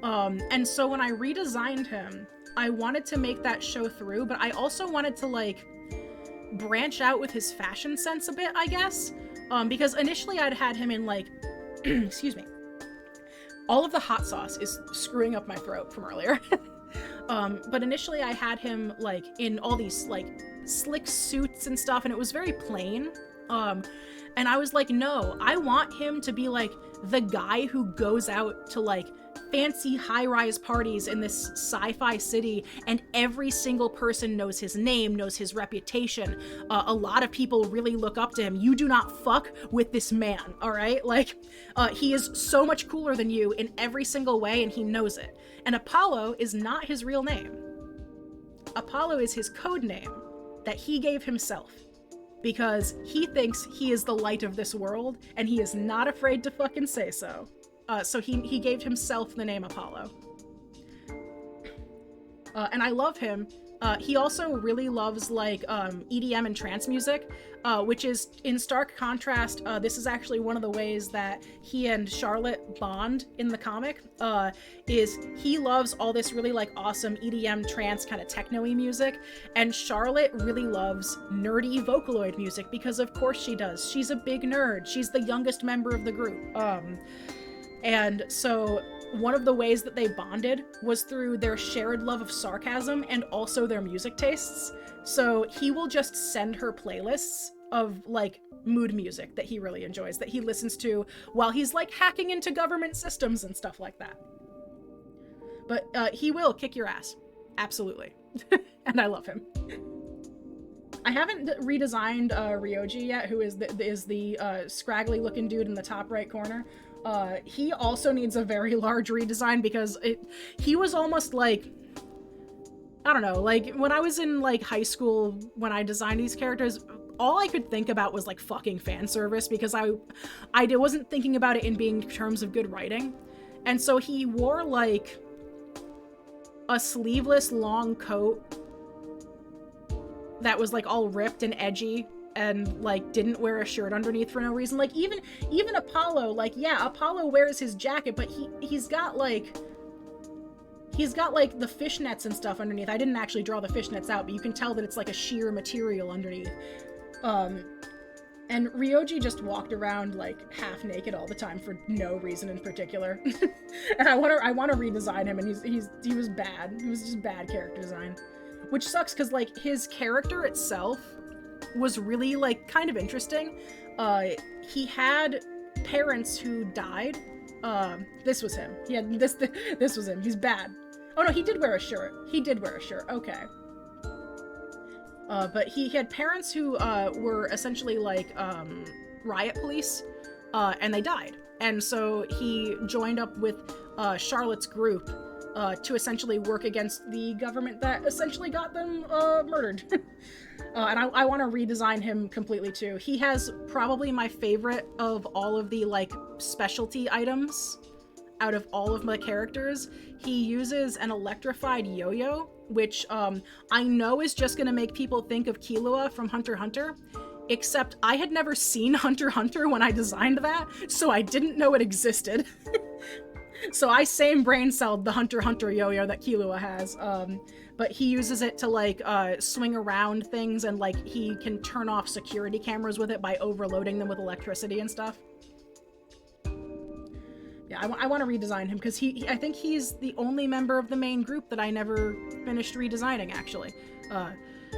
D: And so when I redesigned him, I wanted to make that show through, but I also wanted to like branch out with his fashion sense a bit, I guess. Because initially I'd had him in like, excuse me. All of the hot sauce is screwing up my throat from earlier. But initially I had him like in all these like slick suits and stuff, and it was very plain. And I was like, no, I want him to be like the guy who goes out to like fancy high-rise parties in this sci-fi city, and every single person knows his name, knows his reputation. A lot of people really look up to him. You do not fuck with this man, all right? Like, he is so much cooler than you in every single way, and he knows it. And Apollo is not his real name. Apollo is his code name that he gave himself, because he thinks he is the light of this world, and he is not afraid to fucking say so. So he gave himself the name Apollo. And I love him. He also really loves like EDM and trance music, which is in stark contrast. This is actually one of the ways that he and Charlotte bond in the comic, is he loves all this really like awesome EDM trance kind of techno-y music, and Charlotte really loves nerdy Vocaloid music, because of course she does. She's a big nerd. She's the youngest member of the group. And so one of the ways that they bonded was through their shared love of sarcasm and also their music tastes. So he will just send her playlists of like mood music that he really enjoys, that he listens to while he's like hacking into government systems and stuff like that. But he will kick your ass. Absolutely. And I love him. I haven't redesigned Ryoji yet, who is the scraggly looking dude in the top right corner. He also needs a very large redesign, because he was almost like, I don't know, like when I was in like high school, when I designed these characters, all I could think about was like fucking fan service, because I wasn't thinking about it in being terms of good writing. And so he wore like a sleeveless long coat that was like all ripped and edgy, and like didn't wear a shirt underneath for no reason. Like even Apollo, like yeah, Apollo wears his jacket, but he's got like the fishnets and stuff underneath. I didn't actually draw the fishnets out, but you can tell that it's like a sheer material underneath. And Ryoji just walked around like half naked all the time for no reason in particular. And I want to redesign him, and he was bad. He was just bad character design, which sucks because like his character itself was really like kind of interesting. He had parents who died. This was him. He had this was him. He's bad. Oh no, he did wear a shirt. He did wear a shirt. Okay. But he had parents who were essentially like riot police, and they died. And so he joined up with Charlotte's group to essentially work against the government that essentially got them murdered. And I want to redesign him completely too. He has probably my favorite of all of the like specialty items out of all of my characters. He uses an electrified yo-yo, which I know is just gonna make people think of Killua from Hunter x Hunter, except I had never seen Hunter x Hunter when I designed that, so I didn't know it existed. So I same brain celled the Hunter x Hunter yo-yo that Killua has, but he uses it to like swing around things, and like he can turn off security cameras with it by overloading them with electricity and stuff. Yeah, I want to redesign him because I think he's the only member of the main group that I never finished redesigning, actually.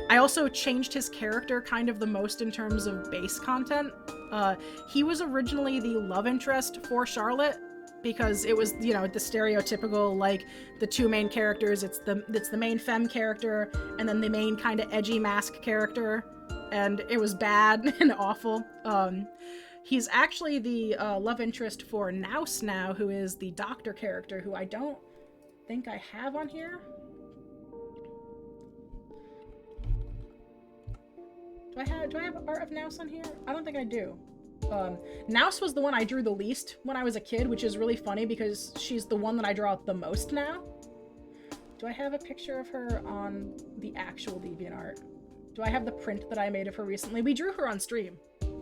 D: I also changed his character kind of the most in terms of base content. He was originally the love interest for Charlotte because it was, you know, the stereotypical, like, the two main characters. It's the main femme character and then the main kind of edgy mask character, and it was bad and awful. He's actually the love interest for Naus now, who is the doctor character, who I don't think I have on here. Do I have art of Naus on here? I don't think I do. Naus was the one I drew the least when I was a kid, which is really funny because she's the one that I draw the most now. Do I have a picture of her on the actual DeviantArt? Do I have the print that I made of her recently? We drew her on stream.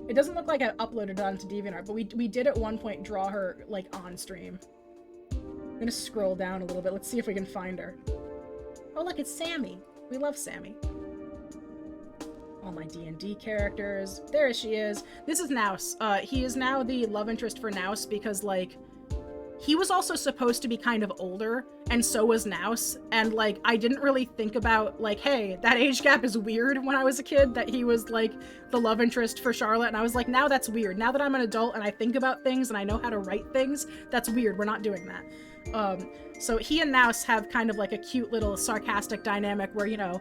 D: It doesn't look like I uploaded it onto DeviantArt, but we did at one point draw her, like, on stream. I'm gonna scroll down a little bit. Let's see if we can find her. Oh, look, it's Sammy. We love Sammy. All my D&D characters. There she is. This is Naus. He is now the love interest for Naus because, like, he was also supposed to be kind of older, and so was Naus, and, like, I didn't really think about, like, hey, that age gap is weird when I was a kid, that he was, like, the love interest for Charlotte, and I was like, now that's weird. Now that I'm an adult and I think about things and I know how to write things, that's weird. We're not doing that. So he and Naus have kind of, like, a cute little sarcastic dynamic where, you know,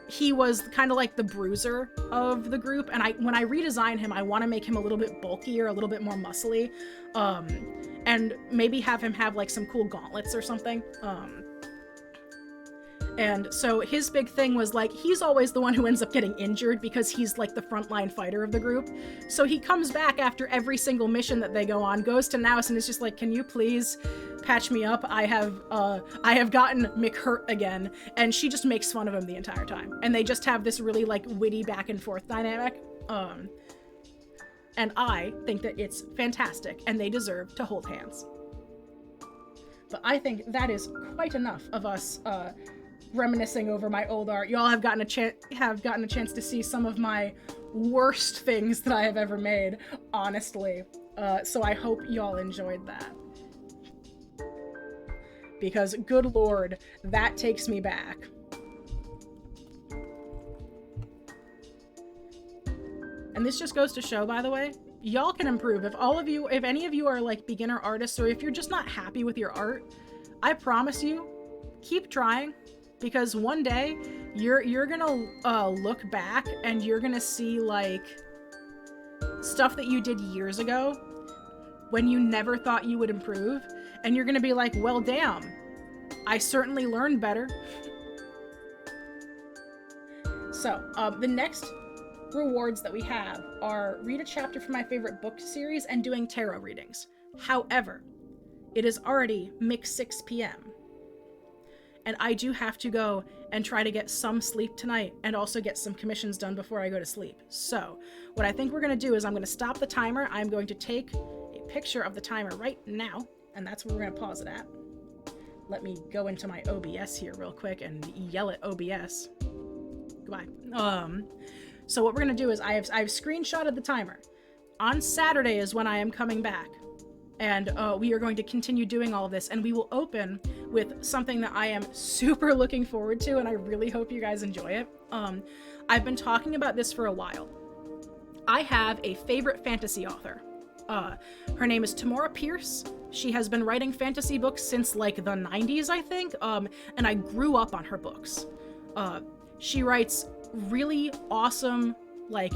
D: he was kind of like the bruiser of the group, and when I redesign him, I want to make him a little bit bulkier, a little bit more muscly, and maybe have him have like some cool gauntlets or something. And so his big thing was like, he's always the one who ends up getting injured because he's like the frontline fighter of the group. So he comes back after every single mission that they go on, goes to Naus and is just like, can you please patch me up? I have gotten McHurt again. And she just makes fun of him the entire time. And they just have this really like witty back and forth dynamic. And I think that it's fantastic and they deserve to hold hands. But I think that is quite enough of us, reminiscing over my old art. Y'all have gotten a chance to see some of my worst things that I have ever made, honestly. So I hope y'all enjoyed that. Because, good lord, that takes me back. And this just goes to show, by the way, y'all can improve. If any of you are like beginner artists, or if you're just not happy with your art, I promise you, keep trying. Because one day, you're gonna look back and you're gonna see, like, stuff that you did years ago when you never thought you would improve. And you're gonna be like, well, damn, I certainly learned better. So, the next rewards that we have are read a chapter from my favorite book series and doing tarot readings. However, it is already 6 p.m. and I do have to go and try to get some sleep tonight and also get some commissions done before I go to sleep. So what I think we're going to do is I'm going to stop the timer. I'm going to take a picture of the timer right now, and that's where we're going to pause it at. Let me go into my OBS here real quick and yell at OBS. Goodbye. So what we're gonna do is I've screenshotted the timer. On Saturday is when I am coming back. And we are going to continue doing all of this, and we will open with something that I am super looking forward to, and I really hope you guys enjoy it. I've been talking about this for a while. I have a favorite fantasy author. Her name is Tamora Pierce. She has been writing fantasy books since like the 90s, I think, and I grew up on her books. She writes really awesome, like,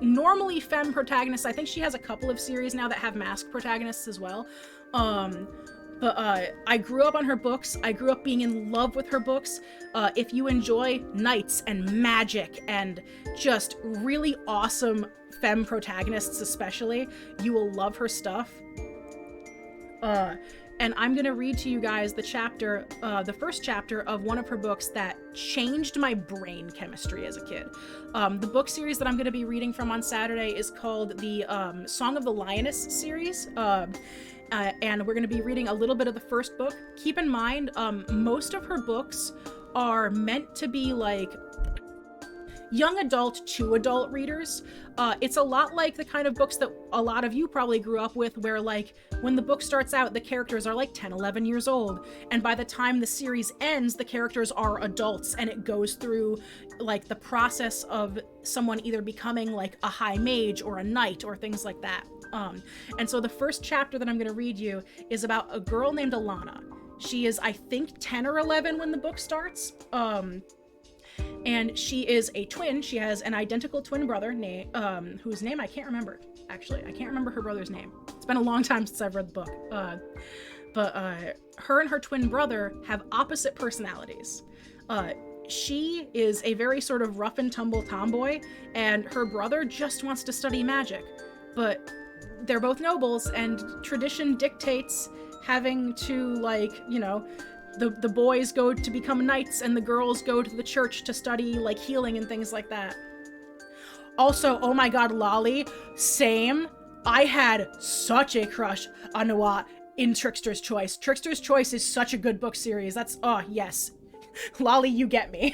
D: normally femme protagonists. I think she has a couple of series now that have masked protagonists as well. But I grew up on her books. I grew up being in love with her books. If you enjoy knights and magic and just really awesome femme protagonists especially, you will love her stuff. And I'm gonna read to you guys the chapter, the first chapter of one of her books that changed my brain chemistry as a kid. The book series that I'm gonna be reading from on Saturday is called the Song of the Lioness series. And we're gonna be reading a little bit of the first book. Keep in mind, most of her books are meant to be like young adult to adult readers. It's a lot like the kind of books that a lot of you probably grew up with, where like when the book starts out, the characters are like 10, 11 years old. And by the time the series ends, the characters are adults, and it goes through like the process of someone either becoming like a high mage or a knight or things like that. And so the first chapter that I'm going to read you is about a girl named Alana. She is, I think, 10 or 11 when the book starts. And she is a twin. She has an identical twin brother, whose name I can't remember. Actually, I can't remember her brother's name. It's been a long time since I've read the book. But her and her twin brother have opposite personalities. She is a very sort of rough and tumble tomboy, and her brother just wants to study magic. But they're both nobles, and tradition dictates having to, like, you know, the boys go to become knights and the girls go to the church to study like healing and things like that. Also, oh my god, Lolly, same. I had such a crush on Noah in Trickster's Choice. Trickster's Choice is such a good book series. That's, oh yes. Lolly, you get me.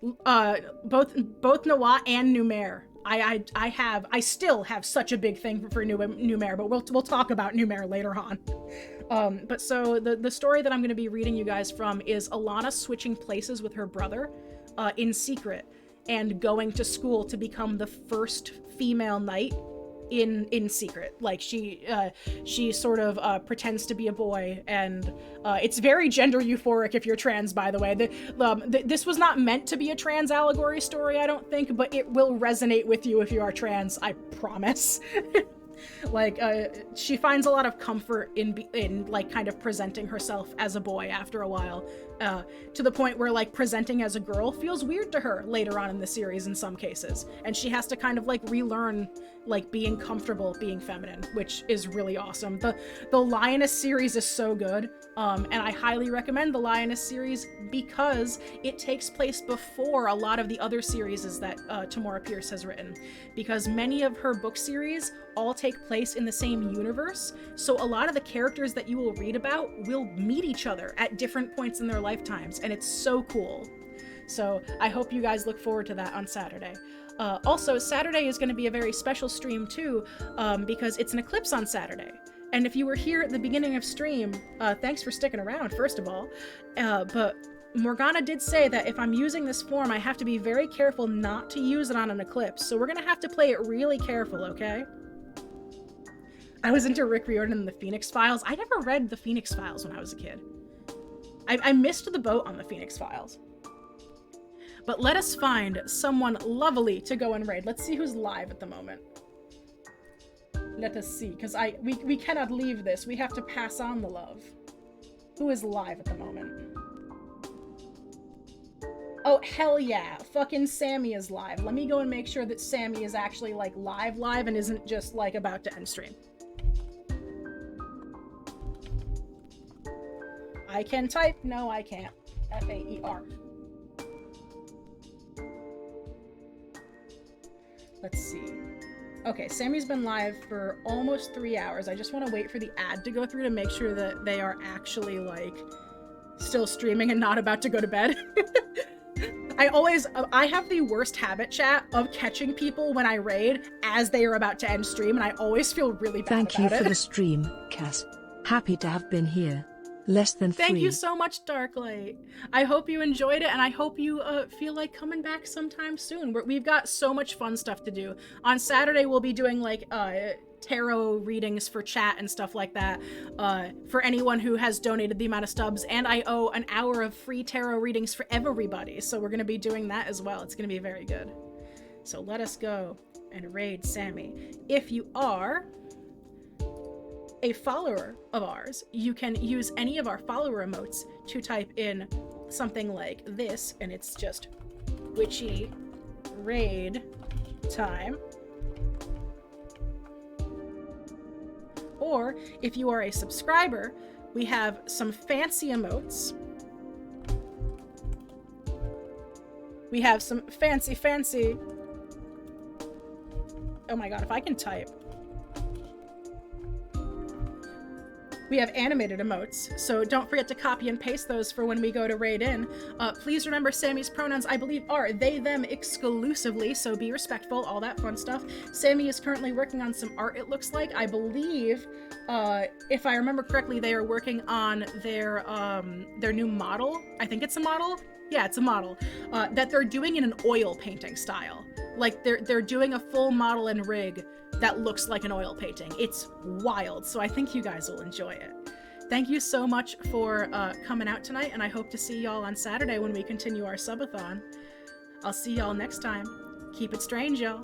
D: Both Noah and Numair. I still have such a big thing for Numair, but we'll talk about Numair later on. But so the story that I'm going to be reading you guys from is Alana switching places with her brother in secret and going to school to become the first female knight in secret. Like she sort of pretends to be a boy, and it's very gender euphoric if you're trans, by the way. This was not meant to be a trans allegory story, I don't think, but it will resonate with you if you are trans, I promise. Like, she finds a lot of comfort in like kind of presenting herself as a boy after a while, to the point where like presenting as a girl feels weird to her later on in the series in some cases, and she has to kind of like relearn like being comfortable being feminine, which is really awesome. The Lioness series is so good, and I highly recommend the Lioness series because it takes place before a lot of the other series that Tamora Pierce has written, because many of her book series all take place in the same universe, so a lot of the characters that you will read about will meet each other at different points in their lifetimes, and it's so cool. So I hope you guys look forward to that on Saturday. Also, Saturday is going to be a very special stream too, because it's an eclipse on Saturday. And if you were here at the beginning of stream, thanks for sticking around, first of all. But Morgana did say that if I'm using this form, I have to be very careful not to use it on an eclipse. So we're going to have to play it really careful, okay? I was into Rick Riordan and the Phoenix Files. I never read the Phoenix Files when I was a kid. I missed the boat on the Phoenix Files. But let us find someone lovely to go and raid. Let's see who's live at the moment. Let us see, because we cannot leave this. We have to pass on the love. Who is live at the moment? Oh, hell yeah. Fucking Sammy is live. Let me go and make sure that Sammy is actually, like, live and isn't just, like, about to end stream. I can type. No, I can't. F-A-E-R. Let's see. Okay, Sammy's been live for almost 3 hours. I just want to wait for the ad to go through to make sure that they are actually, like, still streaming and not about to go to bed. I have the worst habit, chat, of catching people when I raid as they are about to end stream, and I always feel really bad
C: Thank you
D: about
C: for
D: it.
C: the stream, Cass. Happy to have been here. Less than 3.
D: Thank you so much, Darklight. I hope you enjoyed it, and I hope you feel like coming back sometime soon. We've got so much fun stuff to do. On Saturday, we'll be doing, like, tarot readings for chat and stuff like that for anyone who has donated the amount of stubs, and I owe an hour of free tarot readings for everybody, so we're going to be doing that as well. It's going to be very good. So let us go and raid Sammy. If you are a follower of ours, you can use any of our follower emotes to type in something like this, and it's just witchy raid time. Or if you are a subscriber, we have some fancy emotes. We have some fancy. Oh my god, if I can type. We have animated emotes, so don't forget to copy and paste those for when we go to raid in. Please remember Sammy's pronouns, I believe, are they, them exclusively, so be respectful, all that fun stuff. Sammy is currently working on some art, it looks like. I believe, if I remember correctly, they are working on their new model. I think it's a model? Yeah, it's a model. That they're doing in an oil painting style. Like, they're doing a full model and rig that looks like an oil painting. It's wild, so I think you guys will enjoy it. Thank you so much for coming out tonight, and I hope to see y'all on Saturday when we continue our subathon. I'll see y'all next time. Keep it strange, y'all.